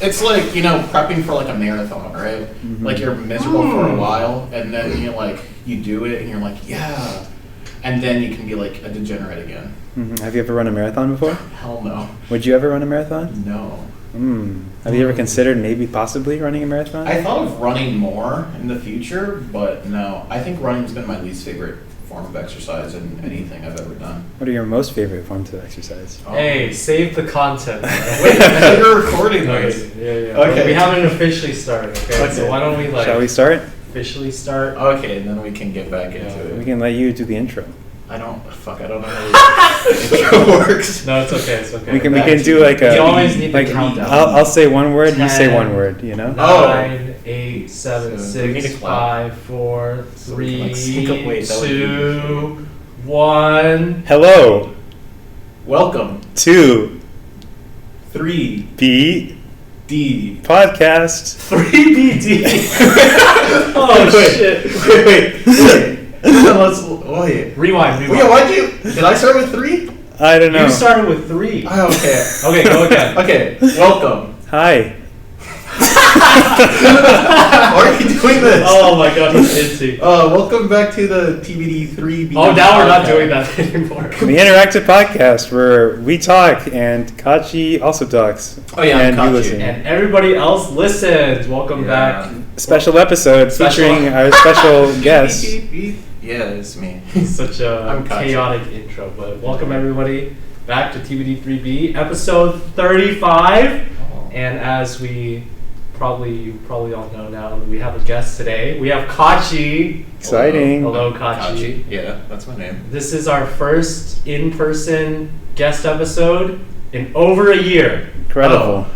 It's like, prepping for like a marathon, right? Mm-hmm. Like you're miserable for a while, and then you do it, and you're like, yeah. And then you can be like a degenerate again. Mm-hmm. Have you ever run a marathon before? Hell no. Would you ever run a marathon? No. Have you ever considered maybe possibly running a marathon? I thought of running more in the future, but no. I think running's been my least favorite form of exercise in anything I've ever done. What are your most favorite forms of exercise? Hey, save the content. Wait, you're recording this. Okay, yeah. Okay. We haven't officially started, okay? Okay. So why don't we Shall we start? officially start? Okay, and then we can get back into it. We can let you do the intro. I don't know how the intro works. No, it's okay. We can do like a. You always need like the countdown. I'll say one word, you say 10, one word. 9, 8, 7, So we need 6, to clap. 5, 4, So we can, like, 3, sync up. Wait, that would be 2, 1. Hello Welcome to 3D the podcast. 3BD. Oh, wait, shit. Wait. Wait. Rewind. Wait, did I start with 3? I don't know. You started with 3. Oh, okay. Okay, go again. Okay, welcome. Hi. Why are you doing this? Oh my god, he's into. Welcome back to the TBD3B. Oh, now we're not doing that anymore. The interactive podcast where we talk and Kachi also talks. Oh, yeah, and Kachi. you listen. And everybody else listens. Welcome back. Special episode featuring our special guest. Yeah, it's me. Such a I'm Kachi. chaotic intro, but welcome everybody back to TBD3B episode 35. Oh. And as you probably all know now, we have a guest today. We have Kachi. Exciting. Hello, Kachi. Yeah, that's my name. This is our first in-person guest episode in over a year. Incredible.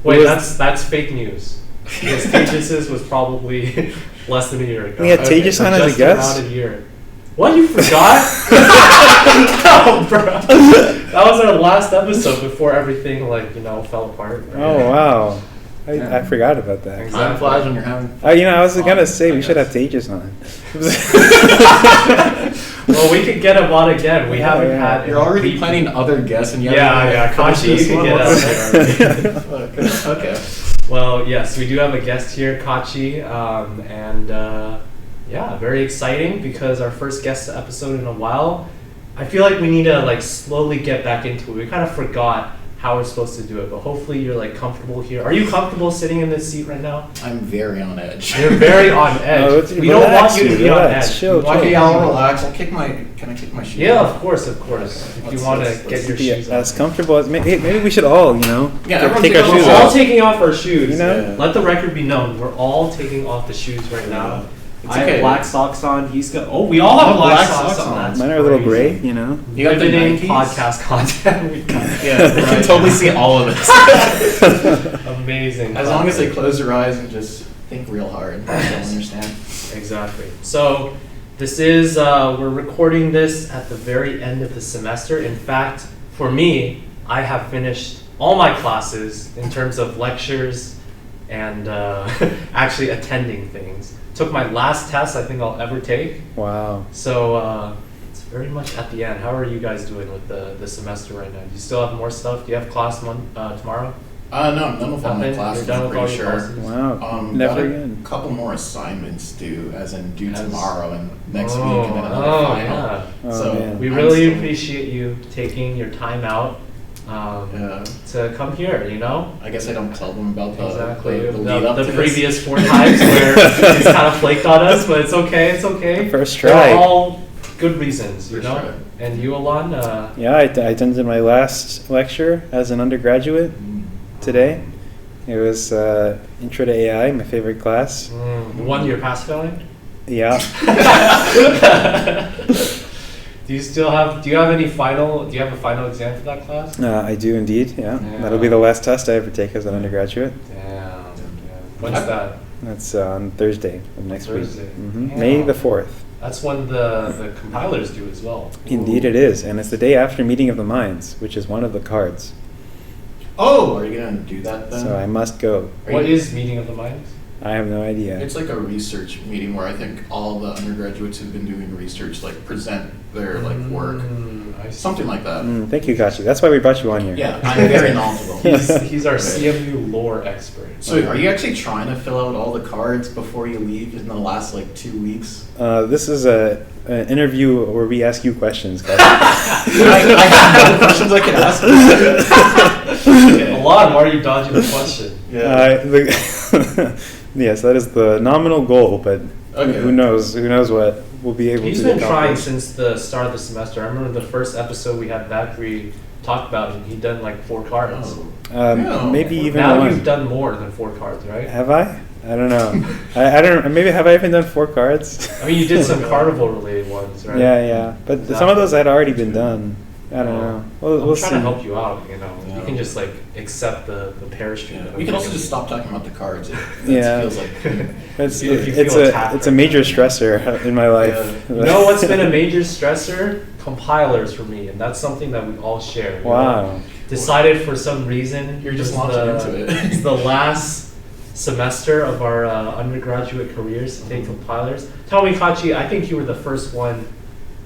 Wait, that's fake news. Because Tejas was probably less than a year ago. We had Tejas on as a Just guest? around a year. What, you forgot? No, bro. That was our last episode before everything fell apart. Right? Oh, wow. I Yeah. forgot about that. Exactly. Time flies when you're having fun. I was going to say I we should have guess. Tejas on. Well, we could get him on again. We haven't Yeah. had. You're already planning other guests, and you Yeah, haven't Kachi, finished you this can get one. out Okay. Well, yes, we do have a guest here, Kachi, very exciting because our first guest episode in a while. I feel like we need to slowly get back into it. We kind of forgot how we're supposed to do it, but hopefully you're comfortable here. Are you comfortable sitting in this seat right now? I'm very on edge. You're very on edge. No, We don't want you to be on relax, edge. chill, We want Okay, you- I'll relax. Can I kick my shoes? Yeah, of course. If you want to let's get your Be shoes as on. comfortable as maybe we should all, Yeah, everyone take take our off shoes their We're all off. taking off our shoes. You know? Yeah. Let the record be known. We're all taking off the shoes right now. It's I okay. have black socks on. He's got. Oh, we all have black socks on. That's Mine are a little crazy. gray, You got the Riveting Nikes? podcast content. We got Yeah, they can totally see all of it. amazing. As long as they close their eyes and just think real hard, they'll understand. Exactly. So this is we're recording this at the very end of the semester. In fact, for me, I have finished all my classes in terms of lectures and actually attending things. Took my last test I think I'll ever take. Wow. So it's very much at the end. How are you guys doing with the semester right now? Do you still have more stuff? Do you have class tomorrow? No, I'm done with all my Nothing? classes, You're done I'm with all pretty your sure. classes? Wow. Got Never a again. couple more assignments due As- tomorrow and next Oh, week, and then another oh, final. yeah. Oh, So man. We I'm really still- appreciate you taking your time out Yeah. to come here, I guess I don't tell them about Exactly. the lead up The to previous 4 times where he's kind of flaked on us, but it's okay. First They're try. all good reasons, First try. And you, Elan? Yeah, I attended my last lecture as an undergraduate today. It was Intro to AI, my favorite class. The one you're pass failing? Yeah. Do you have a final exam for that class? I do indeed, yeah. Yeah. That'll be the last test I ever take as an undergraduate. Damn. When's that? That's on Thursday of next Thursday. week. Damn. May the 4th. That's when the compilers do as well. Indeed it is, and it's the day after Meeting of the Minds, which is one of the cards. Oh, are you gonna do that then? So I must go. What is Meeting of the Minds? I have no idea. It's like a research meeting where I think all the undergraduates who've been doing research present their work. I see. something like that. Thank you, Kachi. That's why we brought you on here. Yeah, I'm very knowledgeable. He's our CMU lore expert. So are you actually trying to fill out all the cards before you leave in the last like 2 weeks? This is an interview where we ask you questions, Kachi. I have no questions I can ask. Alon, why are you dodging the question? Yes, that is the nominal goal, but Okay. who knows? Who knows what we'll be able He's to been accomplish. trying since the start of the semester. I remember the first episode we had back where he talked about it, and he'd done like 4 cards. No. Maybe even Now one. you've done more than 4 cards, right? Have I? I don't know. I don't. Maybe have I even done 4 cards? I mean, you did some carnival related ones, right? Yeah. But some of those had already been done. I don't know. We'll I'm see. trying to help you out, you know. Yeah. You can just like accept the parachute. We can also just stop talking about the cards. It Yeah. feels like It's If you feel attacked it's a right major now. stressor in my life. You know what's been a major stressor? Compilers for me, and that's something that we all share. you know? Wow. Decided for some reason You're just it's launching the- into it. It's the last semester of our undergraduate careers to take compilers. Tell me, Kachi, I think you were the first one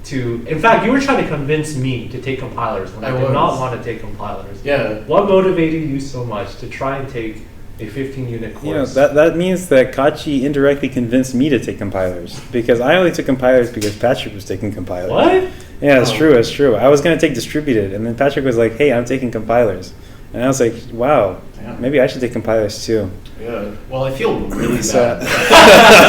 to. In fact, you were trying to convince me to take compilers when I did was. not want to take compilers. Yeah. What motivated you so much to try and take a 15-unit course? You know, that means that Kachi indirectly convinced me to take compilers, because I only took compilers because Patrick was taking compilers. What? Yeah, it's Oh. true. It's true. I was gonna take distributed, and then Patrick was like, "Hey, I'm taking compilers," and I was like, "Wow, Yeah. maybe I should take compilers too." Yeah. Well, I feel really So- bad.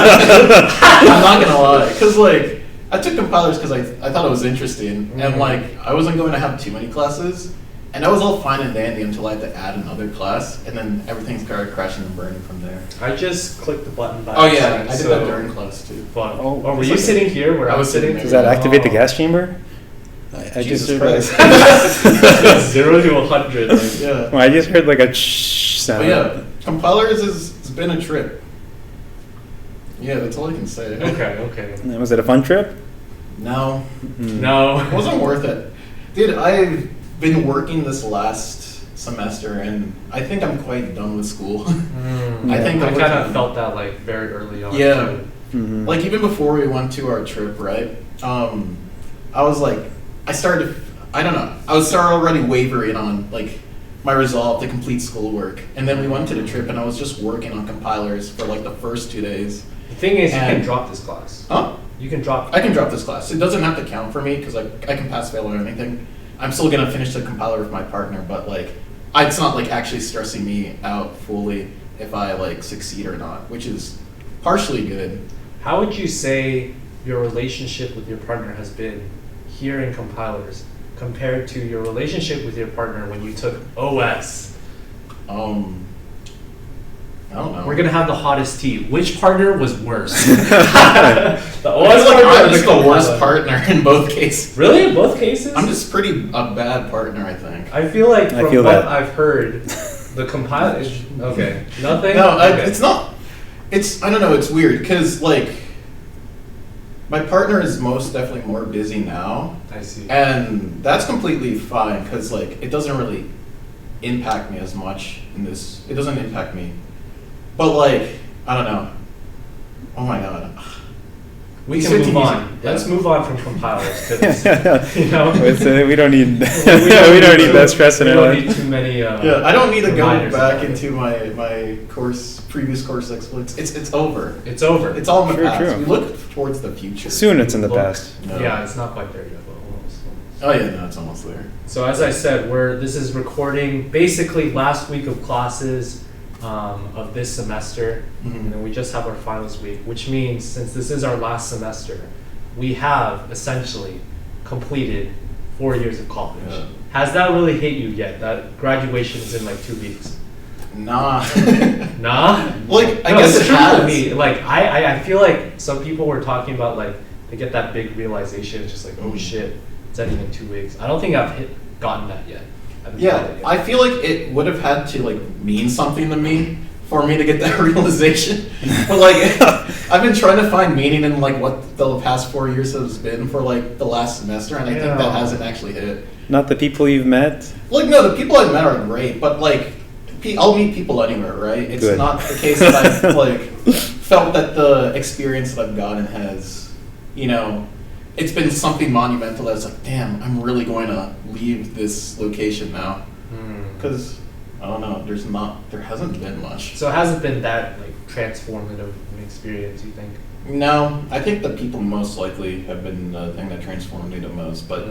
I'm not gonna lie, because like I took compilers because I thought it was interesting, and like I wasn't going to have too many classes, and that was all fine and dandy until I had to add another class, and then everything started crashing and burning from there. I just clicked the button by Oh yeah, accident, I did so that during class too. Fun. Oh, Oh, were it's you okay. sitting here where I I was was sitting sitting? Does that activate the Oh. gas chamber? I Jesus just heard. Christ. 0 to 100. like, Yeah. Well, I just heard like a shh sound. But yeah, compilers has been a trip. Yeah, that's all I can say. Okay. Was it a fun trip? No, No. it wasn't worth it. Dude, I've been working this last semester, and I think I'm quite done with school. I think I I'm kind of working- felt that like very early on. Yeah. too. Mhm. Like even before we went to our trip, right? I was like, I was already wavering on like my resolve to complete schoolwork, and then we went to the trip, and I was just working on compilers for like the first 2 days. The thing is, you can And- drop this class. Huh? You can drop. I can drop this class. It doesn't have to count for me because I can pass, fail, or anything. I'm still gonna finish the compiler with my partner, but like, it's not like actually stressing me out fully if I like succeed or not, which is partially good. How would you say your relationship with your partner has been here in compilers compared to your relationship with your partner when you took OS? I don't know. We're gonna have the hottest tea. Which partner was worse? the I OS feel like partner or I'm just the worst compiler? partner in both cases. Really, in both cases? I'm just a bad partner, I think. I feel like I from feel what that. I've heard, the compiler is okay. Nothing. No, Okay. it's not. I don't know. It's weird because like my partner is most definitely more busy now, I see. and that's completely fine because like it doesn't really impact me as much in this. It doesn't impact me, but like I don't know. Oh my god. We can Switching move music. on. Yeah. Let's move on from compilers. 'Cause, you know, We don't need we we don't need that stress in we our don't life. need too many. Yeah, I don't need to go reminders back about it. into my previous course exploits. It's over. It's over. It's all in the True, past. true. We look towards the future. Soon it's in the Look. past. No. Yeah, it's not quite there yet, but almost. Oh yeah, no, it's almost there. So as I said, this is recording basically last week of classes of this semester, Mhm. and then we just have our finals week, which means since this is our last semester, we have essentially completed 4 years of college. Yeah. Has that really hit you yet? That graduation is in like 2 weeks. Nah. Nah. Like I No, guess it's it true has. for me. Like I feel like some people were talking about like they get that big realization. It's just like, oh Mhm. shit, it's ending in 2 weeks. I don't think I've gotten that yet. I haven't Yeah, felt it yet. I feel like it would have had to like mean something to me for me to get that realization. But like I've been trying to find meaning in like what the past 4 years has been for like the last semester, and I think Yeah. that hasn't actually hit. Not the people you've met. Like no, the people I've met are great, but like I'll meet people anywhere, right? It's Good. not the case that I've like felt that the experience that I've gotten has, you know, it's been something monumental that's like, damn, I'm really going to leave this location now. Because, I don't know, there hasn't been much. So it hasn't been that like transformative an experience, you think? No, I think the people most likely have been the thing that transformed me the most, but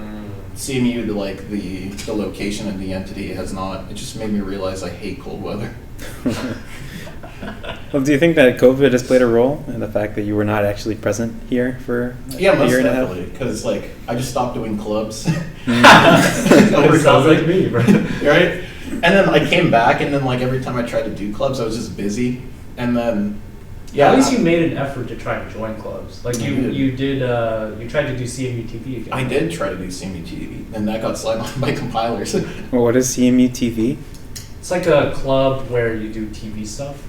CMU, the location and the entity has not. It just made me realize I hate cold weather. Well, do you think that COVID has played a role in the fact that you were not actually present here for a year and a half? Definitely, because I just stopped doing clubs. It sounds like me, right? And then I came back, and then every time I tried to do clubs, I was just busy, and then. Yeah, at least you made an effort to try and join clubs. Like you tried to do CMU TV again. I did try to do CMU TV, and that got slapped on by compilers. Well, what is CMU TV? It's like a club where you do TV stuff.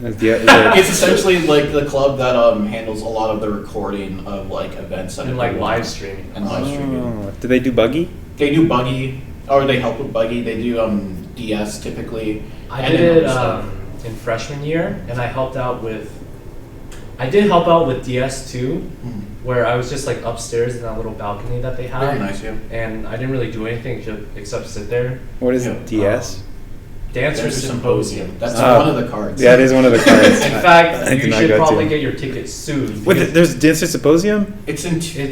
It's essentially like the club that handles a lot of the recording of events and live streaming. And live streaming. Do they do buggy? They do buggy, or they help with buggy. They do DS typically. I did it in freshman year, and I did help out with DS too, where I was just upstairs in that little balcony that they have. Very nice, yeah. And I didn't really do anything except sit there. What is DS? Dancer Symposium. That's one of the cards. Yeah, it is one of the cards. In fact, you should probably get your tickets soon. Wait, there's Dancer Symposium? It's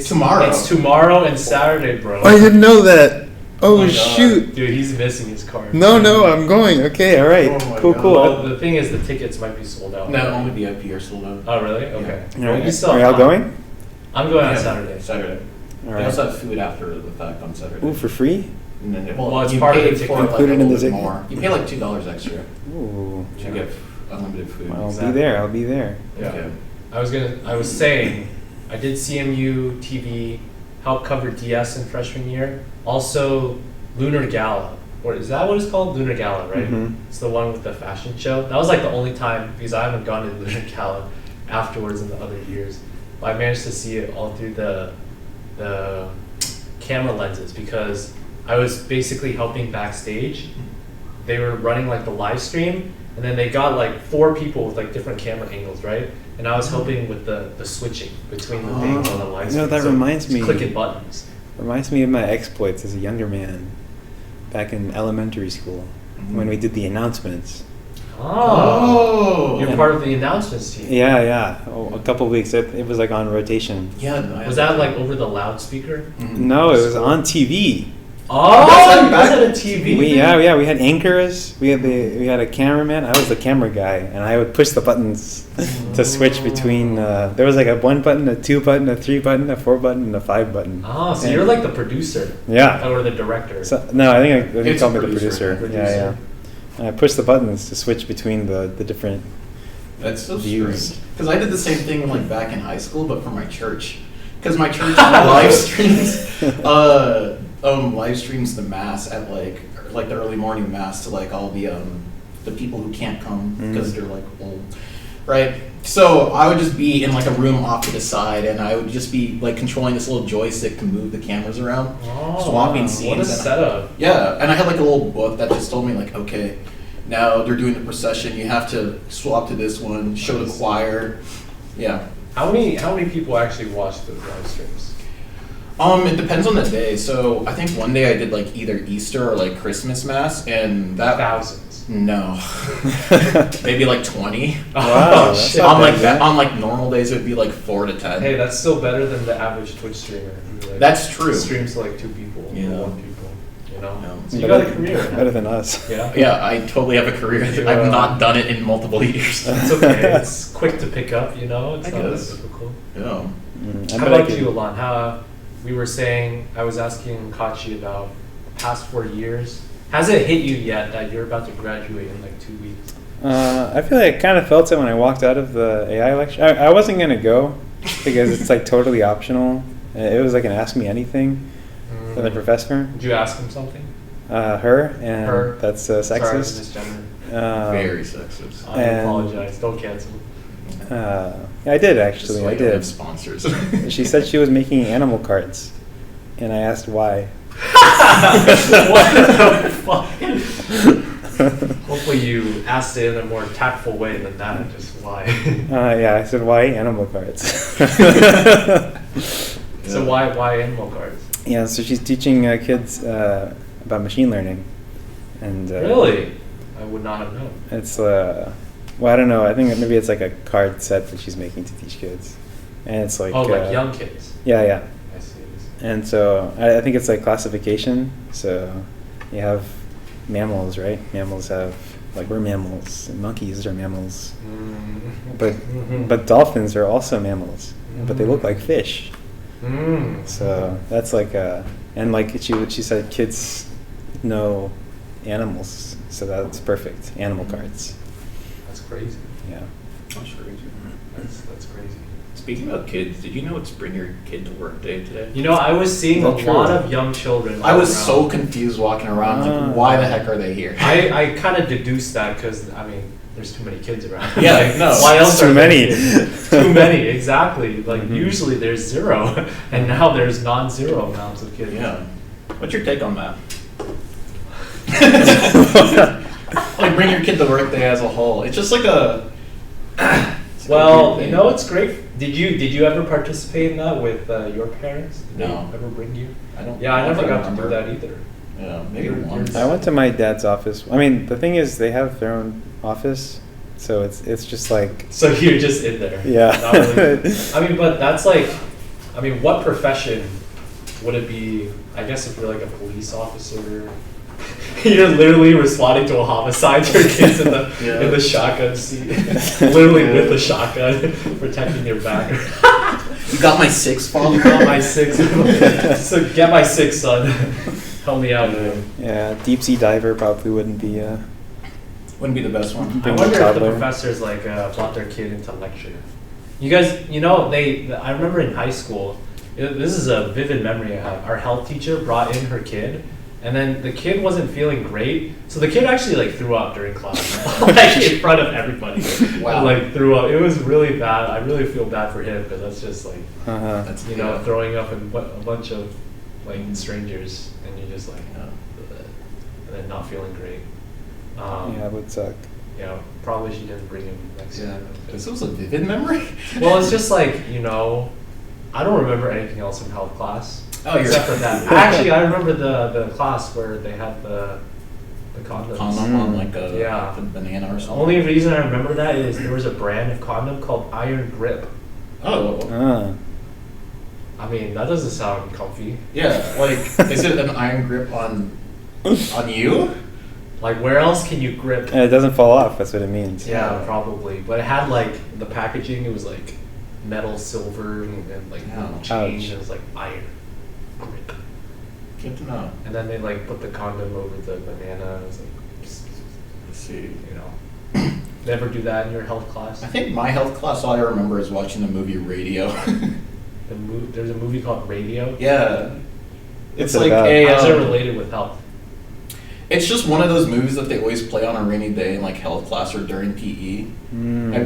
tomorrow. It's tomorrow and Saturday, bro. I didn't know that. Oh shoot. Dude, he's missing his card. No, I'm going. Okay, all right. Cool. Well, the thing is, the tickets might be sold out. No, only VIP are sold out. Oh, really? Okay. Yeah. Are y'all going? I'm going on Saturday. All right. They also have food after the fact on Saturday. Ooh, for free? And then it's part of the ticket. Included in the ticket. More. You pay $2 extra. Ooh. To get unlimited food. I'll be there. Yeah. Okay. I was saying, I did CMU TV, helped cover DS in freshman year. Also, Lunar Gala. Or is that what it's called? Lunar Gala, right? Mm-hmm. It's the one with the fashion show. That was the only time, because I haven't gone to Lunar Gala afterwards in the other years. But I managed to see it all through the camera lenses, because I was basically helping backstage. They were running the live stream, and then they got 4 people with different camera angles, right? And I was helping with the switching between the things on the live stream. That reminds me. Clicking buttons. Reminds me of my exploits as a younger man back in elementary school when we did the announcements. Oh, you're part of the announcements team. Yeah. A couple of weeks. It was on rotation. Yeah. Was that over the loudspeaker? No, it was on TV. Oh, you guys had a TV? We had anchors. We had a cameraman. I was the camera guy, and I would push the buttons to switch between. There was a 1 button, a 2 button, a 3 button, a 4 button, and a 5 button. Oh, so you're the producer. Yeah. Or the director. So, no, I think they called me the producer. Producer. Yeah. And I pushed the buttons to switch between the different. That's so views. strange. Because I did the same thing back in high school, but for my church. Because my church live streams the mass at the early morning mass to all the people who can't come because they're old, right? So I would just be in a room off to the side, and I would just be controlling this little joystick to move the cameras around, swapping scenes. What a setup! And I had a little book that just told me okay, now they're doing the procession. You have to swap to this one, show the choir. Yeah. How many people actually watch those live streams? It depends on the day. So I think one day I did either Easter or Christmas mass, and that thousands. No, maybe 20. Wow, shit. On normal days it would be 4 to 10. Hey, that's still better than the average Twitch streamer. Who, that's true. Streams to 2 people, or 1 people. You know, Yeah. So you got a career. Better than us. Yeah. Yeah, I totally have a career. I've not done it in multiple years. It's okay. It's quick to pick up. It's I not guess. as difficult. Yeah. How about you, Elan? We were saying, I was asking Kachi about past 4 years. Has it hit you yet that you're about to graduate in 2 weeks? I feel I kind of felt it when I walked out of the AI lecture. I wasn't going to go because it's totally optional. It was an Ask Me Anything from the professor. Did you ask him something? Her. That's sexist. Sorry, misgender. Very sexist. I apologize. Don't cancel. I did actually. So I did. Have sponsors. She said she was making animal cards, and I asked why. What the fuck? Hopefully you asked it in a more tactful way than that. Just why? Yeah, I said why animal cards. So why animal cards? Yeah, so she's teaching kids about machine learning, and Really? I would not have known. it's well, I don't know. I think maybe it's like a card set that she's making to teach kids, and it's like like young kids. Yeah, yeah. I see. And so I think it's like classification. So you have mammals, right? Mammals have like we're mammals, and monkeys are mammals, but dolphins are also mammals, but they look like fish. So that's like and like she said kids know animals, so that's perfect. Animal cards. That's crazy. Yeah. That's crazy. That's crazy. Speaking of kids, did you know it's Bring Your Kid to Work Day today? You know, I was seeing Is a that true? lot of young children. I was around. so confused walking around. Like, why the heck are they here? I kind of deduced that because I mean, there's too many kids around. Yeah, Like, no. Why else Too are there many. kids? Too many, exactly. Like Mhm. usually there's 0, and now there's non-zero amounts of kids. Yeah. What's your take on that? Like Bring Your Kid to Work Day as a whole. It's just like a. it's like a Well, weird you thing. know, it's great. Did you ever participate in that with your parents? Did No. they ever bring you? I don't. Yeah, I never don't got to do remember. that either. Yeah, maybe You're- once. you're- I went to my dad's office. I mean, the thing is, they have their own office, so it's just like So you're just in there. Yeah. Not really. I mean, but that's like, I mean, what profession would it be? I guess if you're like a police officer, you're literally responding to a homicide. Your kids in the Yeah. in the shotgun seat, literally with the shotgun, protecting your back. You got my 6 father? Got my 6. So get my 6, son. Help me out, man. yeah, deep sea diver probably wouldn't be. Wouldn't be the best one. I Bring wonder your if the toddler. professors like brought their kid into lecture. You guys, you know, I remember in high school, this is a vivid memory I have. Our health teacher brought in her kid, and then the kid wasn't feeling great, so the kid actually like threw up during class, like in front of everybody. Wow. Like threw up. It was really bad. I really feel bad for him because that's just like That's you know throwing up in a bunch of like strangers, and you're just like, and then not feeling great. Yeah, it would suck. You know, probably she didn't bring him next Yeah. year. This was a vivid memory. Well, it's just like, you know, I don't remember anything else in health class. Oh, you're except for that. Actually, I remember the class where they had the condoms. Condom on like a Yeah. banana or The something. only reason I remember that is there was a brand of condom called Iron Grip. Oh. I mean, that doesn't sound comfy. Yeah. Like, is it an iron grip on you? Like, where else can you grip? And it doesn't fall off. That's what it means. Yeah, probably. But it had like the packaging. It was like metal, silver, and like Ouch. change. Ouch. And it was like iron grip. Good to know. And then they like put the condom over the banana. It was like, Let's see. you know, never do that in your health class. I think my health class, all I remember is watching the movie Radio. There's a movie called Radio. Yeah. What's It's it like about? a. How's it related with health? It's just one of those movies that they always play on a rainy day in like health class or during PE.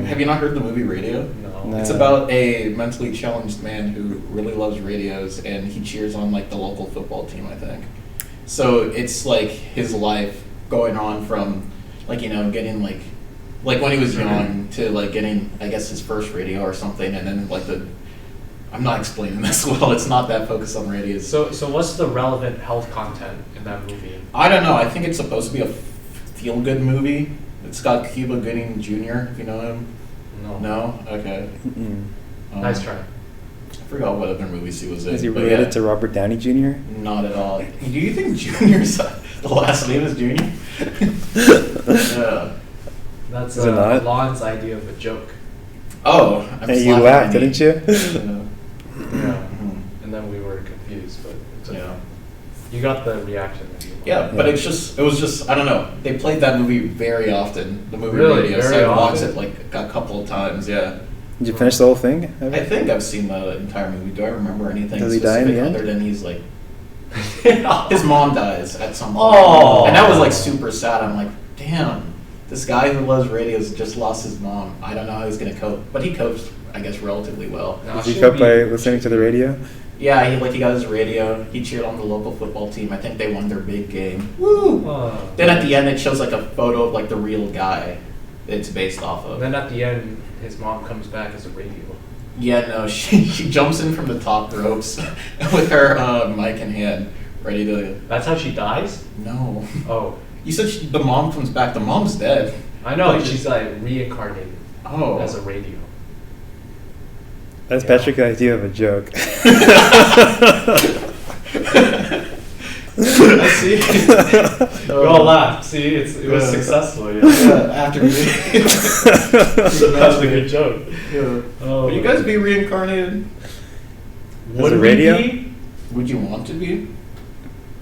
Have you not heard the movie Radio? No. No. It's about a mentally challenged man who really loves radios and he cheers on like the local football team, I think. So it's like his life going on from like, you know, getting like when he was young to like getting, I guess, his first radio or something, and then like I'm not explaining this well, it's not that focused on radios. So what's the relevant health content in that movie? I don't know, I think it's supposed to be a feel-good movie. It's got Cuba Gooding Jr., if you know him. No. No? Okay. Nice try. I forgot what other movies he was in. Is he but related yeah, to Robert Downey Jr.? Not at all. Do you think Junior's the last name is Junior? Yeah. That's Is it not? Lon's idea of a joke. Oh, I'm Hey, you slapping laughed, my knee. didn't you? Yeah. Mhm. And then we were confused, but it's okay. Yeah. You got the reaction that you wanted. Yeah, but Yeah. it was just, I don't know. They played that movie very often. The movie Really? Radio. So Very I watched often? it like a couple of times. Yeah. Did you finish the whole thing? I think I've seen the entire movie. Do I remember anything Does he die in specific the end? other than he's like his mom dies at some point. Oh. And that was like super sad. I'm like, damn, this guy who loves radios just lost his mom. I don't know how he's gonna cope, but he copes, I guess, relatively well. No, Did you she'll cope be- by listening to the radio? Yeah, he got his radio. He cheered on the local football team. I think they won their big game. Woo! Oh. Then at the end, it shows like a photo of like the real guy that it's based off of. Then at the end, his mom comes back as a radio. Yeah, no, she jumps in from the top ropes with her mic in hand, ready to. That's how she dies? No. Oh. You said the mom comes back. The mom's dead. I know, she's like reincarnated as a radio. That's Patrick's idea of a joke. See? We all laughed. See, it was successful. Yeah. After you. That was a good joke. Yeah. Oh. Would you guys be reincarnated? Would a we radio? be? Would you want to be?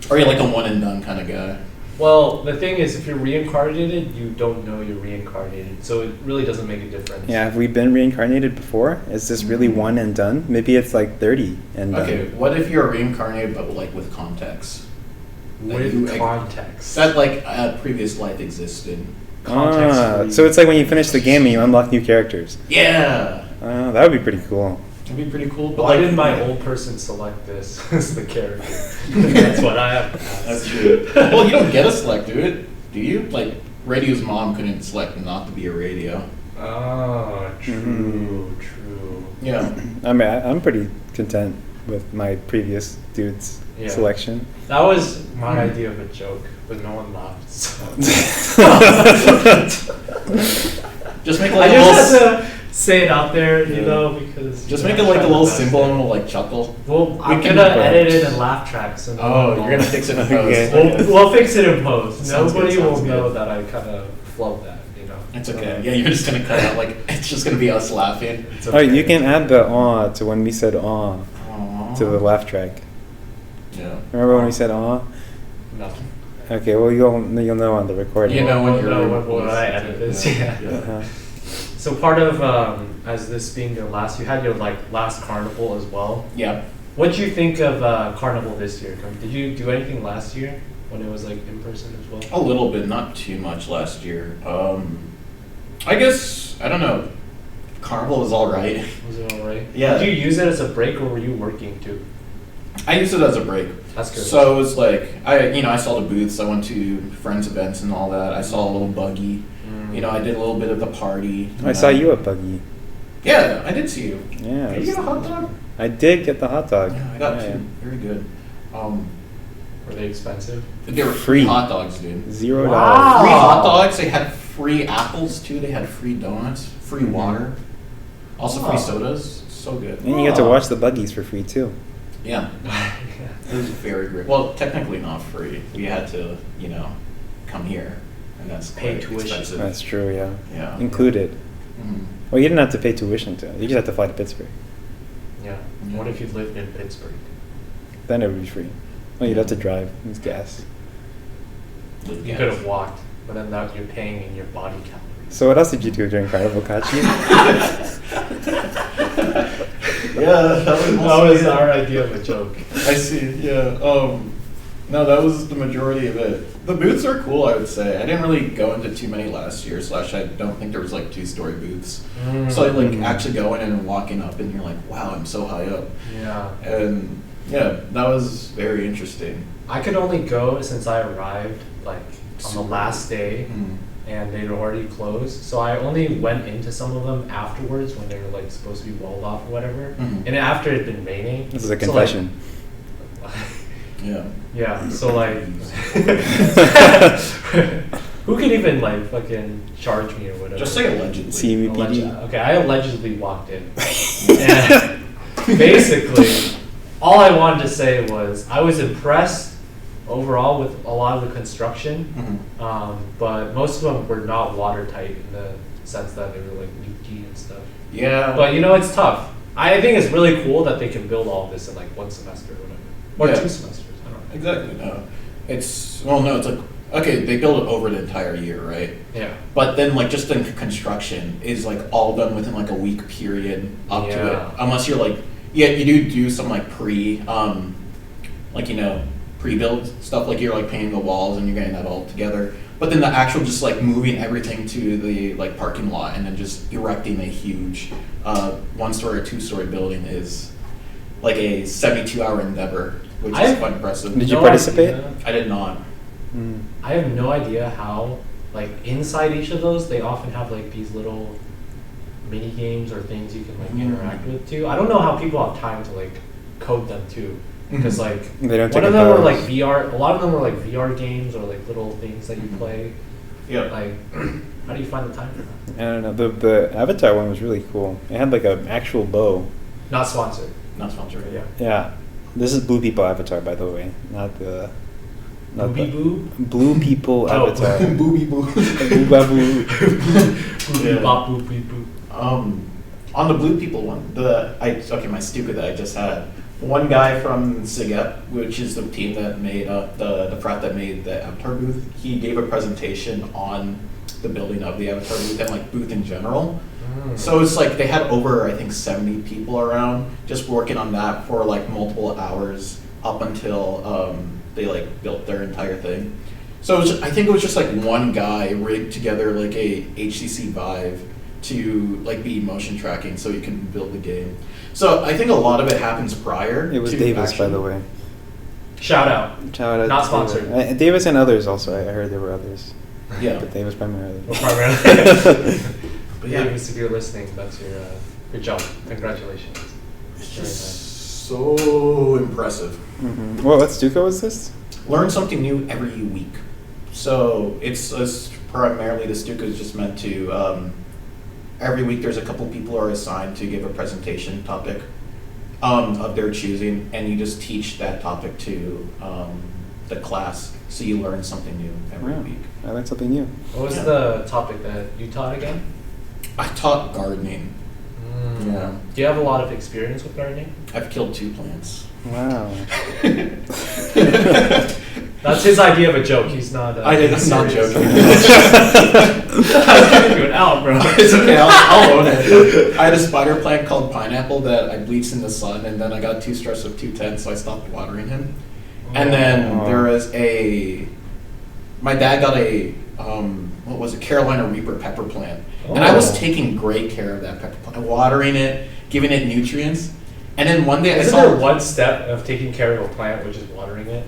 Or are you like a one and done kind of guy? Well, the thing is, if you're reincarnated, you don't know you're reincarnated, so it really doesn't make a difference. Yeah, have we been reincarnated before? Is this really one and done? Maybe it's like 30 and done. Okay, what if you're reincarnated but like with context? With context. That like a previous life existed. Context. So it's like when you finish the game and you unlock new characters. Yeah. That would be pretty cool. That'd be pretty cool. But Why like, did my old person select this as the character? That's what I have to ask. That's true. Well, you don't get to select, do you? Like, Radio's mom couldn't select not to be a radio. Oh, true, true. Yeah. I mean, I'm pretty content with my previous dude's Yeah. selection. That was my idea of a joke, but no one laughed. So. Just make I like a just little. had to say it out there, you know, because. Just you make know, it like a try little my best. symbol and we'll like chuckle. Well, I'm can gonna do both. edit it in laugh tracks. So Oh, you're gonna fix it in post. Okay. We'll fix it in post. Sounds good, Nobody will sounds know good. that I kind of flubbed that, you know. It's okay. Yeah, you're just gonna cut out like it's just gonna be us laughing. It's Oh, you can add the aw to when we said aw Aww. to the laugh track. Yeah. Remember when we said aw? No. Okay, well you'll know on the recording. You know when We'll you're know when I edit this. Yeah. Uh-huh. So part of as this being your last, you had your like last carnival as well. Yeah. What do you think of carnival this year? Did you do anything last year when it was like in person as well? A little bit, not too much last year. I guess I don't know. Carnival was all right. Was it alright? Yeah. Did you use it as a break or were you working too? I used it as a break. That's good. So it was like I saw the booths. I went to friends' events and all that. I saw a little buggy. You know, I did a little bit of the party. I saw you at Buggy. Yeah, I did see you. Yeah. Did you get a hot dog? I did get the hot dog. Yeah, I got Yeah, two. Very good. Were they expensive? They were Free. hot dogs, dude. $0. Wow. Free hot dogs. They had free apples too. They had free donuts, free water, also free Wow. sodas. So good. And you get to watch the Buggies for free too. Yeah, it was very great. Well, technically not free. We had to, come here, and that's Pay quite tuition. expensive. That's true, yeah. Yeah. Included. Mhm. Well, you didn't have to pay tuition to it. You just had to fly to Pittsburgh. Yeah. What if you lived in Pittsburgh? Then it would be free. Well, you'd have to drive. It's gas. With You gas. could have walked, but then that you're paying in your body calories. So what else did you do during Carnival, Kachi? Yeah, that was, That was our idea of a joke. I see. Yeah. No, that was the majority of it. The booths are cool, I would say. I didn't really go into too many last year. / I don't think there was like 2-story booths. So I like actually going in and walking up, and you're like, wow, I'm so high up. Yeah. And yeah, that was very interesting. I could only go since I arrived like on the last day Mhm. and they'd already closed. So I only went into some of them afterwards when they were like supposed to be walled off or whatever. Mhm. And after it had been raining. This is a so, like, confession. Yeah. yeah, so like who could even like fucking charge me or whatever? Just say allegedly. CVPD. Okay, I allegedly walked in. And basically, all I wanted to say was I was impressed overall with a lot of the construction, but most of them were not watertight in the sense that they were like leaky and stuff. Yeah. But it's tough. I think it's really cool that they can build all of this in like one semester or whatever. Or Yeah. 2 semesters, I don't know. Exactly. No. It's like okay, they build it over the entire year, right? Yeah. But then like just the construction is like all done within like a week period up to it. Yeah. Unless you're like you do some like pre-build stuff, like you're like painting the walls and you're getting that all together. But then the actual just like moving everything to the like parking lot and then just erecting a huge 1-story or 2-story building is like a 72-hour endeavor, which is quite impressive. Did you No participate? idea. I did not. Mm. I have no idea how, like, inside each of those, they often have, like, these little, mini games or things you can like Mhm. interact with too. I don't know how people have time to like code them too, because like They don't one take of them were like hours. VR. A lot of them were like VR games or like little things that you Mhm. play. Yeah. Like, how do you find the time for that? I don't know. The Avatar one was really cool. It had like an actual bow. Not sponsored. Not sponsored. Yeah. Yeah. This is Blue People Avatar, by the way, not the. Booby the boo. Blue People Oh. Avatar. Booby boo. Boo baboo. Booby Yeah. bop boopy boo. On the Blue People one, my StuCo that I just had, one guy from SIGEP, which is the team that made the frat that made the Avatar booth, he gave a presentation on the building of the Avatar booth and like booth in general. So it's like they had over, I think, 70 people around just working on that for like multiple hours up until they like built their entire thing. So it was I think it was just like one guy rigged together like a HTC Vive to like be motion tracking so you can build the game. So I think a lot of it happens prior. It was to Davis, by actually- the way. Shout out. Shout out Not to sponsored. Davis. Davis and others also. I heard there were others. Yeah. But Davis primarily. Well, primarily. But yeah, Davis, if you're listening, that's your good job. Congratulations. it's Very nice. just so impressive. Mm-hmm. What StuCo was this? Learn something new every week. So it's primarily the StuCo is just meant to every week there's a couple people are assigned to give a presentation topic of their choosing, and you just teach that topic to the class, so you learn something new every Wow. week. I learned something new. What was Yeah. the topic that you taught again? I taught gardening. Yeah. Do you have a lot of experience with gardening? I've killed 2 plants. Wow. That's his idea of a joke. He's not. I'm not serious. joking. I was giving you an out, bro. It's okay, I'll own it. I had a spider plant called Pineapple that I bleached in the sun, and then I got too stressed with 210, so I stopped watering him. And then Oh. there was my dad got a, what was it, Carolina Reaper pepper plant. And I was Oh. taking great care of that pepper plant, watering it, giving it nutrients. And then one day I Isn't saw there one step of taking care of a plant, which is watering it?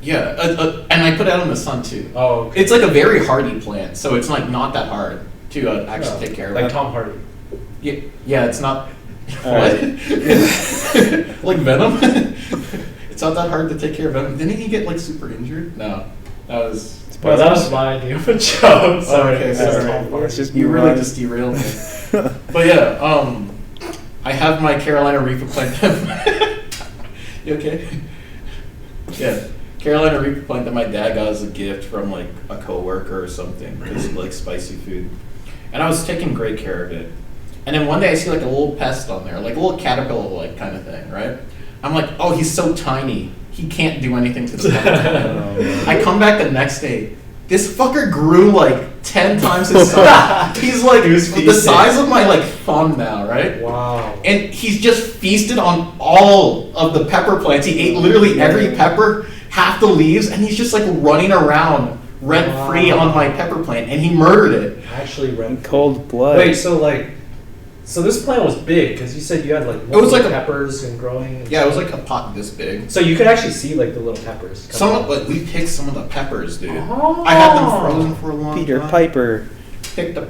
Yeah, and I put it out in the sun too. Oh, okay. It's like a very hardy plant, so it's like not that hard to actually Oh, take care of. like it. Tom Hardy. Yeah, it's not. All What? right. Like Venom? It's not that hard to take care of Venom. Didn't he get like super injured? No, that was. Well, that was my idea of a joke. Sorry. Okay, This sorry. is Tom Hardy. Let's just You move really on. just derailed me. But yeah, I have my Carolina Reaper plant. You okay? Yeah, Carolina Reaper plant that my dad got as a gift from like a coworker or something because he likes spicy food, and I was taking great care of it. And then one day I see like a little pest on there, like a little caterpillar like kind of thing, right? I'm like, oh, he's so tiny, he can't do anything to the plant. I come back the next day. This fucker grew like 10 times his size. He's like He was the feasting. size of my like thumb now, right? Wow. And he's just feasted on all of the pepper plants. He ate literally every pepper, half the leaves, and he's just like running around rent free Wow. on my pepper plant, and he murdered it. Actually, In red. cold blood. Wait, so this plant was big because you said you had like was like a- peppers and growing. And Yeah, it was like a pot this big. So you could actually see like the little peppers. Some coming of, out. like we picked some of the peppers, dude. Oh. I had them frozen for a long Peter time. Piper. Picked the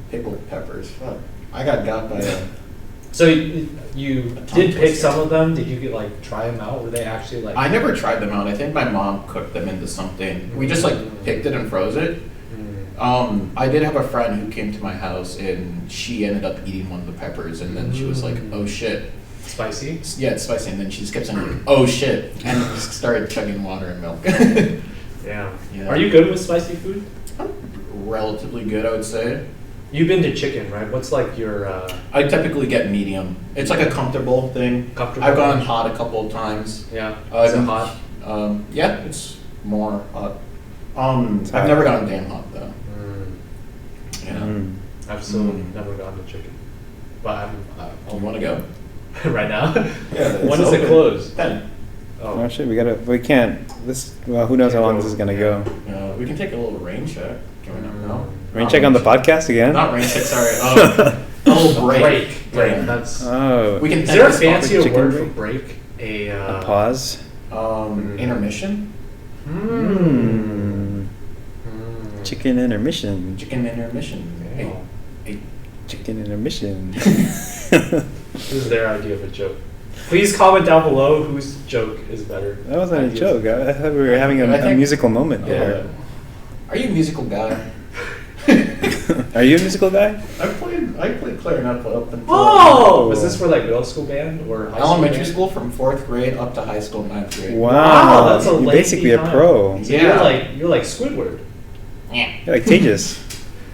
pickled peppers. Fuck. I got by a. So you A tongue did pick twister. some of them. Did you get like try them out? Were they actually like? I never tried them out. I think my mom cooked them into something. We just like picked it and froze it. Mm. I did have a friend who came to my house and she ended up eating one of the peppers, and then she was like, "Oh shit, Spicy. yeah, it's spicy." And then she just kept saying, "Oh shit," and just started chugging water and milk. Yeah. Yeah. Are you good with spicy food? Relatively good, I would say. You've been to chicken, right? What's like your I typically get medium. It's like a comfortable thing. comfortable? I've gone hot a couple of times. Yeah. Uh, Is it hot? Yeah, it's more hot. It's I've hot. never gotten damn hot though. Yeah. Mm. I've still never gone to chicken, but You want to go? I'm right now. Yeah. When does it close? 10. Oh Oh, shit, we can't, well, who knows how long this is gonna go. We can take a little rain check. Can we not? No. Rain Not check on the check. podcast again? Not rain check. Sorry. A little break. break. Right. Yeah. That's. Oh. We can. Is there a end this fancier chicken word break? for break? A A pause? Intermission. Mm. Mm. Chicken intermission. Chicken intermission. Oh. A Chicken intermission. This is their idea of a joke. Please comment down below whose joke is better. That wasn't a Ideas. joke. I thought we were having I a think- musical moment Yeah. there. Are you a musical guy? Are you a musical guy? I played clarinet up until Oh! Was this for like middle school band or high elementary band? school from 4th grade up to high school 9th grade. Wow, That's a you're lengthy basically a time. pro. So Yeah. you're like Squidward. Yeah. You're like Tejas.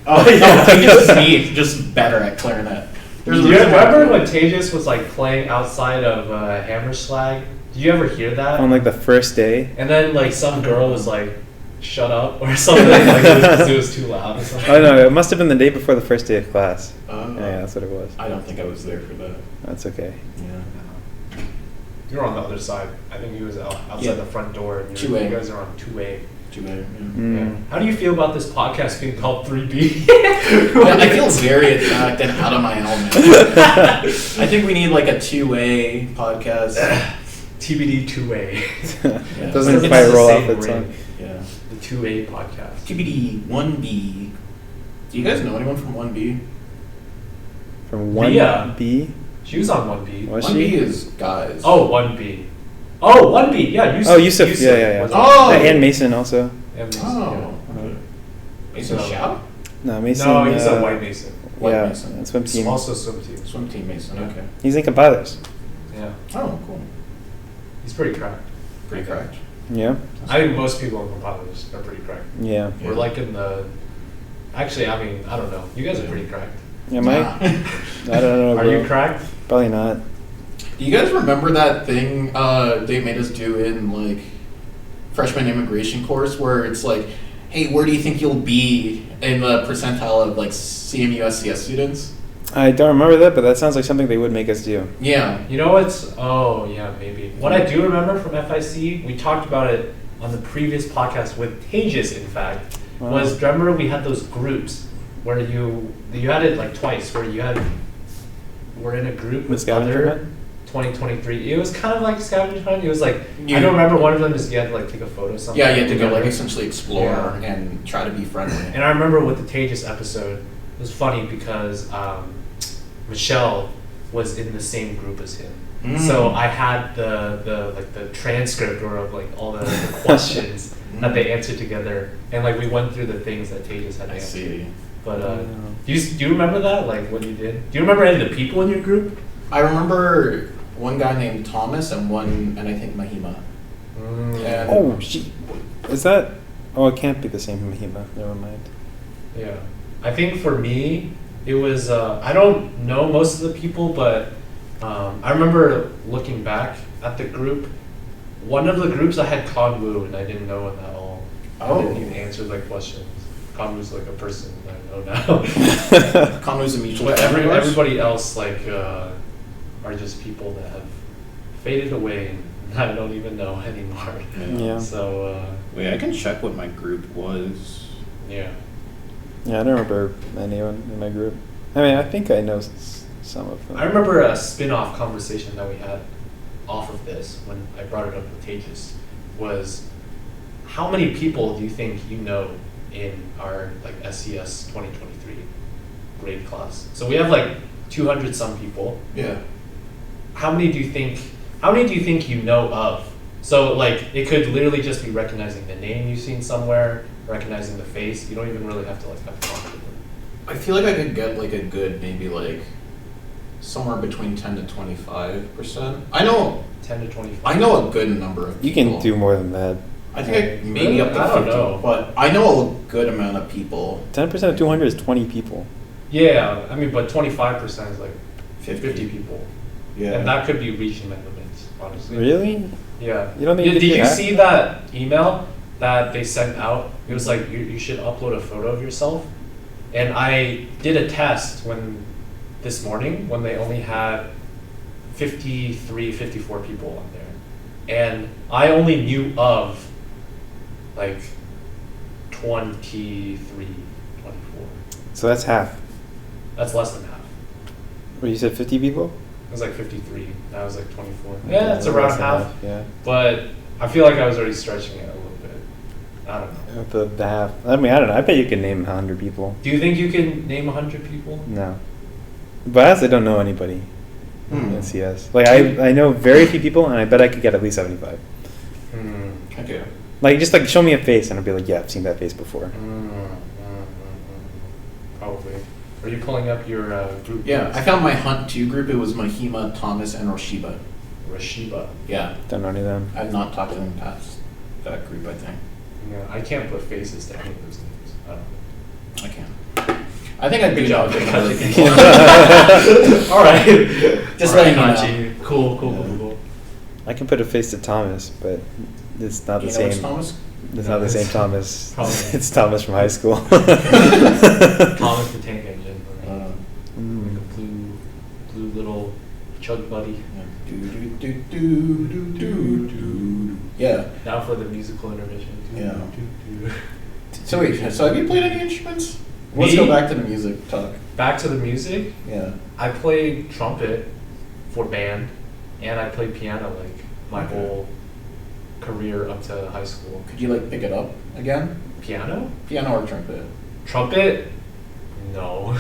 Oh, yeah, Tejas is me, just better at clarinet. Do you remember when Tejas was like playing outside of Hammerslag? Did you ever hear that? On like the first day. And then like some girl was like, "Shut up" or something, like it was too loud or something. Oh no, it must have been the day before the first day of class. Oh. Yeah, that's what it was. I don't think I was there for that. That's okay. Yeah. You were on the other side. I think he was outside Yeah. the front door. And 2A. You guys are on 2A. Too bad. Yeah. Mm. How do you feel about this podcast being called 3B? I feel very attacked and out of my element. I think we need like a 2A podcast. TBD 2A. Yeah. It doesn't It's quite the roll same off its ring. own. Yeah. The 2A podcast. TBD1B. Do you guys know anyone from 1B? From 1B? Mia. She was on 1B. Was 1B she? is guys. Oh, 1B. Oh, 1B. Yeah, Yusuf. Oh, Yusuf. Yeah. was Oh! on- And Mason also. And Mason, Oh. Okay. Mason So- Shao? No, Mason. No, he's a white Mason. White yeah, Mason. swim team. Also swim team. Swim team Mason, okay. He's in compiles. Yeah. Oh, cool. He's pretty cracked. Pretty correct. Yeah. I think most people in compilers are pretty cracked. Yeah. Yeah. We're like in the. Actually, I mean, I don't know. You guys are pretty cracked. Am I? Nah. I don't know. Are bro. you cracked? Probably not. Do you guys remember that thing they made us do in like freshman immigration course where it's like, hey, where do you think you'll be in the percentile of like CMU SCS students? I don't remember that, but that sounds like something they would make us do. Yeah. You know what's? Oh yeah, maybe. What I do remember from FIC, we talked about it on the previous podcast with Tejas. In fact, Wow. was remember we had those groups where you had it like twice where you had we're in a group with Scavenger other hunt? 2023. It was kind of like scavenger hunt. It was like You- I don't remember one of them is you had to like take a photo. Something Yeah, you had to go like together. essentially explore Yeah. and try to be friendly. And I remember with the Tejas episode, it was funny because Michelle was in the same group as him. Mm. So I had the like the transcript or of like all the questions that they answered together, and like we went through the things that Tejas had I answered. see. But Yeah. do you remember that, like what you did? Do you remember any of the people in your group? I remember one guy named Thomas and I think Mahima. Yeah. Oh, is that? Oh, it can't be the same Mahima. Never mind. Yeah, I think for me, it was, I don't know most of the people, but I remember looking back at the group. One of the groups I had Conwu, and I didn't know it at all. Oh. I didn't even answer like questions. Conwu's like a person I know now. Conway's a mutual But friend of yours? everybody else like are just people that have faded away and I don't even know anymore. Yeah. So Wait, I can check what my group was. yeah. Yeah, I don't remember anyone in my group. I mean, I think I know some of them. I remember a spin-off conversation that we had off of this when I brought it up with Tejas was how many people do you think you know in our like SCS 2023 grade class? So we have like 200 some people. Yeah. How many do you think you know of? So like it could literally just be recognizing the name you've seen somewhere, recognizing the face. You don't even really have to like have talked to them. I feel like I could get like a good maybe like somewhere between 10 to 25%. I know 10 to 25. I know a good number of people. You can do more than that. I think maybe up to I don't 50, know. but I know a good amount of people. 10% of 200 is 20 people. Yeah, I mean, but 25% is like 50. 50 people. Yeah. And that could be reaching my limits, honestly. Really? Yeah. You don't think Did you could you hack? see that email that they sent out? It was like, you should upload a photo of yourself. And I did a test this morning when they only had 53, 54 people on there. And I only knew of like 23, 24. So that's half. That's less than half. Where you said 50 people? It was like 53. Now it's like 24. Yeah, it's around less than half. Yeah. But I feel like I was already stretching it a little bit. I don't know. The half. I mean, I don't know. I bet you can name 100 people. Do you think you can name 100 people? No. But I also don't know anybody in CS. Like I know very few people, and I bet I could get at least 75. Okay. Like just like show me a face, and I'll be like, yeah, I've seen that face before. Probably. Are you pulling up your group? Yeah, I found my Hunt 2 group. It was Mahima, Thomas, and Roshiba. Rashiba. Yeah. Don't know any of them. I've not talked to them past that group, I think. Yeah, I can't put faces to any of those names. I don't know. I can. I think I'd Good be job, out. Kachi. All right. Just All right, letting you know. Kachi. Cool. I can put a face to Thomas, but it's not the You know which same. Thomas? It's not the same Thomas. Probably. It's Thomas from high school. Thomas the Tank Engine. Right? Like a blue little chug buddy. Yeah. Now for the musical intermission. Yeah. So wait, so have you played any instruments? Let's go back to the music talk. Back to the music. Yeah. I played trumpet for band, and I played piano like my whole career up to high school. Could you like pick it up again? Piano? Piano or trumpet? Trumpet? No.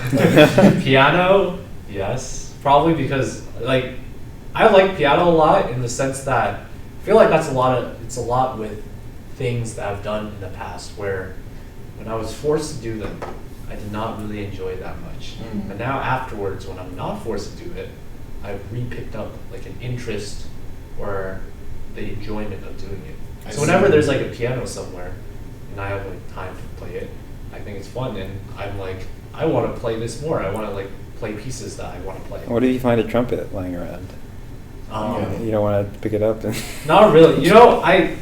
Piano? Yes. Probably because like I like piano a lot in the sense that I feel like it's a lot with things that I've done in the past where when I was forced to do them, I did not really enjoy that much. But now afterwards, when I'm not forced to do it, I've re-picked up like an interest or the enjoyment of doing it. So whenever there's like a piano somewhere and I have like time to play it, I think it's fun and I'm like, I want to play this more. I want to like play pieces that I want to play. What if you find a trumpet lying around? You don't want to pick it up? Not really. You know, I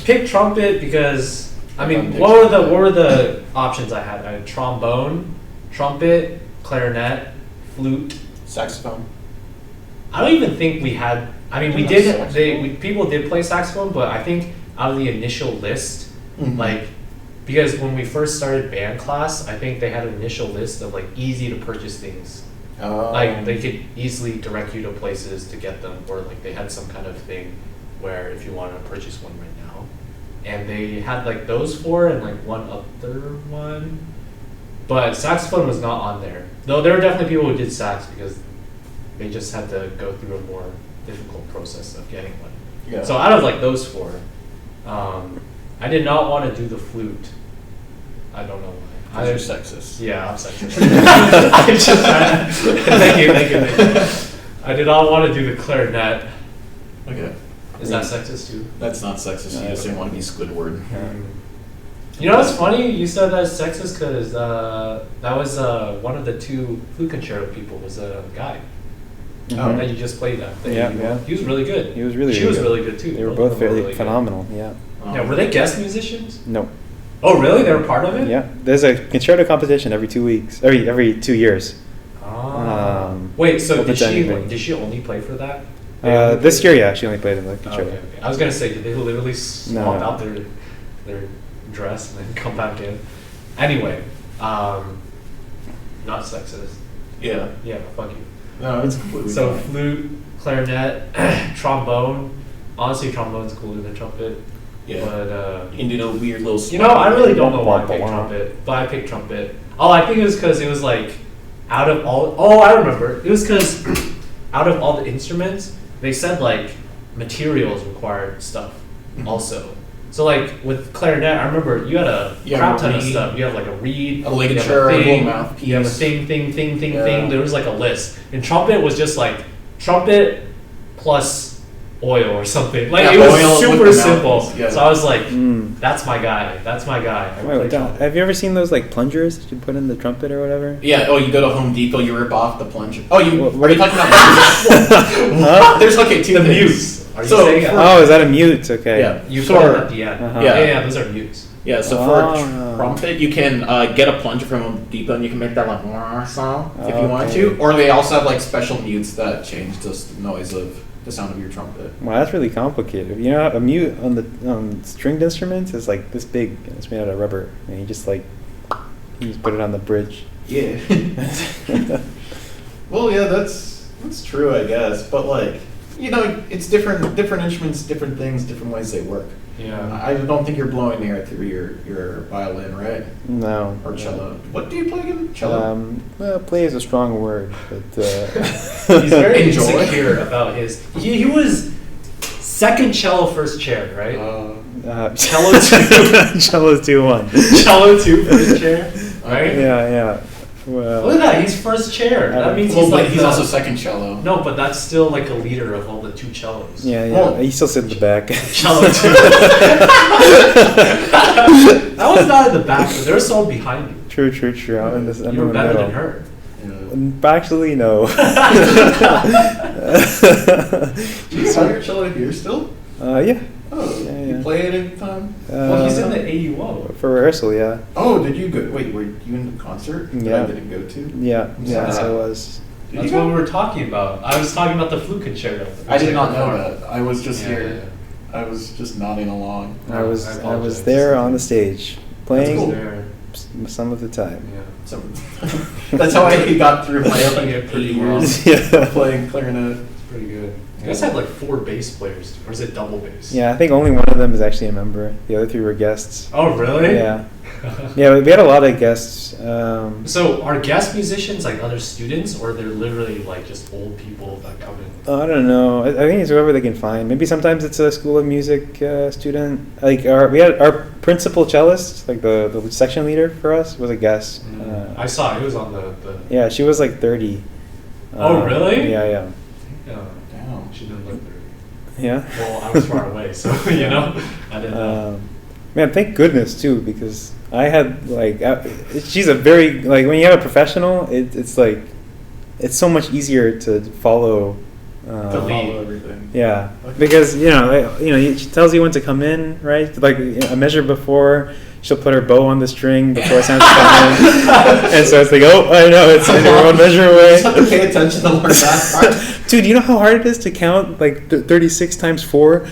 picked trumpet because I mean, what were the options I had? I had trombone, trumpet, clarinet, flute, saxophone. I don't even think we had. I mean, we did. People did play saxophone, but I think out of the initial list, like, because when we first started band class, I think they had an initial list of like easy to purchase things. Like they could easily direct you to places to get them, or like they had some kind of thing where if you wanted to purchase one right now, and they had like those four and like one other one, but saxophone was not on there. Though there were definitely people who did sax because they just had to go through a more difficult process of getting one. Yeah. So out of like those four, I did not want to do the flute. I don't know why. You're sexist. Yeah, I'm sexist. Thank you. I did not want to do the clarinet. Okay. Is that sexist too? That's not sexist. You just didn't want to be Squidward. You know what's funny? You said that's sexist because that was one of the two flute concerto people was a guy. That you just played that. Yeah. He was really good. He was really She really was good. really good too. They were both fairly really phenomenal. Yeah. Yeah, were they guest musicians? No. Oh, really? They were part of it? Yeah. There's a concerto competition every 2 weeks. Every 2 years. Wait, so open to anybody. did she only play for that? This year, yeah, she only played in the concerto. Okay. I was gonna say, did they literally swap No. out their dress and then come back in? Anyway, not sexist. Yeah. Yeah, fuck you. No, it's completely So fine. flute, clarinet, trombone. Honestly, trombone's cooler than trumpet. Yeah. But You can do the weird little. you know, I really don't know why I picked trumpet, but I picked trumpet. Oh, I think it was because it was like out of all. Oh, I remember. It was because out of all the instruments, they said like materials required stuff also. So like with clarinet, I remember you had a crap ton of stuff. You have like a reed, a ligature, you have a thing, mouthpiece. you have a thing. Yeah. There was like a list. And trumpet was just like trumpet plus oil or something. Like Yeah, it was oil with super the simple. mouthpiece, yeah. So I was like, that's my guy. That's my guy. I would play Wait, trumpet. have you ever seen those like plungers that you put in the trumpet or whatever? Yeah. Oh, you go to Home Depot, you rip off the plunger. Oh, you What- are you talking about? Huh? There's okay two The things. mutes. Are you So saying for- Oh, is that a mute? Okay. Yeah. You So put it for- at the end. Uh-huh. Yeah, those are mutes. Yeah, so for Oh. a trumpet, you can get a plunger from Home Depot and you can make that like sound if you wanted to. Okay. Or they also have like special mutes that change the noise of the sound of your trumpet. Wow, that's really complicated. You know, a mute on the stringed instruments is like this big, and it's made out of rubber, and you just put it on the bridge. Yeah. Well, yeah, that's true, I guess. But like, you know, it's different instruments, different things, different ways they work. Yeah. I don't think you're blowing air through your violin, right? No. Or cello. What do you play again? Cello? Well, play is a strong word, but He's very Enjoy. insecure about his. He was second cello, first chair, right? Cello 2. Cello 2-1. Cello 2, first chair, right? Yeah. Well, Look at that, he's first chair. That means Well, he's but like he's the- also second cello. No, but that's still like a leader of all the 2 cellos. yeah. Well- You still sit in the back. Cello 2. That was not in the back, but there was someone behind you. True. I'm in You the were better middle. than her. Actually, no. Do you have your cello here still? Yeah. Oh, Yeah, you yeah. play it in time? Well, he's in the AUO. For rehearsal, yeah. Oh, did you go? Wait, were you in the concert that Yeah. I didn't go to? Yeah, Yeah. so it was. Did That's you go? what we were talking about. I was talking about the flute concerto. I did not know that. I was just Yeah, here. yeah, I was just nodding along. I was apologize. there on the stage, playing cool. There. some of the time. Yeah. So that's how I got through my Playing it pretty well. Yeah. playing clarinet. It's pretty good. You guys had like 4 bass players, or is it double bass? Yeah, I think only one of them is actually a member. The other 3 were guests. Oh, really? Yeah. Yeah, we had a lot of guests. So are guest musicians like other students, or they're literally like just old people that come in? I don't know. I think it's whoever they can find. Maybe sometimes it's a School of Music student. Like we had our principal cellist, like the section leader for us, was a guest. I saw it was on the Yeah, she was like 30. Oh, really? Yeah. Yeah. Damn. She didn't look 30. Yeah. Well, I was far away, so you know, I didn't know. Man, thank goodness too, because I had like she's a very like when you have a professional, it's like it's so much easier to follow. To follow everything. Yeah, because she tells you when to come in, right? Like a measure before, she'll put her bow on the string before it sounds to come in, and so it's like, oh, I know it's in your own measure You away. just have to pay attention to learn that part. Dude, you know how hard it is to count like 36 times 4?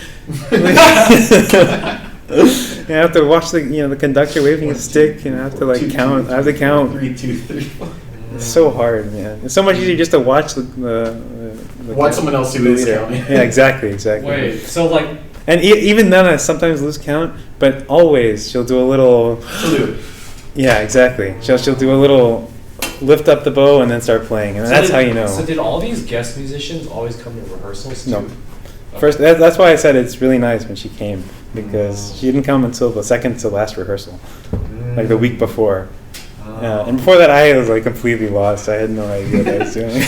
You have to watch the conductor waving his stick, and I have to like count. I have to count. 3, 2, 3, 4. It's so hard, man. It's so much easier just to watch Watch someone else who the is leader. counting. Yeah, exactly. Wait, so like And even then, I sometimes lose count, but always she'll do a little. She'll do it. Yeah, exactly. She'll do a little lift up the bow and then start playing, and that's how you know. So did all these guest musicians always come to rehearsals too? No. First, that's why I said it's really nice when she came, because she didn't come until the second to last rehearsal, like the week before. And before that, I was like completely lost. I had no idea what I was doing.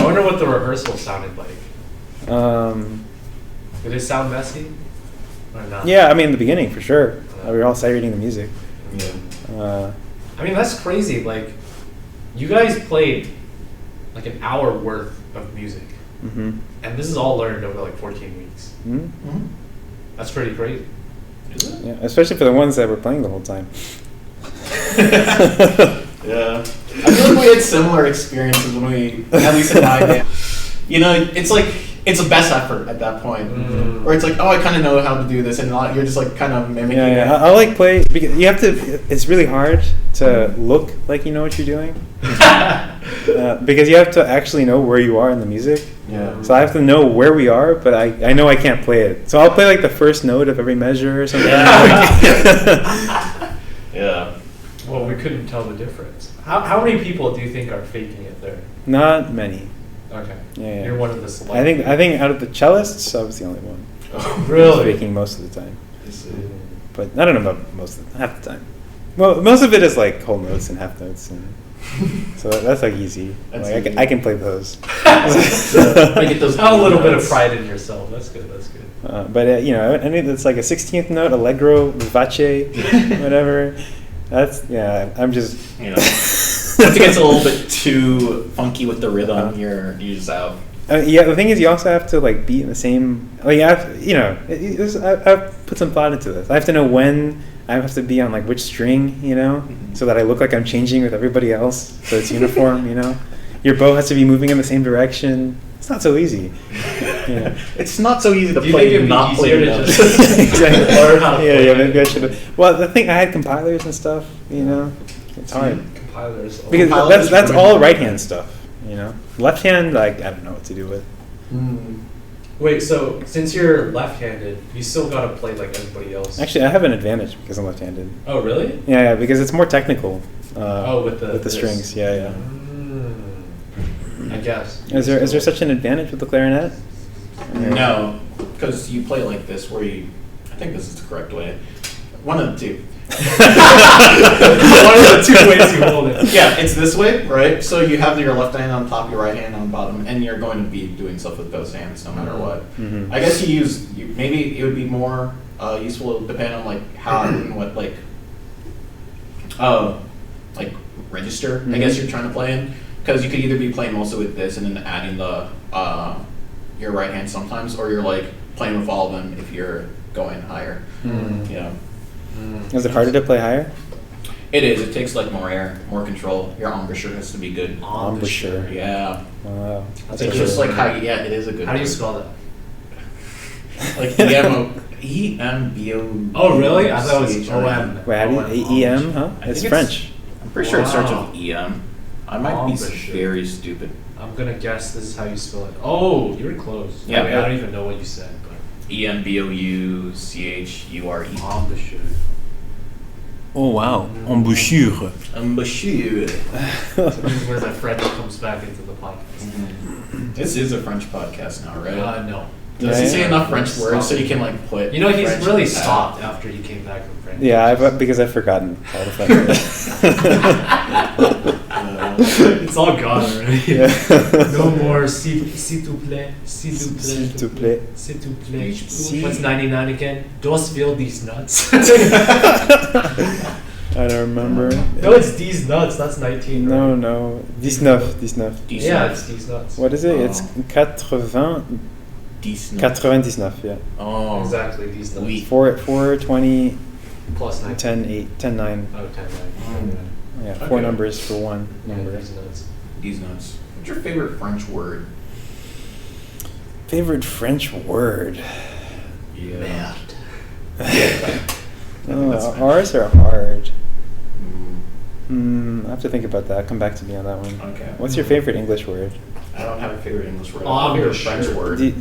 I wonder what the rehearsal sounded like. Did it sound messy? Or not? Yeah, I mean, in the beginning, for sure. We were all sight reading the music. Yeah. I mean, that's crazy. Like, you guys played like an hour worth of music, Mm-hmm. and this is all learned over like 14 weeks. Mm-hmm. That's pretty crazy. Is it? Yeah, especially for the ones that were playing the whole time. Yeah. I feel like we had similar experiences when we, at least in my band. You know, it's like, it's a best effort at that point. Or it's like, oh, I kind of know how to do this, and you're just like kind of mimicking it. Yeah. I like play because you have to. It's really hard to look like you know what you're doing, because you have to actually know where you are in the music. Yeah. So I have to know where we are, but I know I can't play it. So I'll play like the first note of every measure or something. Yeah. Well, we couldn't tell the difference. How many people do you think are faking it there? Not many. Okay. Yeah. You're one of the select. I think out of the cellists, I was the only one. Oh, Really? Faking most of the time, I see. but I don't know about most of half the time. Well, most of it is like whole notes and half notes, and so that's like easy. That's Like, easy. I can play those. I get those Have a little bit of notes. pride in yourself. That's good. That's good. But any that's like a 16th note, allegro, vivace, whatever. That's I'm just. You know, once it gets a little bit too funky with the rhythm, you're just out. The thing is, you also have to like be in the same. Like, I've put some thought into this. I have to know when I have to be on like which string, so that I look like I'm changing with everybody else, so it's uniform. Your bow has to be moving in the same direction. It's not so easy. Yeah. It's not so easy to Do you play. think it'd be not easier play to notes. just Exactly. learn how to play? Yeah, maybe I should have. Well, the thing I had compilers and stuff. It's hard Compilers. because Compilers that's are all really right hard. hand stuff. Left hand, like I don't know what to do with. Wait, so since you're left-handed, you still gotta play like everybody else. Actually, I have an advantage because I'm left-handed. Oh, really? Yeah, because it's more technical. With the strings. Yeah. I guess. Is there such an advantage with the clarinet? No, because you play like this, where you. I think this is the correct way. One of the two. One of the two ways you hold it. Yeah, it's this way, right? So you have your left hand on top, your right hand on bottom, and you're going to be doing stuff with those hands no matter what. Mm-hmm. I guess maybe it would be more useful depending on like how and what like register I guess you're trying to play in, because you could either be playing mostly with this and then adding the your right hand sometimes, or you're like playing with all of them if you're going higher. Yeah. Is it harder to play higher? It is. It takes like more air, more control. Your embouchure has to be good. Embouchure. Yeah. Wow. That's It's just like how. Yeah, it is a good. How do you word. spell that? Like EMBO. Oh, really? I thought it was CHRN. OM. Wait, how do you, EM, huh? I It's think French. I'm pretty sure it starts Wow. with EM. I might be Embouchure. very stupid. I'm gonna guess this is how you spell it. Oh, you were close. Yeah, I mean, yeah. I don't even know what you said, but EMBOUCHURE. embouchure. Oh wow, embouchure. Embouchure. So this is where the French comes back into the podcast. This is a French podcast now, right? No. Does he Yeah, say yeah. enough French words so you can like put? You know, he's French really in the pad? stopped after you came back from France. Yeah, because I've forgotten all the French. It's all gone already. Yeah. No more s'il te plaît, s'il te plaît, S'il te plaît. s'il te plaît. Si- What's 99 again? Dos feel these nuts. I don't remember. No, it's these nuts. That's 19. No, right? no. 19. Yeah, it's these nuts. What is it? It's Oh. 99, yeah. Oh, Exactly, these nuts. Oui. 4, 20, Plus 9. 10, 8, 10, 9. Oh, 10, 9. Yeah, Okay. 4 numbers for one number. These nuts. These nuts. What's your favorite French word? Favorite French word? Yeah. Oh, ours are hard. Mm, I have to think about that. Come back to me on that one. okay. What's your favorite English word? I don't have a favorite English word. Oh, I have a favorite sure. French word. Do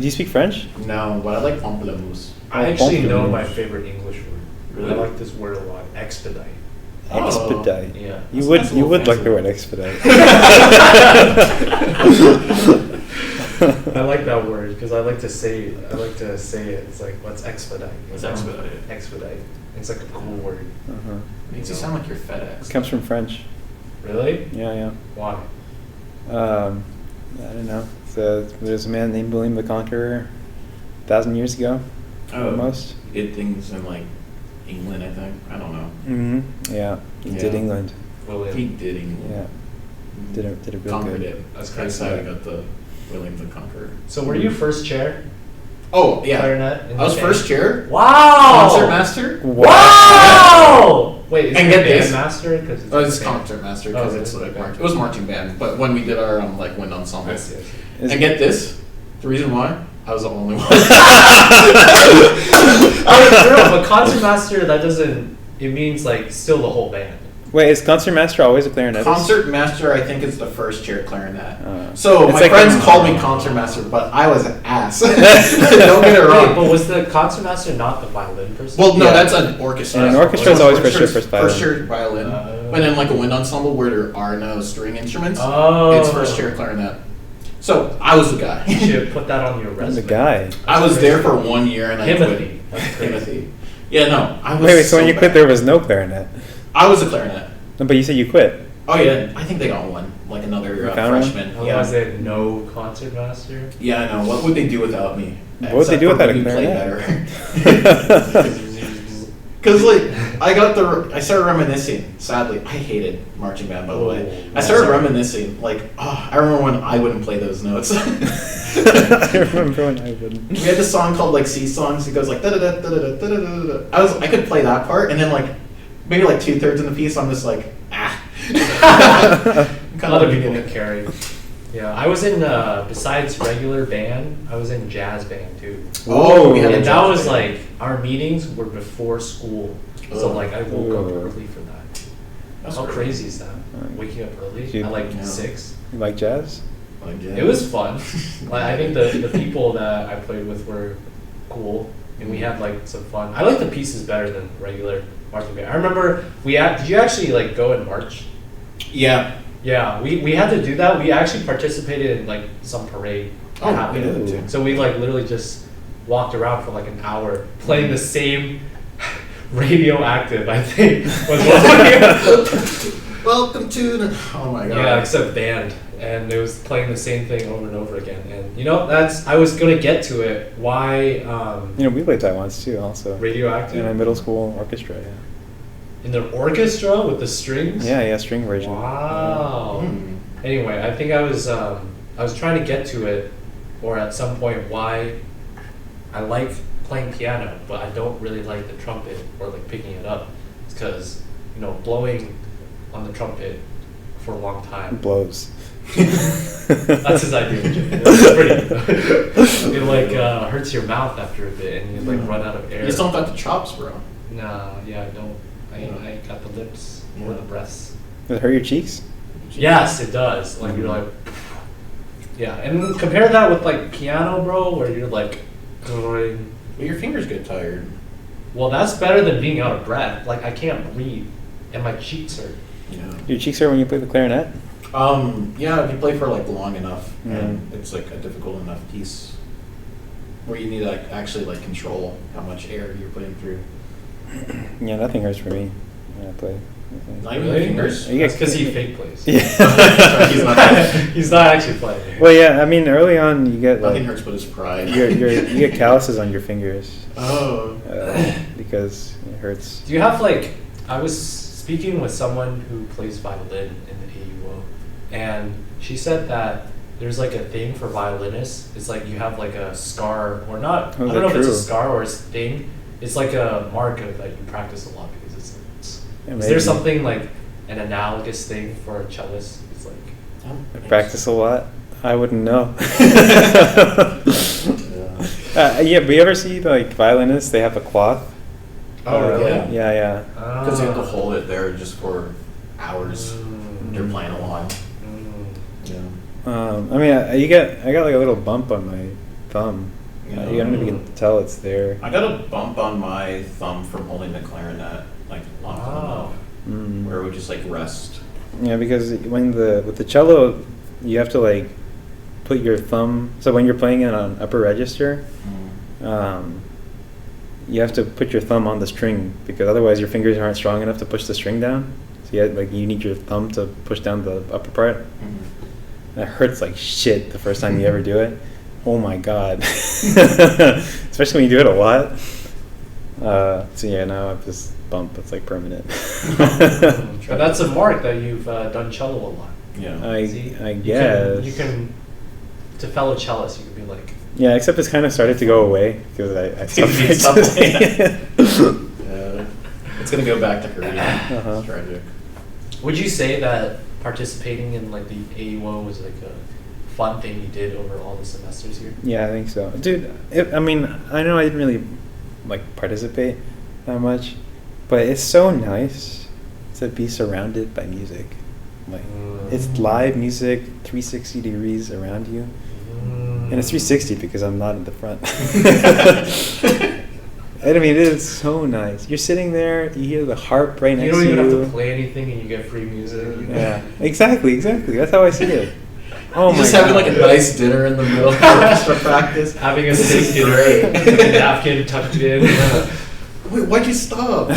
you speak French? No, but I like pamplemousse. I actually know Pamplemousse. my favorite English word. Really? I like this word a lot. Expedite. Oh. Expedite. Yeah. You That's would nice you would little like the word fancy expedite. I like that word because I like to say it. It's like, let's expedite. Let's expedite it. Expedite. It's like a cool word. Uh-huh. Makes you sound like you're It FedEx. comes from French. Really? Yeah. Why? I don't know. So there's a man named William the Conqueror 1,000 years ago, almost. He did things in like England, I think. I don't know. Mm-hmm. Yeah, he did Yeah. England. William. He did England. Yeah, did it real Conquered good. it. That's That's crazy. how I got the William the Conqueror. So were you first chair? Oh yeah, Clarinet? in I was the first band? chair. Wow! Concert master. Wow! Wait, is And it get a band this. master? Cause Oh, it's a band. concert master because Oh, it's okay. like it was marching band. But when we did our like wind ensemble, I see, I see. Is- and get this, the reason why I was the only one. Oh, but concert master, that doesn't, it means like still the whole band. Wait, is concertmaster always a clarinetist? Concert master, I think, is the first chair clarinet. It's So my like friends a- called me concert master, but I was an ass. Don't get it Wait, wrong. but was the concert master not the violin person? Well, no, Yeah. that's an orchestra. And an orchestra is always first chair, first violin. First chair violin. But in like a wind ensemble where there are no string instruments, Oh. it's first chair clarinet. So I was the guy. You should put that on your I'm resume. the guy. I was there for 1 year and I Timothy. quit. That's crazy. Timothy. Yeah, no, I was. Wait, so when you quit, bad. there was no clarinet. I was a clarinet. No, but you said you quit. Oh yeah, I think they got one, like another You found one? freshman. Otherwise, Yeah. they had no concert master. Yeah, I know. What would they do without me? What would they do without a clarinet? Because like I started reminiscing. Sadly, I hated marching band. By the way, I started reminiscing. Like, I remember when I wouldn't play those notes. I remember when I wouldn't. We had this song called like C songs. It goes like da da da da da da da da. I could play that part, and then like maybe like 2/3 in the piece, I'm just like kind Other of people can carry. Yeah, I was in, besides regular band, I was in jazz band too. Oh, we had a And that jazz was band. like, our meetings were before school. So Ugh. like, I woke up Ugh. early for that. That's How crazy. crazy is that? Waking up early Dude, at like yeah. 6? You like jazz? Like, yeah. It was fun. Like, I think the people that I played with were cool, and we had like some fun. I like the pieces better than regular marching band. I remember did you actually like go and march? Yeah. Yeah, we had to do that. We actually participated in like some parade that Oh, happened. we did too. So we like literally just walked around for like an hour playing the same radioactive, I think, was what Welcome to the. Oh my god. yeah, except band. And it was playing the same thing over and over again. And you know, I was gonna get to it. Why We played that once too, also. radioactive? In a middle school orchestra, yeah. In the orchestra with the strings? Yeah, string version. Wow. Mm. Anyway, I think I was trying to get to it, or at some point why I like playing piano, but I don't really like the trumpet or like picking it up. It's because blowing on the trumpet for a long time. It blows. That's his idea. It's pretty. It like hurts your mouth after a bit, and you like run out of air. You just don't got the chops, bro. Nah, yeah, I don't. I got the lips or the breasts. Does it hurt your cheeks? Yes, it does. Like you're like, yeah, and compare that with like piano, bro, where you're like going. Well, your fingers get tired. Well, that's better than being out of breath. Like I can't breathe, and my cheeks hurt. Yeah. Your cheeks hurt when you play the clarinet? Yeah, if you play for like long enough, Yeah. and it's like a difficult enough piece where you need to like actually like control how much air you're putting through. Yeah, nothing hurts for me when I play. Not even the fingers. You That's get- because he fake plays. Yeah. He's not. He's not actually playing. Well, yeah, I mean, early on you get Nothing like, hurts but his pride. you get calluses on your fingers Oh. because it hurts. Do you have like? I was speaking with someone who plays violin in the AUO, and she said that there's like a thing for violinists. It's like you have like a scar or not. Oh, I don't know if is it's that a scar or a thing. It's like a mark of that you practice a lot because it's. Yeah, Is maybe. there something like an analogous thing for a cellist? It's like. I practice a lot. I wouldn't know. Yeah. Yeah, but you ever see like violinists? They have a cloth. Oh, really? Yeah. Because you have to hold it there just for hours. You're playing along. Yeah. I mean, I got like a little bump on my thumb. Yeah. You don't even tell it's there. I got a bump on my thumb from holding the clarinet like long enough, Mm. where it would just like rest. Yeah, because with the cello, you have to like put your thumb. So when you're playing it on upper register, you have to put your thumb on the string because otherwise your fingers aren't strong enough to push the string down. So you need your thumb to push down the upper part. And it hurts like shit the first time you ever do it. Oh my god! Especially when you do it a lot. So yeah, now I have this bump. It's like permanent. But that's a mark that you've done cello a lot. Yeah. See? I guess. You can, to fellow cellists, you could be like, Yeah, except it's kind of started to go away because I You stopped stopped playing. practicing. Yeah. It's gonna go back to her. Yeah. Uh-huh. It's tragic. would you say that participating in like the AUO was like a fun thing you did over all the semesters here? Yeah, I think so, dude. I mean, I know I didn't really like participate that much, but it's so nice to be surrounded by music. Like it's live music, 360 degrees around you, and it's 360 because I'm not in the front. And I mean, it is so nice. You're sitting there, you hear the harp right You next don't to you. even have to play anything and you get free music. Yeah, exactly. That's how I see it. Oh You my just god. having like a nice dinner in the middle of orchestra practice. Having a This is steak dinner, great. napkin tucked in. Wait, why'd you stop?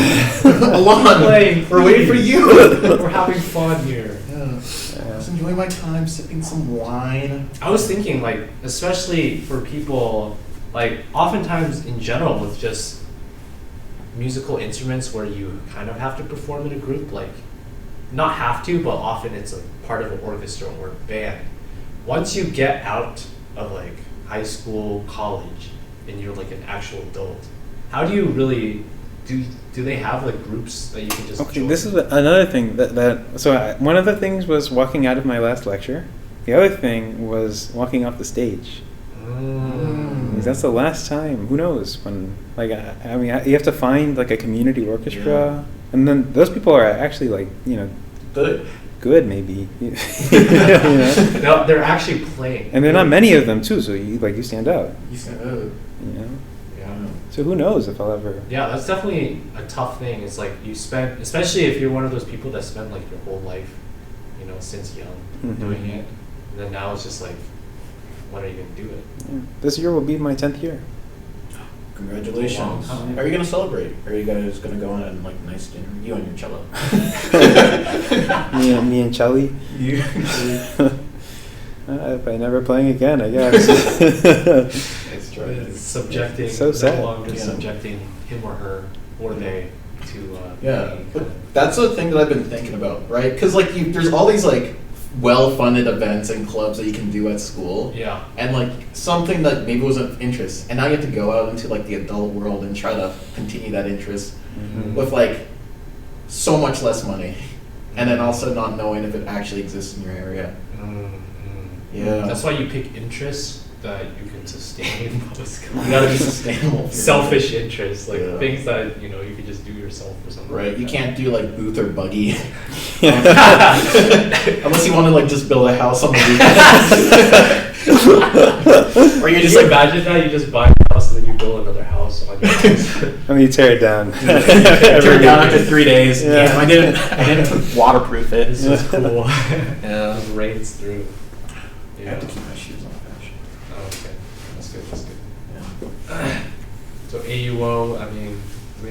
Alon, Playing, we're waiting for you. We're having fun here. Yeah. Just enjoying my time sipping some wine. I was thinking, like, especially for people, like, oftentimes in general with just musical instruments where you kind of have to perform in a group, like, not have to, but often it's a part of an orchestra or a band. Once you get out of, like, high school, college, and you're, like, an actual adult, how do you really, do they have, like, groups that you can just Okay, join? this is another thing one of the things was walking out of my last lecture. The other thing was walking off the stage. Because that's the last time. Who knows when? Like, I mean, you have to find like a community orchestra, and then those people are actually like, Good. good, maybe. You know? No, they're actually playing. And there are not many of them too, so you stand out. You said, You know. Yeah. So who knows if I'll ever. Yeah, that's definitely a tough thing. It's like you spend, especially if you're one of those people that spend like your whole life, you know, since young doing it. And then now it's just like, when are you gonna do it? Yeah. This year will be my 10th year. Congratulations. Wow. How are you going to celebrate? Are you guys going to go on a like nice dinner? You and your cello. me and Charlie. You. By never playing again, I guess. It's true. It's subjecting, So sad. no longer Yeah. subjecting him or her or they to Yeah, being but kind of- that's the thing that I've been thinking about, right? Because like there's all these like well-funded events and clubs that you can do at school, yeah. and like something that maybe was of interest, and now you have to go out into like the adult world and try to continue that interest with like so much less money, and then also not knowing if it actually exists in your area. Yeah, That's why you pick interests that you can sustain. you gotta be sustainable. Selfish interests, like Yeah. things that you know you could just do yourself or something. Right, like you that. can't do like booth or buggy unless you want to like just build a house on the weekend. Or you're just like imagine that you just buy a house and then you build another house on your house. And then you tear it down. turn it down week. after 3 days. Yeah. Yeah, I didn't waterproof it. This is cool. Yeah. It rains through. I have to keep my shoes on fashion. Oh, okay. That's good. That's good. Yeah. So AUO, I mean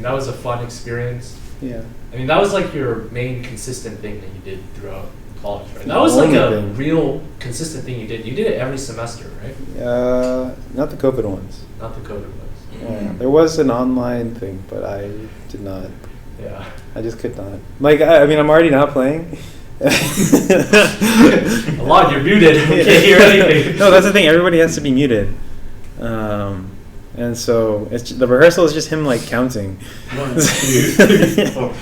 that was a fun experience. Yeah. I mean, that was like your main consistent thing that you did throughout college, right? That was like Only a thing. real consistent thing you did. You did it every semester, right? Not the COVID ones. Not the COVID ones. Yeah, there was an online thing, but I did not. Yeah. I just could not. Like, I mean, I'm already not playing. Alon, you're muted. We can't hear anything. No, that's the thing. Everybody has to be muted. And so the rehearsal is just him like counting. 1, 2, 3, 4.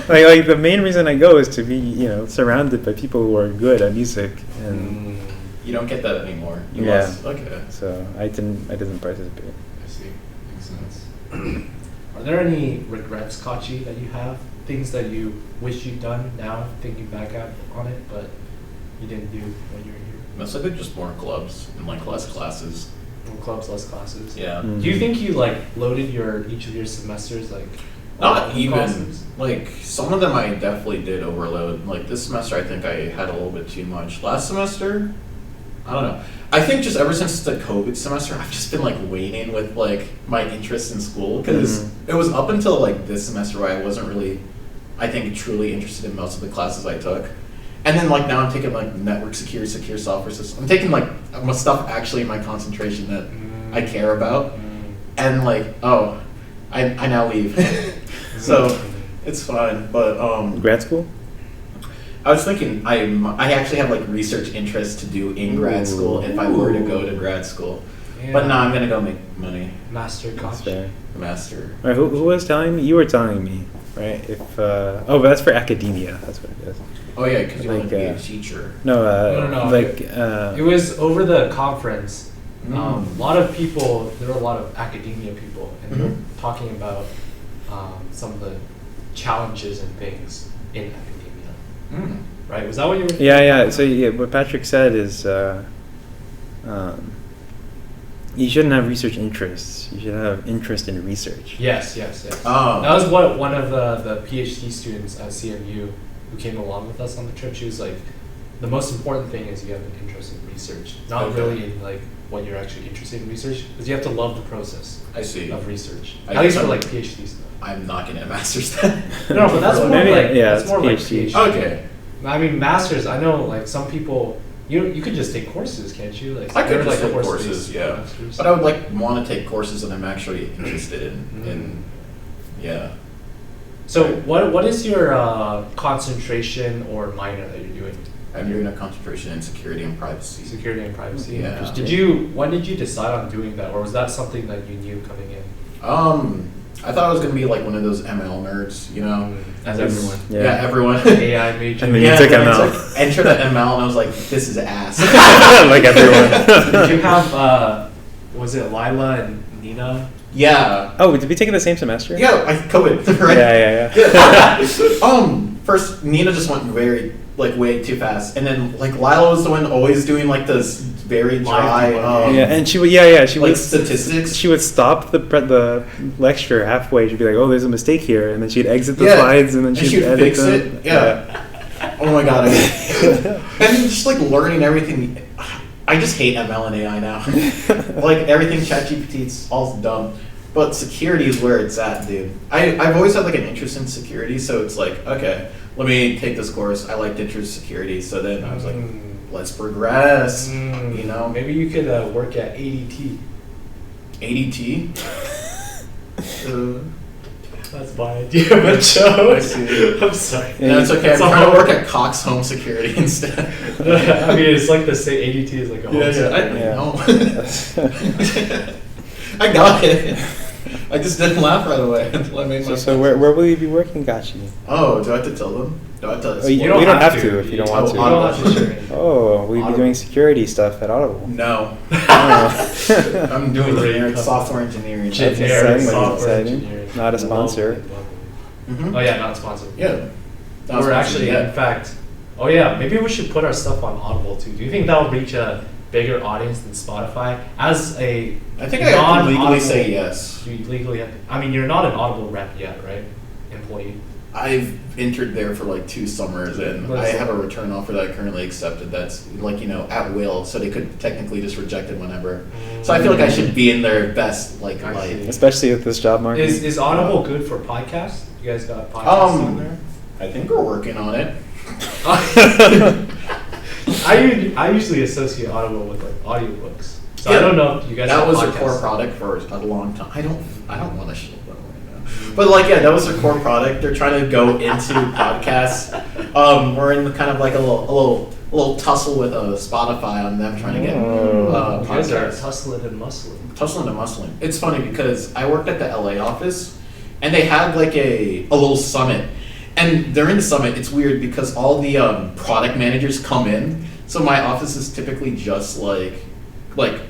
like the main reason I go is to be surrounded by people who are good at music, and You don't get that anymore. You Yeah. must. Okay. so I didn't participate. I see. Makes sense. Are there any regrets, Kachi, that you have? Things that you wish you'd done now, thinking back on it, but you didn't do when you were here? Most likely just more clubs and like less classes. More clubs, less classes. Yeah. Mm. Do you think you like loaded each of your semesters like? Not with even. classes? Like some of them I definitely did overload. Like this semester I think I had a little bit too much. Last semester, I don't know. I think just ever since the COVID semester, I've just been like waning with like my interest in school because it was up until like this semester where I wasn't really, I think, truly interested in most of the classes I took. And then like now I'm taking like network secure software system. I'm taking like stuff actually in my concentration that I care about. And like, I now leave. So it's fine. But Grad school? I was thinking I actually have like research interests to do in grad school if I were to go to grad school. But now I'm gonna go make money. Master That's Kachi. fair. Master. All right, who was telling me? You were telling me, right? If but that's for academia. That's what it is. Oh yeah, because you're Like, like a teacher. No, No. like It was over the conference. Mm. A lot of people, there were a lot of academia people, and they were talking about some of the challenges and things in academia. Right? Was that what you were? Yeah. So what Patrick said is, you shouldn't have research interests. You should have interest in research. Yes. Oh. That was what one of the PhD students at CMU who came along with us on the trip. She was like, the most important thing is you have an interest in research, not Okay. really in like what you're actually interested in research, because you have to love the process I see. of research. I At least guess for I'm- like PhD stuff. I'm not getting a master's then. No, but that's more Maybe- like yeah, that's it's more like PhD. PhD. Okay. I mean, masters. I know like some people. You could just take courses, can't you? Like I could there are, just take course-based courses, yeah. masters. But I would like want to take courses that I'm actually interested in. Yeah. So what is your concentration or minor that you're doing? I'm doing a concentration in security and privacy. Security and privacy. Yeah. When did you decide on doing that, or was that something that you knew coming in? I thought I was gonna be like one of those ML nerds, you know. As It's- everyone. Yeah, everyone. AI major. And then Yeah, you took then I ML. took- entered the ML and I was like, this is ass. Like everyone. Did you have was it Lila and Nina? Yeah. Oh, did we take it the same semester? Yeah, COVID, right? Yeah. First Nina just went very like way too fast. And then like Lila was the one always doing like this very dry and she would she like would statistics. she would stop the lecture halfway. She'd be like, "Oh, there's a mistake here," and then she'd exit the Yeah. slides and then she'd edit fix them. it. Yeah. Oh my god. And just like learning everything. I just hate ML and AI now. Like everything ChatGPT, it's all dumb. But security is where it's at, dude. I've always had like an interest in security, so it's like, okay, let me take this course. I liked interest in security, so then I was like, let's progress. You know, Maybe you could work at ADT. ADT. That's my idea of a joke. I see. I'm sorry. Yeah, No, it's okay. I'm It's trying all- to work at Cox Home Security instead. I mean, it's like the same. ADT is like a home Yeah. I got it. I just didn't laugh right away until I made my. So where will you be working, Kachi? Oh, do I have to tell them? Do I have to tell Oh, this? you don't don't have have to. to if you don't Oh, want to. You don't have to share it. Oh, will you be Audible. doing security stuff at Audible? No. Oh. I'm doing Great generic company. software engineering. That's Generic exciting. software Exciting. engineering. Not a sponsor. Mhm. Oh yeah, not sponsored. Yeah. Not We're sponsored actually, yet. in fact, oh yeah, maybe we should put our stuff on Audible too. Do you think that'll reach a bigger audience than Spotify? As a I think I have to legally non-Audible- say yes. You legally have to, I mean, you're not an Audible rep yet, right? Employee. I've entered there for like 2 summers, and What I is have it? a return offer that I currently accepted. That's like at will, so they could technically just reject it whenever. So I feel like I should be in their best like I light. see. Especially with this job market. Is Audible good for podcasts? You guys got podcasts on there? I think we're working on it. I usually associate Audible with like audiobooks. So I Yeah. don't know if you guys That have was their podcasts. core product for a long time. I don't want to show them right now. But like, yeah, that was their core product. They're trying to go into podcasts. We're in kind of like a little tussle with Spotify on them trying to get You guys are podcasts. tussling and muscling. Tussling and muscling. It's funny because I worked at the LA office, and they had like a little summit. And during the summit, it's weird because all the product managers come in. So my office is typically just like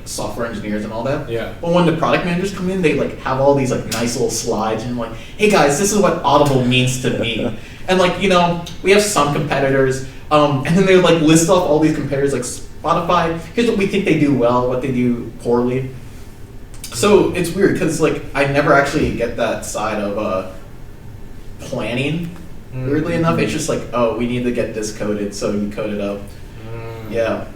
software engineers and all that. Yeah. But when the product managers come in, they like have all these like nice little slides and like, hey guys, this is what Audible means to me. And like, we have some competitors, and then they like list off all these competitors like Spotify. Here's what we think they do well, what they do poorly. So it's weird because like I never actually get that side of planning. Weirdly enough, it's just like, oh, we need to get this coded, so you code it up. Yeah.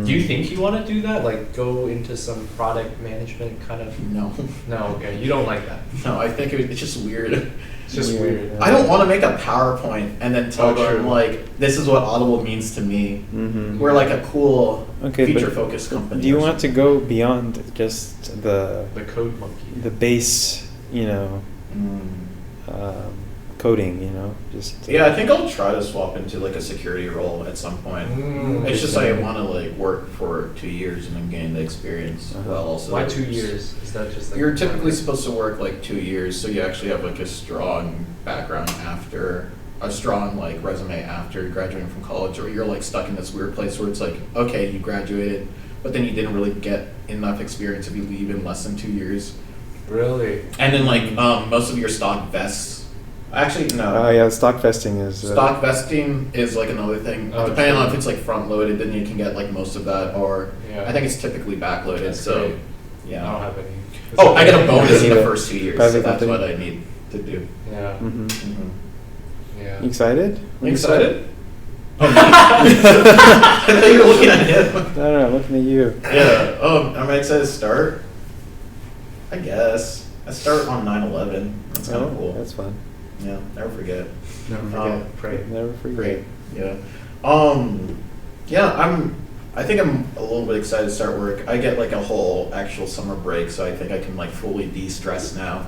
Do you think you want to do that? Like go into some product management kind of? No. No, okay. You don't like that. No, I think it's just weird. It's just weird. I don't want to make a PowerPoint and then tell them true. like, this is what Audible means to me. Mhm. We're like a cool Okay, but feature-focused company. Do you or want to go beyond just the code monkey. base, something. coding, just Yeah, I think I'll try to swap into like a security role at some point. It's just I want to like work for 2 years and then gain the experience. Uh-huh. While also Why 2 years? Is that just like You're typically supposed to work like 2 years, so you actually have like a strong background after a strong like resume after graduating from college, or you're like stuck in this weird place where it's like, okay, you graduated, but then you didn't really get enough experience if you leave in less than 2 years, Really? and then like most of your stock vests. Actually, no. Oh yeah, stock vesting is Stock vesting is like another thing. Oh, Depending on true. if it's like front loaded, then you can get like most of that, or Yeah. I think it's typically back loaded. That's So great. yeah. I don't have any. Oh, I get a bonus in the Either. first 2 years, so Private that's company. what I need to do. Yeah. hmm Mhm. Yeah. You excited? You excited? I thought you were looking at him. No, I'm looking at you. Yeah. Am I excited to start? I guess. I start on 9/11. That's kind of cool. That's fun. Yeah, never forget. Never Um, forget. Pray. Never forget. Great. Yeah. Yeah, I think I'm a little bit excited to start work. I get like a whole actual summer break, so I think I can like fully de-stress now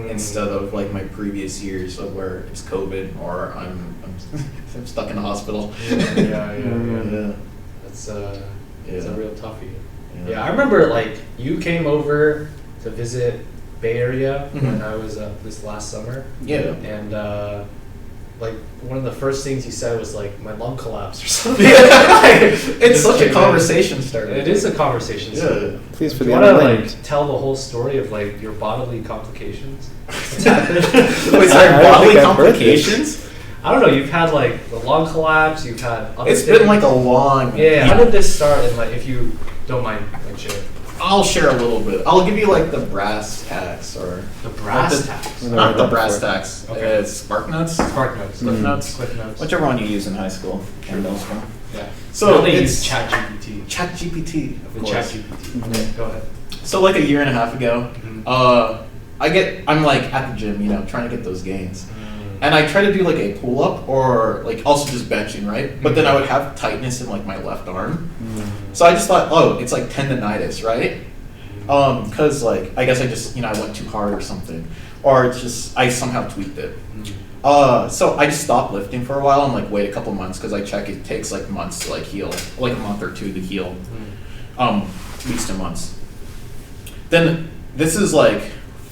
instead of like my previous years of where it's COVID or I'm I'm stuck in a hospital. Yeah. Yeah. That's Yeah. it's a real toughie. Yeah. Yeah, I remember like you came over to visit Bay Area Mhm. when I was this last summer, Yeah. and like one of the first things you said was like my lung collapsed or something. It's Just such a came in. conversation starter. It is a conversation. Yeah. So Please for do the you want to unnamed. like tell the whole story of like your bodily complications? What's happened? Wait, sorry, I don't bodily think I've heard this. complications? I don't know. You've had like the lung collapse. You've had. Other It's things. been like a long. Yeah. How did this start? And like, if you don't mind, like sharing. I'll share a little bit. I'll give you like the brass tacks or The brass like the- tacks. Not the brass tacks. Okay. It's Spark Notes, Spark notes. Cliff Notes, Cliff notes. whichever one you use in high school and middle school. Yeah. So Now they it's use ChatGPT. ChatGPT, of The course. ChatGPT. Okay, go ahead. So like a year and a half ago, Mhm. I'm like at the gym, trying to get those gains. And I try to do like a pull up or like also just benching, right? But then I would have tightness in like my left arm. So I just thought, oh, it's like tendonitis, right? Cause like, I guess I just, I went too hard or something. Or it's just, I somehow tweaked it. So I just stopped lifting for a while and like wait a couple months because I check it takes like months to like heal, like a month or two to heal, weeks to months. Then this is like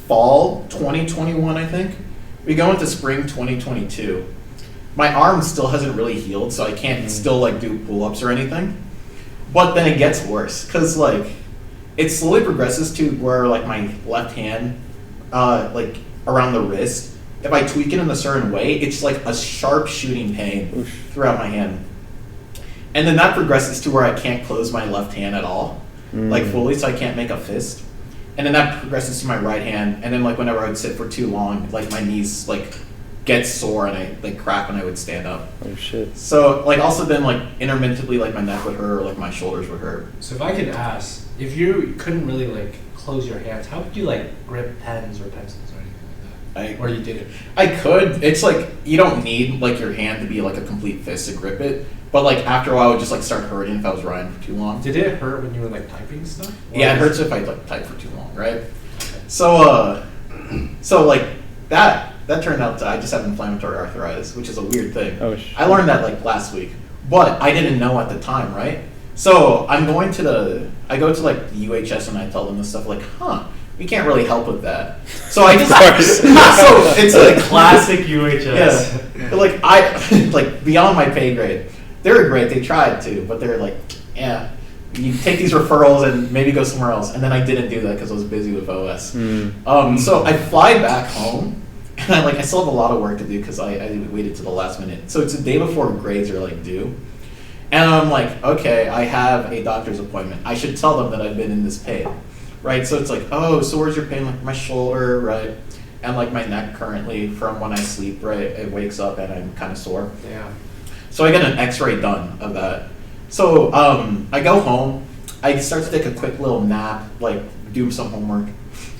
fall 2021, I think. We go into spring 2022. My arm still hasn't really healed, so I can't still like do pull-ups or anything. But then it gets worse because like it slowly progresses to where like my left hand, like around the wrist, if I tweak it in a certain way, it's like a sharp shooting pain throughout my hand. And then that progresses to where I can't close my left hand at all, like fully, so I can't make a fist. And then that progresses to my right hand, and then like whenever I would sit for too long, like my knees like get sore and I like crack when I would stand up. Oh shit. So like also then like intermittently like my neck would hurt or like my shoulders would hurt. So if I could ask, if you couldn't really like close your hands, how could you like grip pens or pencils or anything like that? Or you did it? I could. It's like you don't need like your hand to be like a complete fist to grip it. But like after a while, it would just like start hurting if I was writing for too long. Did it hurt when you were like typing stuff? Or Yeah, it hurts if I like type for too long, right? So like that turned out to I just have inflammatory arthritis, which is a weird thing. Oh shit. I learned that like last week, but I didn't know at the time, right? So I go to like the UHS and I tell them this stuff like, we can't really help with that. So I just so it's like Classic UHS. yeah, but like I like beyond my pay grade. They were great. They tried to, but they're like, yeah, you take these referrals and maybe go somewhere else. And then I didn't do that because I was busy with OS. So I fly back home, and I still have a lot of work to do because I waited to the last minute. So it's the day before grades are like due, and I'm like, okay, I have a doctor's appointment. I should tell them that I've been in this pain, right? So it's like, oh, so where's your pain? Like my shoulder, right? And like my neck currently from when I sleep, right? It wakes up and I'm kind of sore. Yeah. So I got an x-ray done of that. So I go home, I start to take a quick little nap, like do some homework.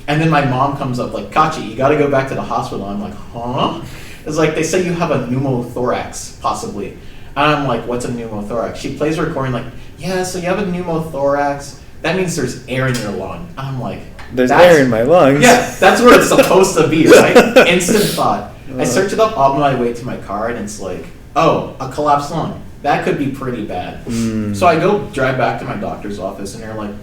And then my mom comes up like, Kachi, you gotta go back to the hospital. I'm like, huh? It's like, they say you have a pneumothorax, possibly. And I'm like, what's a pneumothorax? She plays a recording like, yeah, so you have a pneumothorax. That means there's air in your lung. I'm like, There's air in my lungs. yeah, that's where it's supposed to be, right? Instant thought. I search it up on my way to my car and it's like, oh, a collapsed lung. That could be pretty bad. So I go drive back to my doctor's office and they're like,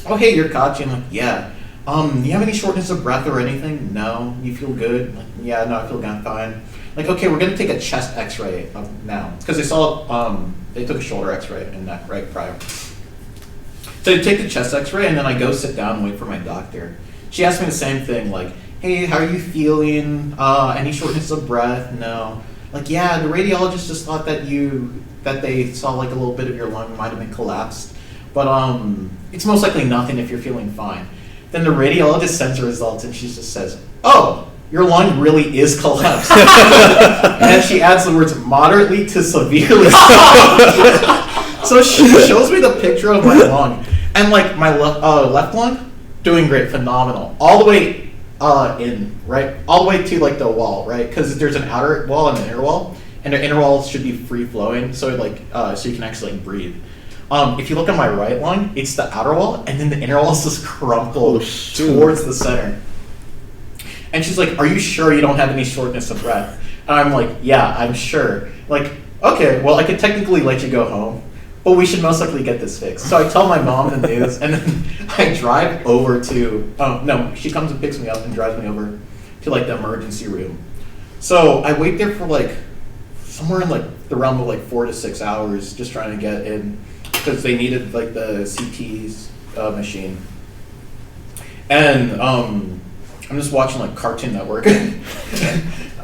oh, hey, you're Kachi. I'm like, yeah. You have any shortness of breath or anything? No. You feel good? Like, yeah, no, I feel kind of fine. Like, okay, we're going to take a chest x-ray now. Because they saw, they took a shoulder x-ray and neck right prior. So I take the chest x-ray and then I go sit down and wait for my doctor. She asked me the same thing, like, hey, how are you feeling? Any shortness of breath? No. Like, yeah, the radiologist just thought that they saw like a little bit of your lung might have been collapsed. But it's most likely nothing if you're feeling fine. Then the radiologist sends her results and she just says, oh, your lung really is collapsed. And then she adds the words moderately to severely. So she shows me the picture of my lung. And like my left lung, doing great, phenomenal. All the way in, right? All the way to like the wall, right? Because there's an outer wall and an inner wall. And the inner wall should be free flowing, so so you can actually like breathe. If you look at my right lung, it's the outer wall, and then the inner wall is just crumpled towards the center. And she's like, "Are you sure you don't have any shortness of breath?" And I'm like, "Yeah, I'm sure." Like, okay, well, I could technically let you go home, but we should most likely get this fixed. So I tell my mom the news, and then I drive over to. No, she comes and picks me up and drives me over to like the emergency room. So I wait there for like somewhere in like the realm of like 4 to 6 hours, just trying to get in. Because they needed like the CT's machine, and I'm just watching like Cartoon Network.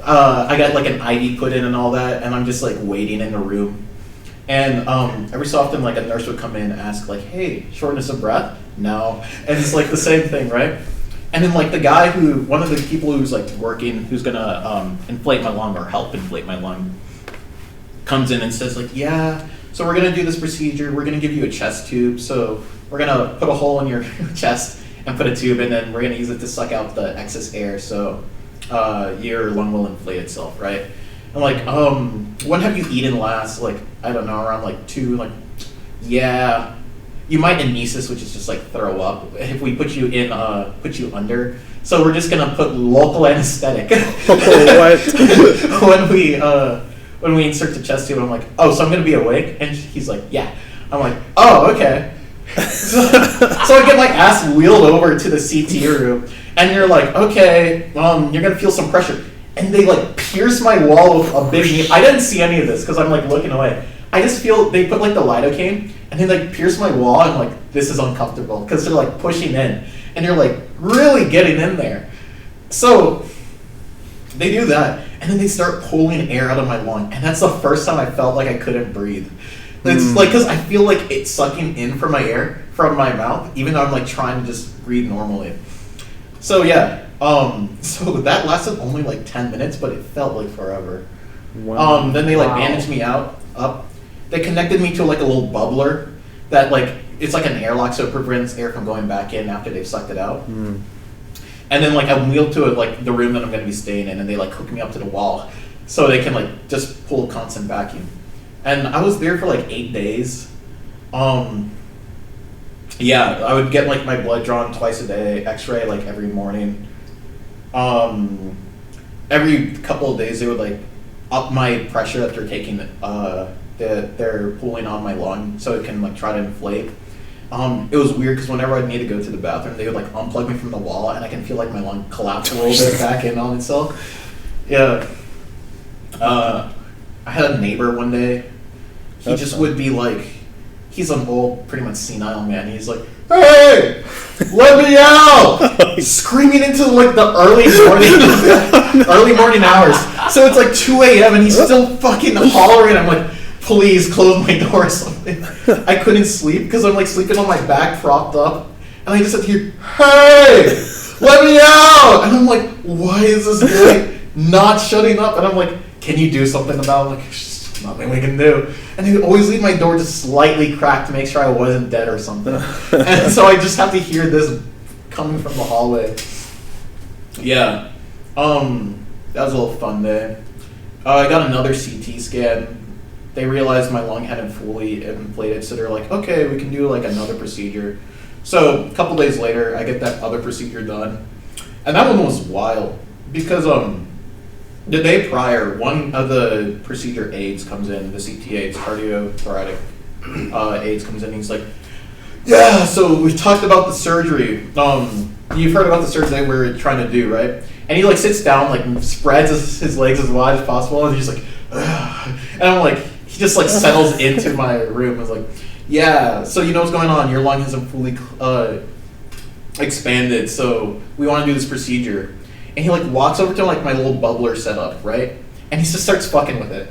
I got like an IV put in and all that, and I'm just like waiting in the room. And every so often, like a nurse would come in and ask, like, "Hey, shortness of breath?" No, and it's like the same thing, right? And then like the guy one of the people who's like working, who's gonna inflate my lung or help inflate my lung, comes in and says like, "Yeah, so we're gonna do this procedure. We're gonna give you a chest tube. So we're gonna put a hole in your chest and put a tube, and then we're gonna use it to suck out the excess air, so your lung will inflate itself, right?" I'm like, when have you eaten last? Like, I don't know, around like 2. Like, yeah, you might emesis, which is just like throw up. If we put you in, put you under. So we're just gonna put local anesthetic. What? when we insert the chest tube, I'm like, oh, so I'm gonna be awake? And he's like, yeah. I'm like, oh, okay. So I get my ass wheeled over to the CT room, and you're like, okay, you're gonna feel some pressure. And they like pierce my wall with a big needle. I didn't see any of this because I'm like looking away. I just feel they put like the lidocaine and they like pierce my wall, and like this is uncomfortable because they're like pushing in and you're like really getting in there. So they do that, and then they start pulling air out of my lung, and that's the first time I felt like I couldn't breathe. It's like because I feel like it's sucking in from my air from my mouth, even though I'm like trying to just breathe normally. So yeah. So that lasted only like 10 minutes, but it felt like forever. Wow. Then they like bandaged me up. They connected me to like a little bubbler that like, it's like an airlock, so it prevents air from going back in after they've sucked it out. And then like I'm wheeled to like the room that I'm going to be staying in, and they like hook me up to the wall so they can like just pull a constant vacuum. And I was there for like 8 days. Yeah, I would get like my blood drawn twice a day, x-ray like every morning. Every couple of days they would like up my pressure that they're taking, they're pulling on my lung so it can like try to inflate. It was weird because whenever I'd need to go to the bathroom, they would like unplug me from the wall, and I can feel like my lung collapse a little bit back in on itself. Yeah. I had a neighbor one day. He That's just fun. would be like, he's an old, pretty much senile man. He's like, "Hey, let me out!" Screaming into like the early morning hours. So it's like 2 a.m. and he's still fucking hollering. I'm like, please close my door or something. I couldn't sleep because I'm like sleeping on my back propped up, and I just had to hear, "Hey, let me out!" And I'm like, why is this guy not shutting up? And I'm like, can you do something about it? Like, there's just nothing we can do. And he would always leave my door just slightly cracked to make sure I wasn't dead or something. And so I just have to hear this coming from the hallway. Yeah. That was a little fun day. I got another CT scan. They realized my lung hadn't fully inflated, so they're like, okay, we can do like another procedure. So a couple days later, I get that other procedure done. And that one was wild because the day prior, one of the procedure aides comes in, the CT aides, cardiothoracic aides comes in, and he's like, yeah, so we talked about the surgery. You've heard about the surgery that we're trying to do, right? And he like sits down, like spreads his legs as wide as possible, and he's just like, ugh. And I'm like, he just like settles into my room and is like, yeah, so you know what's going on, your lung hasn't fully expanded, so we want to do this procedure. And he like walks over to like my little bubbler setup, right? And he just starts fucking with it.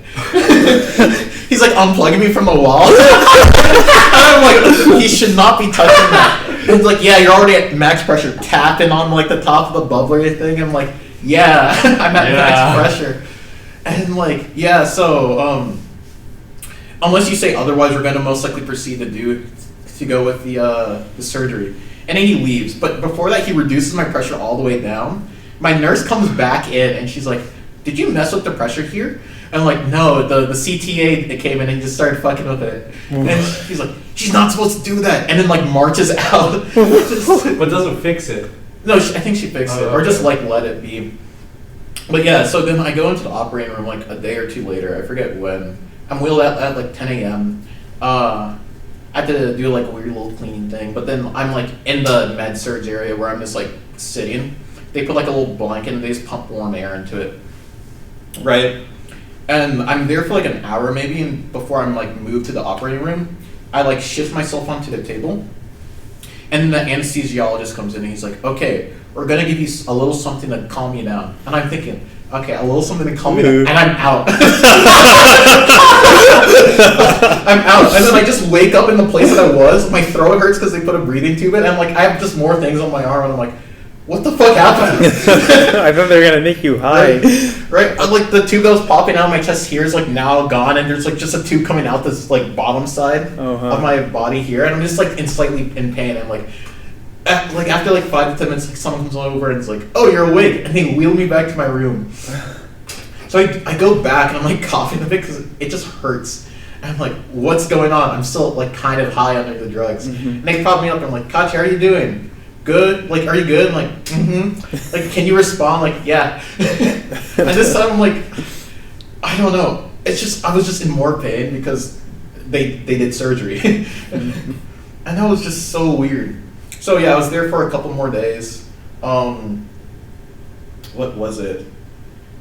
He's like unplugging me from the wall. And I'm like, he should not be touching that. And he's like, yeah, you're already at max pressure, tapping on like the top of the bubbler thing. I'm like, yeah, I'm at max pressure. And like, yeah, so unless you say otherwise, we're gonna most likely proceed to go with the surgery. And then he leaves. But before that, he reduces my pressure all the way down. My nurse comes back in and she's like, did you mess with the pressure here? And I'm like, no, the CTA that came in and just started fucking with it. And he's like, she's not supposed to do that. And then like marches out. But doesn't fix it. No, I think she fixed it. Or just like let it be. But yeah, so then I go into the operating room like a day or two later. I forget when. I'm wheeled out at like 10 a.m. I have to do like a weird little cleaning thing. But then I'm like in the med surge area where I'm just like sitting. They put like a little blanket and they just pump warm air into it. Right? And I'm there for like an hour maybe, and before I'm like moved to the operating room, I like shift myself onto the table. And then the anesthesiologist comes in and he's like, okay, we're gonna give you a little something to calm you down. And I'm thinking, okay, a little something to calm me down, and I'm out. I'm out, and then I just wake up in the place that I was. My throat hurts because they put a breathing tube in, and I'm like, I have just more things on my arm, and I'm like, what the fuck happened? I thought they were gonna make you high. Right? I'm like, the tube that was popping out of my chest here is like now gone, and there's like just a tube coming out this like bottom side of my body here, and I'm just like slightly in pain. I'm like after like 5 to 10 minutes, like someone comes over and it's like, oh, you're awake, and they wheel me back to my room. So I go back and I'm like coughing a bit because it just hurts. And I'm like, what's going on? I'm still like kind of high under the drugs. And they prop me up and I'm like, Kachi, how are you doing? Good? Like, are you good? I'm like, Like, can you respond? Like, yeah. And this time I'm like, I don't know. It's just, I was just in more pain because they did surgery. And that was just so weird. So yeah, I was there for a couple more days. What was it?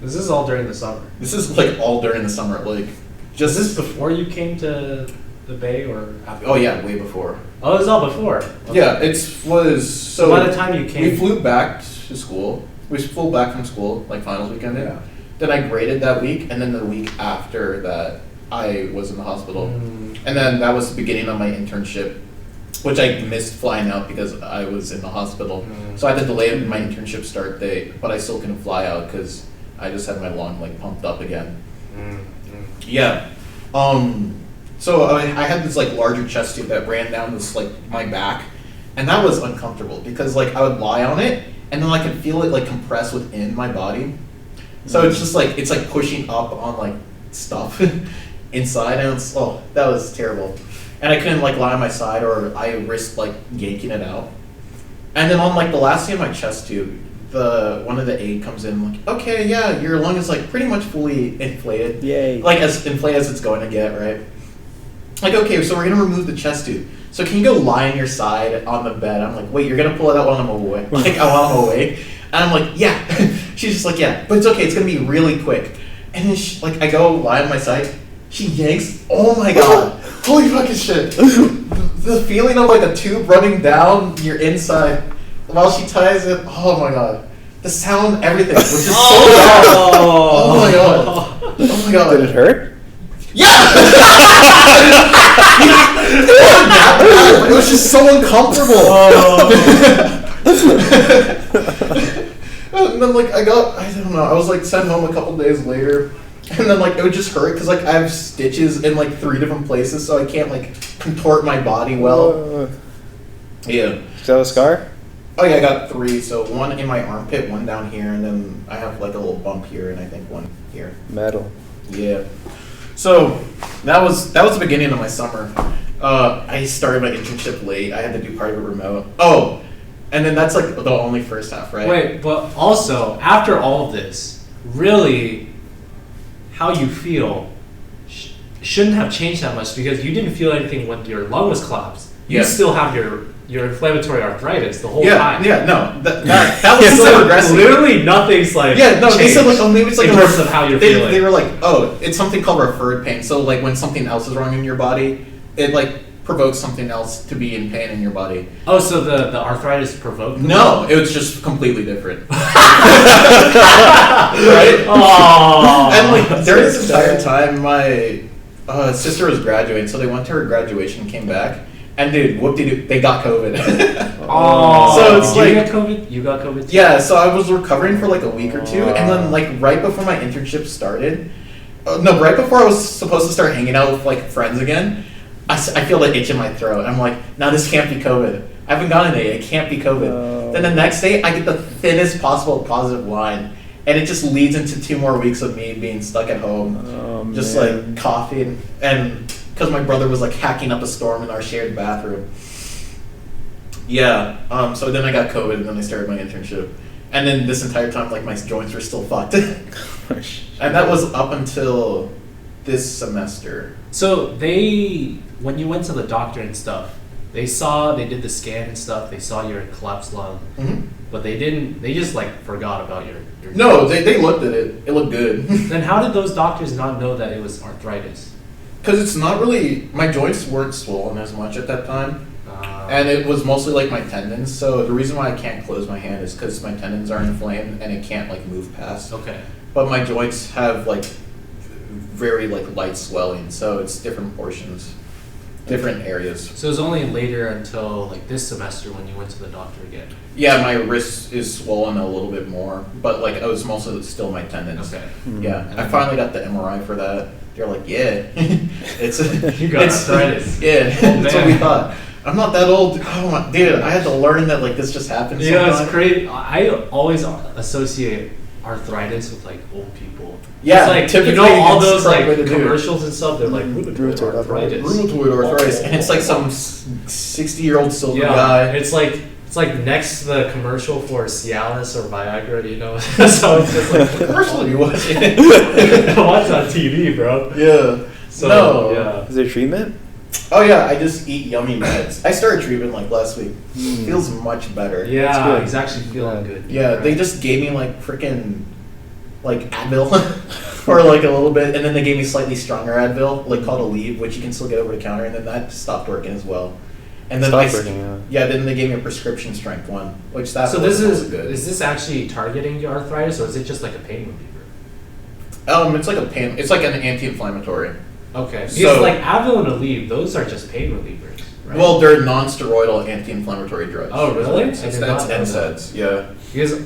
This is all during the summer. This is like all during the summer, like just. Is this before you came to the Bay or after? Oh yeah, way before. Oh, it was all before. Okay. Yeah, so. By the time you came, we flew back to school. We flew back from school like finals weekend. Yeah. Then I graded that week, and then the week after that, I was in the hospital, and then that was the beginning of my internship, which I missed flying out because I was in the hospital. So I had to delay my internship start date, but I still couldn't fly out because I just had my lung like pumped up again. Yeah. So I had this like larger chest tube that ran down this like my back, and that was uncomfortable because like I would lie on it and then I could feel it like compress within my body. So it's just like it's like pushing up on like stuff inside, and it's that was terrible. And I couldn't like lie on my side, or I risked like yanking it out. And then on like the last day of my chest tube, one of the aide comes in like, okay, yeah, your lung is like pretty much fully inflated. Yay. Like as inflated as it's going to get, right? Like, okay, so we're gonna remove the chest tube. So can you go lie on your side on the bed? I'm like, wait, you're gonna pull it out while I'm awake? Like while I'm awake? And I'm like, yeah. She's just like, yeah, but it's okay, it's gonna be really quick. And then I go lie on my side. She yanks. Oh my god! Holy fucking shit! The feeling of like a tube running down your inside while she ties it. Oh my god! The sound, everything was just so loud. Oh my god! Oh my god! Did it hurt? Yeah! It was just so uncomfortable. And then like I don't know. I was like sent home a couple days later. And then, like, it would just hurt because, like, I have stitches in, like, 3 different places, so I can't, like, contort my body well. Yeah. Is that a scar? Oh, yeah, I got 3. So 1 in my armpit, 1 down here, and then I have, like, a little bump here, and I think 1 here. Metal. Yeah. So that was the beginning of my summer. I started my internship late. I had to do part of it remote. Oh, and then that's, like, the only first half, right? Wait, but also, after all of this, really, how you feel shouldn't have changed that much because you didn't feel anything when your lung was collapsed. You still have your inflammatory arthritis the whole time. Yeah, no, that was still progressing. Literally nothing's like they said like, oh, maybe it's like in terms of how you're feeling. They were like, oh, it's something called referred pain. So like when something else is wrong in your body, it like provokes something else to be in pain in your body. Oh, so the arthritis provoked? No, it was just completely different. Right? Oh. And like during this entire time, my sister was graduating, so they went to her graduation and came back. And dude, whoop-de-doo, they got COVID. Oh. So it's Did you like, get COVID? You got COVID too? Yeah, so I was recovering for like a week or 2, and then like right before my internship started, right before I was supposed to start hanging out with like friends again, I feel the itch in my throat. I'm like, no, this can't be COVID. I haven't gotten it yet. It can't be COVID. Then the next day, I get the thinnest possible positive line, and it just leads into 2 more weeks of me being stuck at home, just like coughing, and because my brother was like hacking up a storm in our shared bathroom. Yeah. So then I got COVID, and then I started my internship, and then this entire time, like my joints were still fucked, and that was up until this semester. So when you went to the doctor and stuff, they did the scan and stuff, they saw your collapsed lung, but they just like forgot about your No, they looked at it. It looked good. Then how did those doctors not know that it was arthritis? Because it's not really, my joints weren't swollen as much at that time. And it was mostly like my tendons. So the reason why I can't close my hand is because my tendons are inflamed and it can't like move past. Okay. but my joints have like very like light swelling, so it's different portions, different areas. So it was only later until like this semester when you went to the doctor again. Yeah, my wrist is swollen a little bit more, but like it was mostly still my tendons. Okay. Yeah, I finally got the MRI for that. They're like, yeah, it's You got arthritis. Yeah, Oh, that's what we man. thought. I'm not that old. Oh my, dude, I had to learn that like this just happens. You know, it's sometimes. great. I always associate arthritis with like old people. Yeah, it's like typically you know all it's those the right like way to do it. commercials and stuff. They're like rheumatoid arthritis. Rheumatoid arthritis, and it's like some 60-year-old silver Yeah, guy. it's like next to the commercial for Cialis or Viagra, you know. So it's just like What commercial are you watching? Watch on TV, bro. Yeah. So No. yeah. Is there treatment? Oh yeah, I just eat yummy meds. I started treatment like last week. Feels much better. Yeah, good. he's actually feeling good. Yeah, they just gave me like freaking like Advil for like a little bit, and then they gave me slightly stronger Advil, like called Aleve, which you can still get over the counter, and then that stopped working as well. And then Stopped working, yeah. then they gave me a prescription strength one, which that So was this also is good. this actually targeting your arthritis, or is it just like a pain reliever? It's like a pain. It's like an anti-inflammatory. Okay. Because So- like Advil and Aleve, those are just pain relievers, right? Well, they're non-steroidal anti-inflammatory drugs. Oh, really? I It's did not know NSAIDs. Yeah. because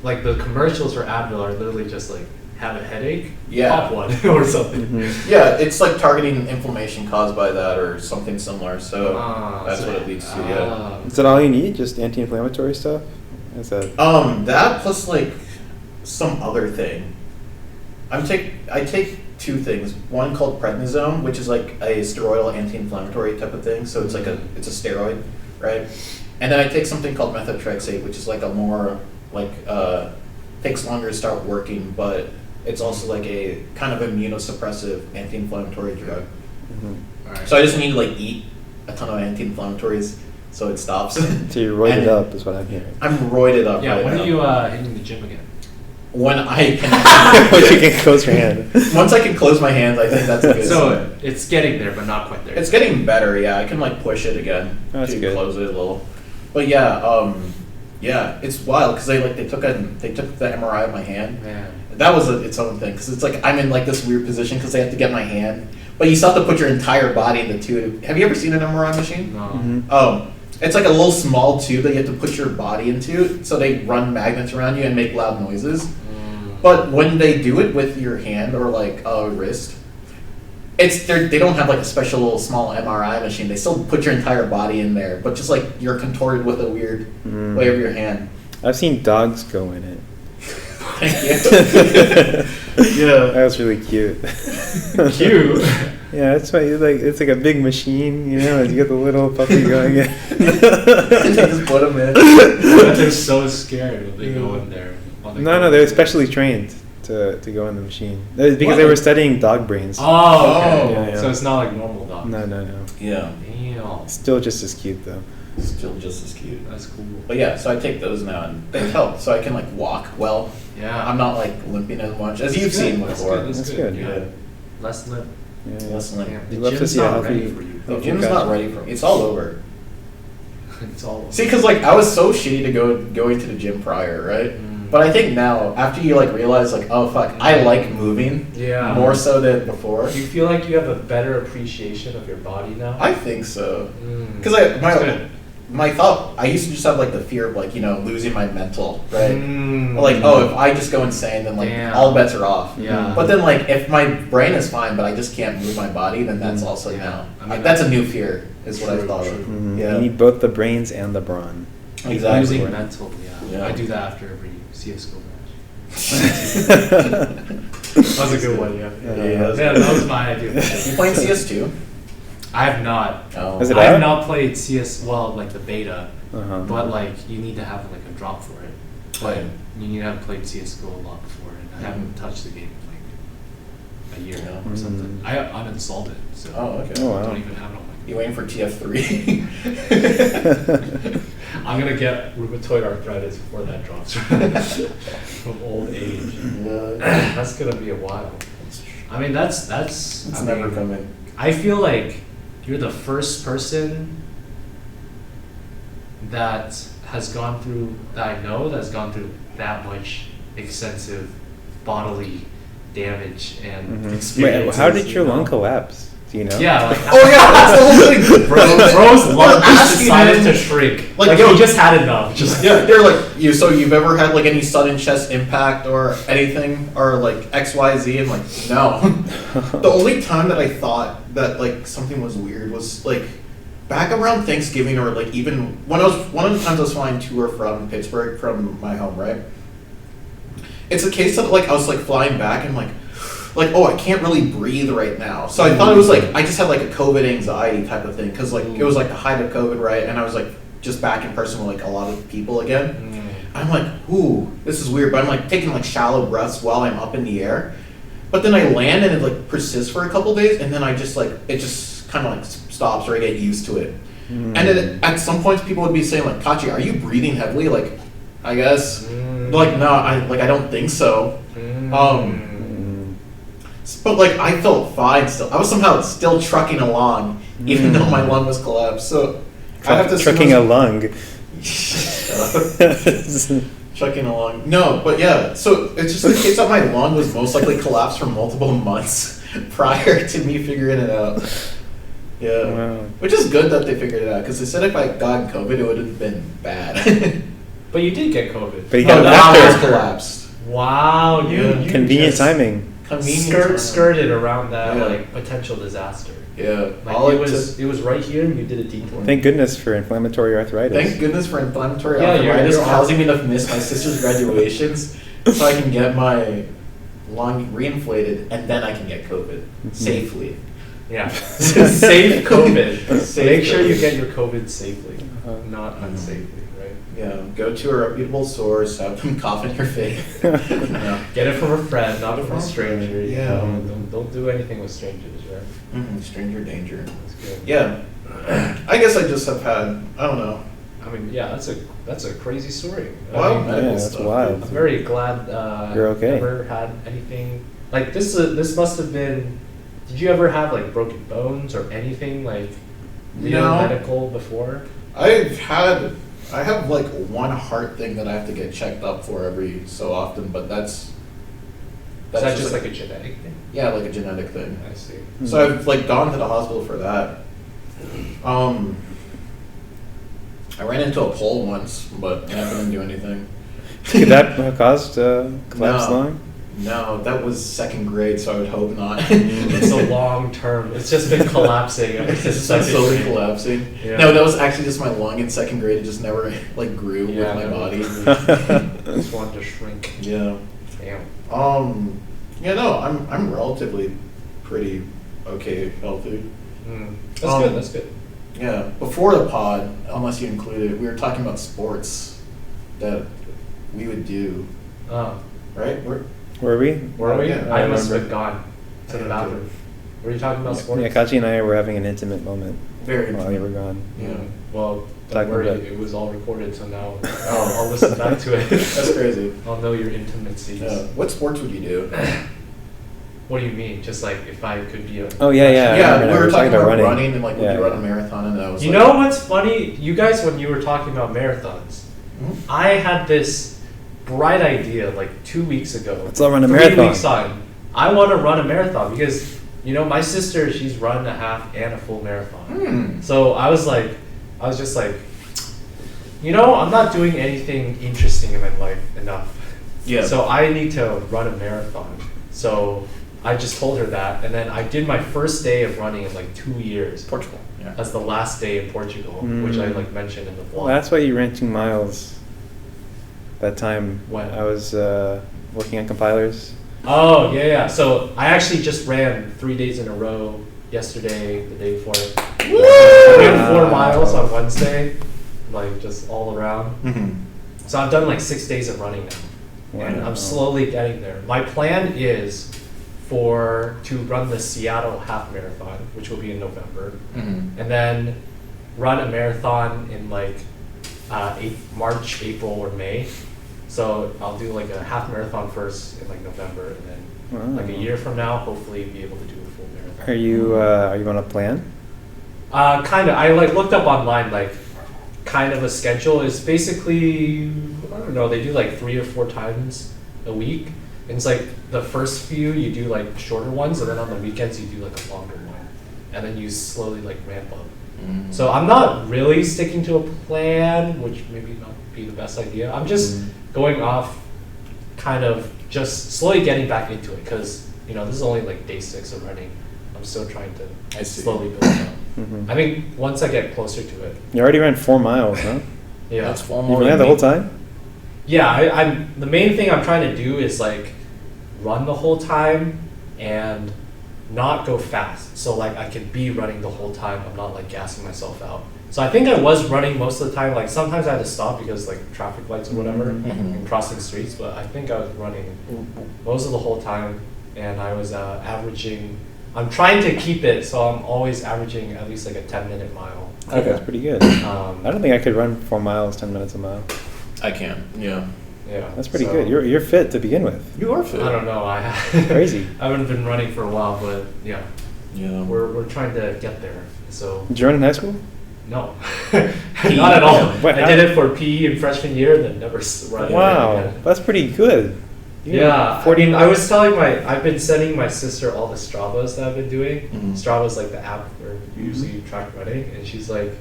like the commercials for Advil are literally just like have a headache, Yeah. pop one or something. Mm-hmm. Yeah, it's like targeting inflammation caused by that or something similar. So Ah, that's so- what it leads to. Yeah. ah. Is that all you need? Just anti-inflammatory stuff? Is that? That plus like some other thing. I take two things. One called prednisone, which is like a steroidal anti-inflammatory type of thing. So it's like it's a steroid, right? And then I take something called methotrexate, which is like a more like takes longer to start working, but it's also like a kind of immunosuppressive anti-inflammatory drug. Mhm. Alright. So I just need to like eat a ton of anti-inflammatories so it stops. So you're roided And up, is what I'm hearing. I'm roided up. Yeah, right when now. are you hitting the gym again? When I can. Once you can close your hand. Once I can close my hands, I think that's a good So sign. it's getting there, but not quite there. It's getting better, yeah. I can like push it again Oh, that's to good. close it a little. But yeah, yeah, it's wild because they took the MRI of my hand. Man. That was its own thing because it's like I'm in like this weird position because they have to get my hand, but you still have to put your entire body in the tube. Have you ever seen an MRI machine? No. Mhm. It's like a little small tube that you have to put your body into, so they run magnets around you and make loud noises. But when they do it with your hand or like a wrist, they don't have like a special little small MRI machine. They still put your entire body in there, but just like you're contorted with a weird Mm. way of your hand. I've seen dogs go in it. Yeah. That was really cute. Cute. Yeah, that's why it's like a big machine, you know, and you get the little puppy going in. They just put them in. But they're so scared when they go in there. No, they're specially trained to go in the machine. Because they What? were studying dog brains. Oh, okay. Oh. Yeah, yeah. So it's not like normal dogs. No. Yeah. Damn. Still just as cute though. Still just as cute. That's cool. But yeah, so I take those now and they help so I can like walk well. Yeah. I'm not like limping as much as you've That's seen good, that's before. good, That's good. Yeah. Less limp. Yeah, yeah. Less limp. Damn, You the love to gym's see a not ready healthy- for you. The Oh, gym's gotcha. not ready for me. It's all over. It's all. See, because like I was so shitty to going to the gym prior, right? Mm. But I think now, after you like realize like, oh fuck, I like moving Yeah. more so than before. Do you feel like you have a better appreciation of your body now? I think so. Mm. Because That's good. my thought, I used to just have like the fear of like losing my mental, right? Mm. Like, oh, if I just go insane, then like Damn. all bets are off. Yeah. But then like if my brain is fine, but I just can't move my body, then that's also Yeah. now. I mean, That's a new fear, is what I True, thought true. of. Mhm. Yeah. You need both the brains and the brawn. Exactly. Losing mental, yeah. Yeah. I do that after every CSGO match. That That was a good one, yeah. Yeah. Yeah, that was my idea. You playing CS2? I have not. Oh. Is it I have out? not played CS, well, like the beta, Uh-huh. but like you need to have like a drop for it. But Right. you need to have played CSGO a lot before, and I haven't touched the game in like a year Yeah. or something. Mm. I uninstalled it, so Oh, okay. Oh, I wow. don't even have it on my You waiting for TF3? I'm gonna get rheumatoid arthritis before that drops from old age. Yeah. That's gonna be a while. I mean, that's. It's I never mean, coming. I feel like you're the first person that has gone through that I know that's gone through that much extensive bodily damage and Mhm. Wait, experiences. how did your you know? lung collapse? Do you know? Yeah, like Oh yeah, that's the whole thing. bro's lung just asking decided him, to shrink. like, Like, yo, he just had enough. Just Yeah, they're like you. So you've ever had like any sudden chest impact or anything or like XYZ? And like no. The only time that I thought that like something was weird was like back around Thanksgiving or like even when I was one of the times I was flying to or from Pittsburgh from my home, right? It's a case that like I was like flying back and like oh, I can't really breathe right now. So I thought it was like I just had like a COVID anxiety type of thing because like it was like the height of COVID, right? And I was like just back in person with like a lot of people again. I'm like, ooh, this is weird. But I'm like taking like shallow breaths while I'm up in the air. But then I land and it like persists for a couple days, and then I just like it just kind of like stops or I get used to it. And then at some points people would be saying like, Kachi, are you breathing heavily? Like, I guess. Like no, I don't think so. But like I felt fine still. I was somehow still trucking along, even though my lung was collapsed. So I have to trucking a lung. Trucking along. No, but yeah. So it's just the case that my lung was most likely collapsed for multiple months prior to me figuring it out. Yeah, Wow. which is good that they figured it out because they said if I got COVID, it would have been bad. But you did get COVID. But you No, got now after. it's collapsed. Wow, you Convenient just timing. skirted around that Yeah. like potential disaster. Yeah, Like all it it was right here, and you did a detour. Thank goodness for inflammatory arthritis. Thank goodness for inflammatory Yeah, arthritis you're causing me to miss my sister's graduations so I can get my lung reinflated and then I can get COVID safely. Yeah, safe COVID. Safe Make sure you COVID. get your COVID safely, not Mhm. unsafely, right? Yeah, go to a reputable source, have them cough in your face. Yeah. Get it from a friend, not from a stranger. You Yeah. know? Don't do anything with strangers, right? Stranger danger. That's good. Yeah, I guess I just have had, I don't know. I mean, yeah, that's a crazy story. Wild I mean, medical Yeah, that's stuff. wild. I'm very glad You're okay. never had anything like this. This must have been. Did you ever have like broken bones or anything like real No. medical before? I have like one heart thing that I have to get checked up for every so often, but that's Is that just like a genetic thing? yeah, like a genetic thing. I see. So I've like gone to the hospital for that. I ran into a pole once, but that didn't do anything. Could that have caused collapsed No. lung? No, that was second grade, so I would hope not. It's a long term. It's just been collapsing ever It's since just been second slowly grade. collapsing. Yeah. No, that was actually just my lung in second grade. It just never like grew Yeah, with my no. body. Just wanted to shrink. Yeah. Damn. Yeah, no, I'm relatively pretty okay healthy. That's good. That's good. Yeah. Before the pod, unless you included it, we were talking about sports that we would do, right? Were we? Were we? Yeah, I must have remember. been gone to the Yeah, bathroom. Were you talking about sports? Yeah, Kachi and I were having an intimate moment Very while you were gone. Yeah. Well, don't Talking worry, about- it was all recorded, so now I'll listen back to it. That's crazy. I'll know your intimacies. Yeah. What sports would you do? What do you mean? Just like if I could be a. Oh, yeah, yeah. I Yeah, remember we were talking about running. running and like would Yeah, you run yeah. a marathon and that was You like, know what's funny? You guys, when you were talking about marathons, Mhm. I had this bright idea like 2 weeks ago. Let's all run a 3 marathon. weeks on. I want to run a marathon because, you know, my sister, she's run a half and a full marathon. So I was just like, you know, I'm not doing anything interesting in my life enough. Yeah. So I need to run a marathon. So I just told her that, and then I did my first day of running in like 2 years. Portugal. Yeah. As the last day in Portugal, which I like mentioned in the vlog. Well, that's why you ran 2 miles that time When? I was working on compilers. Oh yeah. So I actually just ran 3 days in a row. Yesterday, the day before. I ran 4 miles on Wednesday, like just all around. So I've done like 6 days of running now, and Wow. I'm slowly getting there. My plan is to run the Seattle half marathon, which will be in November, and then run a marathon in like March, April, or May. So I'll do like a half marathon first in like November, and then like a year from now, hopefully be able to do a full marathon. Are you on a plan? Kind of. I like looked up online, like kind of a schedule is basically, I don't know, they do like 3 or 4 times a week. And it's like the first few you do like shorter ones, and then on the weekends you do like a longer one, and then you slowly like ramp up. So I'm not really sticking to a plan, which maybe not be the best idea. I'm just going off kind of just slowly getting back into it, because this is only like day 6 of running. I'm still trying to slowly build it up. I think once I get closer to it. You already ran 4 miles, huh? Yeah. That's 4 You more. ran the whole time? Yeah, I'm the main thing I'm trying to do is like run the whole time and not go fast. So like I could be running the whole time. I'm not like gassing myself out. So I think I was running most of the time. Like sometimes I had to stop because like traffic lights or whatever and crossing streets. But I think I was running most of the whole time, and I was averaging. I'm trying to keep it so I'm always averaging at least like a 10-minute mile. Okay, that's pretty good. I don't think I could run 4 miles, 10 minutes a mile. I can. Yeah. Yeah, That's pretty so- good. You're fit to begin with. You are fit. I don't know. Crazy. I haven't been running for a while, but yeah, Yeah. we're trying to get there. So Did you run in high school? no, not at all. What, I did it for PE in freshman year, then never run it Wow, again. that's pretty good. Yeah, 40. I was telling I've been sending my sister all the Stravas that I've been doing. Strava's like the app where you usually track running, and she's like,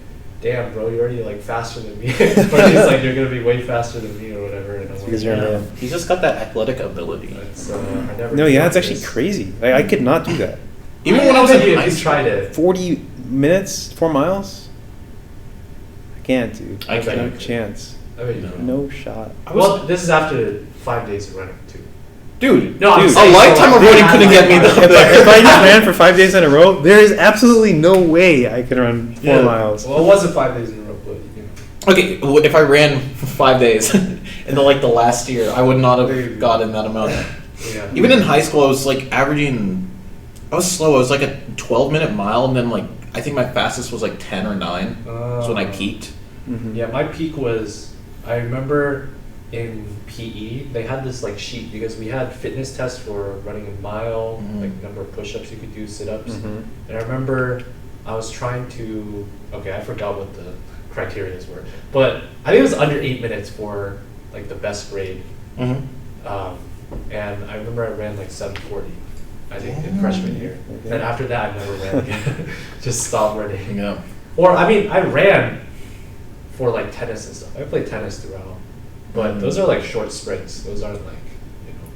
"Damn, bro, you're already like faster than me." Or she's like, "You're gonna be way faster than me," or whatever. And I'm like, Because you're a "Yeah." man. He's just got that athletic ability. It's, I never No, did yeah, it's actually this. crazy. Like, I could not do that. Even when I was in high you school. tried it. 40 minutes, 4 miles? I can't, dude. I can't. No chance. I mean, No shot. well, this is after 5 days of running too. Dude, No, I'm Dude, saying a lifetime so, of like, running I couldn't had, get me like, the If I just ran for 5 days in a row, there is absolutely no way I could run 4 Yeah. miles. Well, it wasn't 5 days in a row, but Okay, if I ran 5 days in the last year, I would not have gotten that amount. yeah. Even in high school, I was like averaging. I was slow. I was like a 12-minute mile, and then like I think my fastest was like 10 or 9. That's when I peaked. Yeah, my peak was, I remember in PE, they had this like sheet because we had fitness tests for running a mile, like number of push-ups you could do, sit-ups. And I remember I was trying to, okay, I forgot what the criteria were, but I think it was under 8 minutes for like the best grade. And I remember I ran like 7:40, I think, in freshman year. Then after that, I never ran again. Just stopped running. Yeah. Or I mean, I ran for like tennis and stuff. I played tennis throughout, but those are like short sprints. Those aren't like,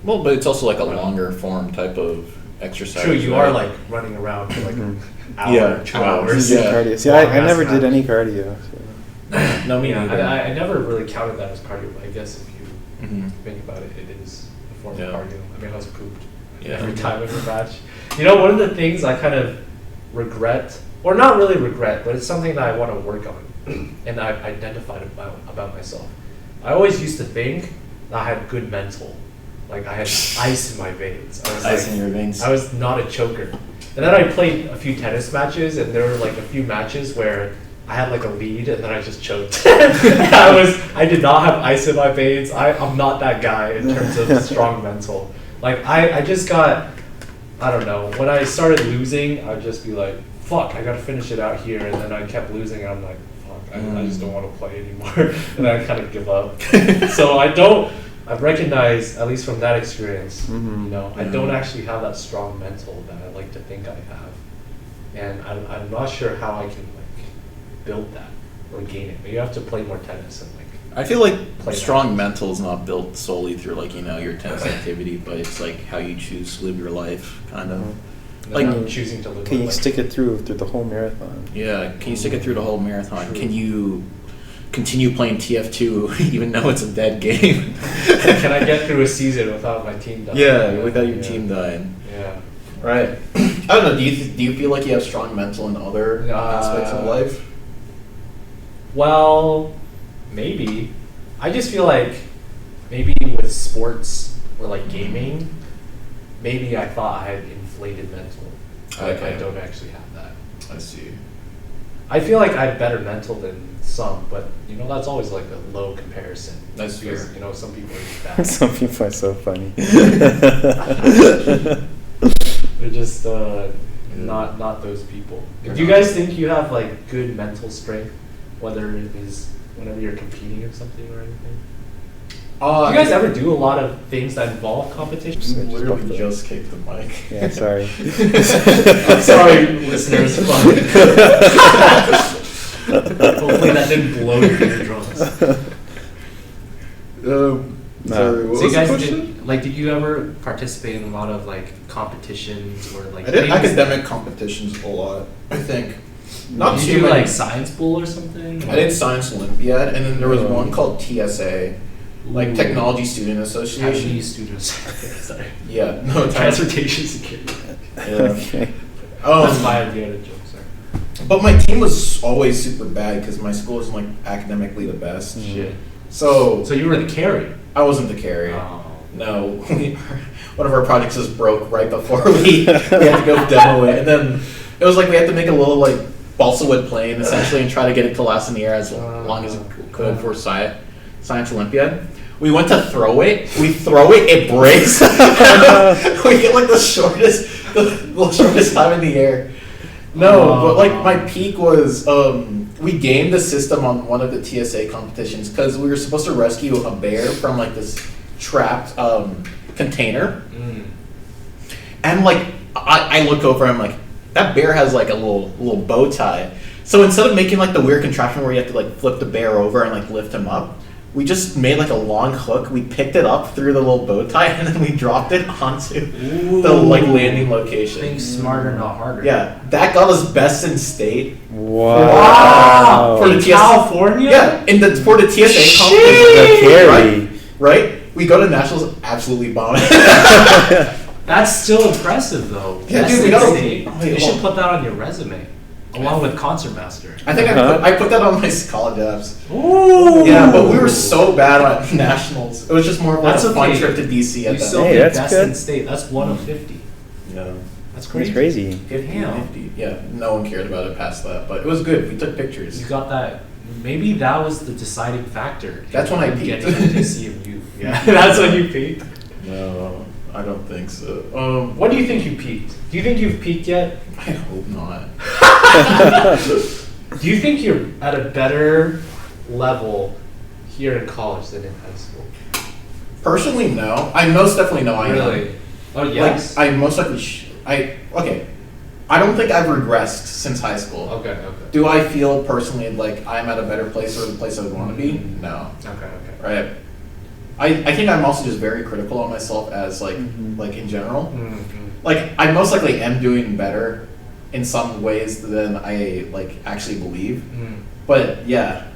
Well, but it's also like a longer form type of exercise. True, you right? are like running around for like an hour, Yeah, 2 hours. hours. Yeah. Cardio. See, I Long-ass never did match. any cardio. So. No, me Yeah, neither. I never really counted that as cardio, but I guess if you Mhm. think about it, it is a form Yeah. of cardio. I mean, I was pooped Yeah. every time in the match. One of the things I kind of regret, or not really regret, but it's something that I want to work on, and I've identified about myself. I always used to think that I had good mental, like I had ice in my veins. I was Ice like, in your veins. I was not a choker. And then I played a few tennis matches, and there were like a few matches where I had like a lead, and then I just choked. I did not have ice in my veins. I'm not that guy in terms of strong mental. Like I just got, I don't know, when I started losing, I'd just be like, fuck, I gotta finish it out here, and then I kept losing, and I'm like, fuck, I just don't want to play anymore, and then I kind of give up. So I've recognized, at least from that experience, I don't actually have that strong mental that I like to think I have, and I'm not sure how I can like build that or gain it. But you have to play more tennis and like. I feel like Play strong that. mental is not built solely through like your tennis activity, but it's like how you choose to live your life, kind of. Like Like- choosing to live. Can my you life. stick it through the whole marathon? Yeah, can you stick it through the whole marathon? True. Can you continue playing TF2 even though it's a dead game? Can I get through a season without my team dying? Yeah, without your team dying. Yeah. Right. I don't know. Do you feel like you have strong mental in other aspects of life? Well, maybe. I just feel like maybe with sports or like gaming, maybe I thought I had inflated mental. Like I Okay. don't actually have that. I see. I feel like I have better mental than some, but that's always like a low comparison. That's because fair. some people are just bad. Some people are so funny. They're just not those people. They're Do you not. guys think you have like good mental strength, whether it is whenever you're competing or something or anything? Do you guys ever do a lot of things that involve competition? You literally just kicked the mic. Yeah, sorry. I'm sorry, listeners. But hopefully that didn't blow your eardrums. Sorry, what So was you the guys question? did you ever participate in a lot of like competitions or like? I did things- academic competitions a lot, I think. Not Did too you do many. like science bowl or something? I did Science Olympiad, and then there was one called TSA, like Technology Student Association. Chinese students. Sorry. Yeah, no, Transportation security. Yeah. Okay. That's my idea of the joke. Sorry. But my team was always super bad because my school wasn't like academically the best. Shit. So So you were the carry. I wasn't the carry. Oh. No, one of our projects just broke right before we had to go demo it, and then it was like we had to make a little like balsa wood plane essentially and try to get it to last in the air as long as it could for Science Olympiad. We went to throw it. We throw it, it breaks. We get like the shortest time in the air. No, but like my peak was we gamed the system on one of the TSA competitions because we were supposed to rescue a bear from like this trapped container, and like I look over, I'm like, that bear has like a little bow tie. So instead of making like the weird contraption where you have to like flip the bear over and like lift him up, we just made like a long hook. We picked it up through the little bow tie, and then we dropped it onto the like landing location. Think smarter, not harder. Yeah, that got us best in state. Wow. For the In TSA, California? Yeah, for the TSA The competition. carry. Right? We go to nationals, absolutely bomb it. That's still impressive though. Yeah, That's dude, we gotta- insane. wait, You hold should put that on your resume, along with Concertmaster. I think I put that on my college apps. Ooh. Yeah, but we were so bad at nationals. It was just more of like That's a fun okay. trip to DC You at that still Hey, did that's best good. in state. That's 1 of 50. Yeah. That's crazy. That's crazy. Damn. 50. Yeah, no one cared about it past that, but it was good. We took pictures. You got that. Maybe that was the deciding factor. That's when I in peaked. Getting into CMU. Yeah, that's when you peaked. No, I don't think so. What do you think you peaked? Do you think you've peaked yet? I hope not. Do you think you're at a better level here in college than in high school? Personally, no. I most definitely know I am. Really? Oh yes. Like, I most likely okay. I don't think I've regressed since high school. Okay. Do I feel personally like I'm at a better place or the place I would want to be? No. Okay. Right. I think I'm also just very critical on myself as like in general. Like I most likely am doing better in some ways than I like actually believe. But yeah.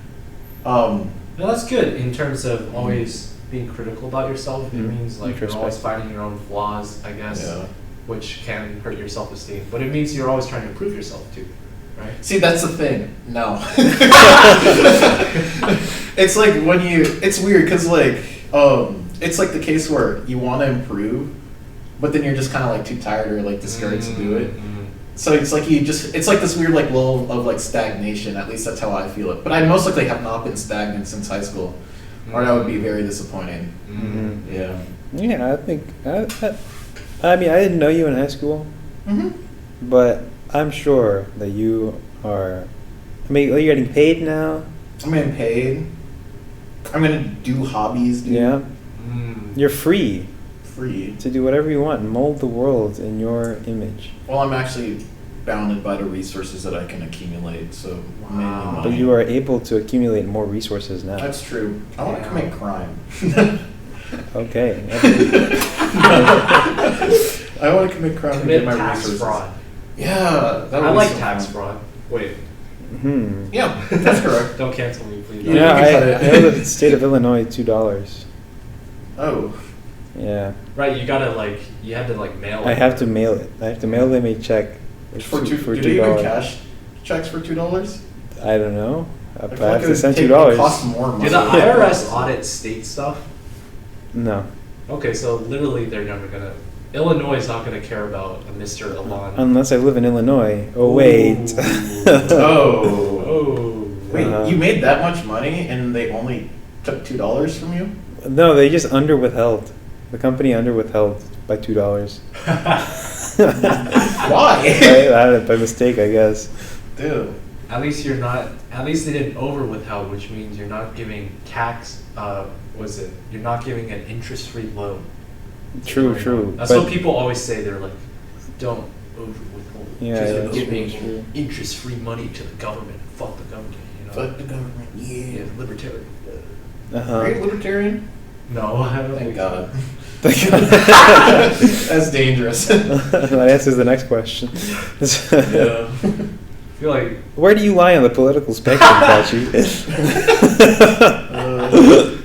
No, that's good in terms of always being critical about yourself. It means like you're always finding your own flaws, I guess, Yeah. which can hurt your self-esteem. But it means you're always trying to improve yourself too, right? See, that's the thing. No. It's like it's weird because like, it's like the case where you want to improve, but then you're just kind of like too tired or like discouraged to do it. So it's like it's like this weird like lull of like stagnation. At least that's how I feel it. But I most likely have not been stagnant since high school, or that would be very disappointing. Yeah. Yeah, I think. I mean, I didn't know you in high school, but I'm sure that you are. I mean, are you getting paid now? I'm getting paid. I'm gonna do hobbies, dude. Yeah. You're free Free. to do whatever you want and mold the world in your image. Well, I'm actually bounded by the resources that I can accumulate, so mainly money. But you are able to accumulate more resources now. That's true. I want to commit crime. Okay. I want to commit crime and Commit get my tax resources. fraud. Yeah, that would I be like so tax fun. fraud. Wait, Yeah, that's correct. don't cancel me, please. Yeah, Yeah, you can cut I it. owe the state of Illinois $2. Oh, Yeah. Right, you gotta like, you had to like mail it. I have to mail it. I have to mail them a check for two. for Do they even $2. cash checks for $2? I don't know. I I feel have like it to would send take- $2. It costs more money. Do the IRS audit state stuff? No. Okay, so literally they're never gonna. Illinois is not gonna care about a Mr. Elan. Unless I live in Illinois. Oh, wait. Oh. Oh. Wait, you made that much money and they only took $2 from you? No, they just under withheld. The company under withheld by $2. Why? By mistake, I guess. Dude. At least you're not. At least they didn't overwithheld, which means you're not giving tax. You're not giving an interest-free loan. True, true. That's what people always say. They're like, don't overwithhold. Yeah, Just that's giving true. interest-free money to the government. Fuck the government. You know. Fuck the government. Yeah. Libertarian. Uh-huh. Are you libertarian? No, I don't Thank think God. Thank That's dangerous. That answers the next question. Yeah. I feel like Where do you lie on the political spectrum, Kachi?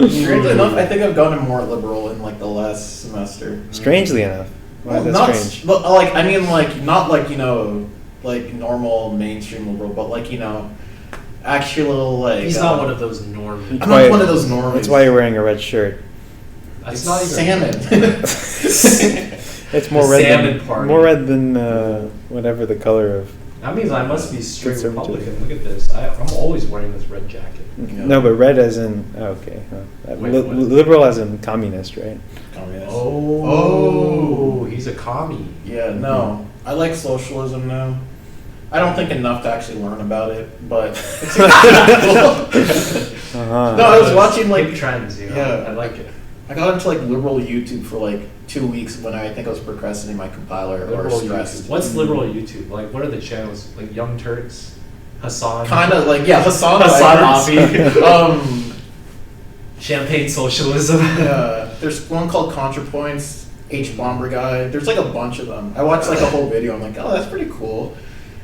Strangely enough, I think I've gotten more liberal in like the last semester. Strangely enough. Why Well, is not that strange? like I mean like not like like normal mainstream liberal, but like actual like. he's not one of those normies. I'm not one of those normies. That's why you're wearing a red shirt. That's It's not even salmon. It's more The red salmon than party. more red than whatever the color of. That means I must be straight Conservative. Republican. Look at this. I'm always wearing this red jacket. Yeah. No, but red as in okay. Wait, what? Liberal as in communist, right? Communist. Oh, he's a commie. Yeah, no. I like socialism now. I don't think enough to actually learn about it, but it's cool. Uh-huh. No, I was watching like Big trends, you know. Yeah. I like it. I got into like liberal YouTube for like 2 weeks when I think I was procrastinating my compiler or Liberal stressed. YouTube. What's liberal YouTube? Like, what are the channels? Like Young Turks, Hassan, Kind of like Hassan Hassan Afi. Champagne Socialism. Yeah, there's one called ContraPoints, H Bomber Guy. There's like a bunch of them. I watched like a whole video. I'm like, oh, that's pretty cool.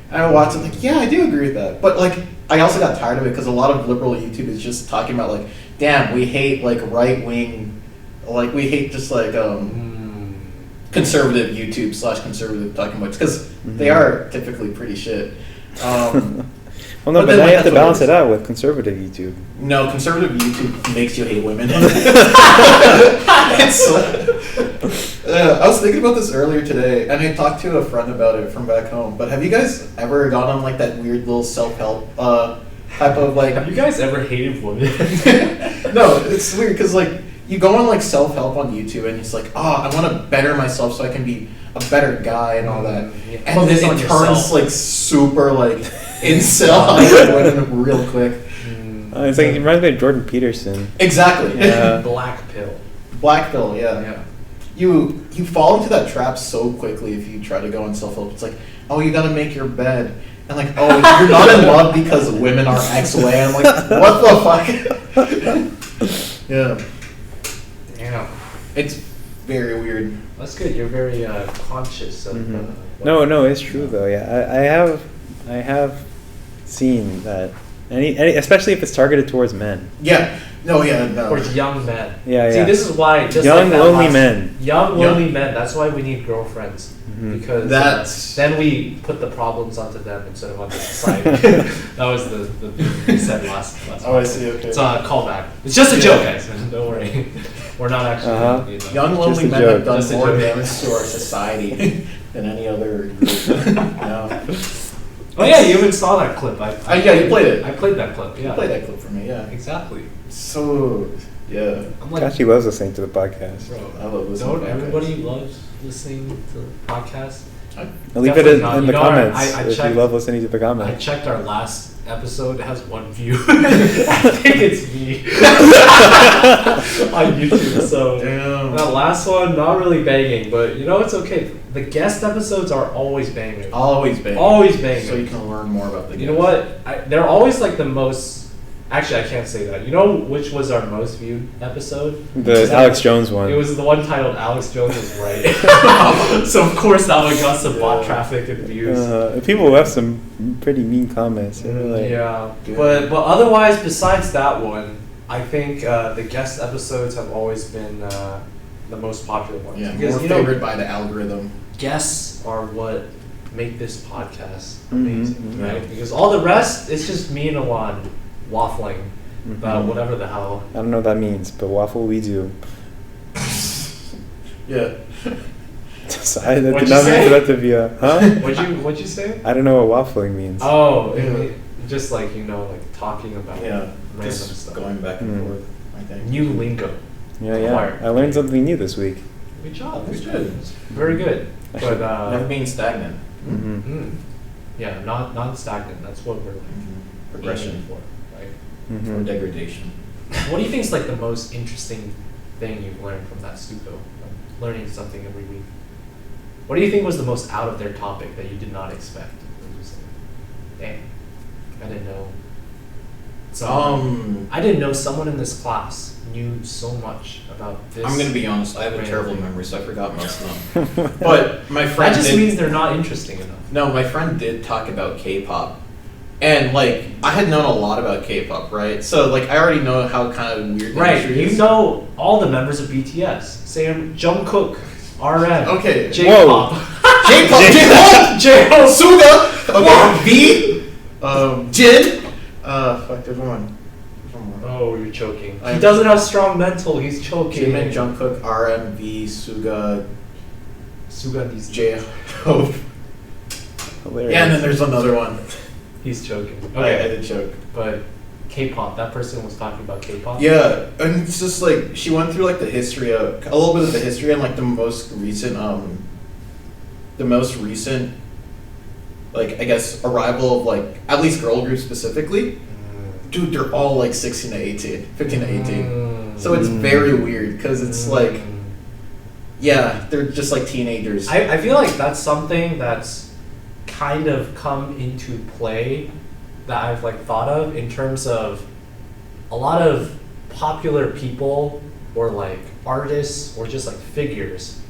And I watched it, like, yeah, I do agree with that. But like, I also got tired of it because a lot of liberal YouTube is just talking about like, damn, we hate like right wing, like we hate just like conservative YouTube / conservative talking about because they are typically pretty shit. Well, no, but then, now like, you have to that's what it balance is. it out with conservative YouTube. No, conservative YouTube makes you hate women. I was thinking about this earlier today, and I talked to a friend about it from back home. But have you guys ever gone on like that weird little self-help type of like? Have you guys ever hated women? No, it's weird because like you go on like self-help on YouTube, and it's like, oh, I want to better myself so I can be a better guy and all that. Yeah. And Focus then on it yourself. turns like super like incel women real quick. It's like it reminds me of Jordan Peterson. Exactly. Yeah. Black pill. Black pill, yeah. Yeah. You fall into that trap so quickly if you try to go on self-help. It's like, oh, you gotta make your bed. And like, oh, you're not in love because women are X way. I'm like, what the fuck? Yeah. Damn. It's very weird. That's good. You're very conscious of. No, it's true though. Yeah, I have seen that. Any, especially if it's targeted towards men. Yeah. No, yeah, no. Or young men. Yeah, See, yeah. this is why. Just Young, like that lonely last- men. Young, lonely men. That's why we need girlfriends. Mhm. Because That's- then we put the problems onto them instead of onto society. That was the we said last. Oh, I see, okay. It's a callback. It's just a Yeah. joke, guys. Don't worry. We're not actually. Uh-huh. Young, Just lonely a men joke. have done Just a more joke. damage to our society than any other group. No. Oh yeah, you even saw that clip. Yeah, you played it. I played that clip. Yeah. You play that clip for me, yeah. Exactly. So, yeah. I'm like, Kachi loves listening to the podcast. bro, I love listening don't to podcasts. everybody loves listening to podcasts? Leave it Definitely in, not. in You the know, comments I if checked- you love listening to the I comments. checked our last episode. It has 1 view. I think it's me on YouTube. So Damn. that last one, not really banging, but you know it's okay. The guest episodes are always banging. Always bang. Always banging. So you can learn more about the You know what? They're always like the most. Actually, I can't say that. You know which was our most viewed episode? The Alex Jones one. It was the one titled "Alex Jones was right." So of course that one got some bot traffic and views. People left some pretty mean comments. They were like, Yeah, Good. but otherwise, besides that one, I think the guest episodes have always been the most popular ones. Yeah, Because more you know, favored by the algorithm. guests are what make this podcast Mhm, amazing, mhm. right? Because all the rest, it's just me and Elan waffling about Mhm. whatever the hell. I don't know what that means, but waffle we do. Yeah. So I did What'd not you mean say? for that to be a, huh? What'd you say? I don't know what waffling means. Oh, Yeah. just like like talking about Yeah. random Just stuff. going back and Mm. forth, I think. New lingo. Yeah, Acquired. I learned something new this week. Good job. That's Good. good. Very good. I But should Never being stagnant. Mhm. mm. Yeah, not stagnant. That's what we're like Progression aiming for, right? or degradation. What do you think is like the most interesting thing you've learned from that StuCo? Like learning something every week. What do you think was the most out of their topic that you did not expect? It was like, dang, I didn't know. I didn't know someone in this class knew so much about this. I'm gonna be honest. I have a random terrible thing. memory, so I forgot most of them. But my friend That just did, means they're not interesting enough. no, my friend did talk about K-pop, and like I had known a lot about K-pop, right? So like I already know how kind of weird. the Right, industry you is. know all the members of BTS. Sam, Jungkook, RM, Okay. J-pop. J-pop, J-Hope. Suga, okay, V, Jin. There's one. Oh, you're choking. He I'm- doesn't have strong mental. He's choking. Jimin, Jungkook, RM, V, Suga, Sugandhi's J-Hope. Hilarious. Yeah, and then there's another one. He's choking. I Okay, did choke. but K-pop. That person was talking about K-pop. Yeah, and it's just like she went through like the history of a little bit of the history and like the most recent, like I guess arrival of like at least girl groups specifically. Dude, they're all like 16 to 18, 15 to 18. So it's very weird because it's like, yeah, they're just like teenagers. I feel like that's something that's kind of come into play that I've like thought of in terms of a lot of popular people or like artists or just like figures.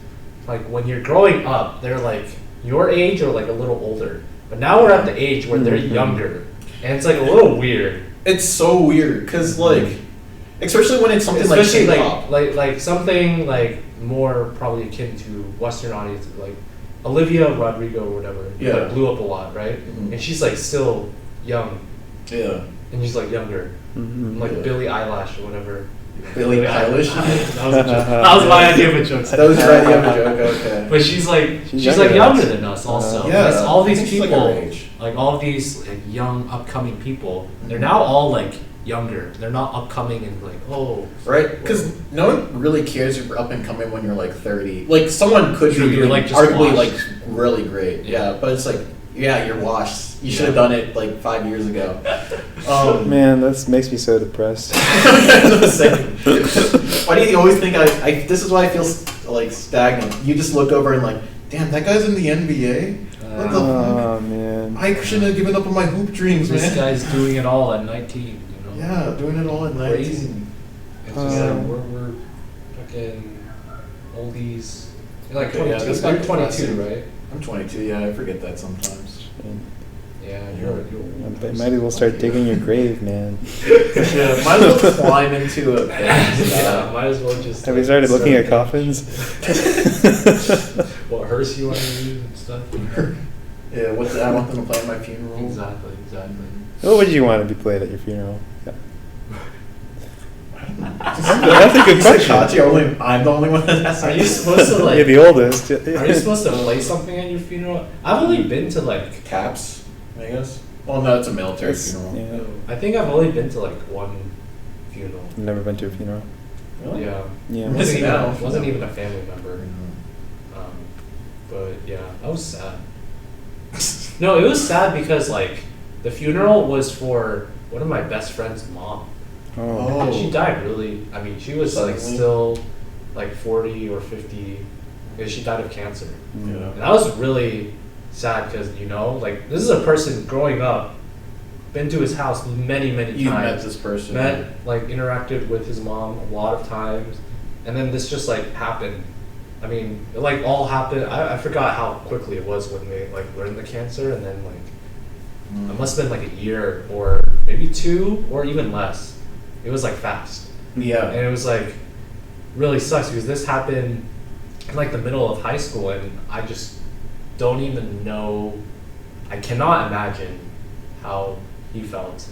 Like when you're growing up, they're like your age or like a little older. But now we're at the age where they're younger. And it's like a little weird. It's so weird because like, especially when it's something Especially like K-pop. like something like more probably akin to Western audiences, like Olivia Rodrigo or whatever. Yeah. Like blew up a lot, right? Mhm. And she's like still young, Yeah. and she's like younger, like Yeah. Billie Eilish or whatever. Billie Eilish? That was a joke. That was my idea of a joke. That was your idea of a joke, okay. But she's like She's she's younger like than younger us. than us also. Yeah, Because all I these think she's like people, our age. like all of these like young upcoming people, they're now all like younger. They're not upcoming and like Right? Because no one really cares if you're up and coming when you're like 30. Like someone could True, be you're, doing like, just arguably washed. like really great. Yeah. Yeah, but it's like, yeah, you're washed. You should Yeah. have done it like 5 years ago. Man, that makes me so depressed. Why do you always think I this is why I feel like stagnant. You just look over and like, damn, that guy's in the NBA? What the Oh fuck? man. I shouldn't have given up on my hoop dreams, this man. guy's doing it all at 19. You know. Yeah, doing it all at 19. Crazy. It's just we're fucking oldies. You're like Okay, yeah, 22. this You're got 22, depressing. right? I'm 22, yeah, I forget that sometimes. Yeah, you're. I might as well start digging your grave, man. Yeah, might as well climb into a pit. Yeah, might as well just. Have you like, started looking at start- coffins? What hearse you want to use and stuff? Yeah, I want them to play at my funeral. Exactly. What would you want to be played at your funeral? Yeah. That's a good You said question. Kachi, I'm the only one that has Are you supposed to like? You're the oldest. Are you supposed to play something at your funeral? I've only been to like. Caps, I guess. Well, no, it's a military It's- funeral. yeah. I think I've only been to like one funeral. I've never been to a funeral. Really? Yeah. Yeah. Missing Wasn't even, out. wasn't even a family member. But yeah, that was sad. No, it was sad because like the funeral was for one of my best friend's mom. Oh. And she died really. I mean, she was like Suddenly? still like 40 or 50 because she died of cancer. Yeah. And that was really sad because you know, like this is a person growing up, been to his house many You met times, this person. like interacted with his mom a lot of times, and then this just like happened. I mean, it like all happened. I forgot how quickly it was when they like learned the cancer, and then like it must have been like a year or maybe 2 or even less. It was like fast. Yeah. And it was like really sucks because this happened in like the middle of high school, and I just don't even know. I cannot imagine how he felt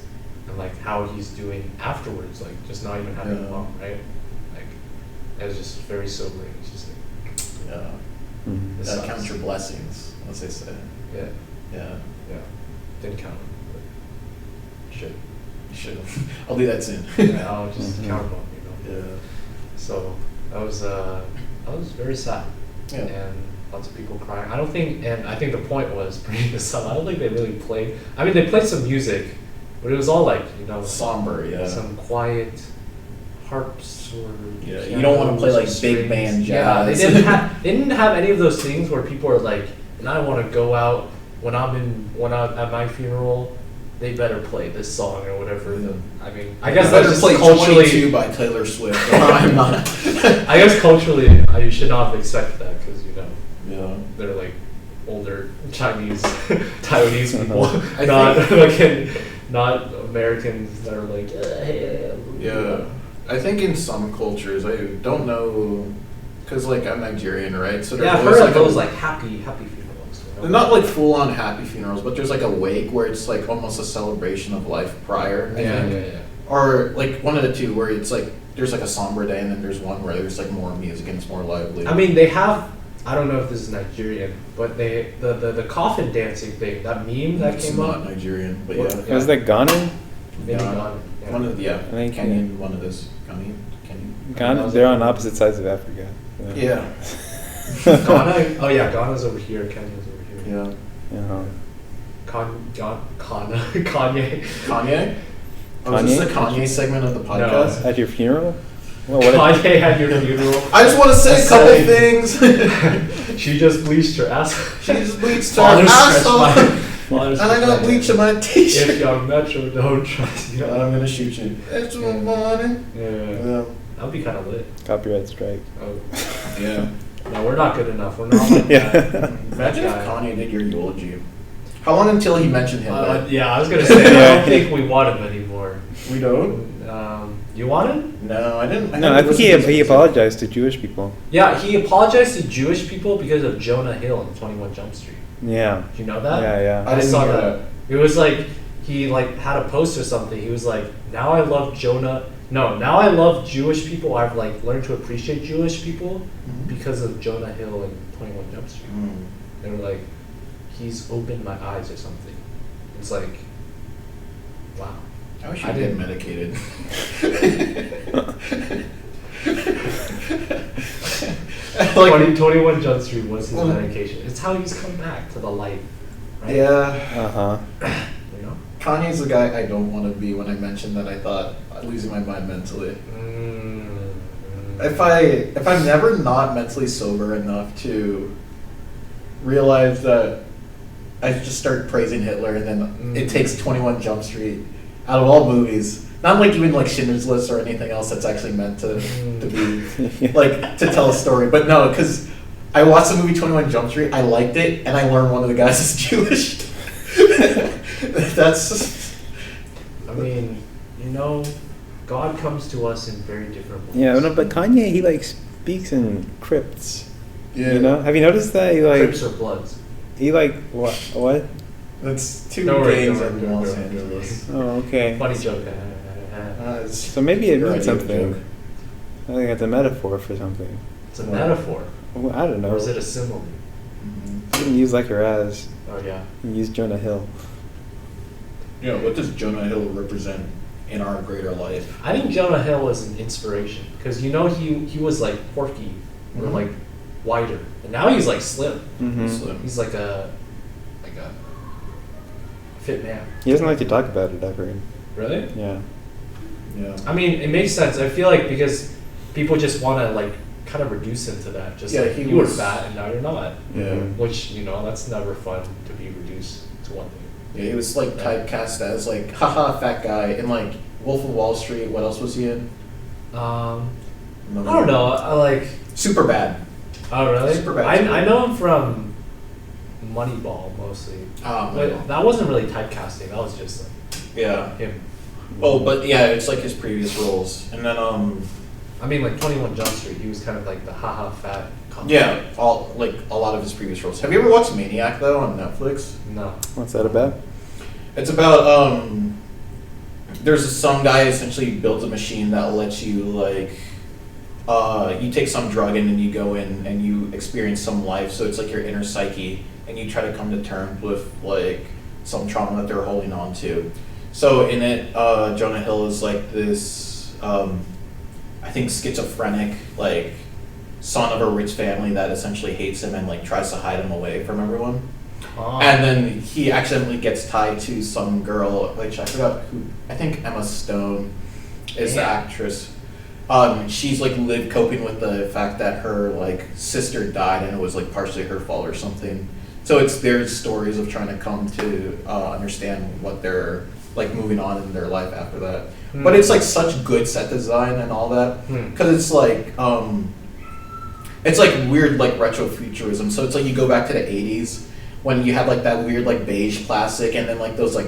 and like how he's doing afterwards. Like just not even having a Yeah. mom, right? Like it was just very sobering. It's just like Yeah. Mhm. This Gotta sucks. count your blessings, as they say. yeah, Yeah. didn't count, but should. You should. I'll do that soon. Yeah, I'll just Mhm. count them, you know. Yeah. So that was very sad. Yeah. And lots of people crying. I don't think, and I think the point was bringing this up. I don't think they really played. I mean, they played some music, but it was all like, you know, somber, yeah. some quiet harps or yeah. You don't want to play like big band jazz. Yeah, they didn't have any of those things where people are like, and I want to go out when I'm at my funeral. They better play this song or whatever. I mean, I guess better that's play just culturally 22 by Taylor Swift. I'm not. I guess culturally, you should not have expected that because you know, Yeah. they're like older Chinese, Taiwanese people, not Americans that are like, hey. Yeah, I think in some cultures, I don't know, because like I'm Nigerian, right? So Yeah, I've heard of those like happy funerals. They're not like full-on happy funerals, but there's like a wake where it's like almost a celebration of life prior. I think. Yeah. Or like one of the two where it's like there's like a somber day and then there's one where there's like more music and it's more lively. I mean, they have. I don't know if this is Nigerian, but the coffin dancing thing, that meme that it's came not up. Nigerian, but What- yeah. Was that Ghana? Maybe Yeah. not. Yeah. One of the, I think, Kenyan, one of this. Kenyan. Ghana? They're on opposite sides of Africa. So. Yeah. Ghana. Oh yeah, Ghana's over here. Kenya's over here. Yeah. Uh-huh. Kanye. Kanye? Oh, is this the Kanye? Kanye segment of the podcast? At your funeral? Well, what Kanye had your funeral. I just want to say a couple things. She just bleached her ass. She just bleached her Father asshole. Father's And I got bleach in my If t-shirt. young Metro don't trust you. I'm gonna shoot you. It's one morning. Yeah. That'd be kind of lit. Copyright strike. Oh. Yeah. No, we're not good enough. We're not like Yeah. that. Imagine if Kanye did your eulogy. How long until he mentioned him? Yeah, I was gonna say, I Yeah. don't think we want him anymore. We don't? You want him? No, I didn't. No, I think he apologized to Jewish people. Yeah, he apologized to Jewish people because of Jonah Hill in 21 Jump Street. Yeah. Do you know that? Yeah. I didn't saw hear that. It was like he like had a post or something. He was like, now I love Jewish people. I've like learned to appreciate Jewish people because of Jonah Hill in 21 Jump Street. They were like, he's opened my eyes or something. It's like, wow. I wish I you'd get didn't- medicated. Like, 21 Jump Street was his Well- medication. It's how he's come back to the light. Right? yeah. Uh-huh. You know? Kanye's the guy I don't want to be when I mentioned that I thought I'm losing my mind mentally. If I'm never not mentally sober enough to realize that I just start praising Hitler and then it takes 21 Jump Street out of all movies, not like even like Schindler's List or anything else that's actually meant to be like to tell a story, but no, because I watched the movie 21 Jump Street, I liked it, and I learned one of the guys is Jewish. That's. I mean, you know, God comes to us in very different ways. Yeah, no, but Kanye, he like speaks in crypts. Yeah. You know? Have you noticed that? He like Crips or Bloods. he like what? That's two Don't worry, gangs don't worry, in don't Los worry. Angeles. Oh, okay. Funny joke. It's So maybe it your means idea of a something. joke. I think it's a metaphor for something. It's a metaphor. Well, I don't know. Or is it a simile? Mhm. You can use like a Raz. Oh, yeah. You can use Jonah Hill. You know, what does Jonah Hill represent in our greater life? I think Jonah Hill is an inspiration because, you know, he was like porky or Mhm. like wider. And now he's like slim. Mm-hmm. Slim. He's like a fit man. He doesn't like to talk about it, I've heard. Really? Yeah. Yeah. I mean, it makes sense. I feel like because people just want to like kind of reduce him to that. Just Yeah, like, he you were was- fat and now you're not. Yeah. Mhm. Which, you know, that's never fun to be reduced to one thing. Yeah, he was like typecast as like, haha, fat guy. In like Wolf of Wall Street, what else was he in? I don't know. I like. Super bad. Oh really? Superbad. I know him from Moneyball mostly, but that wasn't really typecasting. That was just like Yeah. him. Oh, but yeah, it's like his previous roles. And then, I mean, like 21 Jump Street. He was kind of like the haha fat. Cop. yeah, all like a lot of his previous roles. Have you ever watched Maniac though on Netflix? No. What's that about? It's about there's some guy essentially builds a machine that lets you like you take some drug and then you go in and you experience some life, so it's like your inner psyche and you try to come to terms with like some trauma that they're holding on to. So in it, Jonah Hill is like this I think schizophrenic like son of a rich family that essentially hates him and like tries to hide him away from everyone. Oh. And then he accidentally gets tied to some girl, which I forgot who. I think Emma Stone is the actress. She's like coping with the fact that her like sister died and it was like partially her fault or something. So it's their stories of trying to come to understand what they're like moving on in their life after that. But it's like such good set design and all that because it's like weird like retrofuturism. So it's like you go back to the 80s when you had like that weird like beige plastic and then like those like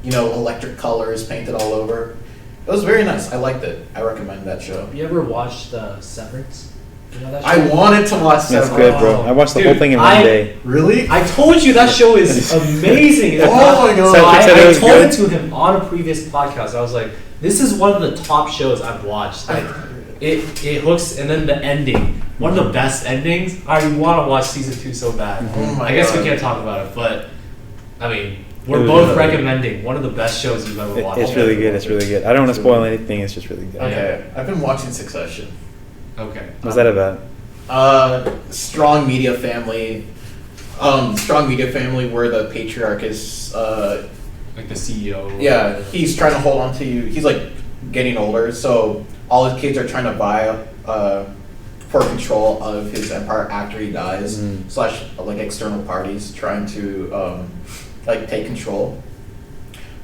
electric colors painted all over. It was very nice. I liked it. I recommend that show. You ever watched Severance? You know that show? I wanted to watch That's Severance. good, bro. I watched the whole thing in one day. Really? I told you that show is amazing. Oh my God. So I it was told good? it to him on a previous podcast. I was like, this is one of the top shows I've watched. Like, it hooks, and then the ending. One of the best endings. I want to watch season 2 so bad. Oh my I guess God. we can't talk about it, but I mean, we're It was both really- recommending one of the best shows you've ever watched. It's really good. It's really good. I don't want to spoil anything. It's just really good. Okay. I've been watching Succession. Okay. What's that about? Strong media family. Strong media family where the patriarch is. Like the CEO. Yeah, he's trying to hold on to. He's like getting older, so all his kids are trying to vie for control of his empire after he dies. Slash like external parties trying to like take control.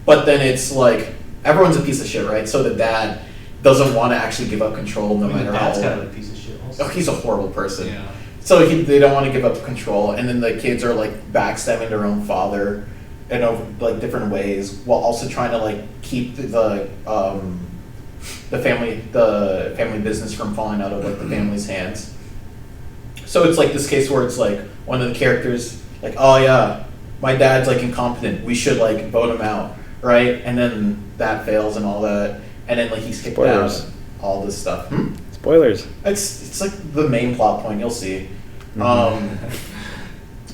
But then it's like everyone's a piece of shit, right? So the dad doesn't want to actually give up control no matter how That's old. kind of a piece of shit. Also. Oh, he's a horrible person. Yeah. So they don't want to give up control, and then the kids are like backstabbing their own father in like different ways, while also trying to like keep the family business from falling out of like the family's hands. So it's like this case where it's like one of the characters like, oh yeah, my dad's like incompetent. We should like vote him out, right? And then that fails and all that, and then like he's kicked Spoilers. out. All this stuff. Spoilers. It's like the main plot point. You'll see.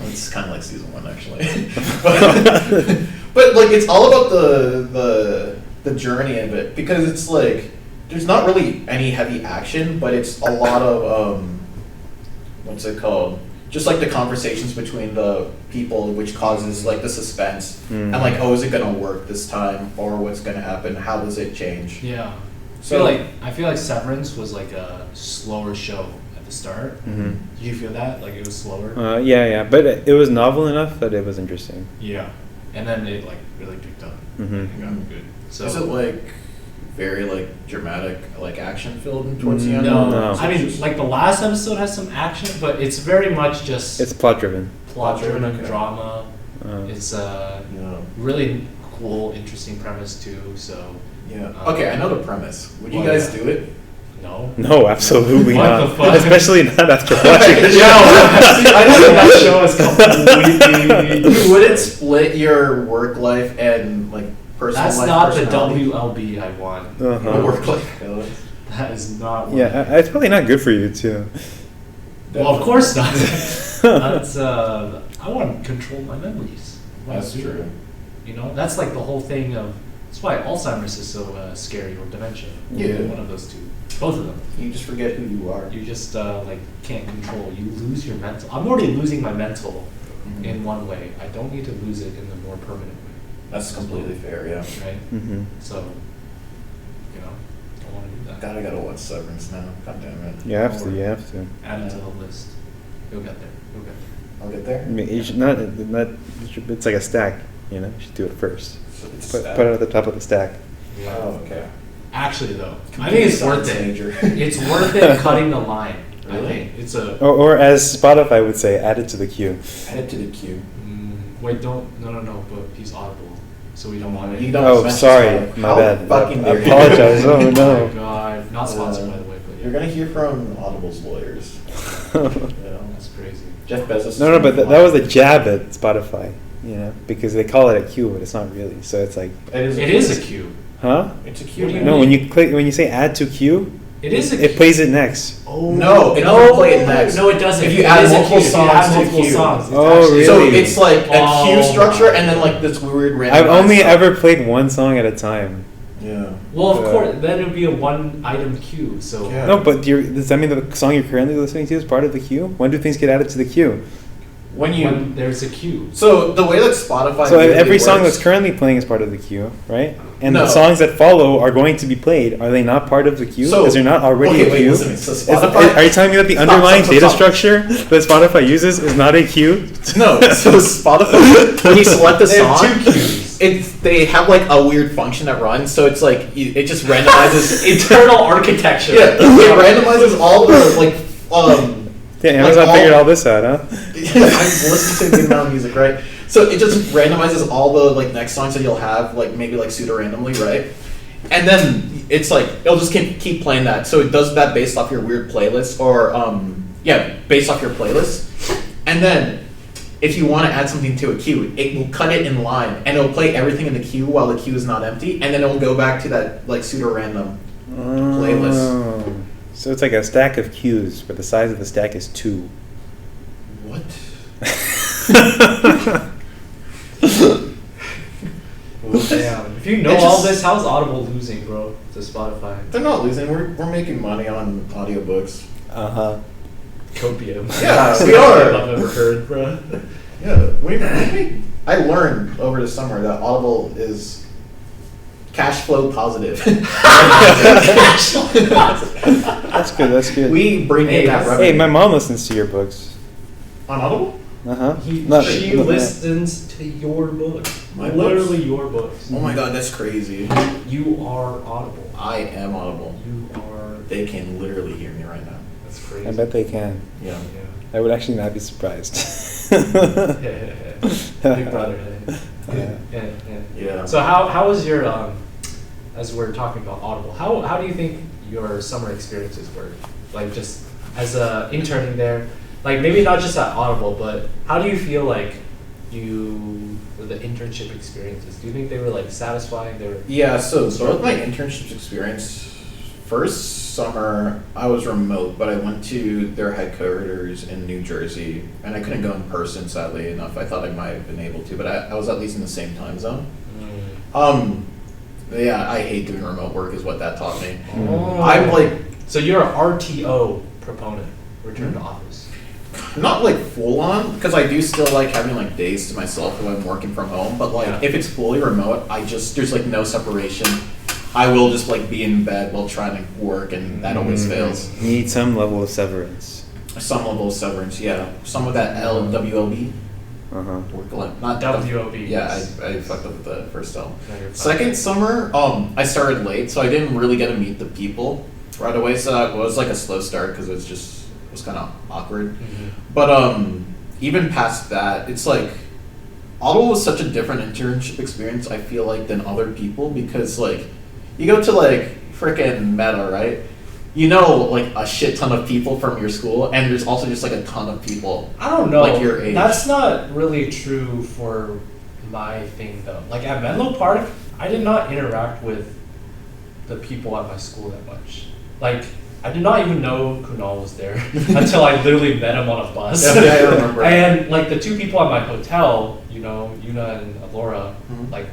It's kind of like season 1 actually, but like it's all about the journey of it because it's like there's not really any heavy action, but it's a lot of what's it called? Just like the conversations between the people, which causes like the suspense and like, oh, is it gonna work this time or what's gonna happen? How does it change? Yeah. So I feel like Severance was like a slower show at the start. Did you feel that? Like it was slower? Yeah, but it was novel enough that it was interesting. Yeah. And then it like really picked up. Mhm. It got good. So is it like very like dramatic, like action filled towards the end? No. I mean, like the last episode has some action, but it's very much just It's plot driven. plot-driven okay. drama. It's a Yeah. really cool, interesting premise too. So Yeah. Okay, I know the premise. Would you Well, guys yeah. do it? no. No, absolutely What not. the fuck? Especially not after watching the Yeah, show. I know That show is completely. You wouldn't split your work life and like personal That's life. not the personality? WLB I want. The work life balance. That is not. What Yeah, it's probably not good for you too. Well, of course not. That's I want to control my memories. What That's I do. true. You know, that's like the whole thing of. That's why Alzheimer's is so scary, or dementia. Yeah. One of those two. Both of them. You just forget who you are. You just like can't control. You lose your mental. I'm already losing my mental in one way. I don't need to lose it in the more permanent way. That's completely fair, yeah. Right. Mm-hmm. So, you know, don't want to do that. God, I gotta watch Severance now. God damn it. You have to. You have to. Add it to the list. You'll get there. You'll get there. I'll get there. I mean, you should not. It's like a stack. You know, you should do it first. So it's Put sad. it at the top of the stack. Oh, okay. Actually, though, I think it's worth it. Major. It's worth it cutting the line. I Really? think it's a. Or as Spotify would say, add it to the queue. Add it to the queue. Wait, don't. No. But he's audible, so we don't want You it. don't Oh, mention sorry, Spotify. my How bad. fucking I dare you. apologize. Oh Oh no. my god! Not sponsored by the way, but You're gonna hear from Audible's lawyers. that's crazy. Jeff Bezos. No, but that was a jab at Spotify. You know, because they call it a queue, but it's not really. So it's like, It is a queue. huh? It's a queue. What do you No, mean? when you say add to queue, It is a it queue. plays it next. Oh No, it doesn't play it next. No, it doesn't. If you It add is a multiple queue. If you songs add to multiple queue. songs, it's Oh, actually- So really? it's like a Oh queue structure my and then like this weird random. I've only stuff. ever played one song at a time. Yeah. Well, of course, then it would be a one-item queue. So Yeah. No, but does that mean the song you're currently listening to is part of the queue? When do things get added to the queue? when there's a queue. So the way that Spotify So really every song works- that's currently playing is part of the queue, right? And No. the songs that follow are going to be played. Are they not part of the queue? So- is there not already okay, a wait, queue? listen to me. So Is Spotify- are you telling me that the Stop, underlying stop, data stop. structure that Spotify uses is not a queue? No, so Spotify, when you select a They have song, two queues. they have like a weird function that runs, so it's like it just randomizes. Internal architecture. Yeah, it randomizes all the like Yeah, like Amazon all- figured all this out, huh? I'm listening to the amount of music, right? So it just randomizes all the like next songs that you'll have, like maybe like pseudo randomly, right? And then it's like it'll just keep playing that. So it does that based off your weird playlist, or based off your playlist. And then if you want to add something to a queue, it will cut it in line, and it'll play everything in the queue while the queue is not empty, and then it will go back to that like pseudo random playlist. Oh. So it's like a stack of queues, but the size of the stack is 2. What? Damn. If you know It all just- this, how's Audible losing, bro, to Spotify? They're not losing. We're making money on audiobooks. Uh-huh. Copium. Yeah, we are. I've ever heard, bro. Yeah, I learned over the summer that Audible is cash flow positive. That's good, that's good. We bring Hey, in that that's- revenue. Hey, my mom listens to your books. On Audible? Uh-huh. She listens to your books. My Literally your books. Oh my god, that's crazy. You are Audible. I am Audible. You are. They can literally hear me right now. That's crazy. I bet they can. Yeah. I would actually not be surprised. Big brother. Yeah. Yeah. So how was your as we're talking about Audible, how do you think your summer experiences were? Like just as a interning there, like maybe not just at Audible, but how do you feel like the internship experiences? Do you think they were like satisfying? They were Yeah, so both my internship experience, first summer I was remote, but I went to their headquarters in New Jersey, and I couldn't go in person, sadly enough. I thought I might have been able to, but I was at least in the same time zone. Yeah, I hate doing remote work is what that taught me. Oh. I'm like, So you're an RTO proponent, return to office. not like full on, because I do still like having like days to myself when I'm working from home, but like Yeah. if it's fully remote, there's like no separation. I will just like be in bed while trying to work, and that always fails. You need some level of severance. Some level of severance, yeah. Some of that LWLB. Uh-huh. Work like not WOB. Yeah, I fucked up with the first L. No, you're fine. Second summer, I started late, so I didn't really get to meet the people right away. So that was like a slow start because it was kind of awkward. Mhm. But even past that, it's like Audible was such a different internship experience. I feel like than other people because like you go to like frickin' Meta, right? You know, like a shit ton of people from your school, and there's also just like a ton of people. I don't know. Like your age. That's not really true for my thing though. Like at Menlo Park, I did not interact with the people at my school that much. Like I did not even know Kunal was there until I literally met him on a bus. Yeah, I remember. And like the two people at my hotel, you know, Yuna and Alora, Mhm. like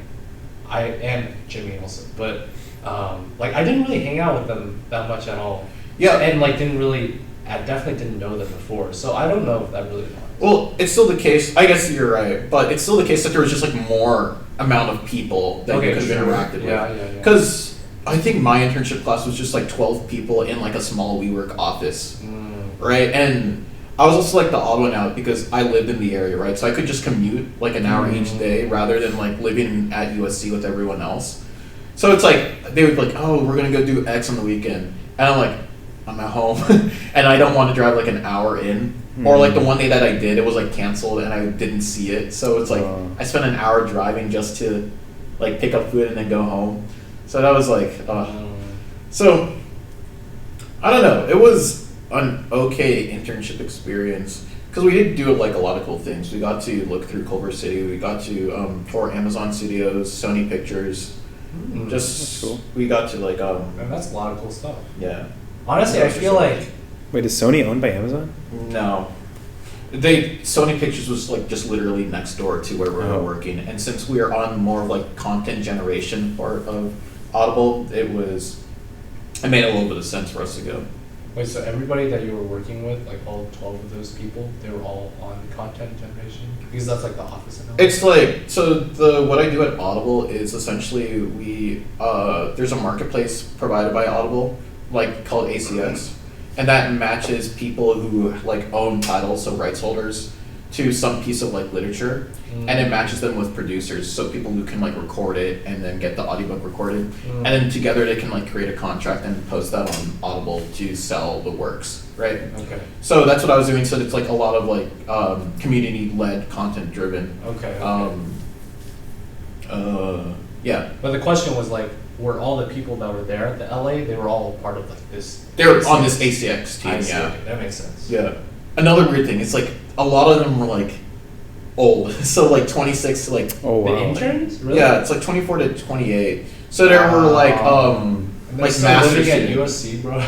and Jimmy also, but like I didn't really hang out with them that much at all. Yeah. And like I definitely didn't know them before, so I don't know if that really matters. Well, it's still the case. I guess you're right, but it's still the case that there was just like more amount of people that you could have interacted with. Yeah. Because I think my internship class was just like 12 people in like a small WeWork office, right? And I was also like the odd one out because I lived in the area, right? So I could just commute like an hour each day rather than like living at USC with everyone else. So it's like they would be like, oh, we're gonna go do X on the weekend, and I'm like, I'm at home, and I don't want to drive like an hour in. Or like the one day that I did, it was like canceled and I didn't see it. So it's like I spent an hour driving just to like pick up food and then go home. So that was like, so I don't know. It was an okay internship experience because we did do like a lot of cool things. We got to look through Culver City. We got to tour Amazon Studios, Sony Pictures. Mm. Just That's cool. we got to like And that's a lot of cool stuff. yeah. Honestly, I feel like Wait, is Sony owned by Amazon? No. Sony Pictures was like just literally next door to where we were working, and since we are on more of like content generation part of Audible, it made a little bit of sense for us to go. Wait, so everybody that you were working with, like all 12 of those people, they were all on content generation? Because that's like the office and all. It's like, so what I do at Audible is essentially there's a marketplace provided by Audible, like called ACX, and that matches people who like own titles, so rights holders, to some piece of like literature, and it matches them with producers, so people who can like record it and then get the audiobook recorded, and then together they can like create a contract and post that on Audible to sell the works, right? Okay. So that's what I was doing. So it's like a lot of like community-led, content-driven. Okay. Yeah. But the question was like, were all the people that were there at the LA, they were all part of like this? They were on this ACX team. I see, Yeah. okay, that makes sense. Yeah. Another weird thing is like a lot of them were like old, so like 26 to like. Oh wow. The interns? Really? Yeah, it's like 24 to 28. So there were like And they're like still master living at students. USC, bro.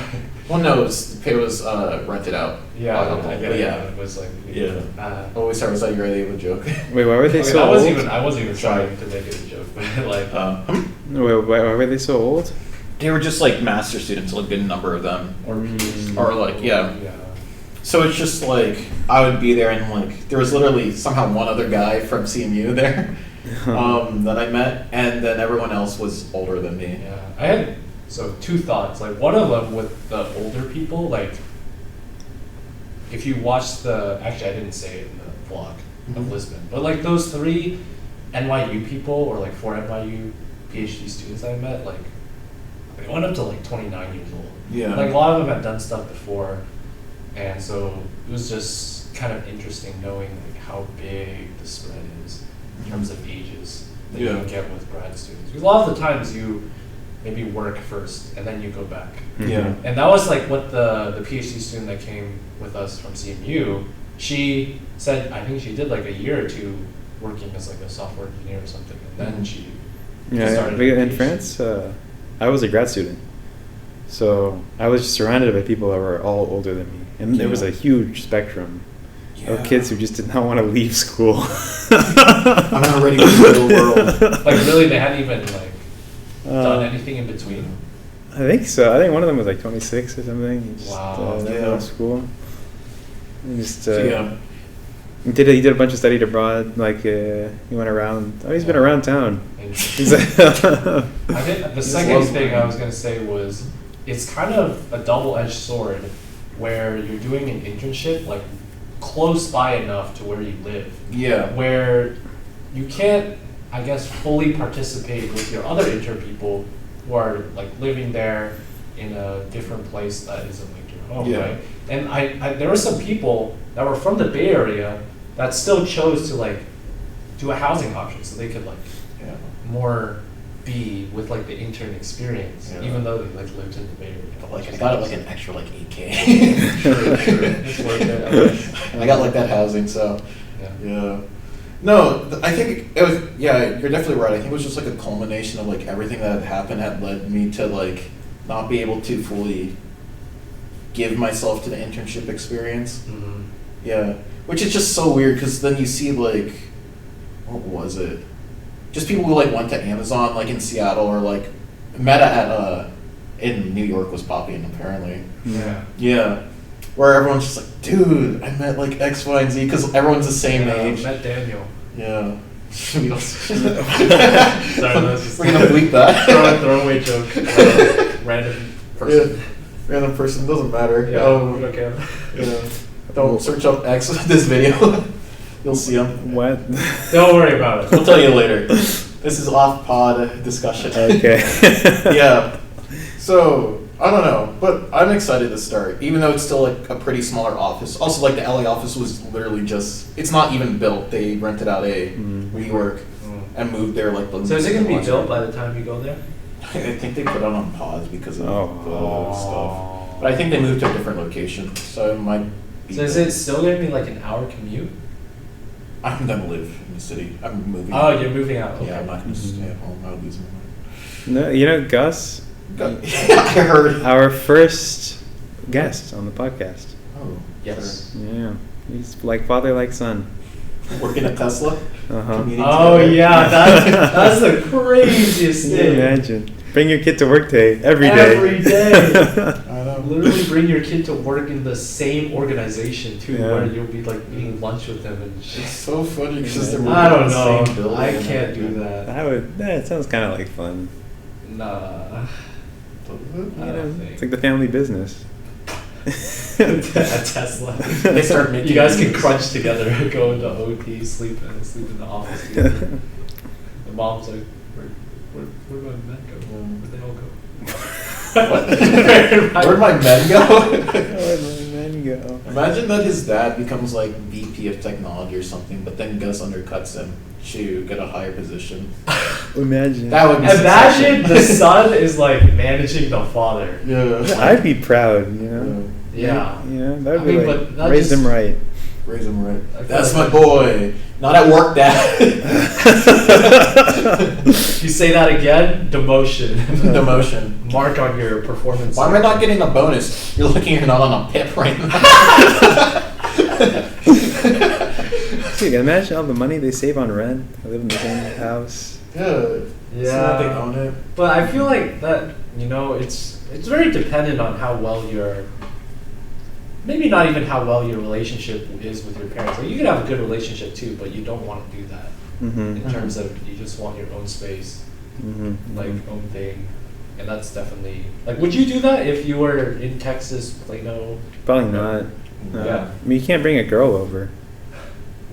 Well, no, it was rented out. Yeah, Audible, I get but it. yeah. It was like, Yeah. Oh, sorry, was that your idea of a joke? Wait, why were they okay, so I old? wasn't even trying to make it a joke, but like, Wait, why were they so old? They were just like master students, like a good number of them. Or like, yeah. Yeah. So it's just like, I would be there and like, there was literally somehow one other guy from CMU there that I met, and then everyone else was older than me. Yeah, I had two thoughts. Like one of them with the older people, like if you watch actually I didn't say it in the vlog of Lisbon, but like those 3 NYU people or like 4 NYU PhD students I met, like they went up to like 29 years old. Yeah. Like a lot of them had done stuff before, and so it was just kind of interesting knowing like how big the spread is in terms of ages that you get with grad students. Because a lot of the times you maybe work first and then you go back. Yeah. And that was like what the PhD student that came with us from CMU, she said, I think she did like a year or 2 working as like a software engineer or something, and then she started her in PhD. France, I was a grad student, so I was just surrounded by people that were all older than me, and there was a huge spectrum of kids who just did not want to leave school. I'm not ready for the real world. Like really, they hadn't even like done anything in between. I think so. I think one of them was like 26 or something. He just, Wow. never went to school. He just Yeah. he did a bunch of studied abroad. Like he went around. Oh, he's been around town. He's I think the second loves thing mine. I was gonna say was it's kind of a double-edged sword where you're doing an internship like close by enough to where you live, Yeah. where you can't, I guess, fully participate with your other intern people who are like living there in a different place that isn't like your home, Yeah. right? And I there were some people that were from the Bay Area that still chose to like do a housing option so they could like Yeah. more be with like the intern experience, Yeah. even though they like lived in the Bay Area. Like I got it like an extra like 8K. True. It's worth it, I guess. And I got like that housing, so yeah. No, I think it was. Yeah, you're definitely right. I think it was just like a culmination of like everything that had happened had led me to like not be able to fully give myself to the internship experience. Mm-hmm. Yeah, which is just so weird because then you see like, what was it? Just people who like went to Amazon like in Seattle or like Meta at in New York was popping apparently. Yeah. Yeah, where everyone's just like, dude, I met like X, Y, and Z because everyone's the same age. Met Daniel. Yeah. We don't- Sorry, that's just We're gonna bleep that. throwaway joke. Random person. Yeah. Random person, doesn't matter. Yeah. Okay. Yeah. Don't search up X with this video. You'll see him. What? Don't worry about it. We'll tell you later. This is off pod discussion. Okay. Yeah. So I don't know, but I'm excited to start, even though it's still like a pretty smaller office. Also, like the LA office was literally just—it's not even built. They rented out a WeWork and moved there like. So is it gonna be built by the time you go there? I think they put it on pause because of Oh. the stuff. But I think they moved to a different location, so it might. Be So is it still gonna be like an hour commute? I'm gonna live in the city. I'm moving. Oh, you're moving out. Okay. Yeah, I'm not gonna stay at home. I'll lose my mind. No, you know Gus, I heard. our first guest on the podcast. Oh, Yes. Yeah, he's like father, like son. sure. Working at Tesla. Uh huh. Commuting Oh together. yeah, that's the craziest Can you thing. imagine? Bring your kid to work day every day. Every day. I know. Literally bring your kid to work in the same organization too, Yeah. where you'll be like eating lunch with them and It's shit. so funny because they're I don't working in the same know. building. I can't do that. That sounds kind of like fun. Nah. I don't think. It's like the family business. At Tesla. They start making You guys can moves. crunch together, go into OT, sleep in the office together. The mom's like, where my men go? Where'd they all go? Where'd my men go? Where'd my men go? Imagine that his dad becomes like VP of technology or something, but then Gus undercuts him to get a higher position. Imagine. That would be Imagine the succession. son is like managing the father. Yeah. I'd be proud, you know? Yeah. Yeah, that would I be mean, like, but that raise just- them right. Raise him right. I feel That's like- my boy. Not at work, Dad. You say that again, demotion. Demotion. Mark on your performance. Why am I not getting a bonus? You're looking, you're not on a PIP right now. Dude, imagine all the money they save on rent. They live in the same house. Yeah. Yeah. So that they own it. But I feel like that, you know, it's very dependent on how well your, maybe not even how well your relationship is with your parents. Like you can have a good relationship too, but you don't want to do that Mm-hmm. in terms of you just want your own space, Mm-hmm. like own thing. And that's definitely, like, would you do that if you were in Texas, Plano? Probably not. No. Yeah. I mean, you can't bring a girl over.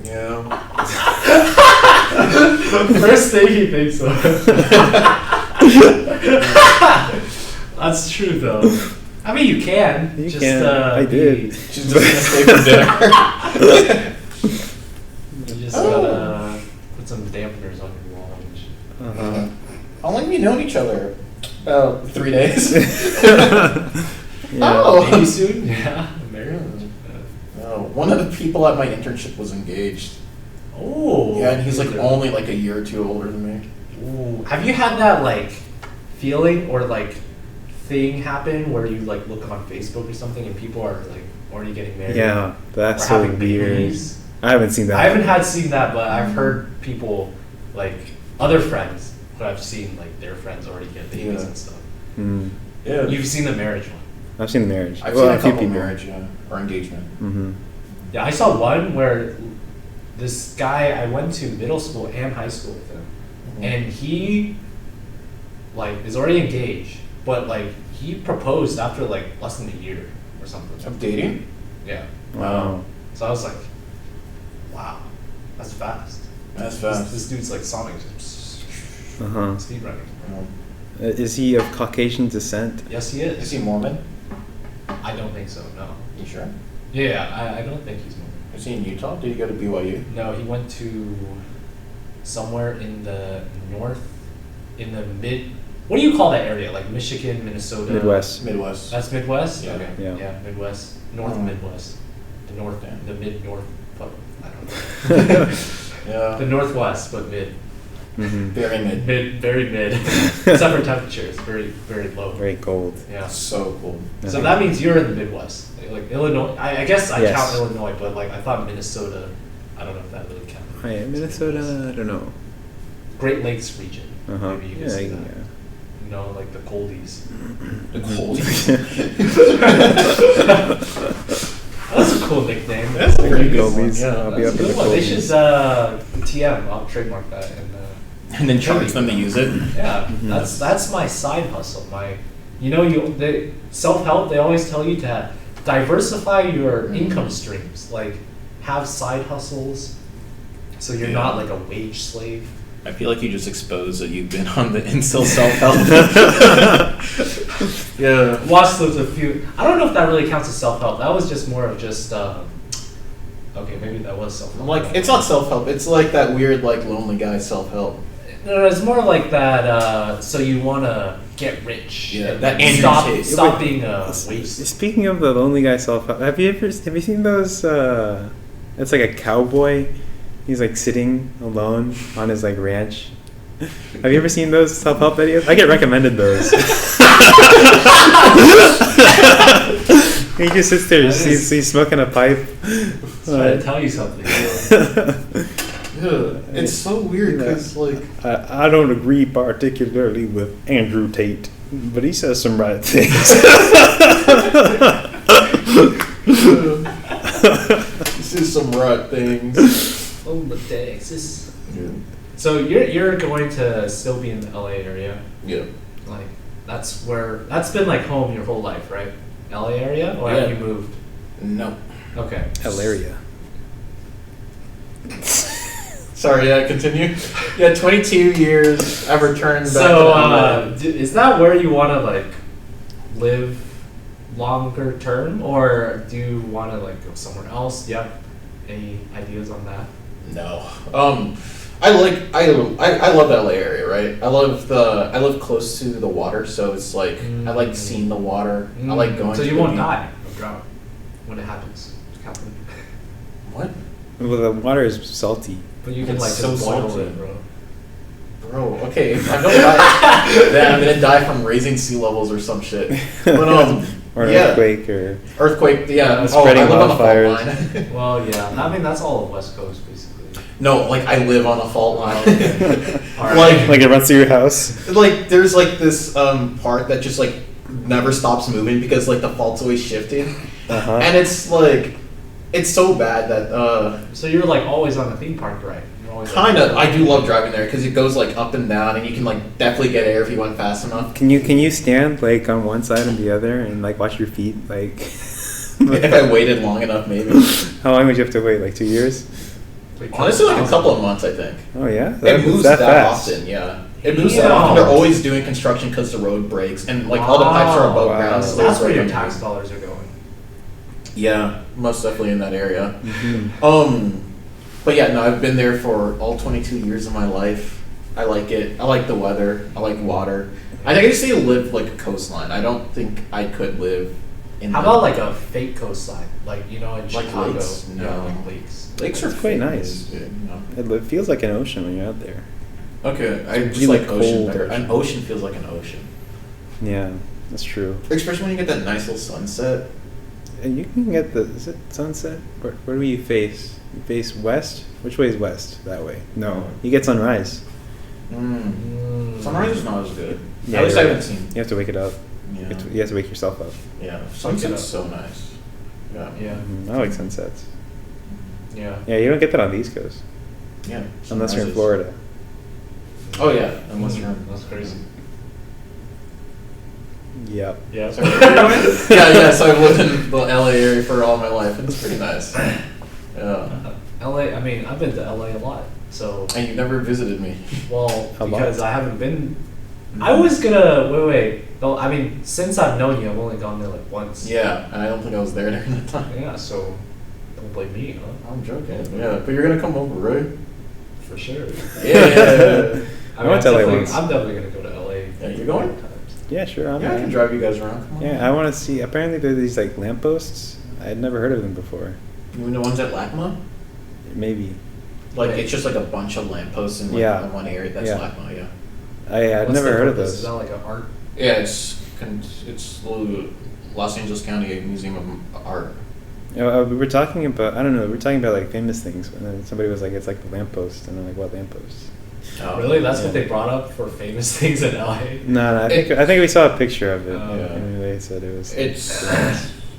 Yeah. First thing he thinks of. That's true though. I mean, you can. You just, can. I be- did. She's just gonna stay for dinner. You just Oh. gotta put some dampeners on your wall and shit. Uh-huh. How long have you known each other? About 3 days. Yeah. Oh. Maybe soon? Yeah. Married? No, one of the people at my internship was engaged. Oh. Yeah, and he's like only like a year or two older than me. Ooh. Have you had that like feeling or like thing happen where you like look on Facebook or something and people are like already getting married? Yeah, that's or so having weird. babies? I haven't seen that. I haven't seen that, but I've heard people like other friends who I've seen like their friends already get babies Yeah. and stuff. Mm. Yeah. You've seen the marriage one. I've seen the marriage. I've Well, seen a few couple people. marriage, yeah, or engagement. Mm-hmm. Yeah, I saw one where this guy, I went to middle school and high school with him, and he like is already engaged, but like he proposed after like less than a year or something. Of dating? Yeah. Wow. So I was like, wow, that's fast. That's This, fast. this dude's like Sonic, Uh-huh. speed running. Is he of Caucasian descent? Yes, he is. Is he Mormon? I don't think so. No. You sure? Yeah, I don't think he's Mormon. Is he in Utah? Did he go to BYU? No, he went to somewhere in the north, in the mid. What do you call that area? Like Michigan, Minnesota. Midwest. Midwest. That's Midwest. Yeah. Okay. Yeah. Midwest, North Mm. Midwest, the north, Yeah. the mid north. I don't know. Yeah. The northwest, but mid, Mm-hmm. Very mid. very mid. Except for temperatures, very low. Very cold. Yeah. So cool. So that means you're in the Midwest, like Illinois. I guess I Yes. count Illinois, but like I thought Minnesota. I don't know if that really counts. Oh, yeah, Minnesota, I don't know. Great Lakes region. Uh-huh. Maybe you can Yeah, see yeah. that. You know, like the coldies. The cold. That's a cool nickname. That's a pretty good Coldies. one. Yeah, I'll be That's up a in the good one. They Coldies. should TM. I'll trademark that and. And then charge them to use it. Yeah, Mhm. that's my side hustle. They self-help. They always tell you to diversify your income streams. Like have side hustles, so you're not like a wage slave. I feel like you just exposed that you've been on the incel self-help. Yeah. Watch those a few. I don't know if that really counts as self-help. That was just more of just. Okay, maybe that was self-help. Like, it's not self-help. It's like that weird, like, lonely guy self-help. No, it's more like that. So you want to get rich. Yeah, and that Andrew stop Tate. stop being a waste. Speaking of the lonely guy self-help, have you seen those? It's like a cowboy. He's like sitting alone on his like ranch. Have you ever seen those self-help videos? I get recommended those. He just sits there, he's smoking a pipe. Trying to tell you something. It's so weird because like I don't agree particularly with Andrew Tate, but he says some right things. this is some right things. Oh, the Texas. Yeah. So you're going to still be in the LA area? Yeah. Like that's been like home your whole life, right? LA area, or have you moved? No. Okay. Hilaria. Sorry, yeah, continue. Yeah, 22 years. I've returned back So, is that where you want to like live longer term, or do you want to like go somewhere else? Do you have any ideas on that? No. I love the LA area, right? I live close to the water, so it's like I like seeing the water. I like going. So to you the won't beach. die of drought when it happens. What? Well, the water is salty. But you can It's like so just boil salty. it, bro. Bro, okay, if I don't die, then I'm gonna die from raising sea levels or some shit. But Or an yeah. earthquake, or Earthquake, yeah. Spreading I live on the wildfires. fault line. Well, yeah. I mean, that's all of West Coast, basically. No, like I live on a fault line. Alright. Like it runs through your house. like there's like this part that just like never stops moving because like the fault's always shifting. Uh-huh. And it's like it's so bad that So you're like always on the theme park, right? You're always kind of I do love driving there because it goes like up and down and you can like definitely get air if you went fast enough. Can you stand like on one side and the other and like watch your feet like? If I waited long enough, maybe. How long would you have to wait? Like 2 years? Honestly, like a couple of months, I think. Oh yeah, It moves that that fast. often, yeah. It moves that often. They're always doing construction because the road breaks and like all the pipes are above Wow. ground. So So that's it's where like your under- tax dollars are going. Yeah, most definitely in that area. Mhm. But yeah, no, I've been there for all 22 years of my life. I like it. I like the weather. I like water. I think I just need to live like a coastline. I don't think I could live in. How the- about like a fake coastline, like in Like Chicago? lakes? Yeah, No. like lakes. Lakes are It's quite fake, nice. yeah, no. It feels like an ocean when you're out there. Okay, I It's just really like ocean cold better. ocean. An ocean feels like an ocean, Yeah, that's true. especially when you get that nice little sunset. And you can get is it sunset? Where do you face? You face west? Which way is west? That way. No. You get sunrise. Sunrise is not as good. Yeah, At least you're I right. haven't seen. You have to wake it up. Yeah. You have to wake yourself up. Yeah. up. Sunset's so nice. Yeah. Yeah, I like sunsets. yeah. Yeah, you don't get that on the East Coast. Yeah. Unless you're in Sunrises. Florida. Oh yeah, unless you're in. That's crazy. Yep. Yeah. Sorry, yeah. So I've lived in the LA area for all my life, and it's pretty nice. Yeah. LA. I mean, I've been to LA a lot. So, And you never visited me. well, How because long? I haven't been. I was gonna wait. Though I mean, since I've known you, I've only gone there like once. Yeah, and I don't think I was there during that time. Yeah. So, don't blame me, huh? I'm joking. Yeah, but you're gonna come over, right? For sure. Yeah. I went to LA once. I'm definitely gonna go to LA. Yeah, you're going? Yeah, sure. I'm Yeah, I in. can drive you guys around. Come on. Yeah, I want to see. Apparently, there are these like lampposts. I had never heard of them before. You know the ones at LACMA? Maybe. Like it's just like a bunch of lampposts in like Yeah. in one area. That's Yeah. LACMA, yeah. I'd What's never the heard of purpose? those. Is that like an art? Yeah, it's the Los Angeles County Museum of Art. You know, we were talking about, I don't know, we were talking about like famous things, and then somebody was like, it's like the lamppost, and I'm like, what lamppost? Oh. Really? That's Yeah. what they brought up for famous things in LA? No, I think we saw a picture of it. Oh. Yeah. And they said it was. It's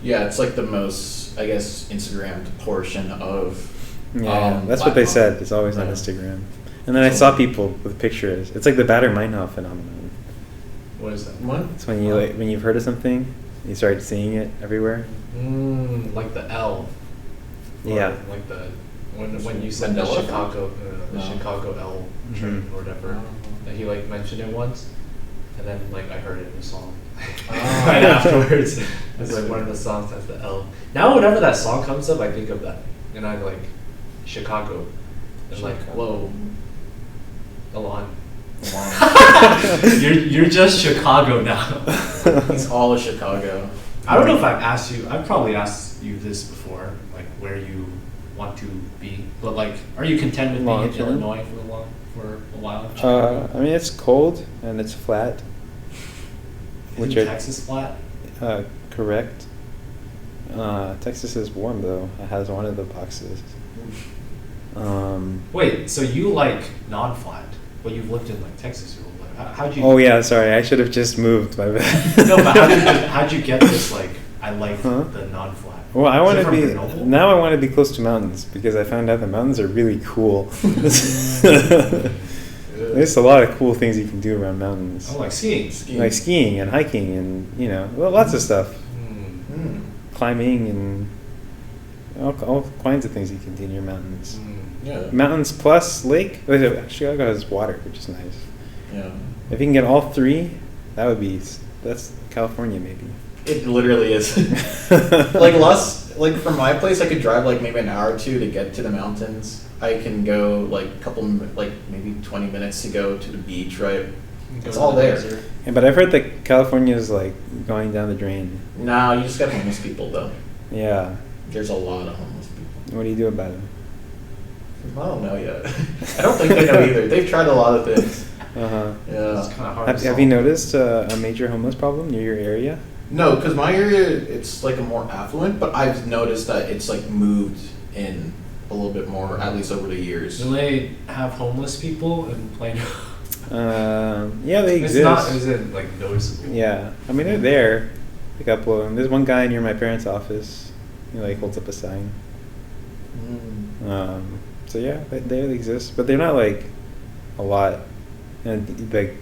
yeah, it's like the most I guess Instagrammed portion of. Yeah, that's what they LACMA. said. It's always on Yeah. Instagram. And then I saw people with pictures. It's like the Bader-Meinhof phenomenon. What is that? What? It's when you like when you've heard of something, you start seeing it everywhere. Like the L. Or Yeah. Like the when you said the Mandela Chicago No. Chicago L train Mhm. or whatever, that he like mentioned it once, and then like I heard it in the song Oh. right afterwards. It's like one of the songs has the L. Now whenever that song comes up, I think of that, and I like Chicago, and like whoa, Elan. you're just Chicago now. He's all of Chicago. I don't know if I've asked you. I've probably asked you this before, like where you want to be. But like, are you content with being Long in term? Illinois for a while? I mean, it's cold and it's flat. Isn't Texas flat? Correct. Texas is warm though. It has one of the boxes. Wait, so you like non-flat, but you've lived in like Texas your whole life. How'd you? Oh yeah, sorry, I should have just moved. My bad. No, but how'd you get this? Like, I like the non-flat. Well, I want Is it to from be Grenoble? now. I want to be close to mountains because I found out the mountains are really cool. There's a lot of cool things you can do around mountains, Oh, like skiing. like skiing and hiking, and well, lots of stuff, climbing and all kinds of things you can do near mountains. Yeah. Mountains plus lake. Chicago has water, which is nice. Yeah. If you can get all three, that's California maybe. It literally is. Like from my place, I could drive like maybe an hour or two to get to the mountains. I can go like maybe 20 minutes to go to the beach, right? It's all there. Yeah, but I've heard that California is like going down the drain. Nah, you just got homeless people though. Yeah. There's a lot of homeless people. What do you do about it? I don't know yet. I don't think they know either. They've tried a lot of things. Uh-huh. Yeah. It's kind of hard. Have you noticed a major homeless problem near your area? No, because my area, it's like a more affluent, but I've noticed that it's like moved in a little bit more, at least over the years. Do they have homeless people in Plano? Yeah, they exist. It's not. Is it like noticeable? Yeah, I mean they're there. A couple of them. There's one guy near my parents' office. He like holds up a sign. So yeah, they exist, but they're not like a lot, and like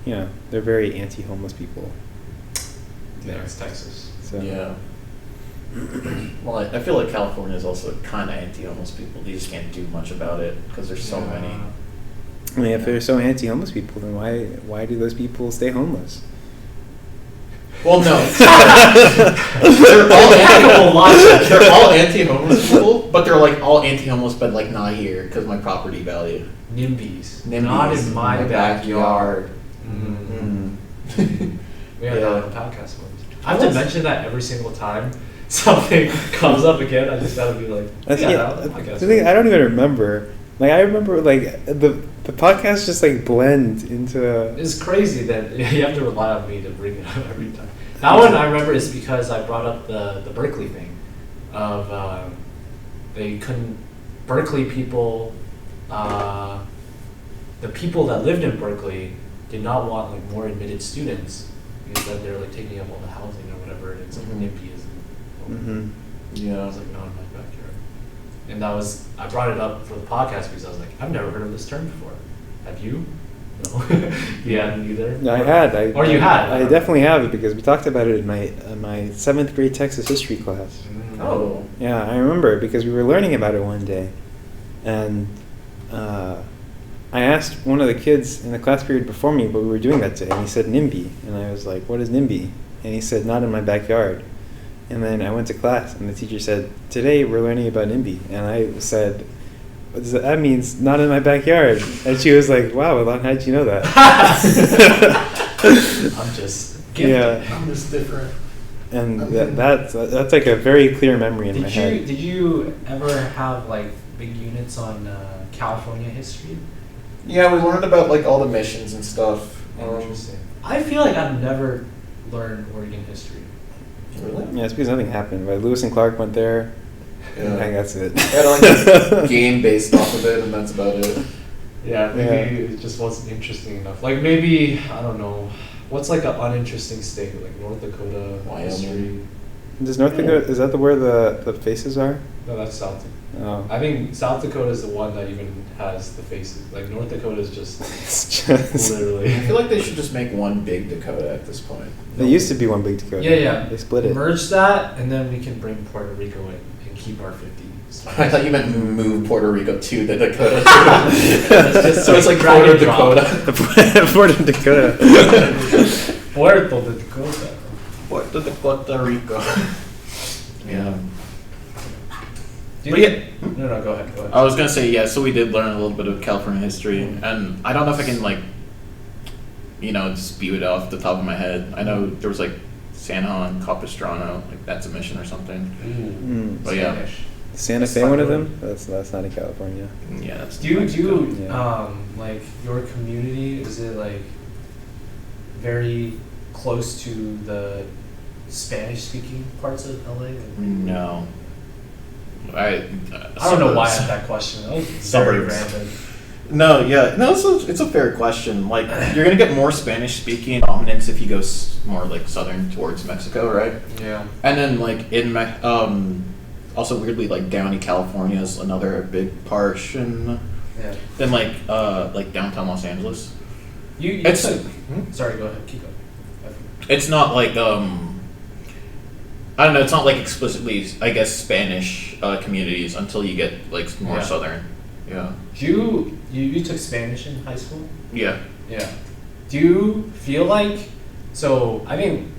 they're very anti-homeless people. Yeah, it's Texas. So Yeah. Well, I feel like California is also kind of anti-homeless people. They just can't do much about it because there's so many. I mean, if they're so anti-homeless people, then why do those people stay homeless? Well, no. They're all anti-homeless people, but they're like all anti-homeless, but like not here because my property value. NIMBYs. NIMBYs. Not in my backyard. We have that on the podcast once. I have to mention that every single time something comes up again. I just gotta be like, that was a podcast. The thing, I don't even remember. Like I remember, like the podcast just like blend into. It's crazy that you have to rely on me to bring it up every time. That one I remember is because I brought up the Berkeley thing of they couldn't Berkeley people. The people that lived in Berkeley did not want like more admitted students because then they're like taking up all the housing or whatever, and it's like NIMBYism. Yeah. It's like not in my backyard. And I brought it up for the podcast because I was like, I've never heard of this term before. Have you? No. You hadn't either? No, I had. Or you had? I definitely have because we talked about it in my 7th grade Texas history class. Oh. Yeah, I remember because we were learning about it one day, and I asked one of the kids in the class period before me what we were doing that day, and he said NIMBY, and I was like, "What is NIMBY?" And he said, "Not in my backyard." And then I went to class, and the teacher said, "Today we're learning about NIMBY," and I said, "What does that means? Not in my backyard." And she was like, "Wow, Elan, how did you know that?" I'm just gifted. Yeah. I'm just different. And that's like a very clear memory in my head. Did you ever have like big units on California history? Yeah, we learned about like all the missions and stuff. Interesting. I feel like I've never learned Oregon history. Really? Yeah, it's because nothing happened. But Lewis and Clark went there. Yeah. I think that's it. I had like a game based off of it, and that's about it. Yeah, maybe it just wasn't interesting enough. Like maybe, I don't know, what's like an uninteresting state, like North Dakota history? Wyoming. Does North Dakota, is that where the faces are? No, that's South Dakota. Oh. I think South Dakota is the one that even has the faces. Like North Dakota is just It's just literally. I feel like they should just make one big Dakota at this point. There used to be one big Dakota. Yeah. They split it. Merge that, and then we can bring Puerto Rico in and keep our 50. I thought you meant move Puerto Rico to the Dakota. just So it's like drag Puerto and drop. Dakota. Puerto Dakota. Puerto Dakota. Puerto Rico. Yeah. But yeah. No, go ahead. I was gonna say, yeah, so we did learn a little bit of California history, and I don't know if I can like, spew it off the top of my head. I know there was like San Juan, Capistrano, like that's a mission or something. But yeah. Spanish. Santa Fe, one of them? That's not in California. Yeah. That's Do you Yeah. like your community? Is it like very close to the Spanish-speaking parts of LA? No. I don't know why I had that question. That was very Suburbs. random. No, yeah, no, it's a fair question. Like, you're gonna get more Spanish-speaking dominance if you go more like southern towards Mexico, right? Yeah. And then like also weirdly like Downey, California is another big portion. Yeah. Then like downtown Los Angeles. You It's- said, sorry, go ahead, keep going. It's not like I don't know. It's not like explicitly, I guess, Spanish communities until you get like more Yeah. southern. Yeah. You took Spanish in high school? Yeah. Yeah. Do you feel like, so I mean,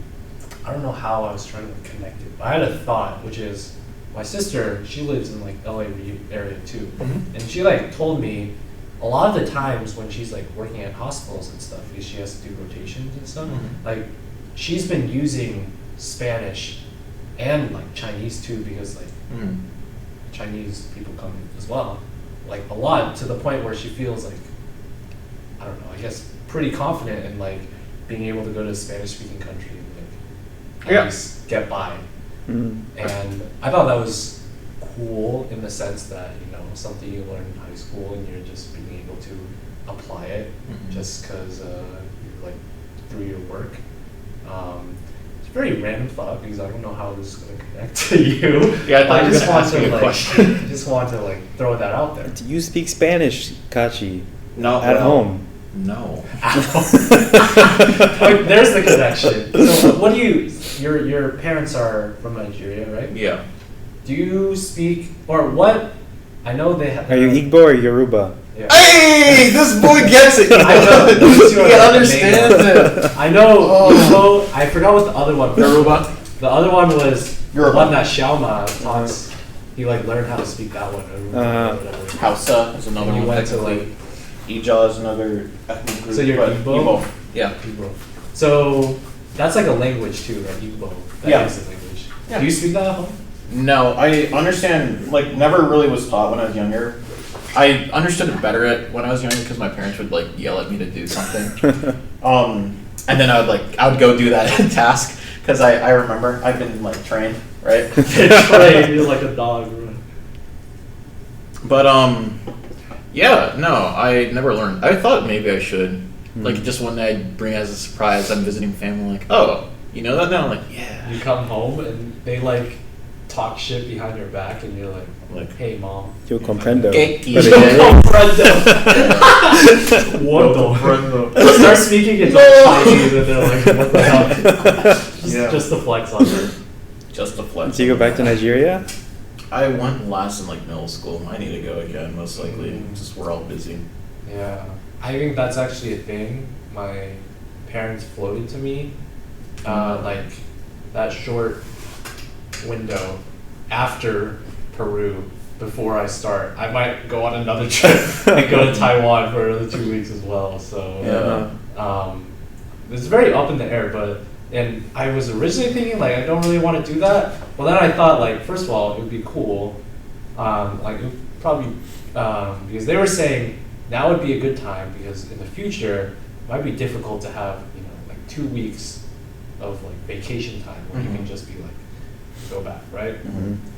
I don't know how I was trying to connect it, but I had a thought, which is my sister, she lives in like LA area too, and she like told me a lot of the times when she's like working at hospitals and stuff, because she has to do rotations and stuff, like she's been using Spanish and like Chinese too, because like Chinese people come as well, like a lot, to the point where she feels like, I don't know, I guess pretty confident in like being able to go to a Spanish speaking country and like at least get by. And I thought that was cool in the sense that, you know, something you learn in high school and you're just being able to apply it just because you're like through your work. It's a very random thought because I don't know how this is going to connect to you. Yeah, I thought you were just gonna want ask to me a like, question. I just want to like throw that out there. Do you speak Spanish, Kachi? No. At home? No. There's the connection. So what do you, your parents are from Nigeria, right? Yeah. Do you speak, or what, I know they have. Are you Igbo or Yoruba? Yeah. Hey, this boy gets it. I know. Those two are He like the understands main it. ones. I know. Igbo, I forgot what the other one was. Yoruba. The other one was Yoruba. the one that Xiaoma talks. He like learned how to speak that one. Or whatever. Hausa is another And you one. went to like. Ija is another ethnic group. So you're but Igbo? Yeah. Igbo. So that's like a language too, right? Igbo. That Yeah. is a language. Yeah. Do you speak that at home? No, I understand. Like, never really was taught when I was younger. I understood it better when I was younger because my parents would like yell at me to do something. And then I would go do that task because I remember I've been like trained, right? Trained, you're like a dog. But yeah, no, I never learned. I thought maybe I should. Like, just one day I'd bring it as a surprise. I'm visiting family. Like, oh, you know that now? I'm like, yeah. You come home and they like talk shit behind your back, and you're like, hey mom. Yo comprendo. ¿Qué Pero quiso? What the? Start speaking in Chinese, and they're like, what the hell? Just to flex on it. Just a flex. Do you go back to Nigeria? I went last in like middle school. I need to go again, most likely. Just we're all busy. Yeah, I think that's actually a thing. My parents floated to me, like that short window after Peru. Before I start, I might go on another trip and go to Taiwan for another 2 weeks as well. So it's very up in the air. And I was originally thinking like I don't really want to do that. Well, then I thought like first of all it would be cool, like it would probably because they were saying now would be a good time because in the future it might be difficult to have like 2 weeks of like vacation time where you can just be like go back, right?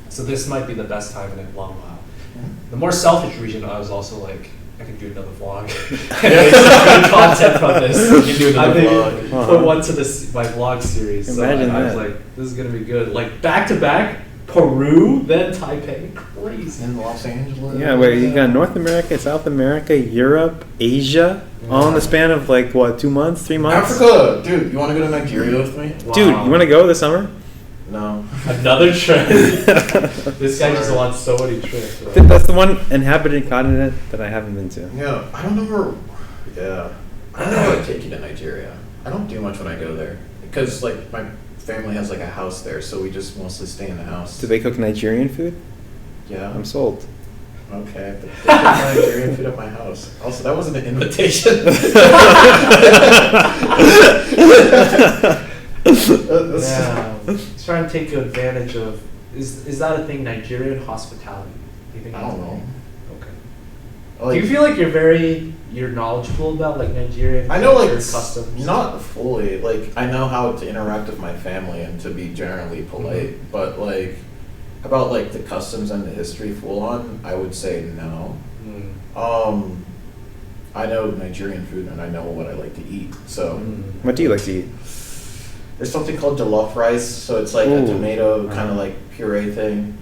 So this might be the best time in a long while. The more selfish reason, I was also like, I could do another vlog. Make some good content from this. You can do another I think vlog. put one to my vlog series. Imagine so I was that. like, this is gonna be good. Like back to back, Peru, then Taipei. Crazy. In Los Angeles. Yeah, where you got North America, South America, Europe, Asia, all in the span of like what, 2 months, 3 months? Africa, dude. You want to go to Nigeria with me? Dude, you want to go this summer? No. Another trip. This guy just wants so many trips. Right? That's the one inhabited continent that I haven't been to. Yeah, I don't know where. Yeah, I don't know how to take you to Nigeria. I don't do much when I go there because like my family has like a house there, so we just mostly stay in the house. Do they cook Nigerian food? Yeah. I'm sold. Okay, but they cook Nigerian food at my house. Also, that wasn't an invitation. Yeah, he's trying to take advantage of. Is that a thing? Nigerian hospitality? Do you think I that's don't a know. thing? Okay. Like, Do you feel like you're knowledgeable about like Nigerian I know like culture, customs? not fully. Like I know how to interact with my family and to be generally polite, but like about like the customs and the history full on, I would say no. I know Nigerian food and I know what I like to eat. So What do you like to eat? there's something called jollof rice. So it's like a Ooh. tomato kind of like puree thing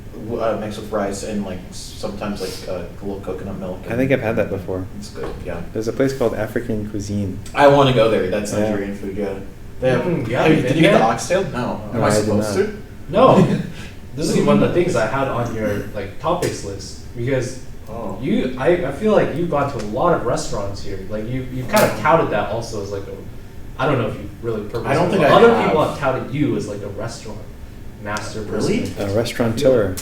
mixed with rice and like sometimes like a little coconut milk. I think I've had that before. It's good. Yeah. There's a place called African Cuisine. I want to go there. That's Yeah. Nigerian food. Yeah. They have. Yeah, Hey, you did been you get the there? oxtail? No. Am No, I I did supposed not. to? No, this is one of the things I had on your like topics list because Oh. I feel like you've gone to a lot of restaurants here. Like you kind of touted that also as like a, I don't know if you really purposely. I don't think but I other have. people have touted you as like a restaurant master person. Really? A restaurateur.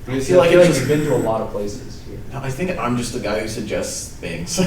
I feel like you've it's just- been to a lot of places here. No, I think I'm just the guy who suggests things.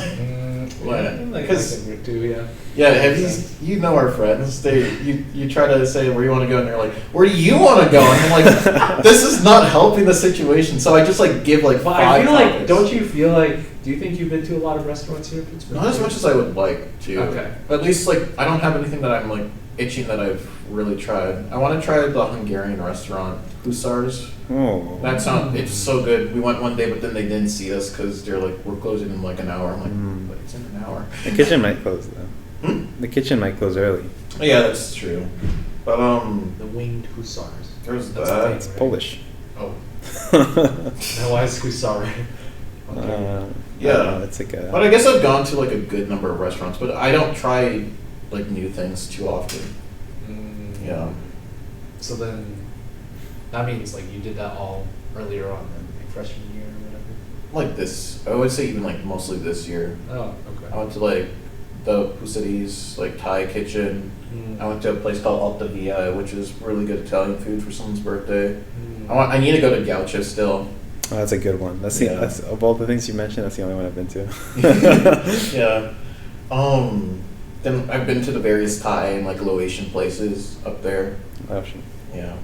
Like, I think you're too, yeah. Yeah, have you know our friends? You try to say where you want to go, and they're like, "Where do you want to go?" And I'm like, "This is not helping the situation." So I just like give like But five. I feel like, topics. don't you feel like? Do you think you've been to a lot of restaurants here in Pittsburgh? Not as much as I would like to. Okay. At least like I don't have anything that I'm like itching that I've really tried. I want to try the Hungarian restaurant, Hussars. Oh. That sound it's so good. We went one day, but then they didn't see us because they're like, we're closing in like an hour. I'm like, Mm. but it's in an hour. The kitchen might close though. Hmm? The kitchen might close early. Yeah, that's true. But The winged hussars. there's That's that. the It's Polish. Oh, now why is hussar? Yeah. It's like a. But I guess I've gone to like a good number of restaurants, but I don't try like new things too often. Yeah. So then, that means like you did that all earlier on, then, like freshman year or whatever. Like this, I would say even like mostly this year. Oh, I okay. went to like the Pusides, like Thai kitchen. I went to a place called Alta Via, which is really good Italian food for someone's birthday. I need to go to Gaucho still. Oh, that's a good one. That's Yeah. that's of all the things you mentioned. That's the only one I've been to. Yeah. Then I've been to the various Thai and like Laotian places up there. Oh, shit. Yeah.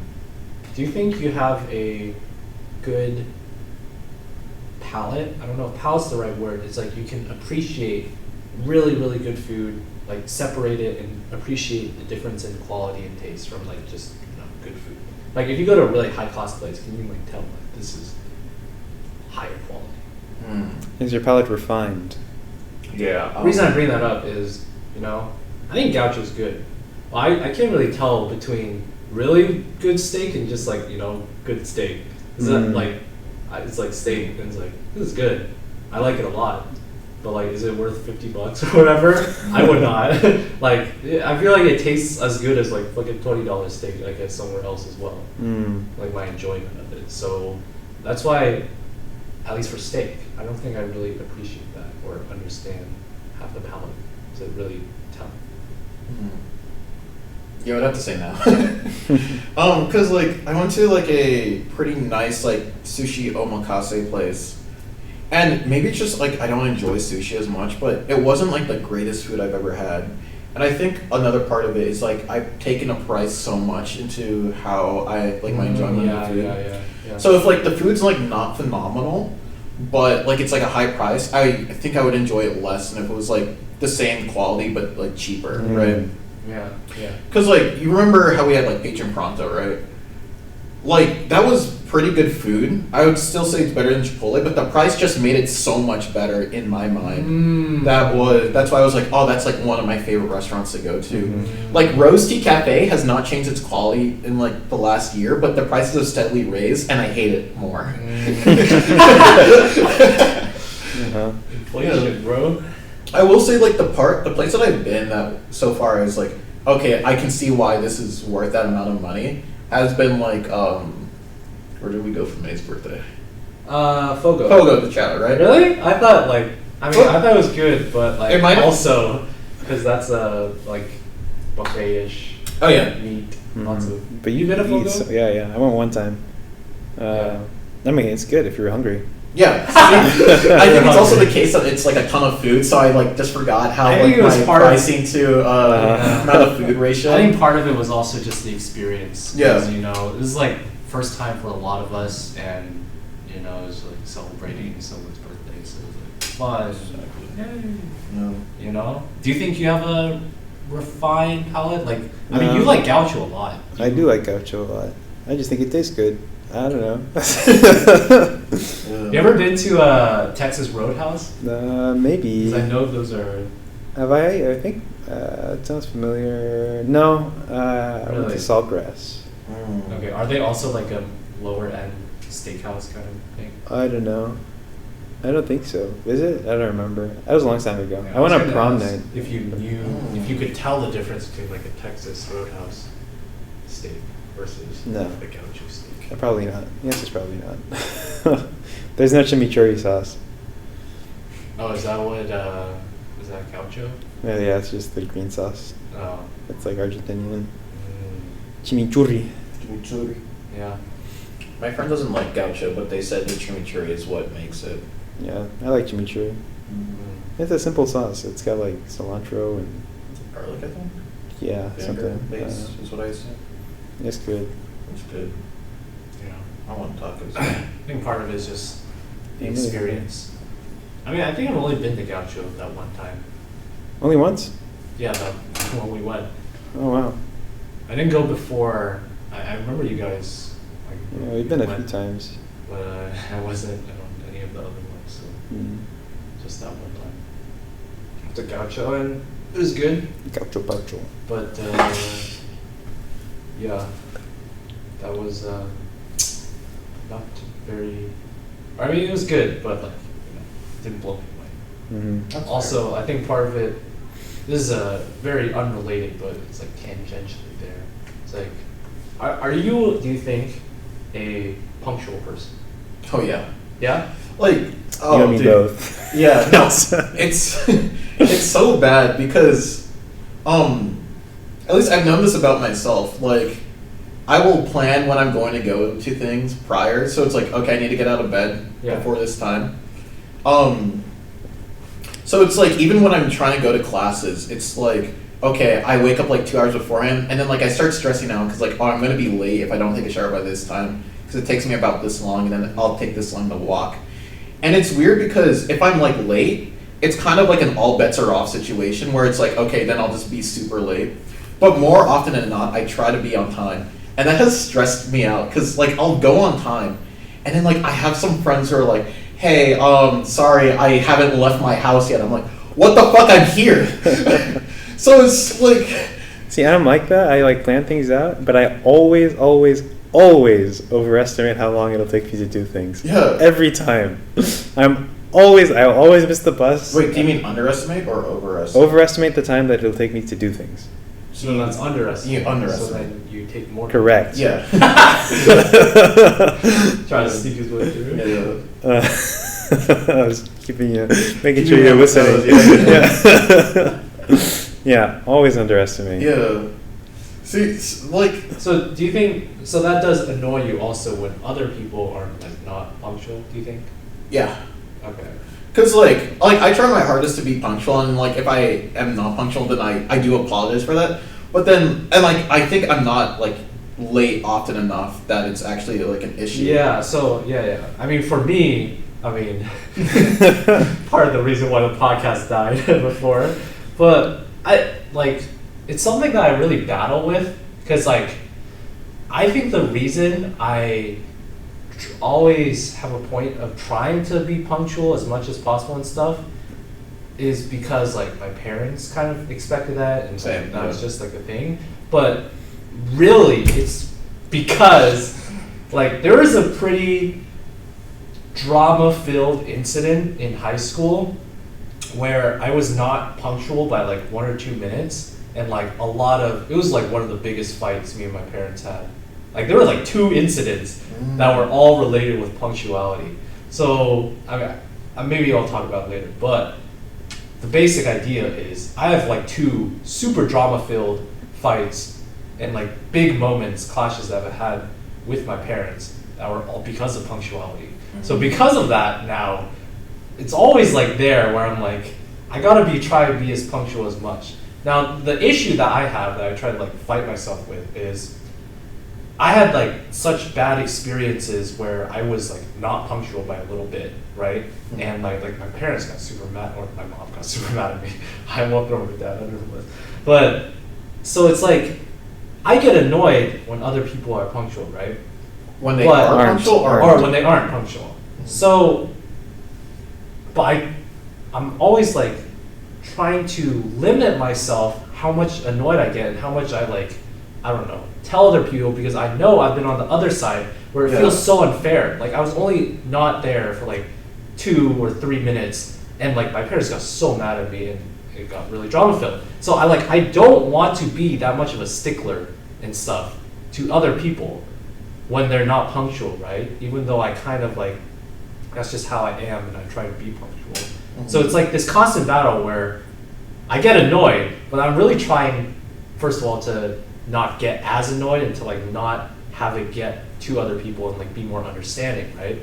Do you think you have a good palate? I don't know if palate's the right word. It's like you can appreciate really, really good food, like separate it and appreciate the difference in quality and taste from like just good food. Like if you go to a really high class place, can you like tell like this is higher quality? Is your palate refined? Yeah. The reason I bring that up is, I think Gaucho's good. Well, I can't really tell between really good steak and just like, good steak. Is that like, it's like steak and it's like, this is good. I like it a lot. But like, is it worth $50 or whatever? I would not. Like, I feel like it tastes as good as like fucking $20 steak, I guess, somewhere else as well. Like my enjoyment of it. So that's why, at least for steak, I don't think I really appreciate that or understand half the palate to really tell. Yeah, I'd have to say no. Cause like I went to like a pretty nice like sushi omakase place, and maybe it's just like I don't enjoy sushi as much, but it wasn't like the greatest food I've ever had. And I think another part of it is like I've taken a price so much into how I like my enjoyment of food. Yeah. So if like the food's like not phenomenal, but like it's like a high price, I think I would enjoy it less than if it was like the same quality but like cheaper, right? Yeah. Because like you remember how we had like Patron Pronto, right? Like that was pretty good food. I would still say it's better than Chipotle, but the price just made it so much better in my mind. That's why I was like, oh, that's like one of my favorite restaurants to go to. Like Rose Tea Cafe has not changed its quality in like the last year, but the prices have steadily raised, and I hate it more. Inflation, bro. I will say like the place that I've been that so far is like, okay, I can see why this is worth that amount of money, has been like, where did we go for May's birthday? Fogo. Fogo, the Chowder, right? Really? I thought I thought it was good, but like It might have- also because that's like buffet-ish Oh yeah. meat. Lots of. But you been to eat Fogo? so, yeah. I went one time. Yeah. I mean, it's good if you're hungry. Yeah. I think it's also the case that it's like a ton of food, so I like just forgot how I like think it was my part of- pricing to amount of food ratio. I think part of it was also just the experience. Yeah. 'Cause, this is like first time for a lot of us, and it was like celebrating someone's birthday, so it was like fun. Yeah. Do you think you have a refined palate? Like, I mean, you like Gaucho a lot. I do like Gaucho a lot. I just think it tastes good. I don't know. You ever been to Texas Roadhouse? Maybe. 'Cause I know those are. Have I? I think it sounds familiar. No, I went to Really? Saltgrass. Okay, are they also like a lower end steakhouse kind of thing? I don't know. I don't think so. Is it? I don't remember. That was a long time ago. Yeah, I went was on gonna prom ask night. If you knew, if you could tell the difference between like a Texas Roadhouse steak versus No. the gaucho steak. Probably not. The answer's probably not. There's no chimichurri sauce. Oh, is that what? Is that gaucho? Yeah, it's just the green sauce. Oh. It's like Argentinian. Mm, Chimichurri. Chimichurri. yeah. My friend doesn't like gaucho, but they said the chimichurri is what makes it. Yeah, I like chimichurri. Mm. It's a simple sauce. It's got like cilantro and Garlic, I think. yeah, Vinegar something. base is what I said. It's good. It's good. Yeah. I want tacos. I think part of it is just the Yeah, maybe. experience. I mean, I think I've only been to gaucho that one time. Only once? Yeah, that when we went. Oh wow. I didn't go before. I remember you guys. Like, Yeah, we've been a few went, times. but I wasn't on any of the other ones, so Mm. just that one time. The gaucho, and it was good, Gaucho pacho. but yeah, that was not very. I mean, it was good, but like, didn't blow me away. Mm-hmm. Also, I think part of it, this is very unrelated, but it's like tangentially there. It's like, are you, do you think, a punctual person? Oh yeah. Yeah? Like, oh, You and me dude. both. Yeah, no, it's it's so bad because, at least I've known this about myself. Like, I will plan when I'm going to go to things prior, so it's like, okay, I need to get out of bed Yeah. before this time. So it's like, even when I'm trying to go to classes, it's like, okay, I wake up like 2 hours beforehand, and then like I start stressing out because like, oh, I'm gonna be late if I don't take a shower by this time because it takes me about this long, and then I'll take this long to walk. And it's weird because if I'm like late, it's kind of like an all bets are off situation where it's like, okay, then I'll just be super late. But more often than not, I try to be on time. And that has stressed me out because like I'll go on time and then like I have some friends who are like, hey, sorry, I haven't left my house yet. I'm like, what the fuck, I'm here. So it's like, See, I'm like that. I like plan things out, but I always overestimate how long it'll take me to do things. Yeah. Every time. I always miss the bus. wait, do you mean underestimate or overestimate? Overestimate the time that it'll take me to do things. So that's underestimate. You underestimate. So then you take more. Correct. Yeah. Try to sneak his way through. Yeah. I was keeping you, making Keeping sure you you're on listening. toes, Yeah, always underestimate. Yeah. See, like, So do you think, so that does annoy you also when other people are like not punctual, do you think? yeah. Okay. Because, like I try my hardest to be punctual, and, like, if I am not punctual, then I do apologize for that. But then, and, like, I think I'm not, like, late often enough that it's actually, like, an issue. Yeah, so, yeah. I mean, for me, part of the reason why the podcast died before, but it's something that I really battle with, because, like, I think the reason I always have a point of trying to be punctual as much as possible and stuff is because, like, my parents kind of expected that, and Same, that was yeah. just, like, a thing. But really, it's because, like, there was a pretty drama-filled incident in high school where I was not punctual by, like, 1 or 2 minutes, and, like, it was, like, one of the biggest fights me and my parents had. Like, there were, like, 2 incidents that were all related with punctuality. So, maybe I'll talk about it later, but the basic idea is I have, like, 2 super drama-filled fights and, like, big moments, clashes that I've had with my parents that were all because of punctuality. So because of that now, it's always, like, there where I'm like, I gotta try to be as punctual as much. Now, the issue that I have that I try to, like, fight myself with is I had, like, such bad experiences where I was, like, not punctual by a little bit, right? And, like my parents got super mad, or my mom got super mad at me. I walked over to dad, I don't know what. But, so it's like, I get annoyed when other people are punctual, right? When they But- are punctual Or when they aren't punctual. So, but I'm always like trying to limit myself how much annoyed I get and how much I like, I don't know, tell other people, because I know I've been on the other side where it Yeah. feels so unfair. Like I was only not there for like 2 or 3 minutes, and like my parents got so mad at me and it got really drama filled. So I don't want to be that much of a stickler and stuff to other people when they're not punctual, right? Even though I kind of like, that's just how I am and I try to be punctual. So it's like this constant battle where I get annoyed, but I'm really trying, first of all, to not get as annoyed and to like not have it get to other people and like be more understanding, right?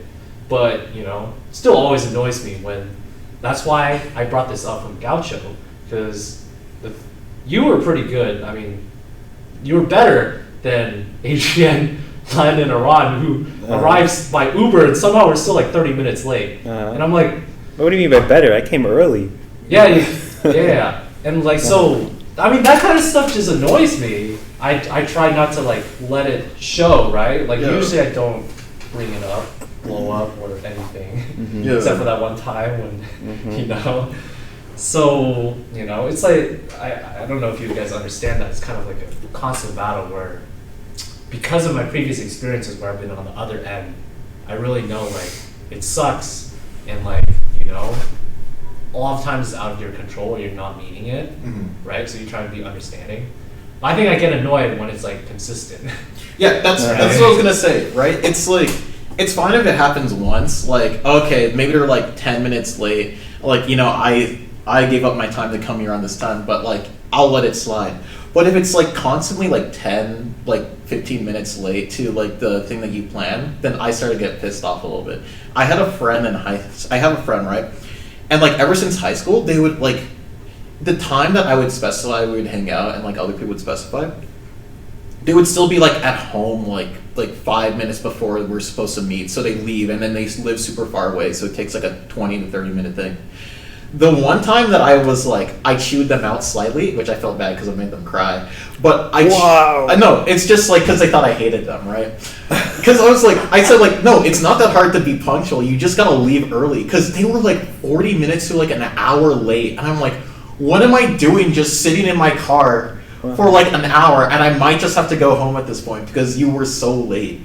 But, you know, still always annoys me when, that's why I brought this up from Gaucho, because you were pretty good. I mean, you were better than Adrian, Len, and Iran, who arrives by Uber and somehow we're still like 30 minutes late. And I'm like, What do you mean by better? I came early. yeah. And like, so, I mean, that kind of stuff just annoys me. I try not to like let it show, right? Like usually I don't bring it up, blow up or anything, except for that one time when, you know. So, you know, it's like, I don't know if you guys understand that. It's kind of like a constant battle where, because of my previous experiences where I've been on the other end, I really know like it sucks, and like, you know, a lot of times it's out of your control or you're not meaning it, right? So you try to be understanding. But I think I get annoyed when it's like consistent. Yeah, that's what I was gonna say, right? It's like, it's fine if it happens once, like, okay, maybe they're like 10 minutes late, like, you know, I gave up my time to come here on this time, but like, I'll let it slide. But if it's like constantly like 10, like 15 minutes late to like the thing that you plan, then I start to get pissed off a little bit. I have a friend, right? And like ever since high school, they would like, the time that I would specify we would hang out and like other people would specify, they would still be like at home like 5 minutes before we're supposed to meet. So they leave and then they live super far away. So it takes like a 20 to 30 minute thing. The one time that I was like, I chewed them out slightly, which I felt bad because I made them cry. But I know, it's just like because they thought I hated them, right? Because I was like, I said like, no, it's not that hard to be punctual. You just gotta leave early. Because they were like 40 minutes to like an hour late. And I'm like, what am I doing just sitting in my car for like an hour? And I might just have to go home at this point because you were so late.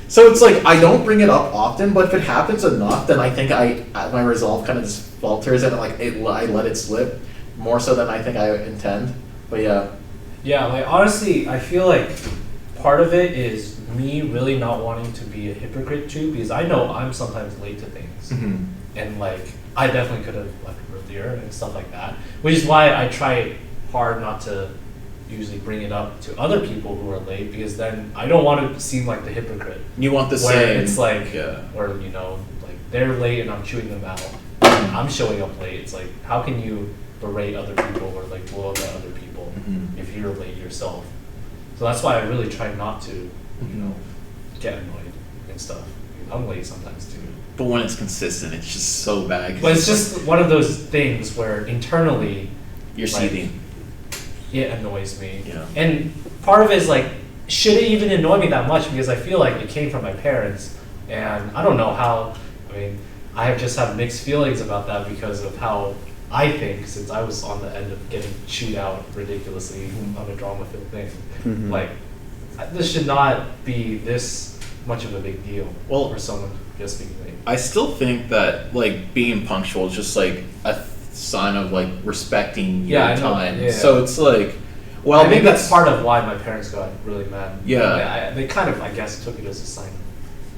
So it's like, I don't bring it up often, but if it happens enough, then I think my resolve kind of just falters and like I let it slip more so than I think I intend. But yeah. Yeah, like honestly, I feel like part of it is me really not wanting to be a hypocrite too, because I know I'm sometimes late to things. And like, I definitely could have left earlier and stuff like that, which is why I try hard not to usually bring it up to other people who are late, because then I don't want to seem like the hypocrite. You want the where same. it's like, or you know, like they're late and I'm chewing them out. I'm showing up late. It's like, how can you berate other people or like blow up at other people if you're late yourself? So that's why I really try not to, you know, get annoyed and stuff. I'm late sometimes too. But when it's consistent, it's just so bad. But it's just one of those things where internally you're like, seething. It annoys me. Yeah. And part of it is like, should it even annoy me that much? Because I feel like it came from my parents, and I don't know how. I mean, I have just have mixed feelings about that because of how I think, since I was on the end of getting chewed out ridiculously on a drama-filled thing. Like, this should not be this much of a big deal for someone just being late. I still think that like being punctual is just like a sign of like respecting your time. Yeah. So it's like, well, I think that's part of why my parents got really mad. Yeah. They kind of, I guess, took it as a sign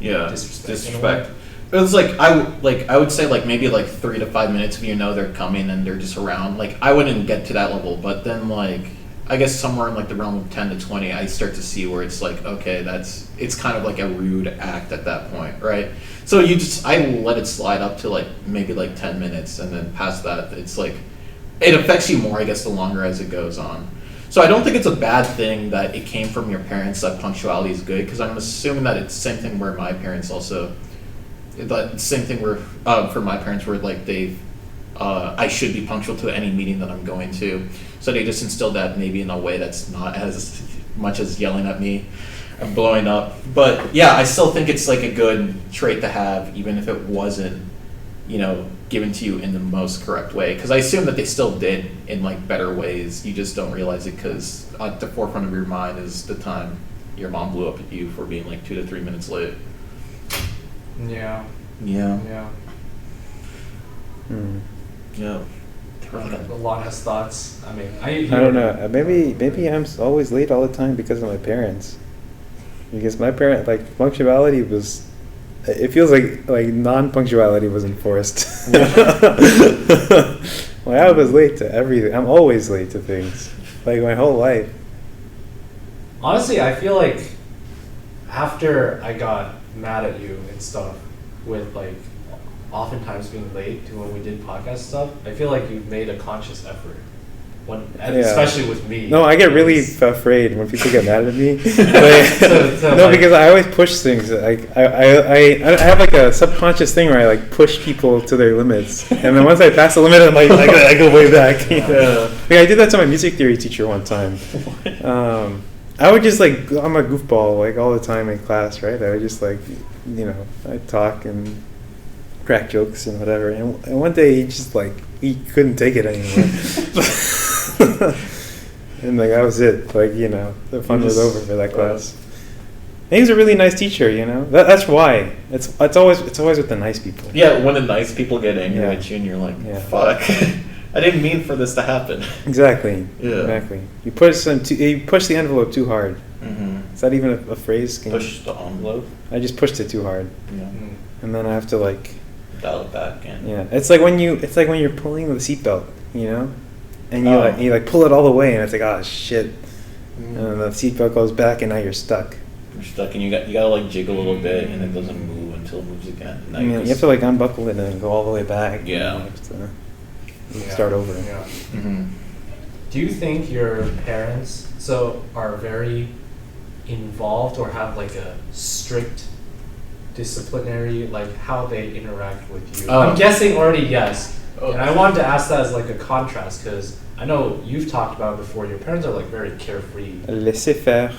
of disrespect. It was like I would say like maybe like 3 to 5 minutes if you know they're coming and they're just around. Like I wouldn't get to that level, but then like I guess somewhere in like the realm of 10 to 20, I start to see where it's like, okay, it's kind of like a rude act at that point, right? So I let it slide up to like maybe like 10 minutes, and then past that, it's like it affects you more, I guess, the longer as it goes on. So I don't think it's a bad thing that it came from your parents that punctuality is good, because I'm assuming that it's the same thing where my parents also. The same thing where for my parents where like I should be punctual to any meeting that I'm going to, so they just instilled that maybe in a way that's not as much as yelling at me and blowing up. But yeah, I still think it's like a good trait to have, even if it wasn't, given to you in the most correct way. Because I assume that they still did in like better ways. You just don't realize it because at the forefront of your mind is the time your mom blew up at you for being like 2 to 3 minutes late. Yeah. Yeah. Yeah. Yeah. Elan has thoughts. I mean, I don't know. Maybe I'm always late all the time because of my parents. Because my parent, like, punctuality was. It feels like non-punctuality was enforced. Well, I was late to everything. I'm always late to things, like my whole life. Honestly, I feel like after I got mad at you and stuff with like oftentimes being late to when we did podcast stuff, I feel like you've made a conscious effort. Especially with me. No, I get really afraid when people get mad at me. Because I always push things. Like I have like a subconscious thing where I like push people to their limits, and then once I pass the limit, I'm like I go way back. Yeah. Like I did that to my music theory teacher one time. I would just like I'm a goofball like all the time in class, right? I would just like I'd talk and crack jokes and whatever. And one day he couldn't take it anymore. And like that was it. Like the fun was over for that class. And he was a really nice teacher. That's why it's always with the nice people. Yeah, when the nice people get angry at you, and you're like, "Fuck, I didn't mean for this to happen." Exactly. Yeah. Exactly. You push the envelope too hard. Mm-hmm. Is that even a phrase? Push the envelope. I just pushed it too hard. Yeah. And then I have to like dial it back in. Yeah, it's like when you're pulling the seatbelt, and you pull it all the way, and it's like, oh shit, and then the seatbelt goes back, and now you're stuck. You're stuck, and you gotta like jiggle a little bit, and it doesn't move until it moves again. Now You have to like unbuckle it and then go all the way back. Yeah. And you have to start over. Yeah. Mm-hmm. Do you think your parents are very involved or have like a strict disciplinary, like how they interact with you? I'm guessing already yes. And I wanted to ask that as like a contrast because I know you've talked about it before. Your parents are like very carefree. Laissez-faire.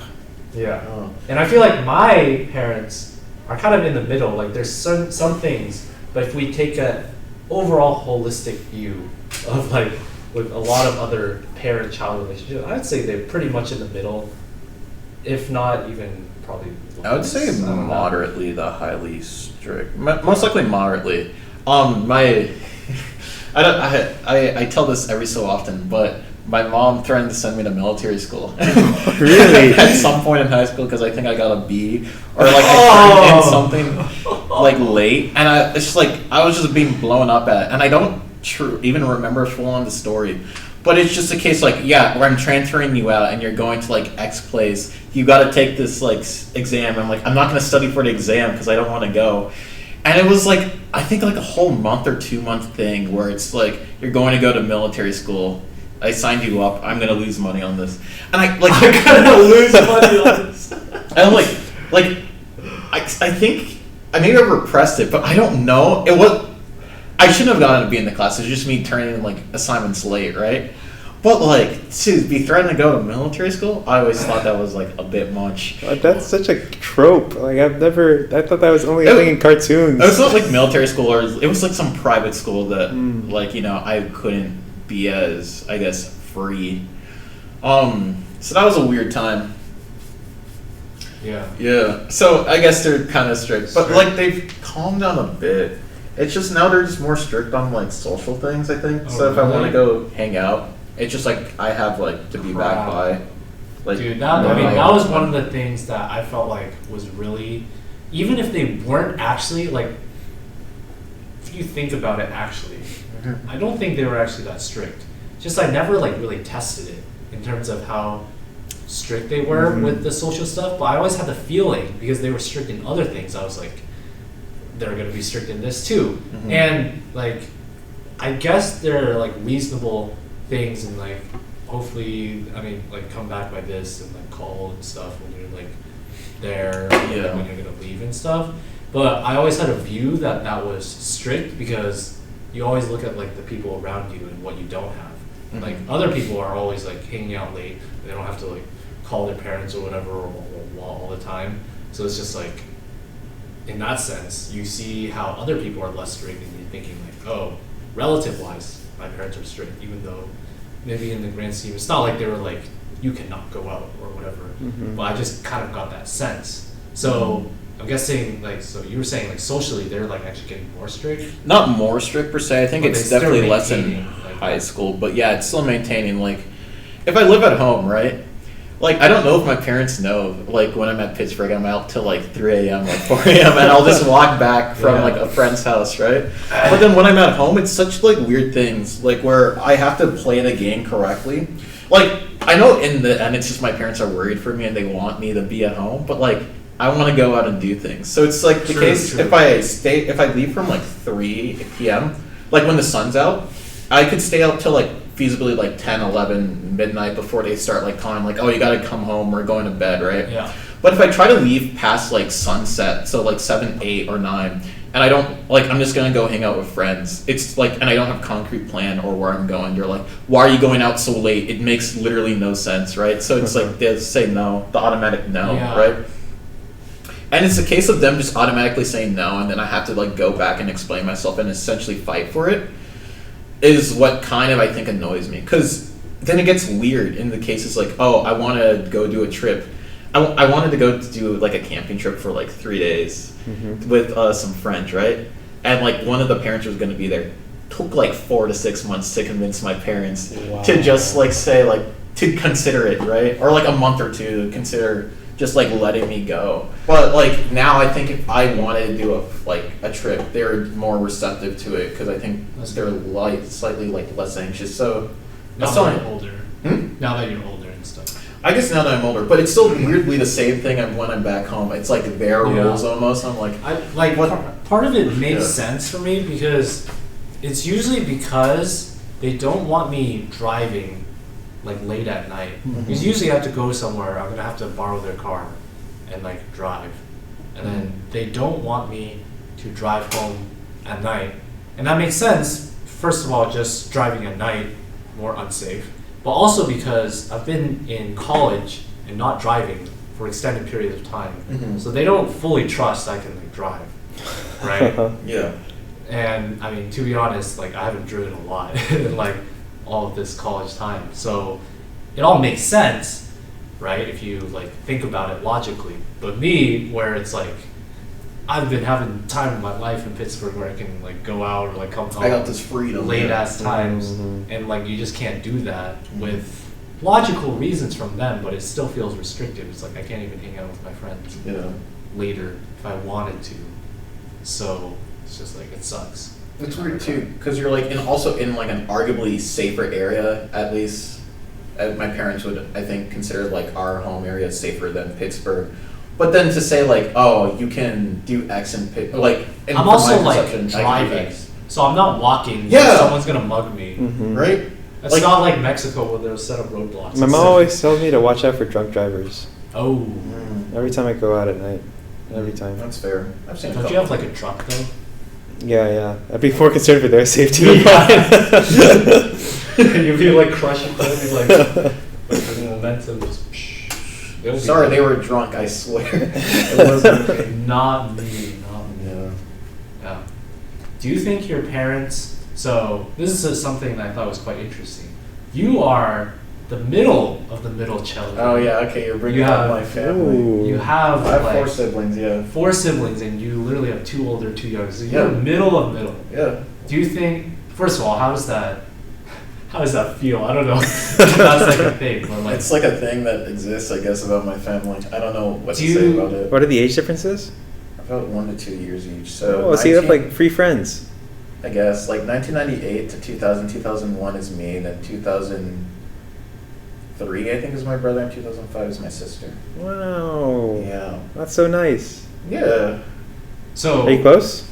Yeah. And I feel like my parents are kind of in the middle. Like there's some things, but if we take a overall holistic view of like with a lot of other parent-child relationships, I'd say they're pretty much in the middle, if not even probably. I would say moderately the highly strict. Most likely moderately. I tell this every so often, but my mom threatened to send me to military school. Really? At some point in high school, because I think I got a B, or like I turned in something like late, and it's just like I was just being blown up at, and I don't even remember full on the story. But it's just a case like, where I'm transferring you out and you're going to like X place, you got to take this like exam. I'm like, I'm not going to study for the exam because I don't want to go. And it was like, I think like a whole month or 2 month thing where it's like, you're going to go to military school. I signed you up. I'm going to lose money on this. And I'm going to lose money on this. And I'm like, I think, I maybe I repressed it, but I don't know. I shouldn't have gotten to be in the class. It was just me turning in like assignments late, right? But like to be threatened to go to military school, I always thought that was like a bit much. That's such a trope. Like I thought that was only a thing in cartoons. It was not like military school, or it was like some private school that like I couldn't be as, I guess, free. So that was a weird time. Yeah. So I guess they're kind of strict, but like they've calmed down a bit. It's just now they're just more strict on like social things, I think. So if I want to go hang out, it's just like I have like to be back by. Like, dude, that was one of the things that I felt like was really, even if they weren't actually like, if you think about it actually, I don't think they were actually that strict. Just I never like really tested it in terms of how strict they were with the social stuff, but I always had the feeling because they were strict in other things. I was like, they're going to be strict in this too. And like, I guess there are like reasonable things and like, hopefully, I mean, like come back by this and like call and stuff when you're like there, when you're going to leave and stuff. But I always had a view that that was strict because you always look at like the people around you and what you don't have. Like other people are always like hanging out late. They don't have to like call their parents or whatever all the time. So it's just like, in that sense, you see how other people are less strict, and you're thinking like, oh, relative-wise, my parents are strict, even though maybe in the grand scheme, it's not like they were like, you cannot go out or whatever. But I just kind of got that sense. So I'm guessing, like, so you were saying, like, socially, they're, like, actually getting more strict? Not more strict per se. I think But it's they still definitely less in maintaining, like, high school. But yeah, it's still maintaining. Like, if I live at home, right? Like, I don't know if my parents know. Like, when I'm at Pittsburgh, I'm out till like 3 a.m., like 4 a.m., and I'll just walk back from like a friend's house, right? But then when I'm at home, it's such like weird things, like where I have to play the game correctly. Like, I know in the end, it's just my parents are worried for me and they want me to be at home, but like, I want to go out and do things. So it's like the case if I leave from like 3 p.m., like when the sun's out, I could stay out till like feasibly like 10, 11, midnight before they start like calling like, oh, you got to come home, we're going to bed, right? Yeah. But if I try to leave past like sunset, so like 7, 8, or 9, and I don't, like, I'm just going to go hang out with friends. It's like, and I don't have a concrete plan or where I'm going. You're like, why are you going out so late? It makes literally no sense, right? So it's like, they say no, the automatic no, right? And it's a case of them just automatically saying no, and then I have to like go back and explain myself and essentially fight for it, is what kind of I think annoys me. Because then it gets weird in the cases like, oh, I want to go do a trip. I wanted to go to do like a camping trip for like 3 days with some friends, right? And like one of the parents was going to be there. Took like 4 to 6 months to convince my parents to just like say like to consider it, right? Or like a month or two to consider just like letting me go. But like now I think if I wanted to do a trip, they're more receptive to it because I think they're slightly like less anxious. So Now that you're older. Now that you're older and stuff. I guess now that I'm older, but it's still weirdly the same thing when I'm back home. It's like their rules almost. I'm like, part of it makes sense for me because it's usually because they don't want me driving like late at night. Because usually I have to go somewhere, I'm gonna have to borrow their car and like drive. And then they don't want me to drive home at night. And that makes sense. First of all, just driving at night, more unsafe. But also because I've been in college and not driving for extended periods of time. So they don't fully trust I can like drive, right? Yeah. And I mean, to be honest, like I haven't driven a lot in like all of this college time. So it all makes sense, right? If you like think about it logically. But me, where it's like, I've been having time in my life in Pittsburgh where I can like go out or like come home. I got this freedom. Late ass times, and like you just can't do that with logical reasons from them, but it still feels restrictive. It's like I can't even hang out with my friends later if I wanted to. So it's just like it sucks. It's weird too because you're like also in like an arguably safer area at least. My parents would I think consider like our home area safer than Pittsburgh. But then to say like, oh, you can do X and like, I'm also like driving, so I'm not walking. Yeah, so someone's gonna mug me, right? It's like, not like Mexico where they'll set up roadblocks. My mom always tells me to watch out for drunk drivers. Oh, every time I go out at night, every time. That's fair. I've seen. Don't you have like a truck though? Yeah. I'd be more concerned for their safety. You'd be like crushing them, like the momentum just. Sorry, they were drunk, I swear. It wasn't not me. Yeah. Do you think your parents, so this is something that I thought was quite interesting. You are the middle of the middle children. Oh yeah, okay, you're bringing up my family. You have I have like 4 siblings, yeah. 4 siblings and you literally have 2 older, 2 younger. So you're middle of middle. Yeah. Do you think, first of all, how does that feel? I don't know. That's like a thing. But like, it's like a thing that exists, I guess, about my family. I don't know what to say about it. What are the age differences? About 1 to 2 years each. So so you have like 3 friends. I guess like 1998 to 2000, 2001 is me. Then 2003 I think is my brother, and 2005 is my sister. Wow. Yeah. That's so nice. Yeah. So are you close?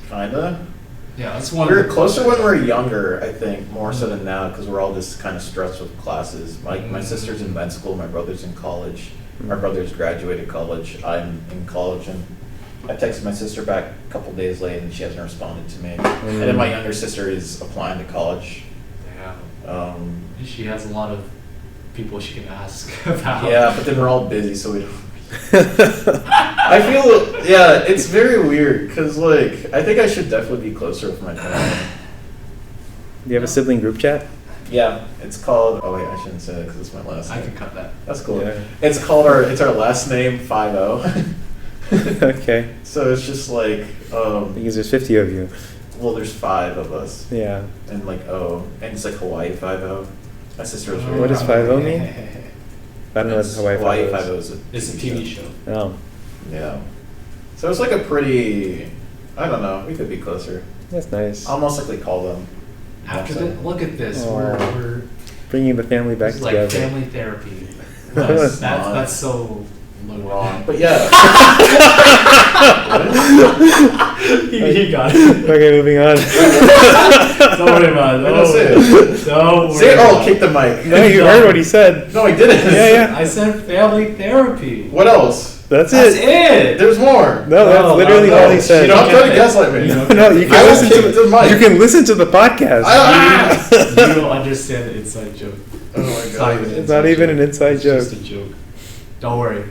Kinda. Yeah, that's one. We were closer when we were younger, I think, more so than now, because we're all just kind of stressed with classes. My sister's in med school, my brother's in college. My brother's graduated college. I'm in college, and I texted my sister back a couple days late, and she hasn't responded to me. And then my younger sister is applying to college. Yeah. She has a lot of people she can ask about. Yeah, but then we're all busy, so we don't. I feel, yeah, it's very weird because, like, I think I should definitely be closer with my family. Do you have a sibling group chat? Yeah, it's called. Oh wait, I shouldn't say that because it's my last I name. can cut that. That's cool. Yeah. It's called it's our last name 50. Okay. So it's just like Because there's 50 of you. well, there's 5 of us, Yeah. and like and it's like Hawaii 50. My sister was really. What does 50 mean? I don't know what It's Hawaii 50 is. is. It's a TV show. Oh, Yeah. So it's like a pretty. I don't know. We could be closer. that's nice. Almost like we call them. After That's the, look at this. Oh. We're Bringing the family back this is like together. family therapy. No, That's, it's that's so wrong. But yeah. he got it. Okay, moving on. Don't worry about it. No, say it. Don't worry Say it. Oh, about kick the mic. No, you heard what he said. No, I didn't. Yeah, yeah. I said family therapy. What else? That's That's it. it. There's more. No, that's No, literally no, all no. he said. You don't try to gaslight me. No, you I can will listen to kick the mic. You can listen to the podcast. Ah! You don't understand the inside joke. Oh my It's not god. even It's not even an inside It's joke. just a joke. Don't worry.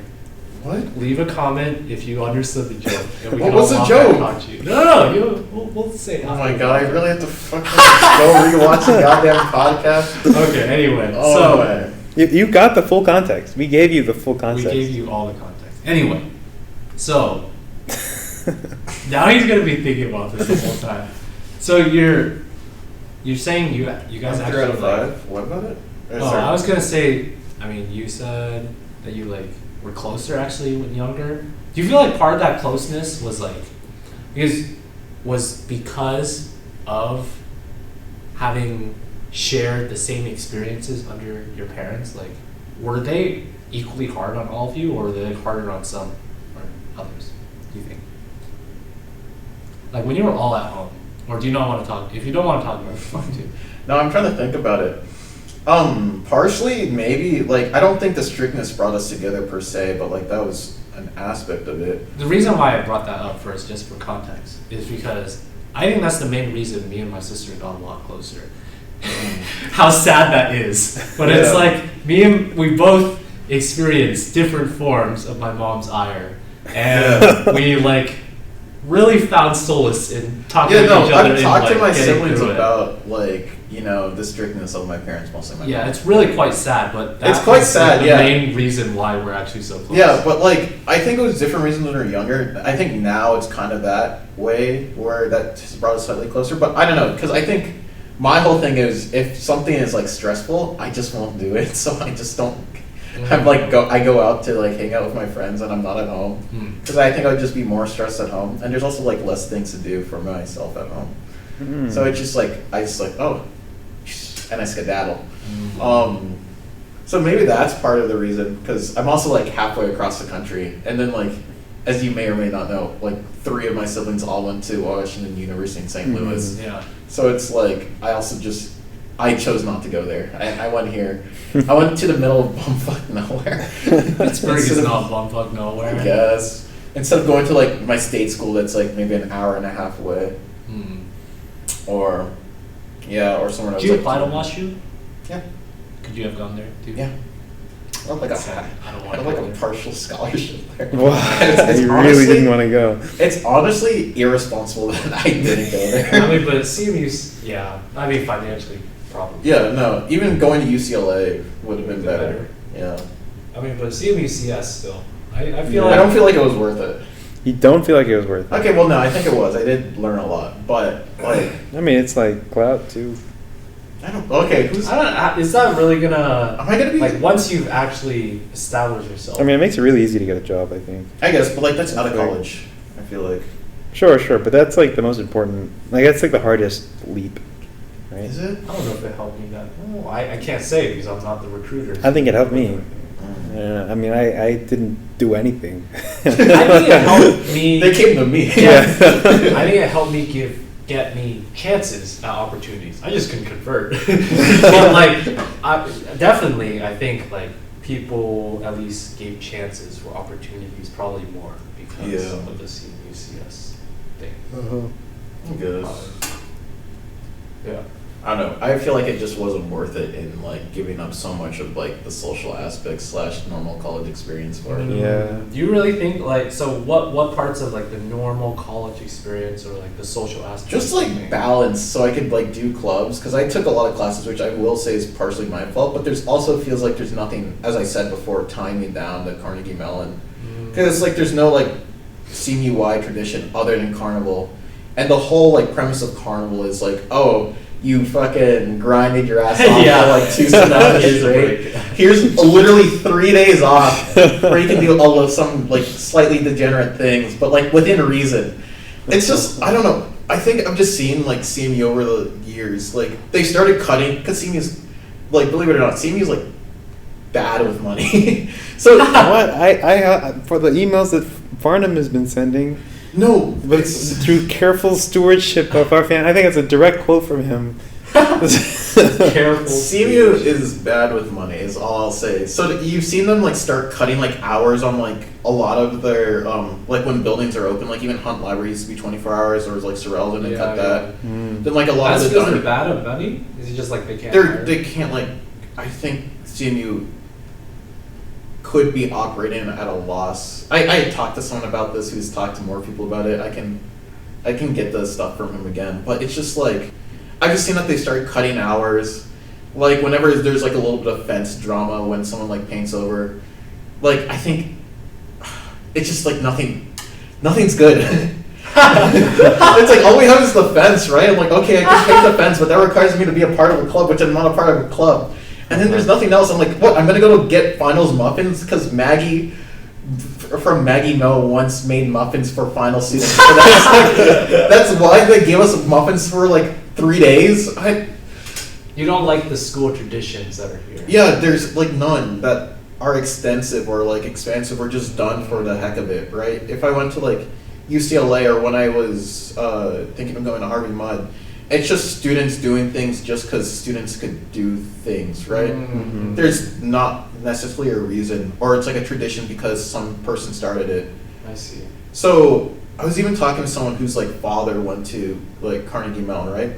What? Leave a comment if you understood the joke. And we What can was all the laugh joke? at Kachi. No. We'll say it. Oh my god, I really have to fucking go rewatch the goddamn podcast. Okay, anyway. Oh so, man. You got the full context. We gave you the full we context. gave you all the context. Anyway, so, now he's going to be thinking about this the whole time. So you're saying you guys I'm actually 3 out of like... 5. What about it? Oh, I was going to say, I mean, you said that you like were closer actually when younger. Do you feel like part of that closeness was like because of having shared the same experiences under your parents? Like, were they equally hard on all of you, or were they harder on some or others? Do you think? Like when you were all at home, or do you not want to talk? If you don't want to talk about it, it's fine too. No, I'm trying to think about it. Partially, maybe, like, I don't think the strictness brought us together per se, but like that was an aspect of it. The reason why I brought that up first, just for context, is because I think that's the main reason me and my sister got a lot closer. How sad that is. But it's Yeah. like we both experienced different forms of my mom's ire. And Yeah. we like really found solace in talking Yeah, to no, each other I've and talked to like, my getting siblings through it. about, like, you know, the strictness of my parents, mostly my Yeah, mom. it's really quite sad, but It's that quite was, sad, the yeah. main reason why we're actually so close. Yeah, but like, I think it was different reasons when we were younger. I think now it's kind of that way where that has brought us slightly closer. But I don't know, because I think my whole thing is if something is like stressful, I just won't do it. So I just don't. I'm like I go out to like hang out with my friends and I'm not at home because I think I would just be more stressed at home. And there's also like less things to do for myself at home. Mm. So it's just like I just like and I skedaddle. So maybe that's part of the reason, because I'm also like halfway across the country, and then like, as you may or may not know, like 3 of my siblings all went to Washington University in St. Louis. Yeah. So it's like I chose not to go there. I went here. I went to the middle of bumfuck nowhere. Pittsburgh is Instead of- not bumfuck nowhere. I guess instead of going to like my state school that's like maybe an hour and a half away, or somewhere else. Did you like, apply to WashU? Yeah. Could you have gone there too? Yeah. I don't think I I don't had want to like go a there. partial scholarship there. Wow, It's you really honestly- didn't want to go. It's honestly irresponsible that I didn't go there. I mean, but CMU's, yeah. I mean, financially, probably. Yeah, no. Even going to UCLA would have been better. Yeah. I mean, but CMU CS still. I feel like. I don't feel like it was worth it. You don't feel like it was worth it. Okay, well, no, I think it was. I did learn a lot, but like, I mean, it's like clout too. I don't. Okay, who's? I don't. Is that really gonna? Am I gonna be? Like once you've actually established yourself. I mean, it makes it really easy to get a job, I think. I guess, but like that's out of Like- college. I feel like. Sure, but that's like the most important. Like that's like the hardest leap, right? Is it? I don't know if it helped me that. Oh, I can't say because I'm not the recruiter. I think it helped me. I mean, I didn't do anything. I think it helped me. They came to me. Yeah. I think it helped me get me chances at opportunities. I just couldn't convert. But like, definitely, I think like people at least gave chances for opportunities, probably more because Yeah. of the CMU CS thing. Uh-huh. I guess. Yeah. I don't know. I feel like it just wasn't worth it in like giving up so much of like the social aspects / normal college experience for it. Yeah. Do you really think like so? What parts of like the normal college experience or like the social aspects? Just like balance, so I could like do clubs, because I took a lot of classes, which I will say is partially my fault. But there's also feels like there's nothing, as I said before, tying me down to Carnegie Mellon, because like there's no like CMU-wide tradition other than carnival, and the whole like premise of carnival is like, oh, you fucking grinded your ass off for like 2 semesters, right? Here's literally 3 days off where you can do all of some like slightly degenerate things, but like within reason. It's just, I don't know. I think I've just seen like CMU over the years. Like they started cutting, because CMU's like, believe it or not, CMU's like bad with money. So What I for the emails that Farnham has been sending. no, But it's through careful stewardship of our family. I think it's a direct quote from him. Careful. CMU is bad with money, is all I'll say. So you've seen them like start cutting like hours on like a lot of their like when buildings are open, like even Hunt Library used to be 24 hours, or was like Sorrel, and they cut that. Then like a lot That's of because the they're bad at money. Is it just like they can't? they can't like, I think CMU could be operating at a loss. I had talked to someone about this who's talked to more people about it. I can get the stuff from him again, but it's just like I've just seen that they started cutting hours. Like whenever there's like a little bit of fence drama when someone like paints over, like I think it's just like nothing's good. It's like all we have is the fence, right? I'm like, okay, I can paint the fence, but that requires me to be a part of a club, which I'm not a part of a club. And then there's nothing else. I'm like, what? I'm gonna go get finals muffins because Maggie from Maggie Mo once made muffins for final students. So that's why they gave us muffins for like 3 days. You don't like the school traditions that are here. Yeah, there's like none that are extensive or like expansive or just done for the heck of it, right? If I went to like UCLA or when I was thinking of going to Harvey Mudd, it's just students doing things just because students could do things, right? Mm-hmm. There's not necessarily a reason, or it's like a tradition because some person started it. I see. So I was even talking to someone whose like father went to like Carnegie Mellon, right?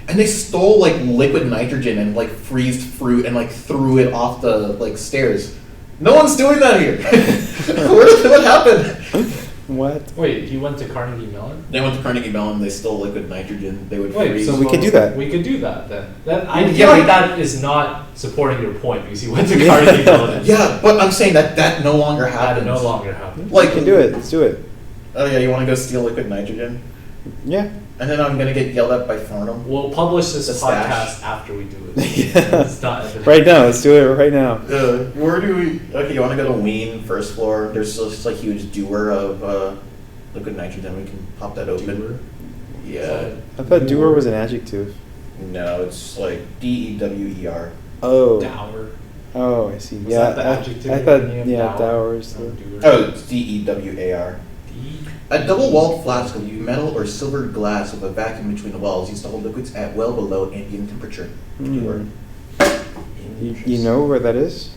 And they stole like liquid nitrogen and like freezed fruit and like threw it off the like stairs. No one's doing that here. What happened? What? Wait, you went to Carnegie Mellon? They went to Carnegie Mellon. They stole liquid nitrogen. They would Wait, freeze. so we could do that. We could do that then. I Yeah, feel like we- that is not supporting your point because you went to Carnegie Mellon. Yeah, but I'm saying that no longer That happens. no longer happens. Like, We can do it. Let's do it. oh yeah, you want to go steal liquid nitrogen? Yeah. And then I'm gonna get yelled at by Farnham. We'll publish this The stash. podcast after we do it. Yeah. It's not Right now. Let's do it right now. Where do we? Okay, you want to go to Wien, first floor? There's just like huge doer of liquid nitrogen. We can pop that open. Doer? Yeah. I thought doer was an adjective. No, it's like DEWER. Oh. Dower. Oh, I see. Was Yeah. that the adjective I you thought, were thinking of? yeah, Dower? dowers. No, doer. Oh, it's DEWAR. A double-walled flask of metal or silver glass with a vacuum between the walls used to hold liquids at well below ambient temperature. Doer. You know where that is?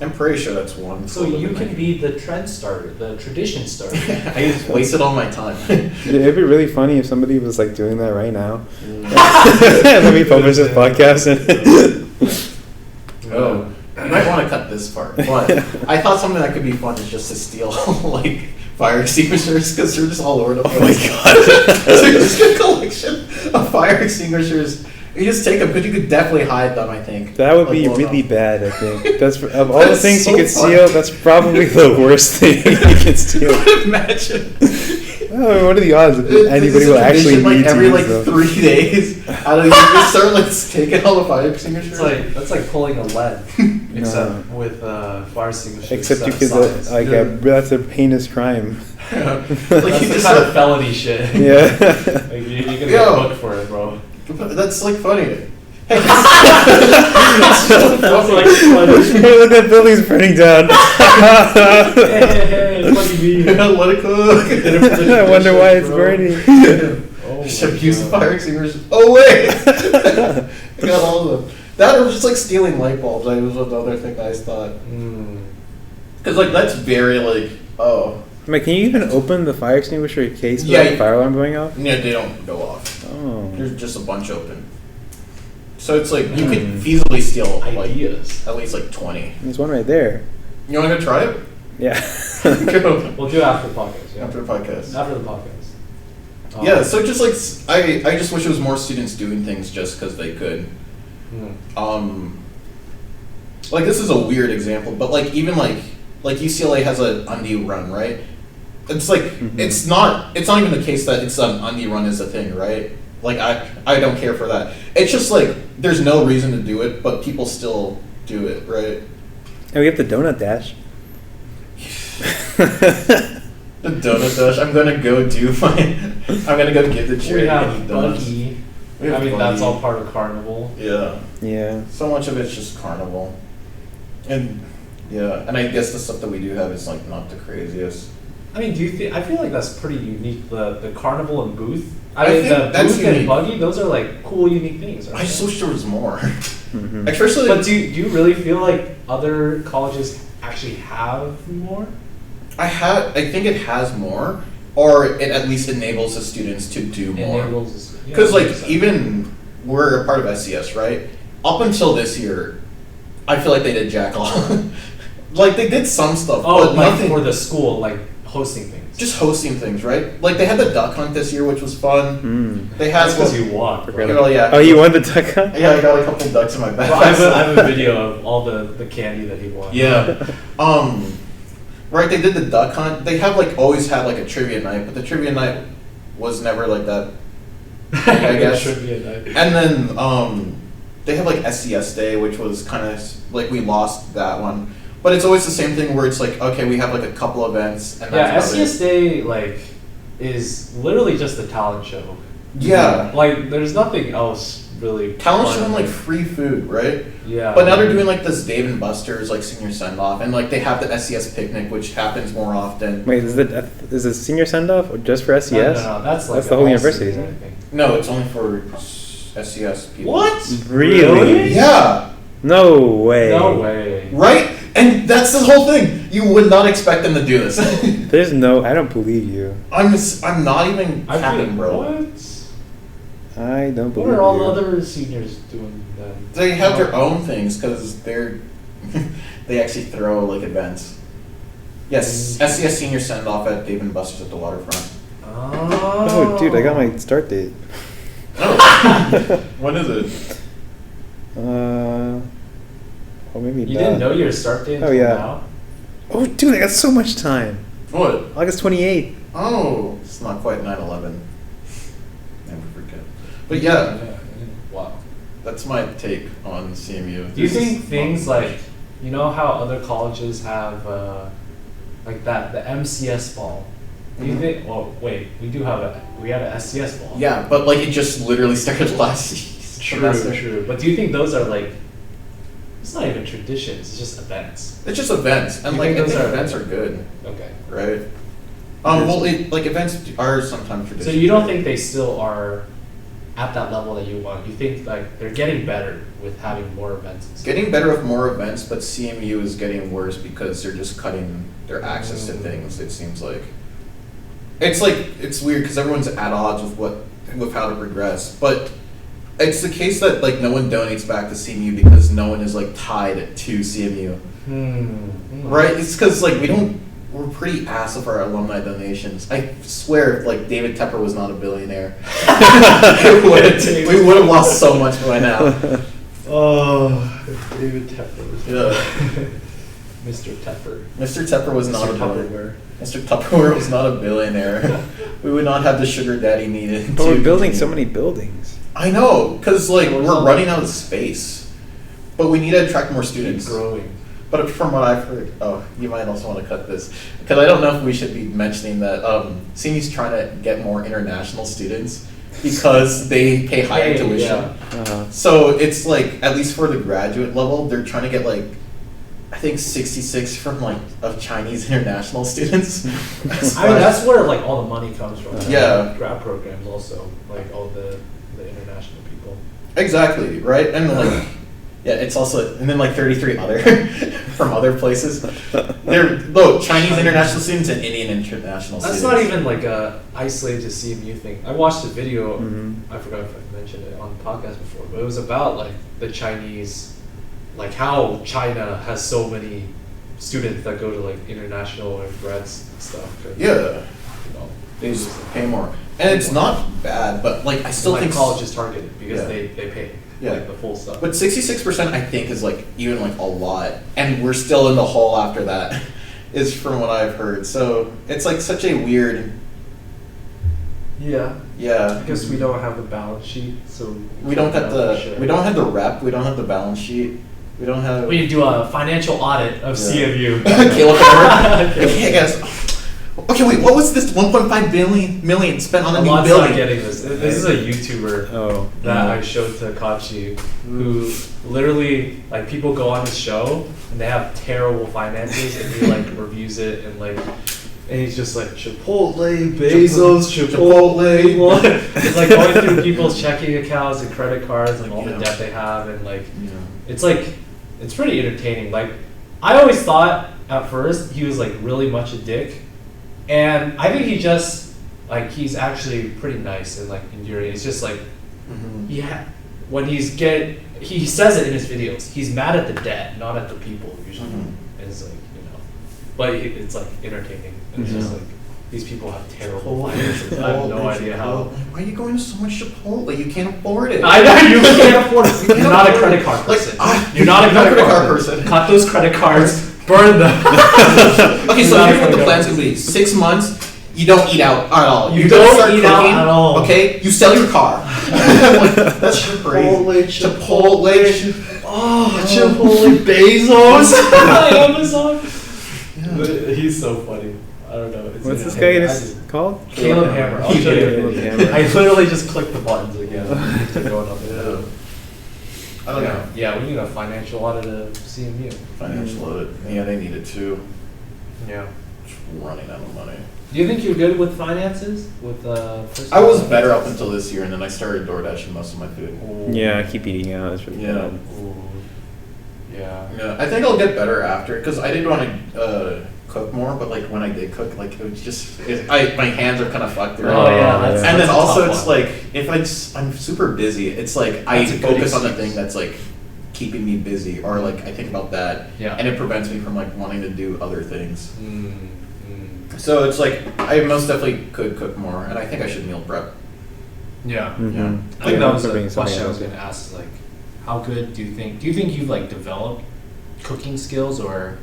I'm pretty sure that's one. So you can be the trend starter, the tradition starter. I just wasted all my time. It'd be really funny if somebody was like doing that right now. Let me publish this podcast and Oh, you might want to cut this part. But I thought something that could be fun is just to steal like fire extinguishers because they're just all over the place. Oh my god. So you just get a collection of fire extinguishers. You just take them because you could definitely hide them. I think That would Like, be well really done. bad, I think. That's of all the That's things so you could fun. steal, that's probably the worst thing you can steal. Imagine. Oh, what are the odds that anybody will actually like need every to like use them? 3 days. Out of you just start like taking all the fire extinguishers. That's like pulling a lead, except with fire extinguishers. Except you set could, aside. like, that's a heinous crime. like That's you the just kind of felony shit. Yeah. Like, you're gonna Yo. get booked for it, bro. That's like funny. Hey, That's like funny. Hey, look, that building's burning down. Hey, fucking me. let it cook. I wonder why it's burning. Oh Should my use the God. fire extinguishers. Oh wait, I got all of them. That or just like stealing light bulbs. That was another thing I thought. Because like that's very like Like, can you even open the fire extinguisher case Yeah, without the you- fire alarm going off? yeah, they don't go off. Oh. There's just a bunch open. So it's like you could feasibly steal like Ideas. at least like 20. There's one right there. You want to go try it? Yeah. Go. We'll do it after the podcast. Yeah. After the podcast. After the podcast. Yeah, so just like I just wish it was more students doing things just because they could. Like this is a weird example, but like even like UCLA has an undie run, right? It's like it's not even the case that it's an undie run is a thing, right? Like I don't care for that. It's just like there's no reason to do it, but people still do it, right? And we have the donut dash. The donut dash. I'm gonna go give the We charity have donuts. Buggy. We have I mean, Buggy. that's all part of Carnival. Yeah. Yeah. So much of it's just carnival. And yeah, and I guess the stuff that we do have is like not the craziest. I mean, do you think? I feel like that's pretty unique. The Carnival and booth. I I mean, think the that's booth and unique. Buggy. Those are like cool, unique things. Right? I just wish there was more. Mhm. Especially But do you really feel like other colleges actually have more? I think it has more, or it at least enables the students to do more. Enables. Because like even we're a part of SCS, right? Up until this year, I feel like they did jack all. Like they did some stuff, Oh, but like nothing. for the school, like hosting things. Just hosting things, right? Like they had the duck hunt this year, which was fun. Mm. They had That's because you walked. Really? Bro. Oh yeah. Oh, you won the duck hunt? Yeah, I got a couple ducks in my bag. Well, I have a video of all the candy that he won. Yeah. Right, they did the duck hunt. They have like always had like a trivia night, but the trivia night was never like that. I guess. Trivia night. And then they have like SCS Day, which was kind of like we lost that one. But it's always the same thing where it's like, okay, we have like a couple events and Yeah, that's about it. SCS Day like is literally just a talent show. Yeah. Like there's nothing else really. Talent fun show and like about it. free food, right? Yeah. But now they're doing like this Dave and Buster's like senior send off, and like they have the SCS picnic, which happens more often. Wait, is the senior send off just for SES? No, that's like That's the whole all university, senior, isn't it? I think. No, it's only for SCS people. What? Really? Yeah. No way. No way. Right? And that's the whole thing. You would not expect them to do this. There's no. I don't believe you. I'm not even I capping, feel, bro. what? I don't believe What are all you. the other seniors doing then? They have their own things because they're they actually throw like events. Yes, SCS senior send off at Dave and Buster's at the waterfront. Oh, dude, I got my start date. When is it? Oh, maybe You not. didn't know your start date Oh, until yeah. now? Oh, dude, I got so much time. What? August 28th. Oh, it's not quite 9/11. Never forget. But yeah, Wow. that's my take on CMU. Do you This think is- things like, you know how other colleges have like that, the MCS ball? Do you Mhm. think, oh wait, we had a SCS ball. Yeah, but like it just literally started last semester. True. But do you think those are like, it's not even traditions, it's just events. It's just events, and You like think I those think are- events are good, Okay. right? Well, like events are sometimes So traditions. you don't think they still are at that level that you want? You think like they're getting better with having more events? and stuff? Getting better with more events, but CMU is getting worse because they're just cutting their access to things. It seems like it's weird because everyone's at odds with how to progress, but it's the case that like no one donates back to CMU because no one is like tied to CMU, right? It's because like we're pretty ass of our alumni donations. I swear, if like David Tepper was not a billionaire, we would have lost so much by now. Oh, David Tepper. Yeah. Mr. Tepper. Mr. Tepper was not a Mr. billionaire. Mr. Tupperware was not a billionaire. We would not have the sugar daddy needed. But to we're building so continue. many buildings. I know, because like We're we're running out of space, but we need to attract more students. Growing. But from what I've heard, oh, you might also want to cut this because I don't know if we should be mentioning that CMU's trying to get more international students because they pay higher Hey, tuition. yeah. So it's like at least for the graduate level, they're trying to get like I think 66 from like of Chinese international students. I mean, that's where like all the money comes from. Yeah. Grad programs also, like all the international people. Exactly, right? And like Yeah, it's also, and then like 33 other from other places. Chinese international students and Indian international That's students. not even like a isolated to CMU thing. I watched a video, I forgot if I mentioned it on the podcast before, but it was about like the Chinese, like how China has so many students that go to like international and grads and stuff. Yeah, You know, they just pay more. And it's not bad, but like I still like think college is targeted because Yeah. they pay Yeah. like the full stuff. But 66% I think is like even like a lot, and we're still in the hole after that, is from what I've heard. So it's like such a weird. yeah. Yeah. I guess we don't have the balance sheet, so We don't have know for sure. we don't have the rep. We don't have the balance sheet. We don't have. We need to do a financial audit of Yeah. CMU. Caleb Hammer. Okay, guys. Okay, wait. What was this 1.5 million spent on a new Alon's building? not getting this. This is a YouTuber Oh. that I showed to Kachi, who literally, like, people go on his show and they have terrible finances, and he like reviews it and like, and he's just like Chipotle, Bezos, Chipotle. It's like going through people's checking accounts and credit cards and all the debt they have, and like, it's like, it's pretty entertaining. Like, I always thought at first he was like really much a dick, and I think he just like he's actually pretty nice and like endearing. It's just like when he says it in his videos, he's mad at the debt, not at the people usually. And it's like, you know, but it's like entertaining. And it's just like these people have terrible finances. I have no idea how. Why are you going to so much Chipotle? You can't afford it. I know you can't afford it. You're not a credit card person. You're not a credit card person. Cut those credit cards. Burn them. Okay, so here's what the plan's gonna be. 6 months, you don't eat out at all. You You're gonna don't start eat out cooking, at all. Okay, you sell your car. Like, that's crazy. Chipotle. Oh, Chipotle Bezos. Amazon. But he's so funny. I don't know. It's What's this guy entertaining. called? Caleb Hammer. I'll show you. Caleb Hammer. I literally just clicked the buttons again. They're going up and down. I don't know. Yeah, we need a financial audit of CMU. Financial audit. Yeah, they need it too. Yeah. Just running out of money. Do you think you're good with finances? With I was better up until this year, and then I started DoorDashing most of my food. Yeah, I keep eating out. It's really Yeah. bad. Ooh. Yeah. Yeah, I think I'll get better after, because I did want to cook more, but like when I did cook, like it was just my hands are kind of fucked through. Oh yeah, that's And then that's a also tough it's one. like if I'm super busy, it's like I That's a good focus on the excuse. thing that's like keeping me busy, or like I think about that, Yeah. and it prevents me from like wanting to do other things. Mm. So it's like I most definitely could cook more, and I think I should meal prep. Yeah. Mhm. Yeah. I think that was Cooking the is something question I was else. going to ask. Is like, how good do you think you've like developed cooking skills, or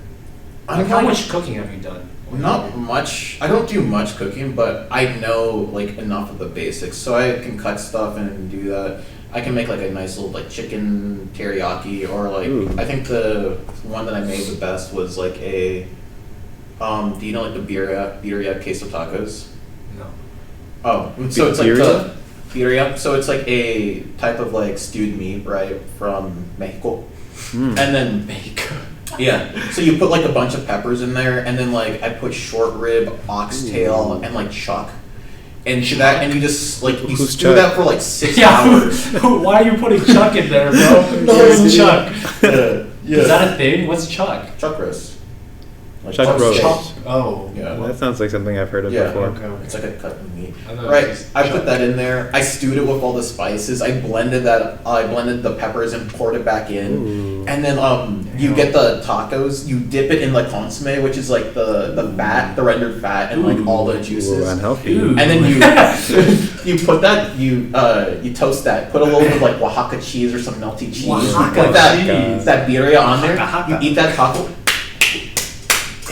like, how much cooking have you done? Not much. I don't do much cooking, but I know like enough of the basics, so I can cut stuff and do that. I can make like a nice little like chicken teriyaki, or like Ooh. I think the one that I made the best was like a do you know like the birria queso tacos? No. Oh, so it's like Birria? the birria. So it's like a type of like stewed meat, right, from Mexico. Mm. And then yeah, so you put like a bunch of peppers in there, and then like I put short rib, oxtail, and like chuck into that, and you just like you Who's stew Chuck? that for like 6 hours. Why are you putting Chuck in there, bro? No, Where's Chuck? Yeah. Is that a thing? What's Chuck? Chuck roast? Like Chuck roast. steak. Oh. Yeah. That sounds like something I've heard of Yeah. before. Okay. It's like a cut of meat. I thought it Right, was I chuck. put that in there. I stewed it with all the spices. I blended the peppers and poured it back in. Ooh. And then you get the tacos, you dip it in the consomme, which is like the fat, the rendered fat, and like all the juices. Ooh, unhealthy. Ooh. And then you put that, you toast that, put a little bit of like Oaxaca cheese or some melty cheese. Oaxaca Put that cheese. that birria on there. Oaxaca. You eat that taco.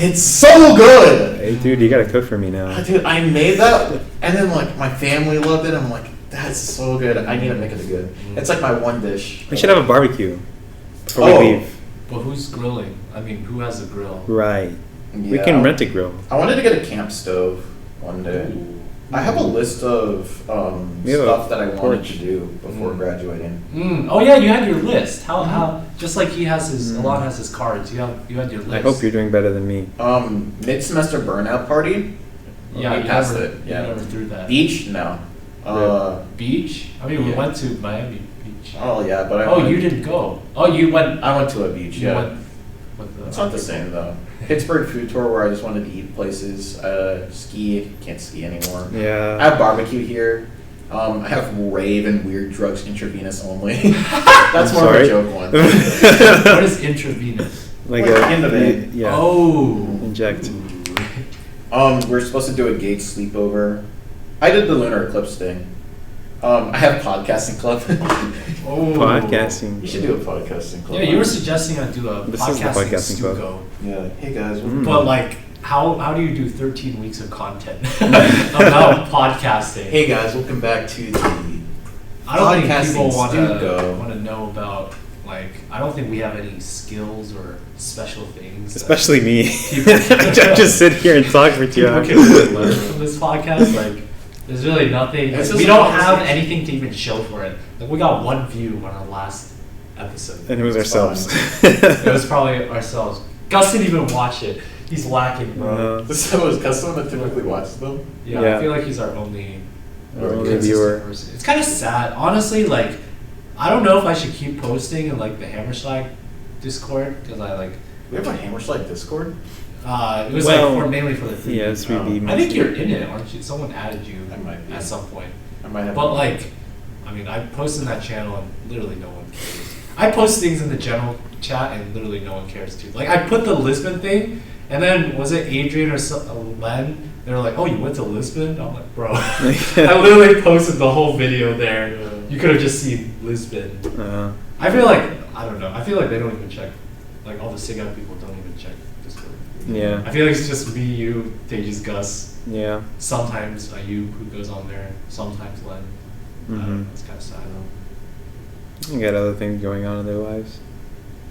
It's so good. Hey, dude, you gotta cook for me now. Dude, I made that, and then like my family loved it. I'm like, that's so good. I need to make it again. It's like my one dish. We should have a barbecue before Oh. we leave. But who's grilling? I mean, who has a grill? Right. We Yeah. can rent a grill. I wanted to get a camp stove one day. I have a list of We have a stuff that I wanted porch. to do before graduating. Oh yeah, you had your list. How just like he has his Elan has his cards. You had your list. I hope you're doing better than me. Mid-semester burnout party. Yeah, we you passed never, it. Yeah. You never threw that. Beach? No. Beach? I mean, we Yeah. went to Miami. Beach. Oh yeah, but Oh, you didn't go. Oh, you went. I went to a beach. You Yeah. went with the It's not the same though. Pittsburgh food tour where I just wanted to eat places. Ski, can't ski anymore. I Yeah. have barbecue here. I have rave and weird drugs intravenous only. That's more of a Sorry? joke one. What is intravenous? Like Like a in the vein. Yeah. Oh. Inject. We're supposed to do a gate sleepover. I did the lunar eclipse thing. I have podcasting club. Oh. Podcasting. You should do a podcasting club. Yeah, you were suggesting I do a This is the podcasting club. StuCos. Yeah. Hey guys. Mm. But like, how do you do 13 weeks of content about podcasting? Hey guys, welcome back to the. I don't think podcasting people StuCos. want to know about, like, I don't think we have any skills or special things. that Especially me. People- I just sit here and talk for 2 people hours. can really learn from this podcast. Like, there's really nothing. It's Like, just we a don't have conversation. anything to even show for it. Like, we got 1 view on our last episode. And it was It's ourselves. It was probably ourselves. Gus didn't even watch it. He's lacking, bro. So is Custom that typically watches them? Yeah, Yeah. I feel like he's our only Our only consistent viewer. person. It's kind of sad, honestly. Like, I don't know if I should keep posting in like the Hammerschlag Discord because I like. We have a Hammerschlag Discord. It was Well, like mainly for the 3D. Yeah, it's 3D. I think you're in it, aren't you? Someone added you I might be. at some point. I might have. But like, I mean, I post in that channel and literally no one cares. I post things in the general chat and literally no one cares too. Like, I put the Lisbon thing, and then was it Adrian or Len? They were like, "Oh, you went to Lisbon?" I'm like, "Bro, I literally posted the whole video there. You could have just seen Lisbon." I feel like I don't know. I feel like they don't even check. Like all the SIG people don't even check Discord. Yeah. I feel like it's just me, you, Tejas, Gus. Yeah. Sometimes Ayub who goes on there. Sometimes Len. I don't know. It's kind of sad though. You got other things going on in their lives.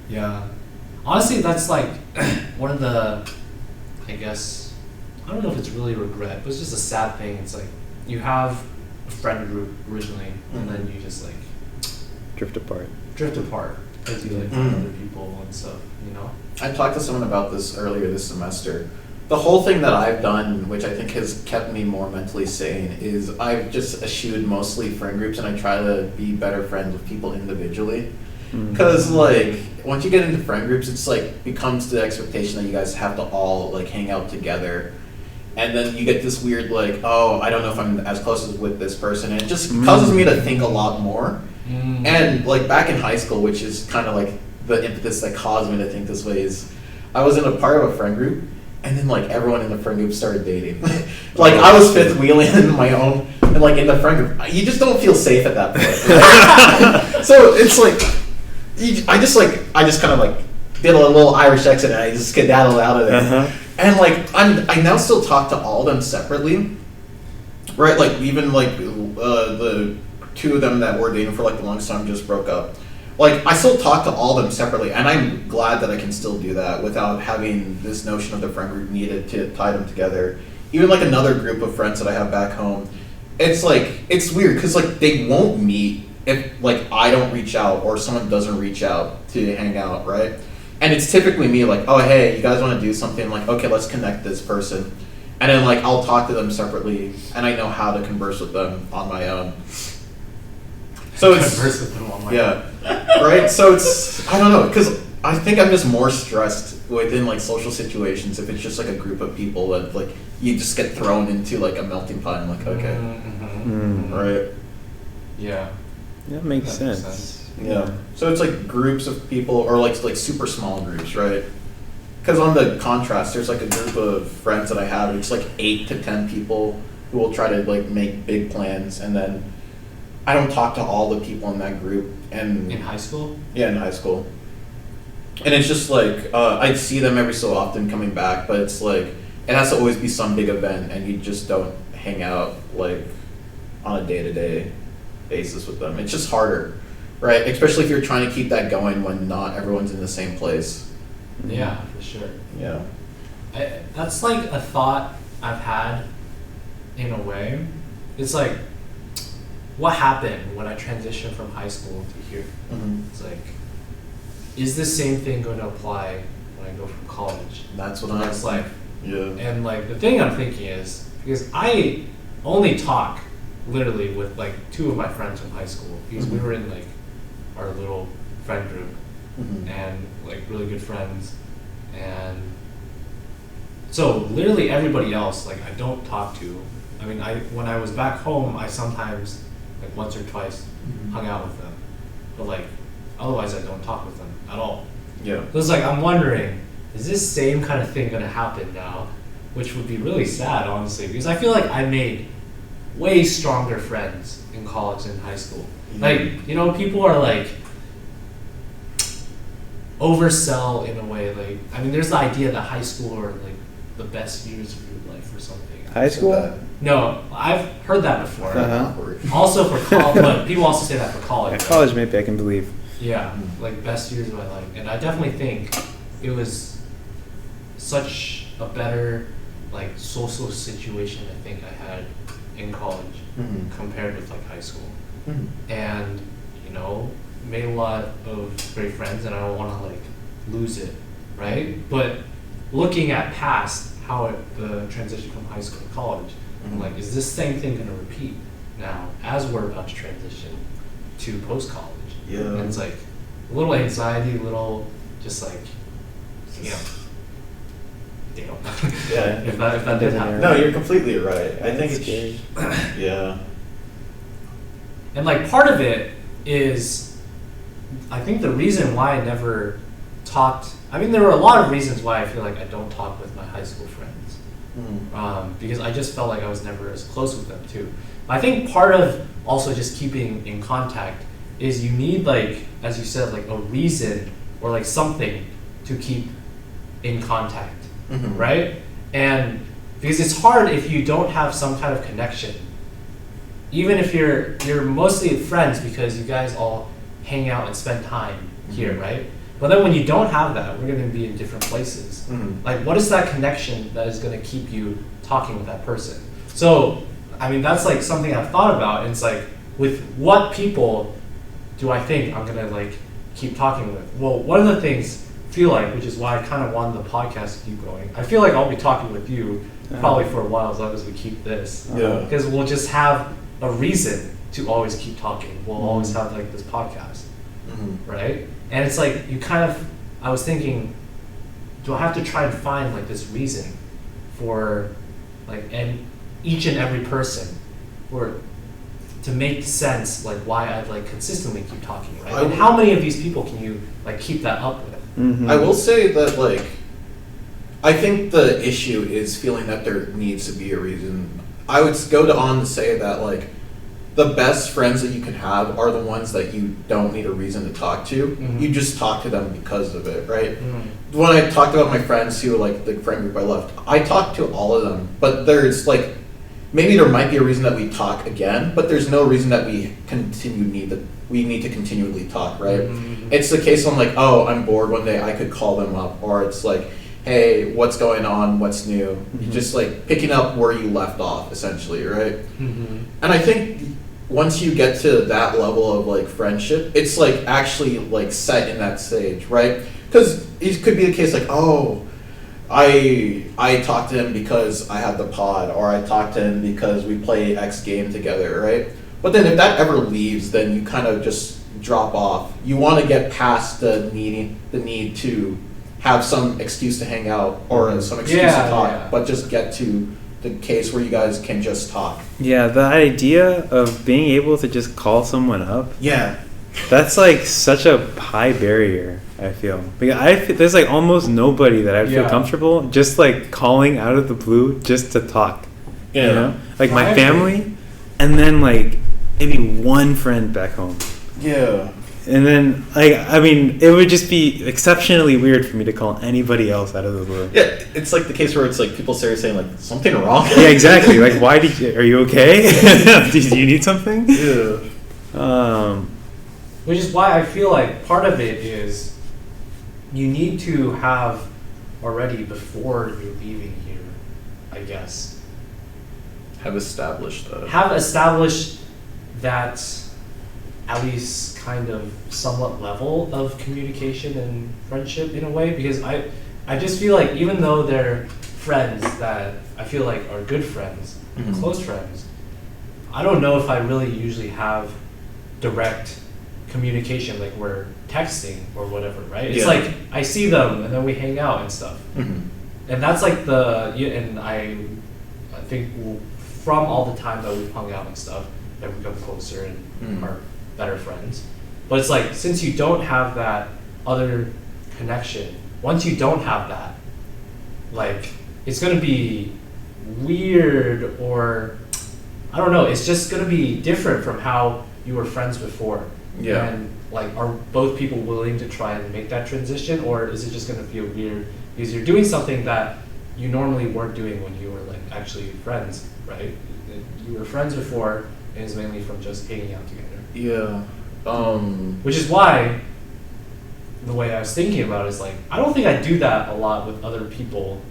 Yeah. Honestly, that's like one of the, I guess, I don't know if it's really a regret, but it's just a sad thing. It's like you have a friend group originally, and then you just like Drift apart. drift apart because you like find other people and stuff, you know? I talked to someone about this earlier this semester. The whole thing that I've done, which I think has kept me more mentally sane, is I've just eschewed mostly friend groups and I try to be better friends with people individually. Because, like, once you get into friend groups, it's like becomes the expectation that you guys have to all, like, hang out together. And then you get this weird, like, oh, I don't know if I'm as close as with this person. And it just causes me to think a lot more. And, like, back in high school, which is kind of like the impetus that caused me to think this way, is I was in a part of a friend group. And then, like, everyone in the friend group started dating. Like, I was fifth wheeling in my own, and, like, in the friend group, you just don't feel safe at that point. Right? So it's like, I just kind of, like, did a little Irish accent, and I just skedaddled out of there. And, like, I now still talk to all of them separately. Right? Like, even, like, the 2 of them that were dating for, like, the longest time just broke up. Like, I still talk to all of them separately, and I'm glad that I can still do that without having this notion of the friend group needed to tie them together. Even, like, another group of friends that I have back home, it's, like, it's weird, because, like, they won't meet if, like, I don't reach out or someone doesn't reach out to hang out, right? And it's typically me, like, oh, hey, you guys want to do something? Like, okay, let's connect this person. And then, like, I'll talk to them separately, and I know how to converse with them on my own. So it's Converse with them online. yeah, right. So it's I don't know because I think I'm just more stressed within like social situations if it's just like a group of people that like you just get thrown into like a melting pot. I'm like okay, right, Yeah. That makes That makes sense. sense. yeah. So it's like groups of people or like super small groups, right? Because on the contrast, there's like a group of friends that I have. It's like 8 to 10 people who will try to like make big plans, and then I don't talk to all the people in that group. And In high school? yeah, in high school. And it's just like I'd see them every so often coming back, but it's like it has to always be some big event, and you just don't hang out like on a day-to-day basis with them. It's just harder, right? Especially if you're trying to keep that going when not everyone's in the same place. Yeah, for sure. Yeah. That's like a thought I've had in a way. It's like, what happened when I transitioned from high school to here? Mm-hmm. It's like, is the same thing going to apply when I go from college? That's what to I'm next life? Yeah. And like the thing I'm thinking is, because I only talk literally with like 2 of my friends from high school, because we were in like our little friend group, Mhm. and like really good friends, and so literally everybody else like I don't talk to. I mean, when I was back home, I sometimes like once or twice Mhm. hung out with them, but like otherwise I don't talk with them at all. Yeah. So it's like I'm wondering, is this same kind of thing gonna happen now? Which would be really sad, honestly, because I feel like I made way stronger friends in college and high school. Mhm. Like, you know, people are like oversell in a way. Like, I mean, there's the idea that high school are like the best years of your life or something. High school? No, I've heard that before. Uh-huh. Awkward. Also for college, but people also say that for college. Yeah, right? college, maybe I can believe. Yeah, like best years of my life, and I definitely think it was such a better like social situation I think I had in college Mhm. compared with like high school, Mhm. and you know made a lot of great friends, and I don't want to like lose it, right? But looking at past the transition from high school to college, I'm Mhm. like, is this same thing going to repeat now as we're about to transition to post college? Yeah. And it's like a little anxiety, little just like, you know, damn. Yeah. if that did happen. No, you're completely right. I think That's it's scary. yeah. And like part of it is, I think the reason why I never talked, I mean, there were a lot of reasons why I feel like I don't talk with my high school friends. Mhm. Because I just felt like I was never as close with them too. I think part of also just keeping in contact is you need like, as you said, like a reason or like something to keep in contact, Mhm. right? And because it's hard if you don't have some kind of connection. Even if you're mostly friends because you guys all hang out and spend time here, Mhm. right? But then when you don't have that, we're going to be in different places. Mhm. Like, what is that connection that is going to keep you talking with that person? So, I mean, that's like something I've thought about. And it's like, with what people do I think I'm going to like keep talking with? Well, one of the things I feel like, which is why I kind of wanted the podcast to keep going, I feel like I'll be talking with you probably for a while as long as we keep this. Yeah. Because we'll just have a reason to always keep talking. We'll always have like this podcast, Mhm. right? And it's like you kind of, I was thinking, do I have to try and find like this reason for like each and every person, or to make sense like why I'd like consistently keep talking, right? I And would- how many of these people can you like keep that up with? Mhm. I will say that, like, I think the issue is feeling that there needs to be a reason. I would go on to say that, like, the best friends that you can have are the ones that you don't need a reason to talk to. Mhm. You just talk to them because of it, right? Mm. When I talked about my friends who, like, the friend group I left, I talked to all of them, but there's, like, maybe there might be a reason that we talk again, but there's no reason that we need to continually talk, right? Mhm. It's the case I'm like, oh, I'm bored one day, I could call them up, or it's like, hey, what's going on, what's new? Mhm. Just like picking up where you left off, essentially, right? Mhm. And I think once you get to that level of like friendship, it's like actually like set in that stage, right? Because it could be the case like, oh, I talked to him because I had the pod, or I talked to him because we play X game together, right? But then if that ever leaves, then you kind of just drop off. You want to get past the need to have some excuse to hang out or some excuse Yeah, to talk, yeah. but just get to the case where you guys can just talk. Yeah, the idea of being able to just call someone up, Yeah. that's like such a high barrier, I feel. Because there's like almost nobody that I feel Yeah. comfortable just like calling out of the blue just to talk. Yeah. You know? Like I my agree. family, and then like maybe one friend back home. Yeah. And then, like, I mean, it would just be exceptionally weird for me to call anybody else out of the blue. Yeah, it's like the case where it's like people start saying like something wrong. Yeah, exactly. Like, are you okay? Do you need something? Yeah. Which is why I feel like part of it is you need to have already before you're leaving here, I guess, Have established that. have established that at least kind of somewhat level of communication and friendship in a way, because I just feel like even though they're friends that I feel like are good friends, Mhm. close friends, I don't know if I really usually have direct communication, like we're texting or whatever, right? It's Yeah. like I see them and then we hang out and stuff. Mhm. And that's like and I think from all the time that we've hung out and stuff, that we become closer and Mm. are better friends. But it's like, since you don't have that other connection, once you don't have that, like, it's gonna be weird, or I don't know, it's just gonna be different from how you were friends before. Yeah. And like, are both people willing to try and make that transition, or is it just gonna feel weird because you're doing something that you normally weren't doing when you were like actually friends, right? You were friends before, and it's mainly from just hanging out together. Yeah. Which is why the way I was thinking about it is like, I don't think I do that a lot with other people,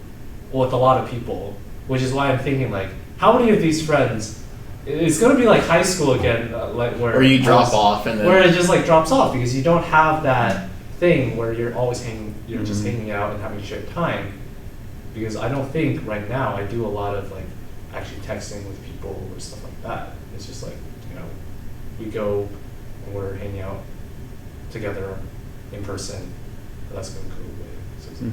or with a lot of people, which is why I'm thinking like, how many of these friends, it's gonna be like high school again, like where you drop off and then where it just like drops off because you don't have that thing where you're always just hanging out and having shared time. Because I don't think right now I do a lot of like actually texting with people or stuff like that. It's just like, we go and we're hanging out together in person. That's gonna go away. So it's like,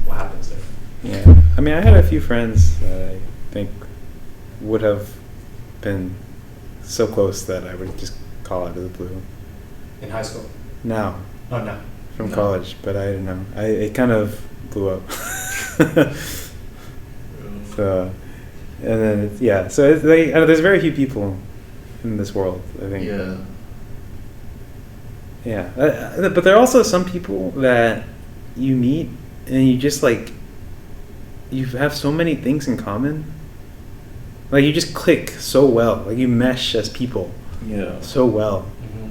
what happens there? Yeah, I mean, I had a few friends that I think would have been so close that I would just call out of the blue. In high school? Now, Oh no. from No. college, but I don't know. It kind of blew up. So, and then so it's like, there's very few people in this world, I think. Yeah. Yeah, but there are also some people that you meet and you just like, you have so many things in common. Like you just click so well, like you mesh as people Yeah. so well Mm-hmm.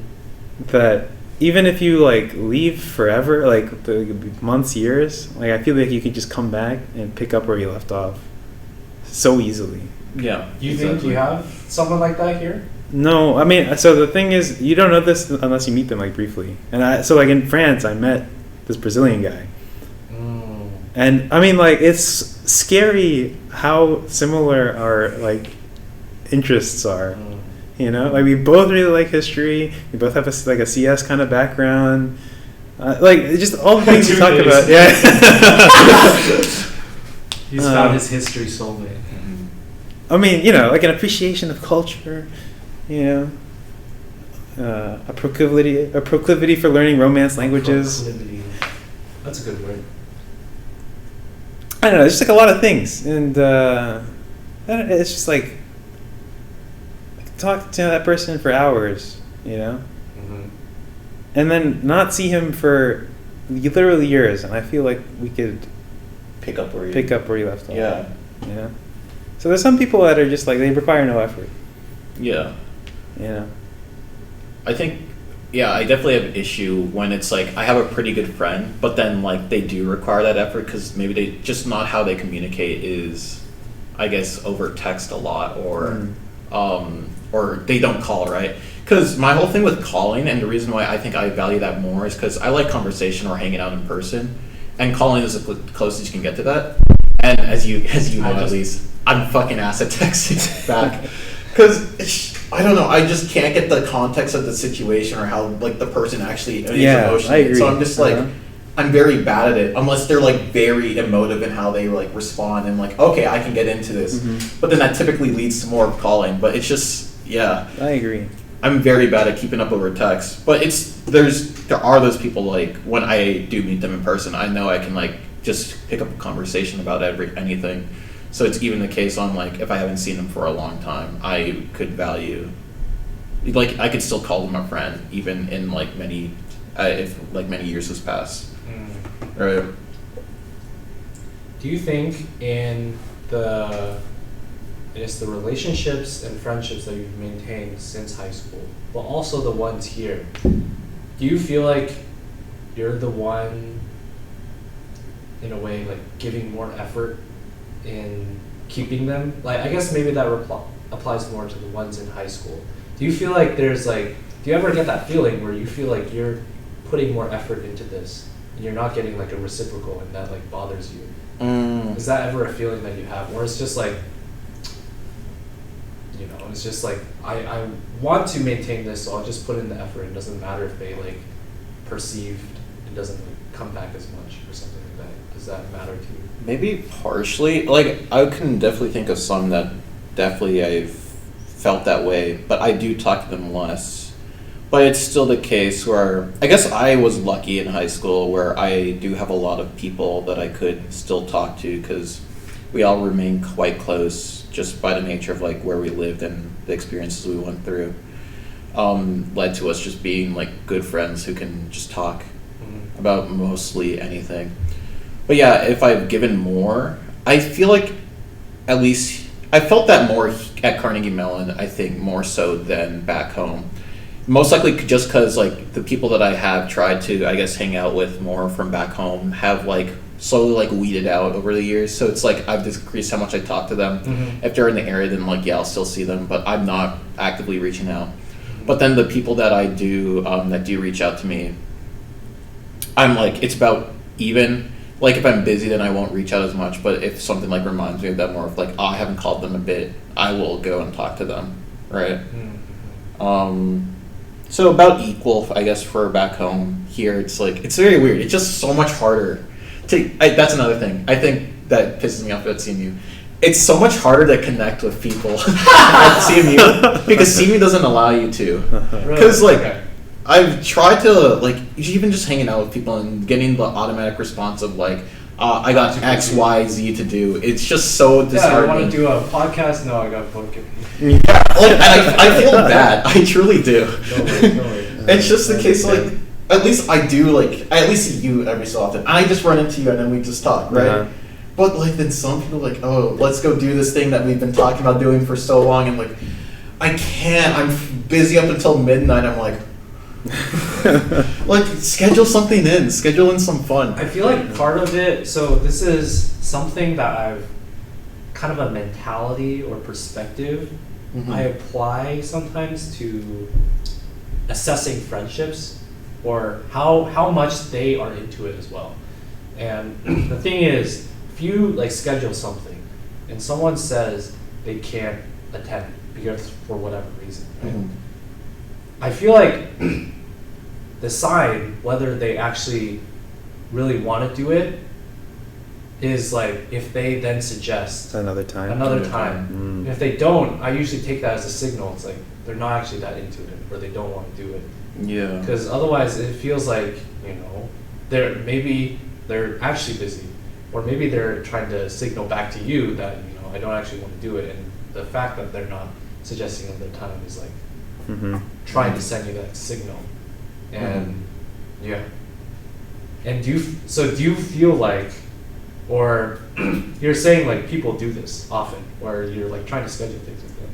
that even if you like leave forever, like the months, years, like I feel like you could just come back and pick up where you left off so easily. Yeah. You think you have someone like that here? No, I mean, so the thing is, you don't know this unless you meet them like briefly. And so like in France, I met this Brazilian guy. And I mean, like, it's scary how similar our like interests are. You know, like we both really like history. We both have a CS kind of background. Like just all the things you talk about. Yeah. He's found his history soulmate. I mean, like an appreciation of culture. You know, a proclivity for learning Romance languages. Proclivity. That's a good word. I don't know. It's just like a lot of things, and it's just like talk to that person for hours, and then not see him for literally years, and I feel like we could Pick up where you left off. Yeah. So there's some people that are just like, they require no effort. Yeah. I think, I definitely have an issue when it's like I have a pretty good friend, but then like they do require that effort because maybe they just not how they communicate is, I guess, over text a lot or they don't call, right? Because my whole thing with calling, and the reason why I think I value that more is because I like conversation or hanging out in person, and calling is the closest you can get to that. And as you know, at least, I'm fucking ass at texting back. Because, I don't know, I just can't get the context of the situation or how, like, the person actually is emotionally. I agree. So I'm just, like, I'm very bad at it, unless they're, like, very emotive in how they, like, respond and, like, okay, I can get into this. But then that typically leads to more of calling. But it's just, I agree. I'm very bad at keeping up over text. But there are those people, like, when I do meet them in person, I know I can, like, just pick up a conversation about anything. So it's even the case on, like, if I haven't seen them for a long time, I could value, like, I could still call them a friend, even in, like, if, like, many years has passed. Right. Do you think in the relationships and friendships that you've maintained since high school, but also the ones here, do you feel like you're the one, in a way, like, giving more effort in keeping them? Like, I guess maybe that applies more to the ones in high school. Do you feel like there's like, do you ever get that feeling where you feel like you're putting more effort into this and you're not getting like a reciprocal and that like bothers you? Is that ever a feeling that you have? Or it's just like, you know, it's just like I want to maintain this, so I'll just put in the effort. It doesn't matter if they like perceived it doesn't like, come back as much or something like that. Does that matter to you? Maybe partially. Like, I can definitely think of some that definitely I've felt that way, but I do talk to them less. But it's still the case where, I guess I was lucky in high school where I do have a lot of people that I could still talk to because we all remain quite close just by the nature of like where we lived and the experiences we went through. Led to us just being like good friends who can just talk about mostly anything. But yeah, if I've given more, I feel like at least I felt that more at Carnegie Mellon, I think more so than back home. Most likely just because like the people that I have tried to, I guess, hang out with more from back home have like slowly like weeded out over the years. So it's like I've decreased how much I talk to them. If they're in the area, then like, yeah, I'll still see them, but I'm not actively reaching out. But then the people that I do, that do reach out to me, I'm like, it's about even. Like if I'm busy, then I won't reach out as much. But if something like reminds me of that more of like, oh, I haven't called them a bit, I will go and talk to them, right? So about equal, I guess, for back home. Here, it's like it's very weird. It's just so much harder. That's another thing. I think that pisses me off about CMU. It's so much harder to connect with people at CMU because CMU doesn't allow you to. Because I've tried to like even just hanging out with people and getting the automatic response of like, I got X, Y, Z to do. It's just so disheartening. Yeah, I want to do a podcast. No, I got book. Yeah, like I feel bad. I truly do. No worries. It's just the case like at least I do like I at least see you every so often. I just run into you and then we just talk, right? Yeah. But like then some people are like, oh, let's go do this thing that we've been talking about doing for so long, and like I can't. I'm busy up until midnight. I'm like. Like schedule something in, schedule in some fun. I feel like part of it, so this is something that I've kind of a mentality or perspective I apply sometimes to assessing friendships or how much they are into it as well. And the thing is, if you like schedule something and someone says they can't attend because for whatever reason, right? I feel like the sign whether they actually really want to do it is like if they then suggest another time. If they don't, I usually take that as a signal. It's like they're not actually that into it or they don't want to do it. Yeah. Because otherwise it feels like, you know, they're actually busy, or maybe they're trying to signal back to you that, you know, I don't actually want to do it, and the fact that they're not suggesting another time is like trying to send you that signal. And yeah. And do you feel like, or you're saying like people do this often, where you're like trying to schedule things with them,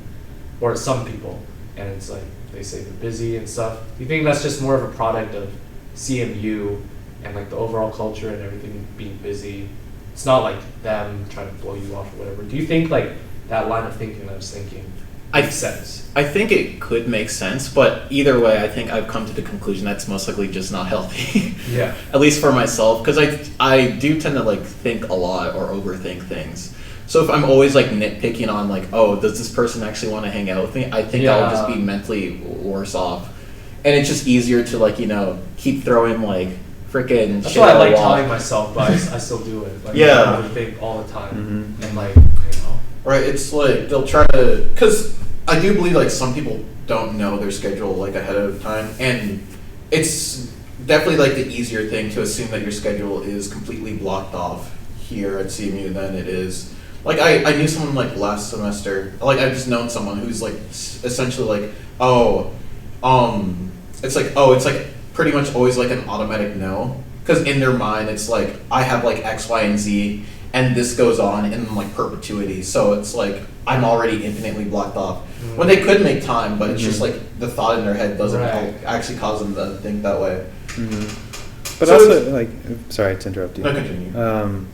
or some people, and it's like they say they're busy and stuff. Do you think that's just more of a product of CMU and like the overall culture and everything being busy? It's not like them trying to blow you off or whatever. Do you think like that line of thinking I was thinking makes sense? I think it could make sense, but either way, I think I've come to the conclusion that's most likely just not healthy. Yeah. At least for myself, because I do tend to like think a lot or overthink things. So if I'm always like nitpicking on like, oh, does this person actually want to hang out with me? I think I'll just be mentally worse off. And it's just easier to like, you know, keep throwing like freaking That's shit why I at like the wall. telling myself, but I still do it. Like, Yeah. I overthink all the time. And like, you know. Right, it's like they'll try to, because I do believe like some people don't know their schedule like ahead of time, and it's definitely like the easier thing to assume that your schedule is completely blocked off here at CMU than it is. Like I knew someone like last semester, like I've just known someone who's like essentially like, it's like pretty much always like an automatic no, because in their mind it's like I have like X, Y, and Z, and this goes on in like perpetuity, so it's like I'm already infinitely blocked off. When they could make time, but it's just like the thought in their head doesn't actually cause them to think that way. But So also, like, sorry to interrupt you. No, continue.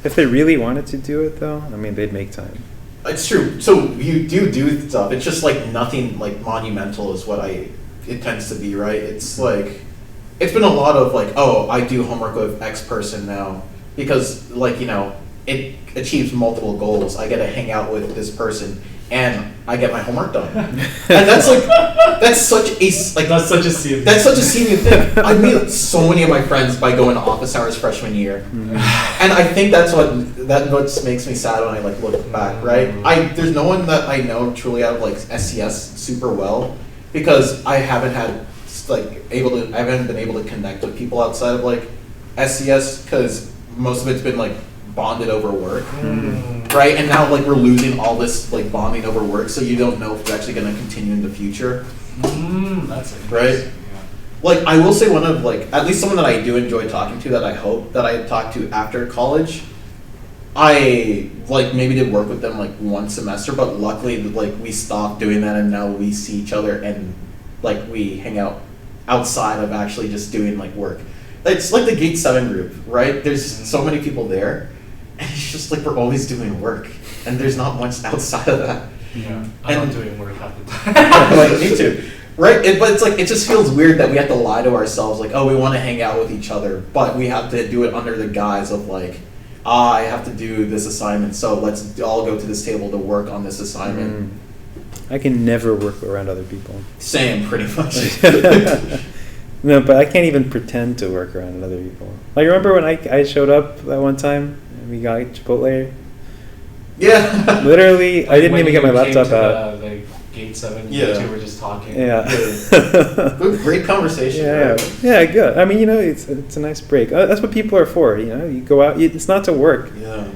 If they really wanted to do it, though, I mean, they'd make time. It's true. So you do stuff. It's just like nothing like monumental is what it tends to be, right? It's like, it's been a lot of like, oh, I do homework with X person now because like, you know, it achieves multiple goals. I get to hang out with this person and I get my homework done. And that's such a That's such a scene. That's such a senior thing. I made so many of my friends by going to office hours freshman year, and I think that's what makes me sad when I like look back. Right? There's no one that I know truly out of like SCS super well because I haven't been able to connect with people outside of like SCS because most of it's been like bonded over work, right? And now like we're losing all this like bonding over work, so you don't know if it's actually going to continue in the future. That's right. Yeah. Like I will say one of like at least someone that I do enjoy talking to that I hope that I talk to after college. I like maybe did work with them like one semester, but luckily like we stopped doing that and now we see each other and like we hang out outside of actually just doing like work. It's like the Gate 7 group, right? There's so many people there, and it's just like we're always doing work, and there's not much outside of that. Yeah, I'm not doing work half the time. Like, me too. Right? But it's like, it just feels weird that we have to lie to ourselves, like, oh, we want to hang out with each other, but we have to do it under the guise of like, I have to do this assignment, so let's all go to this table to work on this assignment. I can never work around other people. Same, pretty much. No, but I can't even pretend to work around other people. Like, remember when I showed up that one time and we got Chipotle? Yeah. Literally, I didn't When even get my you came laptop to out. the Gate 7, Yeah. you two were just talking. Yeah. Great conversation. Yeah, right? yeah, good. I mean, you know, it's a nice break. That's what people are for. You know, you go out. It's not to work. Yeah.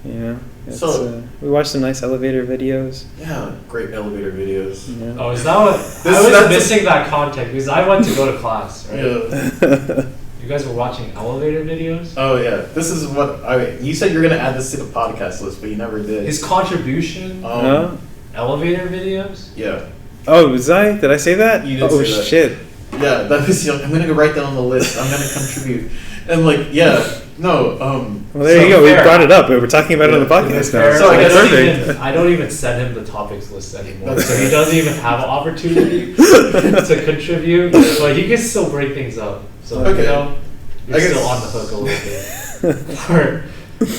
You know, So- we watched some nice elevator videos. Yeah, great elevator videos. You know? Oh, is that what? I was missing that context because I went to go to class, right? Yeah. You guys were watching elevator videos? Oh yeah, this is what you said you're gonna add this to the podcast list, but you never did. His contribution? Huh? Elevator videos? Yeah. Oh, did I say that? You did Oh say that. shit! Yeah, that was. I'm gonna go write that on the list. I'm gonna contribute, and like, yeah, no. Well, there So you go. fair. We brought it up. We're talking about it on the Yeah. podcast now. Fair. So I guess- perfect. I don't even send him the topics list anymore, That's so he fair. doesn't even have an opportunity to contribute. But he can still break things up. So Okay. you know, you're I guess- still on the hook a little bit for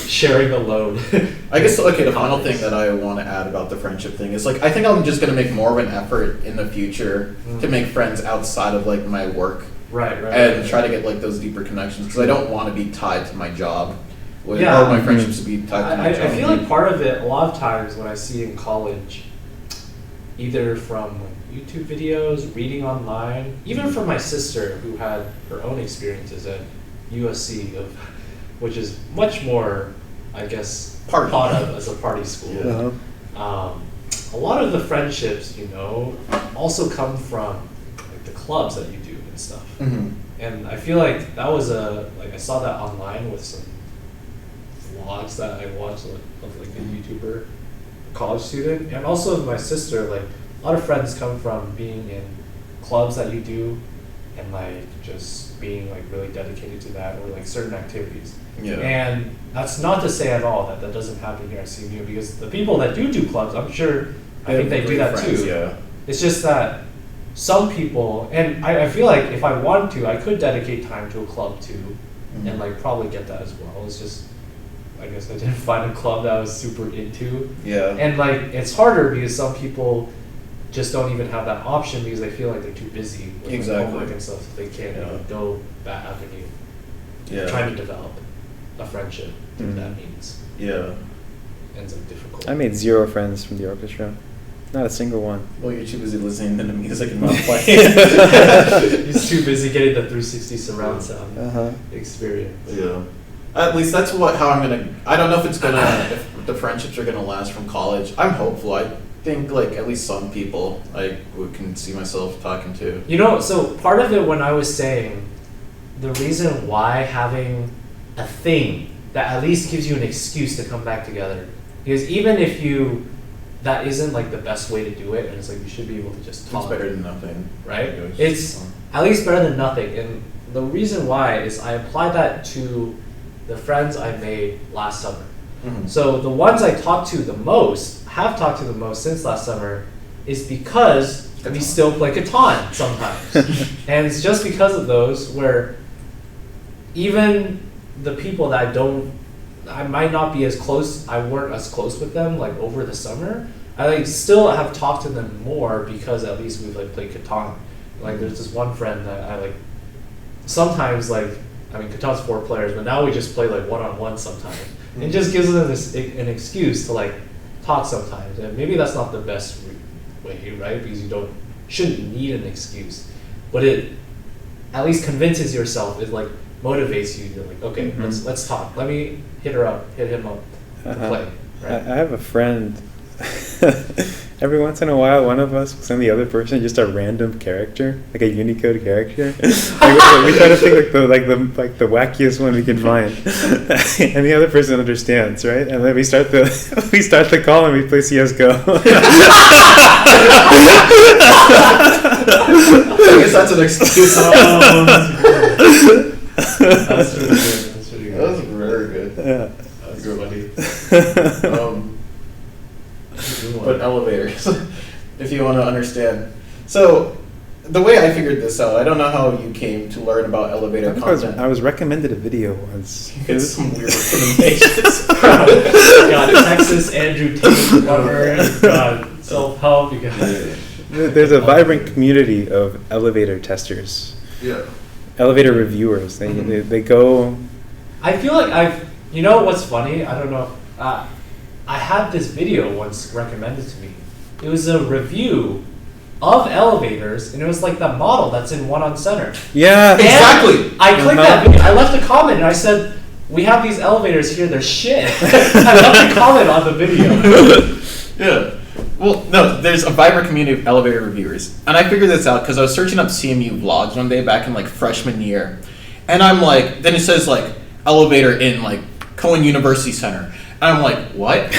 sharing the load. I guess the final thing that I want to add about the friendship thing is like I think I'm just gonna make more of an effort in the future to make friends outside of like my work Right. and try to get like those deeper connections because I don't want to be tied to my job, or Yeah. my friendships to be tied to my I job. feel like part of it, a lot of times when I see in college, either from like, YouTube videos, reading online, even from my sister who had her own experiences at USC, which is much more, I guess, Party. thought of as a party school. Yeah. Uh-huh. A lot of the friendships, you know, also come from like the clubs that you do and stuff. Mhm. And I feel like that was I saw that online with some vlogs that I watched of like a YouTuber, college student, and also my sister. Like a lot of friends come from being in clubs that you do, and like just being like really dedicated to that or like certain activities. Yeah. And that's not to say at all that doesn't happen here at CMU because the people that do clubs, I'm sure, I think they do Great that friends, too. Yeah. It's just that some people, and I feel like if I wanted to, I could dedicate time to a club too, and like probably get that as well. It's just, I guess I didn't find a club that I was super into. Yeah. And like, it's harder because some people just don't even have that option because they feel like they're too busy with like, Exactly. homework and stuff. So they can't Yeah. go that avenue. Yeah. Trying to develop a friendship through Mhm. that means Yeah. ends up difficult. I made 0 friends from the orchestra. Not a single one. Well, you're too busy listening to the music and not playing. He's too busy getting the 360 surround sound Uh-huh. experience. Yeah. At least that's how I'm gonna. I don't know if it's gonna. If the friendships are gonna last from college. I'm hopeful. I think like at least some people can see myself talking to. You know, so part of it when I was saying the reason why having a thing that at least gives you an excuse to come back together, because even if that isn't like the best way to do it, and it's like you should be able to just talk. It's better than nothing. Right? I guess. It's at least better than nothing. And the reason why is I applied that to the friends I made last summer. Mhm. So the ones I talked to the most, have talked to the most since last summer, is because we Catan. still play Catan sometimes. And it's just because of those where even the people that I might not be as close, I weren't as close with them like over the summer, I like still have talked to them more because at least we like play Catan. Like there's this one friend that I like. Sometimes like I mean Catan's 4 players, but now we just play like one-on-one sometimes. It just gives them an excuse to like talk sometimes, and maybe that's not the best way, right? Because you shouldn't need an excuse, but it at least convinces yourself. It like motivates you. You're like, okay, let's talk. Let me hit him up, and play. Right? I have a friend. Every once in a while, one of us will send the other person just a random character, like a Unicode character. we try to think the wackiest one we can find, and the other person understands, right? And then we start the call and we play CS:GO. I guess that's an excuse. That's really good. That's really good. That was very good. Yeah. That's funny. But elevators, if you want to understand. So, the way I figured this out, I don't know how you came to learn about elevator content. I was recommended a video once. You get some weird recommendations. You got Texas Andrew Tate cover. You got self-help. You got. There's a vibrant community of elevator testers. Yeah. Elevator reviewers. They go. I feel like you know what's funny? I don't know. I had this video once recommended to me. It was a review of elevators, and it was like the model that's in One on Center. Yeah, exactly. I clicked that video. I left a comment, and I said, "We have these elevators here. They're shit." I left a comment on the video. Yeah. Well, no, there's a vibrant community of elevator reviewers. And I figured this out because I was searching up CMU vlogs one day back in like freshman year. And I'm like, then it says like elevator in like Cohen University Center. And I'm like, what?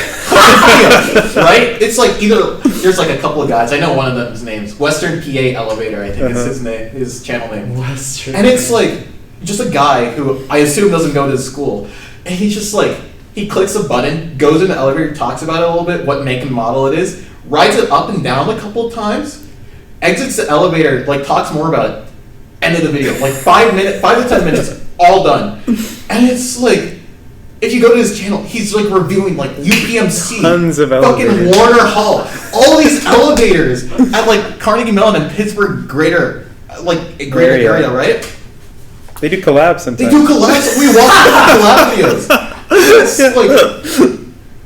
Right? It's like either, there's like a couple of guys. I know one of them's names. Western PA Elevator, I think is his name, his channel name. Western. And it's like just a guy who I assume doesn't go to school. And he's just like, he clicks a button, goes in the elevator, talks about it a little bit, what make and model it is, rides it up and down a couple of times, exits the elevator, like talks more about it, end of the video. Like 5 to 10 minutes, all done. And it's like, if you go to his channel, he's like reviewing like UPMC, tons of fucking elevators. Warner Hall, all these elevators at like Carnegie Mellon and Pittsburgh greater area, right? They do collabs sometimes. They do collabs. We watch collab videos.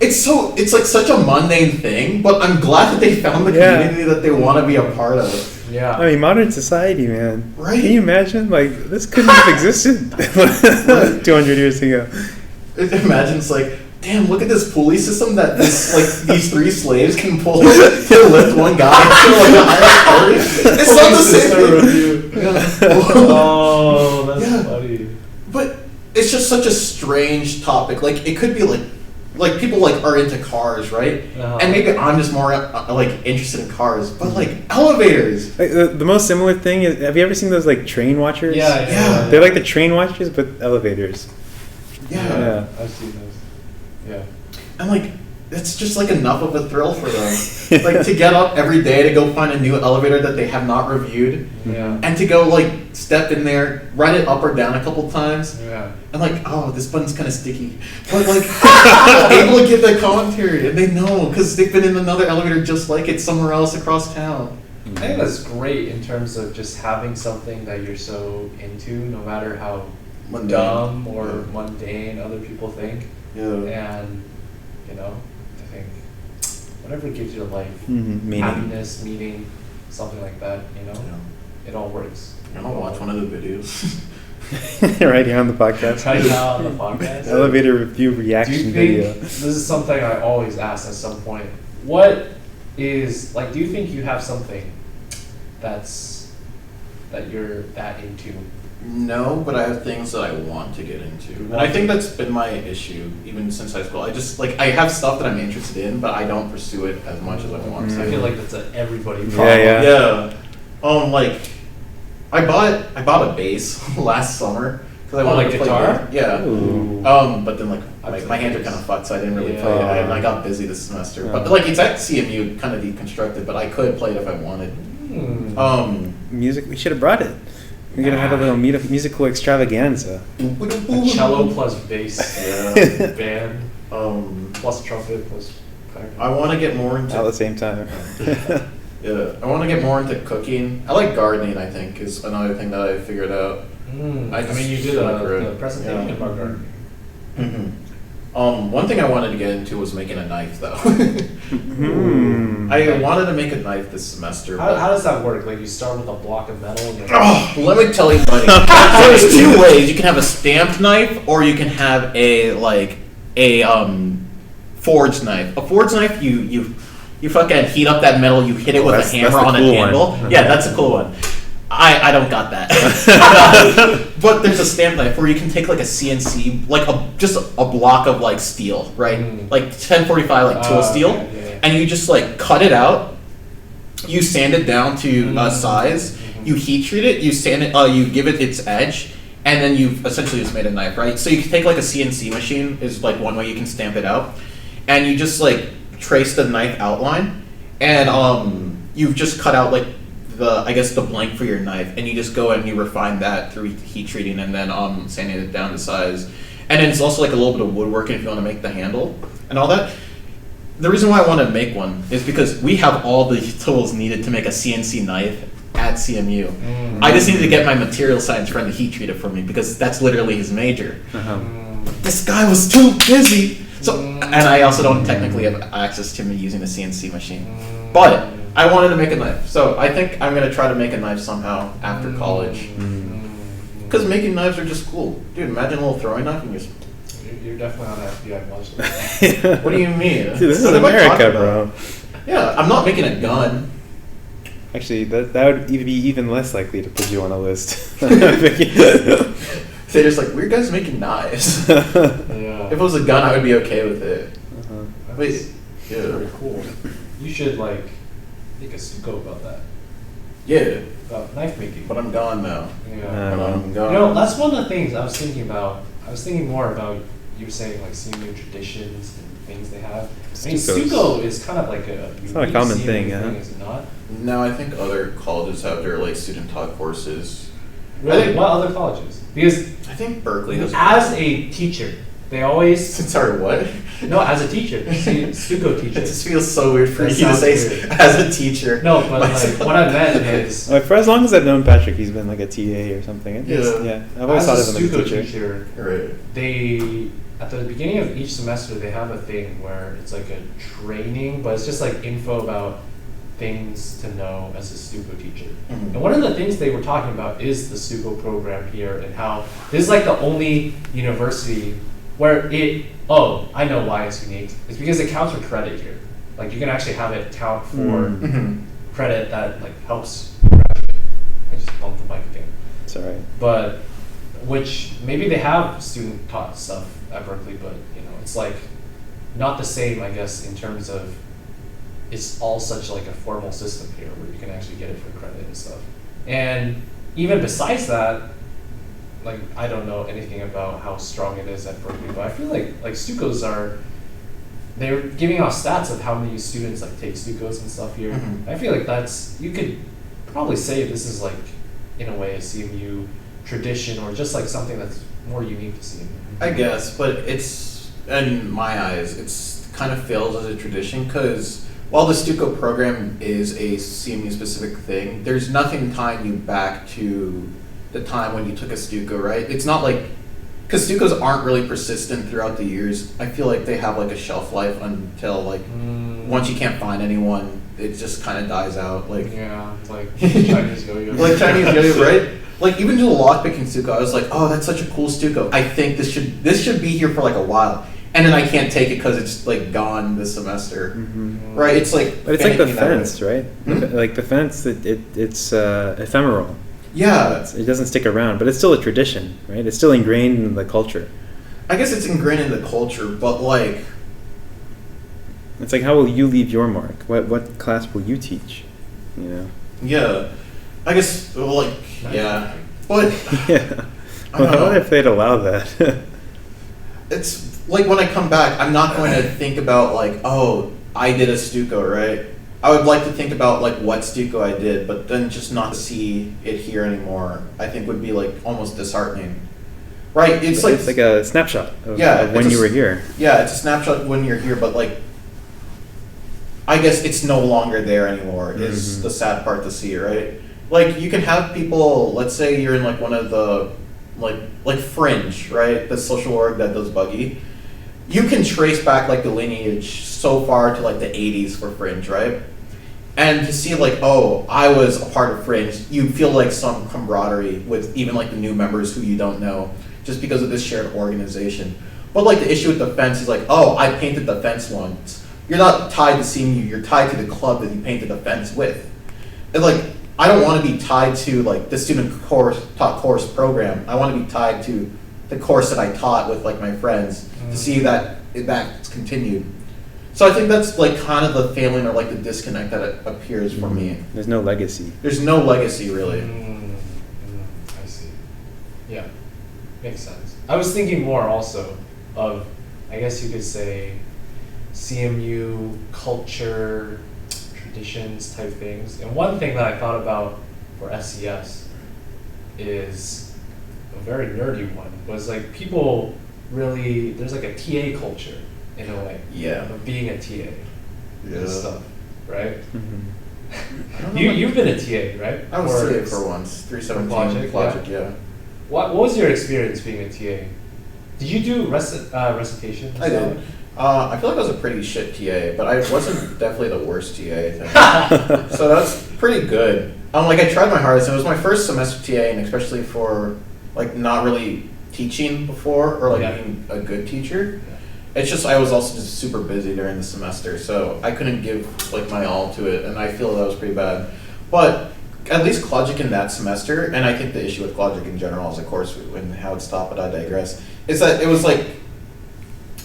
It's like such a mundane thing, but I'm glad that they found the community that they want to be a part of. Yeah. I mean, modern society, man. Right? Can you imagine? Like, this couldn't have existed 200 years ago. Imagine it's like, damn, look at this pulley system that these 3 slaves can pull to lift one guy to like a higher story. It's not the same thing. Oh, that's funny. But it's just such a strange topic. Like, it could be like people like are into cars, right? And maybe I'm just more like interested in cars, but like elevators. Like, the most similar thing is, have you ever seen those like train watchers? Yeah. They're like the train watchers, but elevators. Yeah. I've seen those. Yeah. And like, it's just like enough of a thrill for them. Like to get up every day to go find a new elevator that they have not reviewed. Yeah. And to go like step in there, ride it up or down a couple times. Yeah. And like, oh, this button's kind of sticky. But like, able to give that commentary, and they know because they've been in another elevator just like it somewhere else across town. I think that's great in terms of just having something that you're so into, no matter how dumb or mundane other people think. Yeah. And, you know, I think whatever gives your life Meaning. happiness, meaning, something like that, you know, it all works. I'll watch one of the videos. Right here on the podcast. Right now on the podcast. Elevator review reaction Do you video. think, this is something I always ask at some point, what is, like, do you think you have something that you're that into? No, but I have things that I want to get into. And I think that's been my issue even since high school. I just, like, I have stuff that I'm interested in, but I don't pursue it as much as I want to. I feel like that's an everybody problem. Yeah. Like, I bought a bass last summer. Cause I wanted like to guitar? play. Yeah. Ooh. But then my hands are kind of fucked, so I didn't really play it. And I got busy this semester. Yeah. But like, it's at CMU, kind of deconstructed, but I could play it if I wanted. Music, we should have brought it. We're gonna have a little musical extravaganza. A cello plus bass band, plus trumpet plus I want to get more into All at the same time. Yeah, I want to get more into cooking. I like gardening, I think, is another thing that I figured out. I mean, you did a presentation about gardening. One thing I wanted to get into was making a knife, though. I wanted to make a knife this semester. How does that work? Like, you start with a block of metal and Let me tell you, buddy. There's two ways. You can have a stamped knife, or you can have a forged knife. A forged knife, you fucking heat up that metal, you hit it with a hammer on a handle. Yeah, that's a cool one. I don't got that. But there's a stamp knife where you can take like a CNC, like just a block of like steel, right? Like 1045 like tool steel, and you just like cut it out. You sand it down to size. You heat treat it. You sand it. You give it its edge, and then you've essentially just made a knife, right? So you can take like a CNC machine is like one way you can stamp it out, and you just like trace the knife outline, and you've just cut out like the blank for your knife, and you just go and you refine that through heat treating and then sanding it down to size. And then it's also like a little bit of woodworking if you want to make the handle and all that. The reason why I want to make one is because we have all the tools needed to make a CNC knife at CMU. I just needed to get my material science friend to heat treat it for me because that's literally his major. This guy was too busy. So, and I also don't technically have access to me using a CNC machine. But I wanted to make a knife. So I think I'm going to try to make a knife somehow after college. Because making knives are just cool. Dude, imagine a little throwing knife and just... You're definitely on FBI watch list. What do you mean? Dude, this is America, bro. Yeah, I'm not making a gun. Actually, that would be even less likely to put you on a list. They're just like, weird guys making knives. If it was a gun, I would be okay with it. Wait, yeah. Very cool. You should like make a StuCo about that. Yeah. About knife making. But I'm gone now. Yeah. But I'm gone. You know, that's one of the things I was thinking about. I was thinking more about you were saying like CMU traditions and things they have. I mean, StuCo is kind of like it's not a common CMU thing, is it not? No, I think other colleges have their like student taught courses. Really? What other colleges? Because I think Berkeley has. As a teacher, they always. Sorry, what? No, as a teacher, StuCo teacher. It just feels so weird for That you to say sounds weird. as a teacher. No, but like what I meant is. For as long as I've known Patrick, he's been like a TA or something. Yeah. I've always thought As of a him as a StuCo teacher. Right. They at the beginning of each semester they have a thing where it's like a training, but it's just like info about things to know as a StuCo teacher. And one of the things they were talking about is the StuCo program here and how this is like the only university where I know why it's unique. It's because it counts for credit here. Like you can actually have it count for credit that like helps you graduate. I just bumped the mic again. It's alright. But which maybe they have student taught stuff at Berkeley, but you know, it's like not the same, I guess, in terms of it's all such like a formal system here where you can actually get it for credit and stuff. And even besides that, like I don't know anything about how strong it is at Berkeley, but I feel like StuCos they're giving out stats of how many students like take StuCos and stuff here. I feel like you could probably say this is like in a way a CMU tradition or just like something that's more unique to CMU. I guess, but it's, in my eyes, it's kind of fails as a tradition because while the StuCo program is a CMU specific thing, there's nothing tying you back to the time when you took a StuCo, right? It's not like, because StuCos aren't really persistent throughout the years. I feel like they have like a shelf life until like once you can't find anyone, it just kind of dies out. Like like Chinese yo-yo. Like Chinese yo-yo, right? Like even to the lockpicking StuCo, I was like, oh, that's such a cool StuCo. I think this should be here for like a while, and then I can't take it because it's like gone this semester, right? It's like, but it's like the fence, right? Like the fence, it's ephemeral. Yeah, it doesn't stick around, but it's still a tradition, right? It's still ingrained in the culture. I guess it's ingrained in the culture, but like, it's like, how will you leave your mark? What class will you teach? You know? Yeah, I guess like yeah, but yeah. Well, what if they'd allow that? It's like when I come back, I'm not going to think about like, oh, I did a StuCo, right? I would like to think about like what StuCo I did, but then just not see it here anymore, I think would be like almost disheartening. Right? It's like a snapshot of when you were here. Yeah, it's a snapshot when you're here, but like I guess it's no longer there anymore is the sad part to see, right? Like, you can have people, let's say you're in like one of the, like Fringe, right? The social org that does buggy. You can trace back like the lineage so far to like the 80s for Fringe, right? And to see like, oh, I was a part of Fringe, you feel like some camaraderie with even like the new members who you don't know, just because of this shared organization. But like the issue with the fence is like, oh, I painted the fence once. You're not tied to CMU, you're tied to the club that you painted the fence with. And like, I don't want to be tied to like the student taught course program. I want to be tied to the course that I taught with like my friends to see that that's continued. So I think that's like kind of the failing or like the disconnect that appears for me. There's no legacy. There's no legacy really. I see. Yeah, makes sense. I was thinking more also of, I guess you could say, CMU culture, traditions type things. And one thing that I thought about for SES is a very nerdy one, was like people really, there's like a TA culture in a way. Yeah. Of being a TA and stuff, right? You've been a TA, right? I was TA for once, 317 project, yeah. What was your experience being a TA? Did you do recitation? I did. I feel like I was a pretty shit TA, but I wasn't definitely the worst TA, I think. So that's pretty good. Like, I tried my hardest. It was my first semester TA, and especially for like not really teaching before or like being a good teacher. Yeah. It's just I was also just super busy during the semester, so I couldn't give like my all to it, and I feel that was pretty bad. But at least Clogic in that semester, and I think the issue with Clogic in general is, of course, and how it's taught, but I digress, is that it was like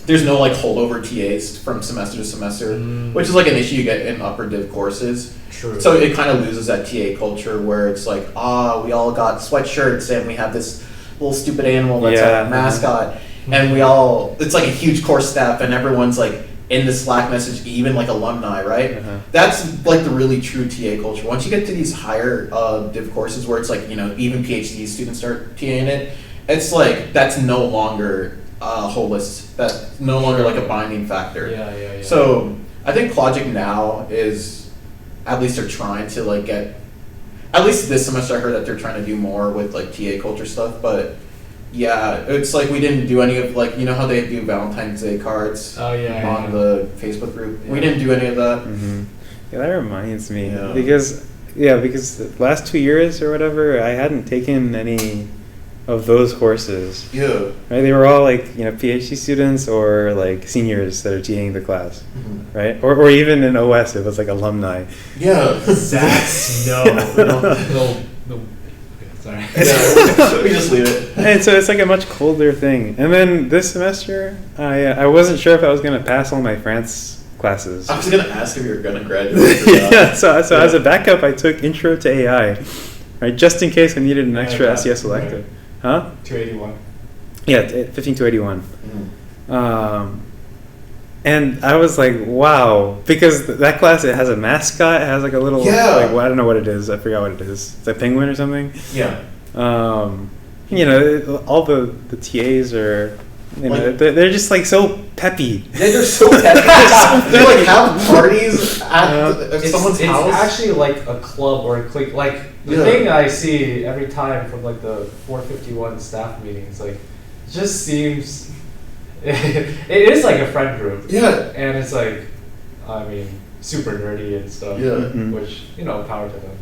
there's no like holdover TAs from semester to semester, which is like an issue you get in upper div courses. True. So it kind of loses that TA culture where it's like, we all got sweatshirts and we have this little stupid animal that's our mascot, and we all, it's like a huge course staff and everyone's like in the Slack message, even like alumni, right? That's like the really true TA culture. Once you get to these higher div courses where it's like, you know, even PhD students start TAing it, it's like that's no longer holist. That's no longer like a binding factor. Yeah. So I think Clogic now is, at least they're trying to like get, at least this semester I heard that they're trying to do more with like TA culture stuff, but yeah, it's like we didn't do any of like, you know how they do Valentine's Day cards on the Facebook group? Yeah. We didn't do any of that. Yeah, that reminds me because the last 2 years or whatever, I hadn't taken any of those courses. Yeah. Right? They were all like, you know, PhD students or like seniors that are TAing the class. Right? Or even in OS, it was like alumni. Yeah. That's no. Sorry. Yeah, we just leave it. And so it's like a much colder thing. And then this semester, I wasn't sure if I was going to pass all my France classes. I was going to ask if you were going to graduate. So as a backup, I took Intro to AI, right, just in case I needed an extra SES elective. Huh? 281. Yeah, 15281. And I was like, wow, because that class, it has a mascot, it has like a little, like, well, I don't know what it is, I forgot what it is. It's a penguin or something? Yeah. You know, all the TAs are, you know, they're just like so peppy. Yeah, they're so peppy. They like have parties at someone's house. It's actually like a club or a clique. Like the thing I see every time from like the 451 staff meetings, like, it just seems, it is like a friend group. Yeah. And it's like, I mean, super nerdy and stuff. Yeah. Which, you know, power to them.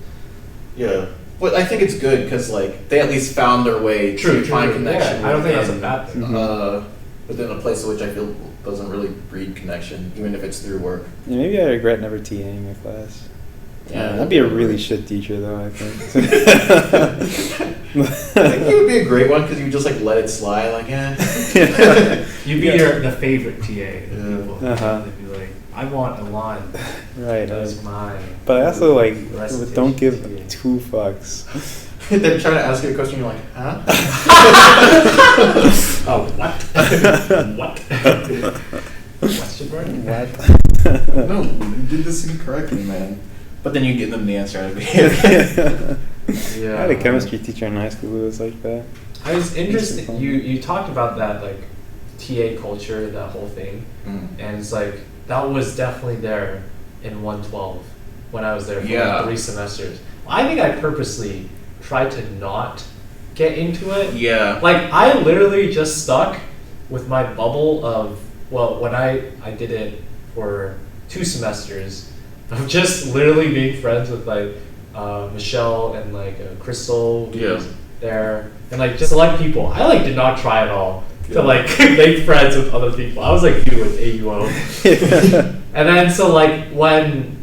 Yeah. But I think it's good because like they at least found their way to find connection. Yeah, I don't think that's a bad thing. Within a place which I feel doesn't really breed connection, even if it's through work. Yeah, maybe I regret never TAing a class. Yeah, I'd be a really shit teacher though, I think. I think you would be a great one because you would just like let it slide, like You'd be the favorite TA. People. They'd be like, I want Elan. Right. That's mine. But I also like don't give two fucks. They're trying to ask you a question, you're like, huh? Oh, what? What? Question mark? What? No, you did this incorrectly, man. But then you give them the answer. I'd be okay. Yeah. I had a chemistry teacher in high school who was like that. I was interested. You talked about that like TA culture, that whole thing, and it's like that was definitely there. in 112 when I was there for Yeah. like 3 semesters. I think I purposely tried to not get into it. Yeah. Like, I literally just stuck with my bubble of, well, when I did it for 2 semesters, of just literally being friends with like Michelle and like Crystal who Yeah. was there, and like just select people. I like did not try at all Yeah. to like make friends with other people. I was like you with AUO. And then so like when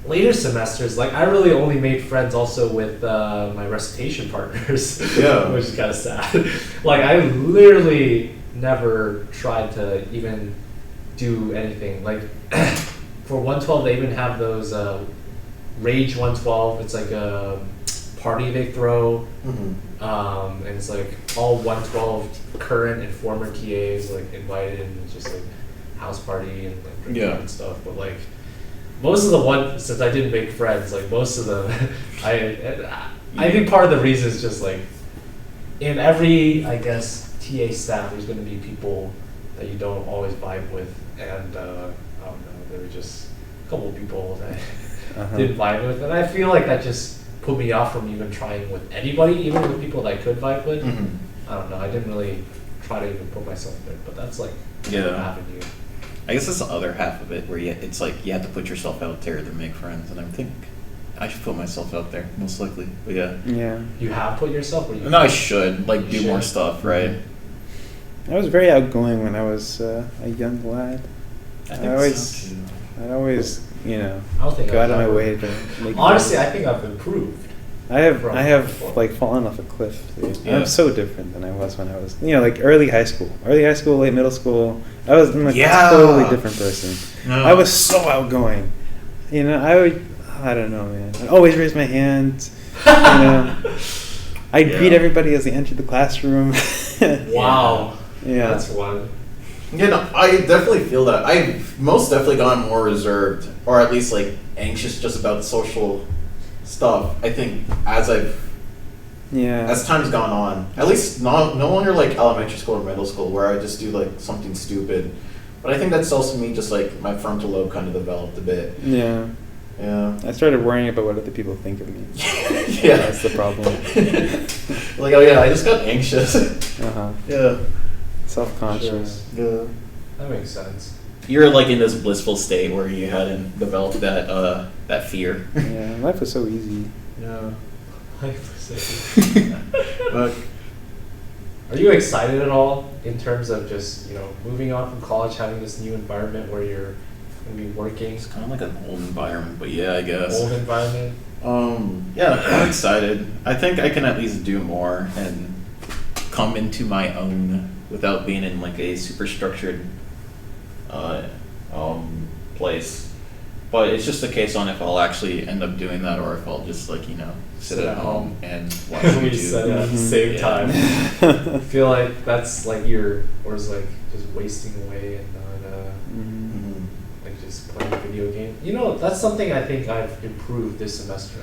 later semesters, like I really only made friends also with my recitation partners, Yeah. which is kind of sad. Like I literally never tried to even do anything. Like for 112, they even have those Rage 112. It's like a party they throw, and it's like all 112 current and former TAs like invited, and it's just like house party and like drinking Yeah. and stuff. But like most of the ones, since I didn't make friends, like most of them, I think part of the reason is just like in every, I guess, TA staff, there's going to be people that you don't always vibe with, and I don't know, there were just a couple of people that didn't vibe with, and I feel like that just put me off from even trying with anybody, even with people that I could vibe with. I don't know, I didn't really try to even put myself there, but that's like Yeah. an avenue. I guess that's the other half of it, where it's like you have to put yourself out there to make friends, and I think I should put myself out there most likely. But yeah, Yeah. You have put yourself, or you? no, I should like You do more should. stuff, right? I was very outgoing when I was a young lad. I I think always, so too. I'd always, you know, I don't think go out I've of my ever- way to make. Honestly, friends. I think I've improved. I have from before. like fallen off a cliff. Dude. Yeah. I'm so different than I was when I was, like early high school, late middle school. I was like Yeah. a totally different person. No. I was so outgoing. I don't know, man. I'd always raise my hand. I'd Yeah. greet everybody as they entered the classroom. Wow. Yeah. That's one. Yeah, no, I definitely feel that. I've most definitely gotten more reserved, or at least like anxious just about social stuff. I think as time's gone on, at least no longer like elementary school or middle school where I just do like something stupid. But I think that's also me just like my frontal lobe kind of developed a bit. Yeah. Yeah. I started worrying about what other people think of me. Yeah. That's the problem. Like, oh yeah, I just got anxious. Uh-huh. Yeah. Self-conscious. Yeah. That makes sense. You're like in this blissful state where you hadn't developed that fear. Yeah, life was so easy. Yeah. But Are you excited at all in terms of just, moving on from college, having this new environment where you're going to be working? it's kind of like an old environment, but yeah, I guess. Old environment? Yeah, I'm excited. I think I can at least do more and come into my own without being in like a super structured place. But it's just a case on if I'll actually end up doing that or if I'll just like, sit at home and watch We YouTube. said it at the same Yeah. time. I feel like that's like or is like just wasting away and not like just playing video games. That's something I think I've improved this semester.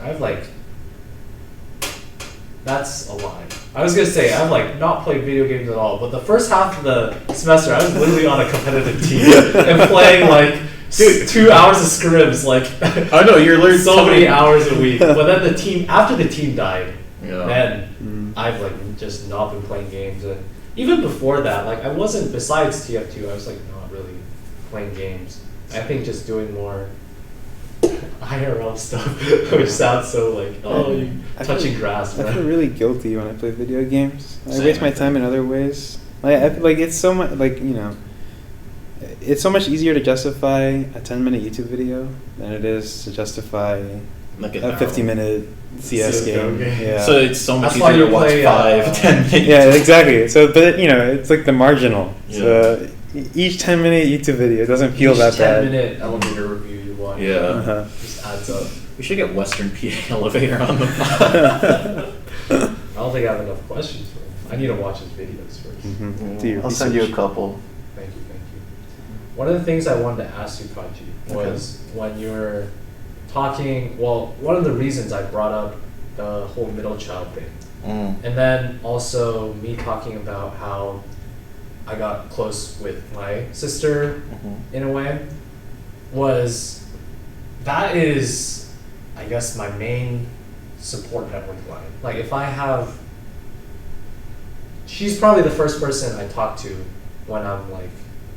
That's a lie. I was gonna say I've like not played video games at all, but the first half of the semester I was literally on a competitive team and playing like 2 hours of scrims, like I know, you're learning so many hours a week. But then after the team died, Yeah. then I've like just not been playing games, and even before that, like I wasn't. Besides TF2, I was like not really playing games. I think just doing more IRL stuff, which sounds so like you touching grass. I Right? feel really guilty when I play video games. I Same, waste my I time in other ways. Like it's so much it's so much easier to justify a 10-minute YouTube video than it is to justify Like a 50-minute CS game. game. Yeah. So it's so much That's why easier you to watch play, 5-10 minutes. Yeah, exactly. So, but it's like the marginal. Yeah. So each 10-minute YouTube video doesn't feel Each that bad. 10-minute elevator review you watch. Yeah. Uh-huh. Just adds up. We should get Western PA elevator on the pod. I don't think I have enough questions for him. I need to watch his videos first. Mhm. Do your I'll send you a research. couple. Thank you. One of the things I wanted to ask you, Kachi, was when you were talking, one of the reasons I brought up the whole middle child thing. And then also me talking about how I got close with my sister in a way, was that is, I guess, my main support network line. Like if I have, she's probably the first person I talk to when I'm like,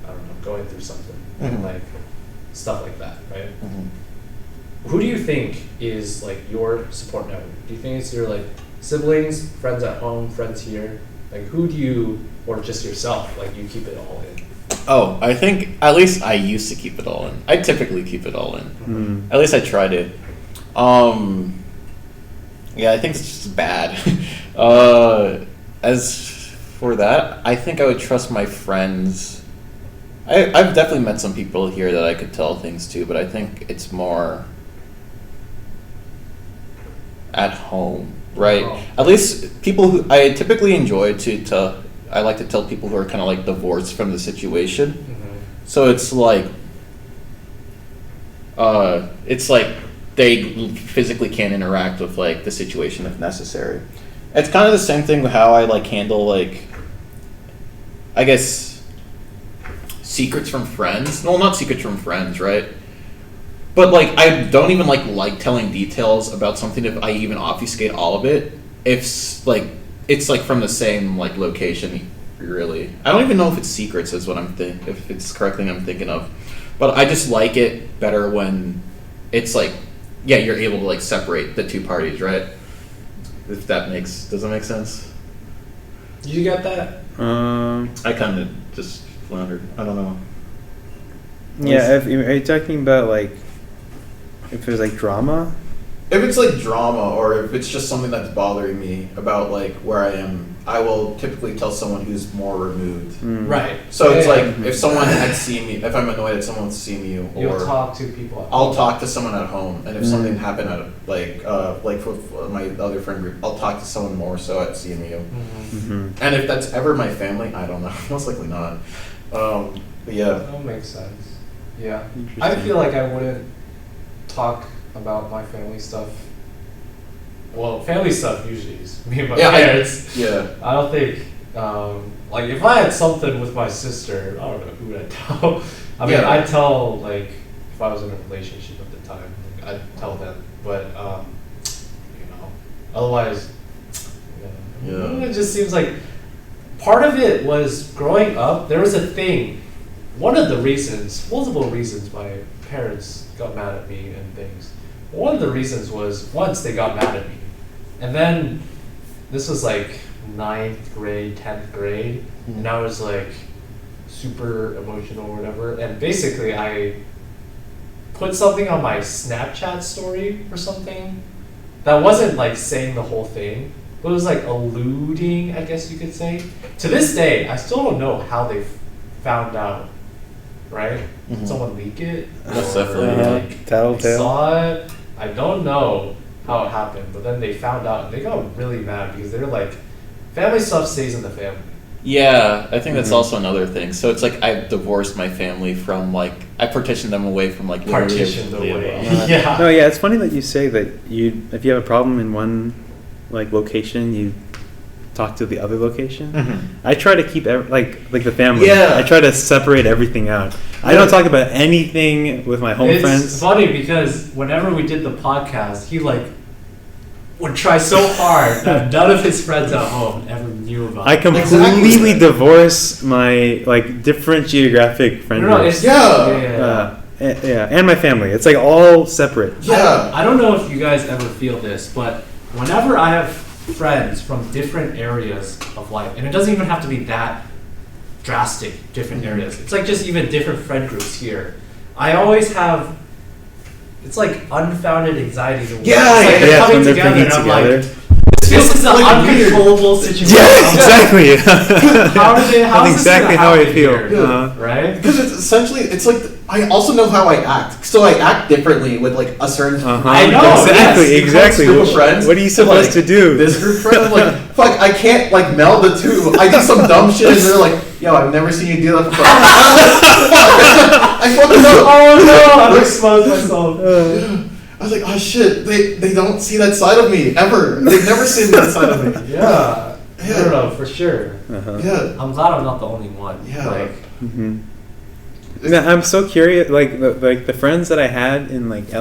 I don't know, going through something, Mhm. like stuff like that, right? Mhm. Who do you think is like your support network? Do you think it's your like siblings, friends at home, friends here? Like who do you, or just yourself, like you keep it all in? Oh, I think at least I used to keep it all in. I typically keep it all in. Mm. At least I try to. Yeah, I think it's just bad. As for that, I think I would trust my friends. I've definitely met some people here that I could tell things to, but I think it's more at home, right? Oh. At least people who I typically enjoy to tell. I like to tell people who are kind of like divorced from the situation. So it's like they physically can't interact with like the situation if necessary. It's kind of the same thing with how I like handle like, I guess, secrets from friends. Well, not secrets from friends, right? But like I don't even like telling details about something if I even obfuscate all of it. If like it's like from the same like location. Really, I don't even know if it's secrets is what if it's the correct thing I'm thinking of, but I just like it better when it's like, yeah, you're able to like separate the two parties, right? If that does that make sense? Did you get that? I kind of just floundered. I don't know. Yeah, are you talking about like if there's like drama? If it's like drama or if it's just something that's bothering me about like where I am, I will typically tell someone who's more removed. Right. So it's Yeah. like if someone had seen me, if I'm annoyed at someone seeing me, or You'll talk to people. At I'll home. talk to someone at home, and if something happened at like with my other friend group, I'll talk to someone more so at CMU. Mm-hmm. And if that's ever my family, I don't know. Most likely not. But yeah. That makes sense. Yeah. I Interesting. feel like I wouldn't talk about my family stuff. Well, family stuff usually is me and my parents. Yeah. I don't think, like, if I had something with my sister, I don't know who would I tell. I mean, Yeah. I'd tell, like, if I was in a relationship at the time, like, I'd tell them. But, you know, otherwise, Yeah. it just seems like part of it was growing up, there was a thing. One of the reasons, multiple reasons my parents got mad at me and things. One of the reasons was once they got mad at me. And then this was like 9th grade, 10th grade, and I was like super emotional or whatever. And basically I put something on my Snapchat story or something that wasn't like saying the whole thing, but it was like alluding, I guess you could say. To this day, I still don't know how they found out, right? Did Mhm. someone leak it? That's Or, definitely like, they Tattletale. saw it. I don't know how it happened, but then they found out and they got really mad because they were like, family stuff stays in the family. Yeah, I think that's Mhm. also another thing. So it's like I've divorced my family from like I partitioned them away from like literally Partitioned everybody away. else. Yeah. No, yeah, it's funny that you say that if you have a problem in one like location, you talk to the other location. Mhm. I try to keep like the family. Yeah. I try to separate everything out. I don't talk about anything with my home It's friends. funny because whenever we did the podcast, he like would try so hard that none of his friends at home ever knew about I it. completely divorce my like different geographic friend No, groups. it's, Yeah. Yeah, and my family. It's like all separate. Yeah. I don't know if you guys ever feel this, but whenever I have friends from different areas of life, and it doesn't even have to be that drastic, different areas. It's like just even different friend groups here. I always have, it's like unfounded anxiety. It's like Yeah, they're yeah, coming when they're together, bringing and I'm together. like, this is an like weird. uncontrollable situation. Yeah, exactly. How are they? How's That's this exactly gonna how I happen feel. here? Uh-huh. Right? Because it's essentially, it's like, I also know how I act. So I act differently with like a certain Uh-huh. I know, Exactly, yes. exactly. group of friends. What are you to, supposed like, to do? This group friend, I'm like, fuck, I can't like meld the two. I do some dumb shit and they're like, yo, I've never seen you do that before. I fucking know. Oh no! I've exposed myself. I was like, oh shit, they don't see that side of me ever. They've never seen that side of me. Yeah. I don't know for sure. Uh-huh. Yeah. I'm glad I'm not the only one. Yeah. Like, hmm No, I'm so curious. Like the friends that I had in like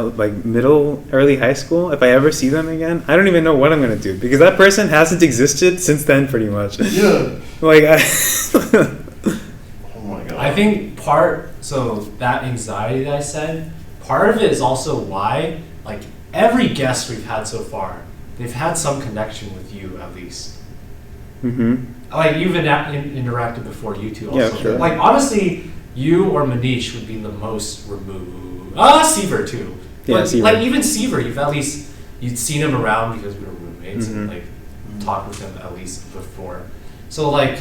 middle, early high school. If I ever see them again, I don't even know what I'm gonna do because that person hasn't existed since then, pretty much. Yeah. Like Oh my god. I think so that anxiety that I said, part of it is also why, like, every guest we've had so far, they've had some connection with you at least. Like, you've interacted before, you two also. Yeah, sure. Like, honestly, you or Manish would be the most removed. Seaver too. Yeah, But, Seaver. like, even Seaver, you'd seen him around because we were roommates and, like, talked with him at least before. So, like,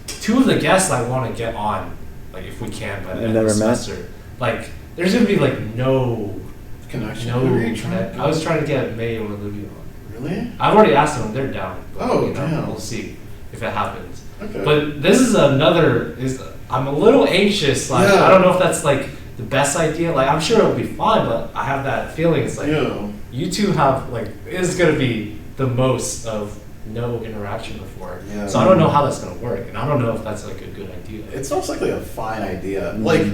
two of the guests I want to get on, like, if we can, by the end of the semester. Like, there's going to be, like, no connection. connect. I was trying to get May or Olivia on. Really? I've already asked them, they're down. But, Oh, damn. We'll see if it happens. Okay. But this is I'm a little anxious. Like, Yeah. I don't know if that's, like, the best idea. Like, I'm sure it'll be fine, but I have that feeling. It's like, Yeah. you two have, like, it's going to be the most of no interaction before. Yeah. So I don't know how that's going to work. And I don't know if that's, like, a good idea. It sounds like a fine idea. Like,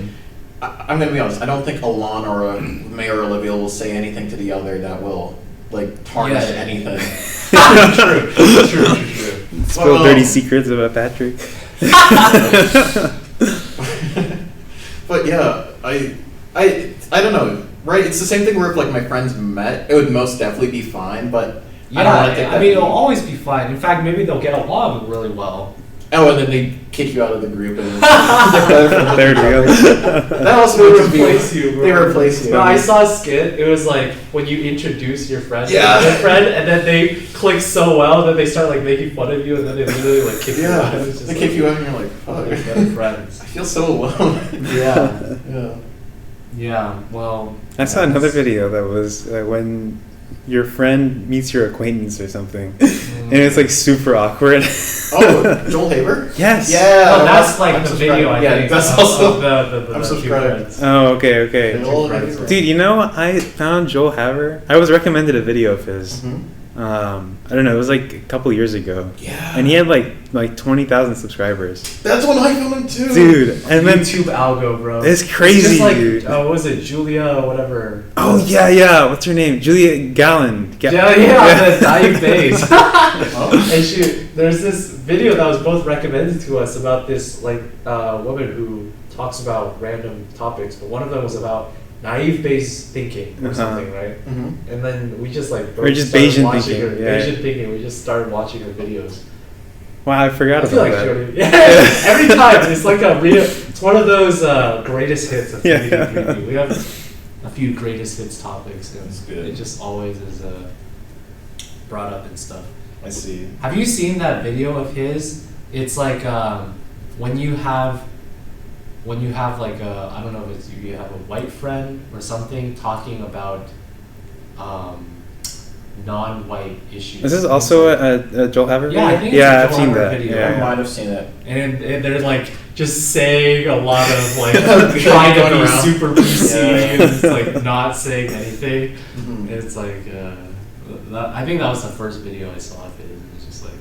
I'm gonna be honest. I don't think Elan or May or Olivia will say anything to the other that will like tarnish Yeah. anything. True. spill dirty secrets about Patrick. But yeah, I don't know. Right? It's the same thing where if like my friends met, it would most definitely be fine. But I don't want to take that. I mean, it'll always be fine. In fact, maybe they'll get along really well. Oh, and then they kick you out of the group and There it goes. That also They would replace you, bro. They replace you. No, I saw a skit. It was like when you introduce your friend to Yeah. their friend, and then they click so well that they start like making fun of you, and then they literally like kick you out. Yeah, It's just they like, kick you out and you're like, fuck. you're better friends. I feel so alone. Yeah. Yeah. Yeah. Well. I saw another video that was when your friend meets your acquaintance or something, and it's like super awkward. Oh, Joel Haber? Yes. Yeah. Oh, that's like I'm the subscribed. video I yeah, think. that's of, also. of the I'm two subscribed. friends. Oh, okay. Joel friends. Haber. Dude, you know, I found Joel Haver. I was recommended a video of his. Mhm. I don't know. It was like a couple years ago. Yeah. And he had like 20,000 subscribers, That's when I found him too. dude. And then YouTube algo, bro. it's crazy, just like, dude. what was it, Julia or whatever? Oh yeah. What's her name? Julia Gallen. Yeah, the naive babes. And there's this video that was both recommended to us about this like woman who talks about random topics, but one of them was about naive-based thinking or something, right? Mm-hmm. And then we just like Or just started Bayesian watching thinking, her- yeah. Bayesian thinking. We just started watching her videos. Wow, I forgot I feel about like that. Jody. Yeah, every time it's like a real. It's one of those greatest hits of Yeah. TBD3B. We have a few greatest hits topics, and That's good. it just always is brought up and stuff. I see. Have you seen that video of his? It's like when you have like I don't know if it's you have a white friend or something talking about non-white issues. Is this also a Joel Haver video? Yeah, I think it's yeah, a I've Joel seen Haver that. video. I Yeah. might have seen it. And they're like just saying a lot of like Going trying to be around. super PC Yeah. and just like not saying anything. Mhm. It's like I think that was the first video I saw of it. And it's just like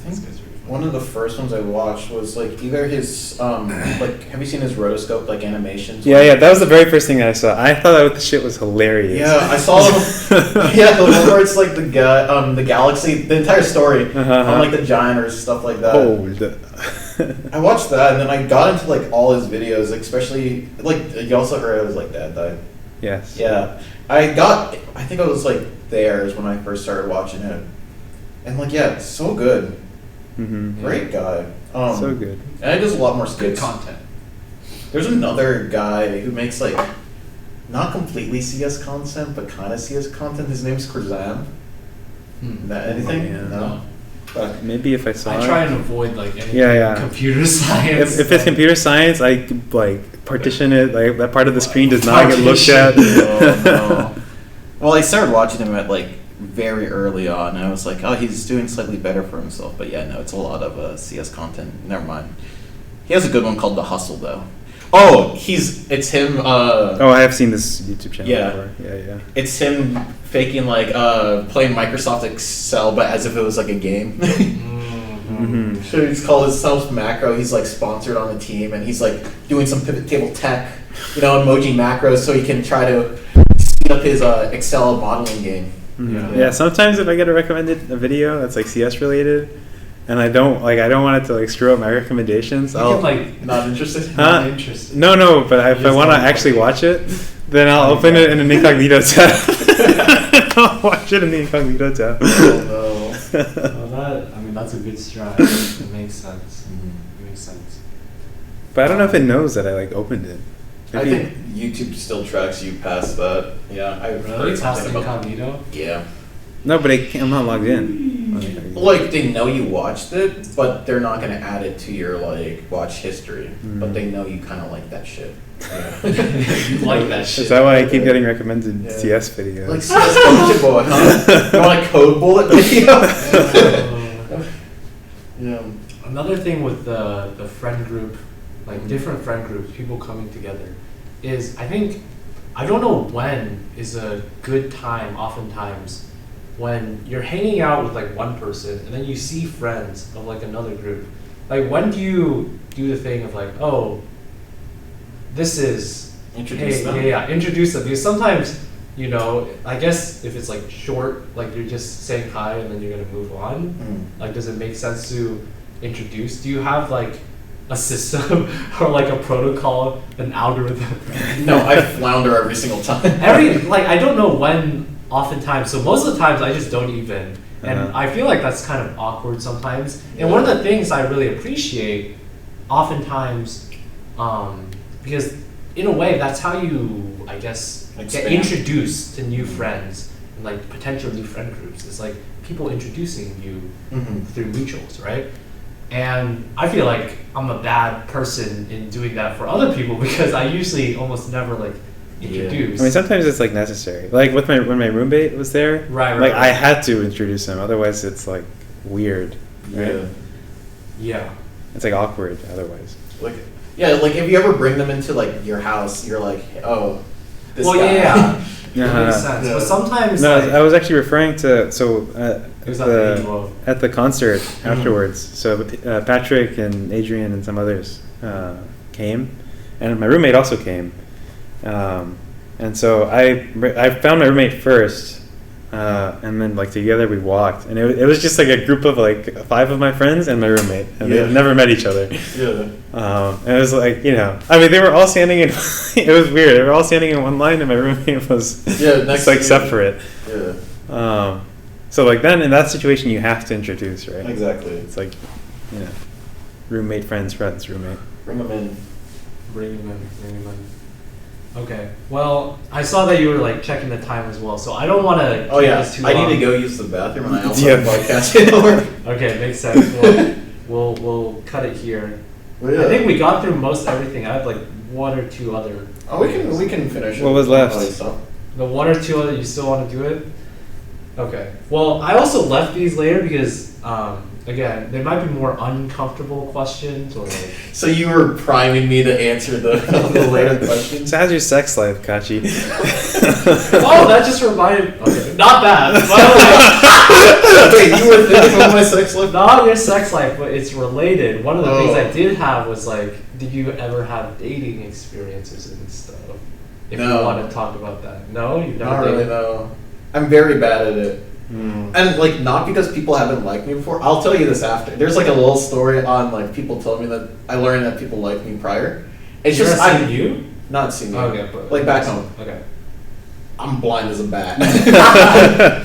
this guy's really funny. One of the first ones I watched was like either his like have you seen his rotoscope like animations? Yeah, that was the very first thing that I saw. I thought that shit was hilarious. Yeah, I saw yeah, the one where it's like the the galaxy, the entire story on like the giant or stuff like that. I watched that and then I got into like all his videos, especially like you also heard it was like Dad died. Yes. Yeah, I think I was like there is when I first started watching it, and like yeah, it's so good, Mm-hmm. great guy, So good. and he does a lot more Good skits. content. There's another guy who makes like not completely CS content, but kind of CS content. His name's Kurzan. That anything? Yeah. No. But Maybe if I saw I it. try and avoid like anything Yeah. computer science. If it's computer science, I like partition it. Like that part of the screen does not get looked at. Oh, no. Well, I started watching him at like very early on, and I was like, oh, he's doing slightly better for himself. But yeah, no, it's a lot of CS content. Never mind. He has a good one called The Hustle, though. Oh, it's him. Oh, I have seen this YouTube channel Yeah. before. Yeah. It's him faking like playing Microsoft Excel, but as if it was like a game. Mhm. Sure, he's called himself Macro. He's like sponsored on the team, and he's like doing some pivot table tech, emoji macros, so he can try to speed up his Excel modeling game. Mhm. Yeah. Sometimes if I get a video that's like CS related, and I don't want it to like screw up my recommendations, You I'll can, Not interested. Huh? not interested. no, but if I just want to don't actually like watch it, then I'll open it in an incognito tab. I'll watch it in the incognito tab. Oh, Well, that's a good strat. It makes sense. It makes sense. But I don't know if it knows that I like opened it. I Maybe- think YouTube still tracks you past that. Yeah, I Really? heard Past something about. incognito? Yeah, No, but I'm not logged in. like they know you watched it, but they're not gonna add it to your like watch history. But they know you kind of like that shit. You like that shit. Is that why I keep getting recommended Yeah. CS videos? Like CS Gotcha Boy, huh? You want a code bullet video? Yeah. Another thing with the friend group, like different friend groups, people coming together, is I don't know when is a good time, oftentimes, when you're hanging out with like one person and then you see friends of like another group. Like when do you do the thing of like, oh, this is, Introduce hey, them. yeah, introduce them. Because sometimes, I guess if it's like short, like you're just saying hi and then you're gonna move on, like does it make sense to introduce? Do you have like a system or like a protocol, an algorithm? No, I flounder every single time. I don't know when, oftentimes, so most of the times I just don't even, and Uh-huh. I feel like that's kind of awkward sometimes. And one of the things I really appreciate, oftentimes, because in a way that's how you, I guess, get Expand. introduced to new friends and like potential new friend groups. It's like people introducing you through mutuals, right? And I feel like I'm a bad person in doing that for other people because I usually almost never like introduce. I mean, sometimes it's like necessary. Like when my roommate was there, Right, like I right. had to introduce him. Otherwise, it's like weird. Right? Yeah. It's like awkward. Otherwise. Like, yeah, like if you ever bring them into like your house, you're like, oh, this Well, guy. yeah. Yeah. That makes sense. Yeah. But sometimes No, like, I was actually referring to it was at the age of- at the concert afterwards. So Patrick and Adrian and some others came, and my roommate also came. And so I found my roommate first, and then like together we walked, and it was just like a group of like 5 of my friends and my roommate, and Yeah. they've never met each other. Yeah. And it was like, I mean, they were all standing in. It was weird. They were all standing in one line, and my roommate was Yeah, just next like to you. separate. Yeah. So like then in that situation, you have to introduce, right? Exactly. It's like, roommate, friends, roommate. Bring them in. bring him in. Okay. Well, I saw that you were like checking the time as well, so I don't want to. Oh yeah, Too I long. need to go use the bathroom, and I also Yeah. have podcasting at work. Okay, makes sense. We'll cut it here. Well, yeah. I think we got through most everything. I have like 1 or 2 other. Oh, we can finish it. What was left? Oh, stop. The 1 or 2 other, you still want to do it? Okay. Well, I also left these later because, again, there might be more uncomfortable questions or like. So you were priming me to answer the later questions. So how's your sex life, Kachi? Oh, that just reminded. Okay, not that. But Wait, you were thinking of my sex life? not your sex life, but it's related. One of the things Oh. I did have was like, did you ever have dating experiences and stuff? If No. you want to talk about that. No, you've never Not dated. really, no. I'm very bad at it. And like not because people haven't liked me before. I'll tell you this after. There's like a little story on like people told me that I learned that people liked me prior. It's You've just never I seen you. not seen you. Okay, but like back home. Okay. I'm blind as a bat.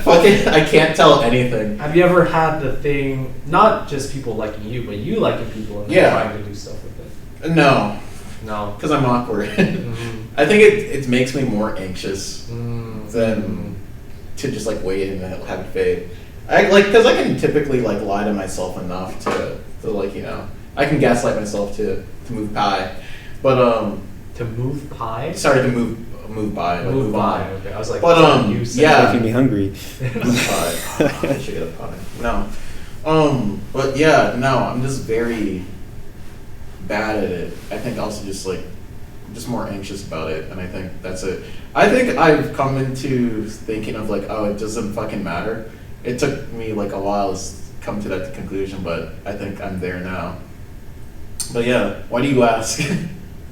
Fucking, I can't tell anything. Have you ever had the thing, not just people liking you, but you liking people and then Yeah. trying to do stuff with it? No, No. because I'm awkward. Mhm. I think it makes me more anxious Mm. than to just like wait and have it fade. I like because I can typically like lie to myself enough to like I can gaslight myself to move by, but To move pie? sorry to move by like, Move on. by. Okay, I was like, But, you said yeah. Making me hungry. Pie. I should get a pie. No. But yeah, no, I'm just very bad at it. I think also just more anxious about it, and I think that's it. I think I've come into thinking of like, oh, it doesn't fucking matter. It took me like a while come to that conclusion, but I think I'm there now. But yeah, why do you ask?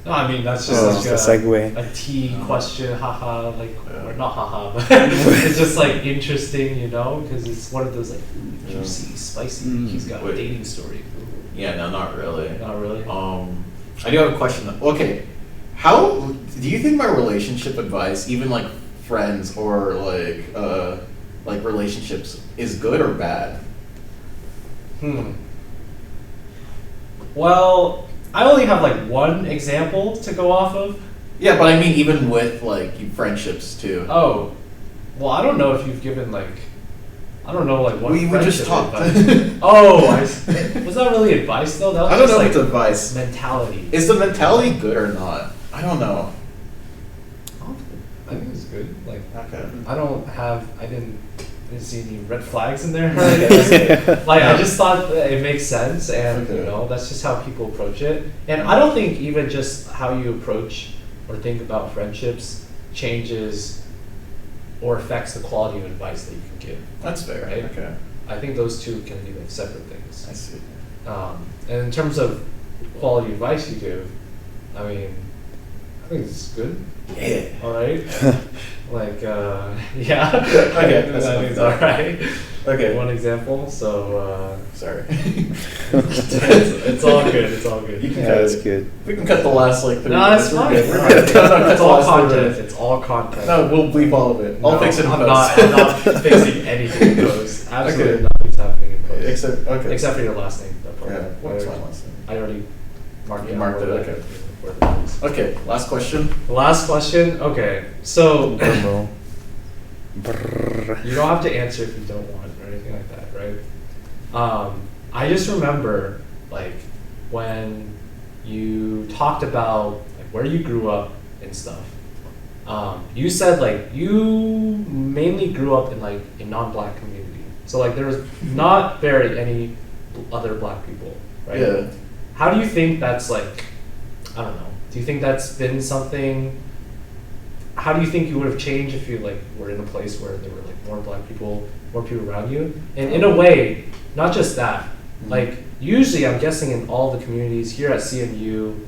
No, I mean that's just Oh, like just a segue. a tea question, haha, like or not haha, but it's just like interesting, you know, because it's one of those like juicy, spicy. He's got a Wait. dating story. Yeah, no, not really. Not really. I do have a question. Okay, how do you think my relationship advice, even like friends or like relationships, is good or bad? Well, I only have like one example to go off of. Yeah, but I mean, even with like friendships too. Oh, well, I don't know if you've given like, I don't know like what We just friendship talked. advice. Oh, was that really advice though? That was I don't just know like if it's advice. mentality. Is the mentality good or not? I don't know. I think it's good. Like, Okay. I didn't see any red flags in there. Yeah. Like, I just thought that it makes sense, and Okay. you know, that's just how people approach it. And I don't think even just how you approach or think about friendships changes or affects the quality of advice that you can give. That's fair. Right? Okay. I think those two can be like separate things. I see. And in terms of quality advice you give, I mean, I think it's good. Yeah. All right. Like, yeah. Okay, that's I fine. think it's all right. Okay. One example. So Sorry. it's all good. It's all good. You can Yeah, cut that's it. good. We can cut the last like 30 No, it's minutes. fine. We're good. We're good. No, cut It's the all last 30 content. minutes. It's all content. No, we'll bleep all of it. I'll No, fix it in I'm post. not. I'm not fixing anything in post. Absolutely Okay. nothing's happening in post. Except okay. Except for your last name. That part. Yeah. What's my last name? I already marked it. You marked out it, where okay. where it is. Okay. Last question. The last question. Okay, so Drum roll. Brrr. you don't have to answer if you don't want or anything like that, right? I just remember like when you talked about like where you grew up and stuff. You said like you mainly grew up in like a non-black community, so like there was not very any other black people, right? Yeah. How do you think that's like? I don't know. Do you think that's been something? How do you think you would have changed if you like were in a place where there were like more black people, more people around you? And in a way, not just that. Like usually, I'm guessing in all the communities here at CMU,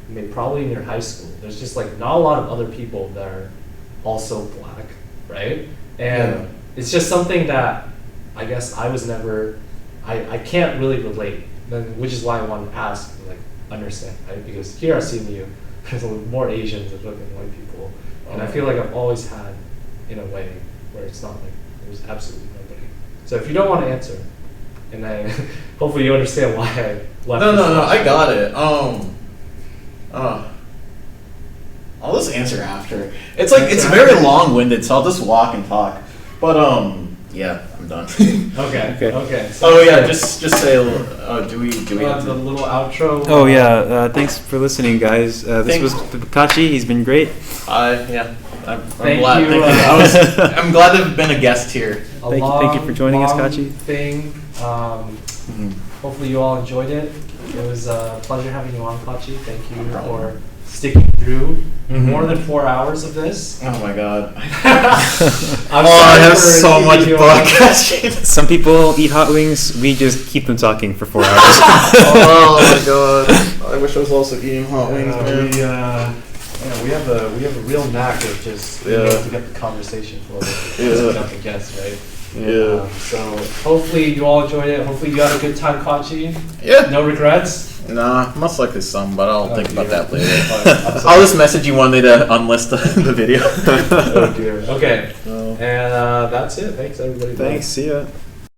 maybe probably in your high school, there's just like not a lot of other people that are also black, right? And Yeah. it's just something that I guess I was never. I can't really relate, which is why I wanted to ask and like understand, right? Because here at CMU, there's more Asians than white people. And I feel like I've always had, in a way, where it's not like there's absolutely nobody. So if you don't want to answer, and then hopefully you understand why I left. No. I got it. I'll just answer after. It's like it's very long-winded, so I'll just walk and talk. But yeah, I'm done. Okay. Oh yeah, just say a little. Do we have the to? little outro. Oh yeah, thanks for listening, guys. This Thanks. was Kachi. He's been great. Yeah. I'm Thank glad. you, Thank you. I'm glad to have been a guest here. A Thank you for joining us, long Kachi. Thing. Hopefully you all enjoyed it. It was a pleasure having you on, Kachi. Thank you for sticking through more than 4 hours of this. Oh my god. I'm I sorry have for so keeping much you on. broadcasting. Some people eat hot wings. We just keep them talking for 4 hours. Oh my god. I wish I was also eating hot wings, man. We have a real knack of just being able to get the conversation flowing. Yeah. Nothing guess, right? Yeah. So hopefully you all enjoyed it. Hopefully you had a good time, Kachi. Yeah. No regrets. Nah, most likely some, but I'll think about that later. I'm sorry. I'll just message you one day to unlist the video. Oh dear. Okay. So- And that's it. Thanks everybody. Bye. Thanks. See ya.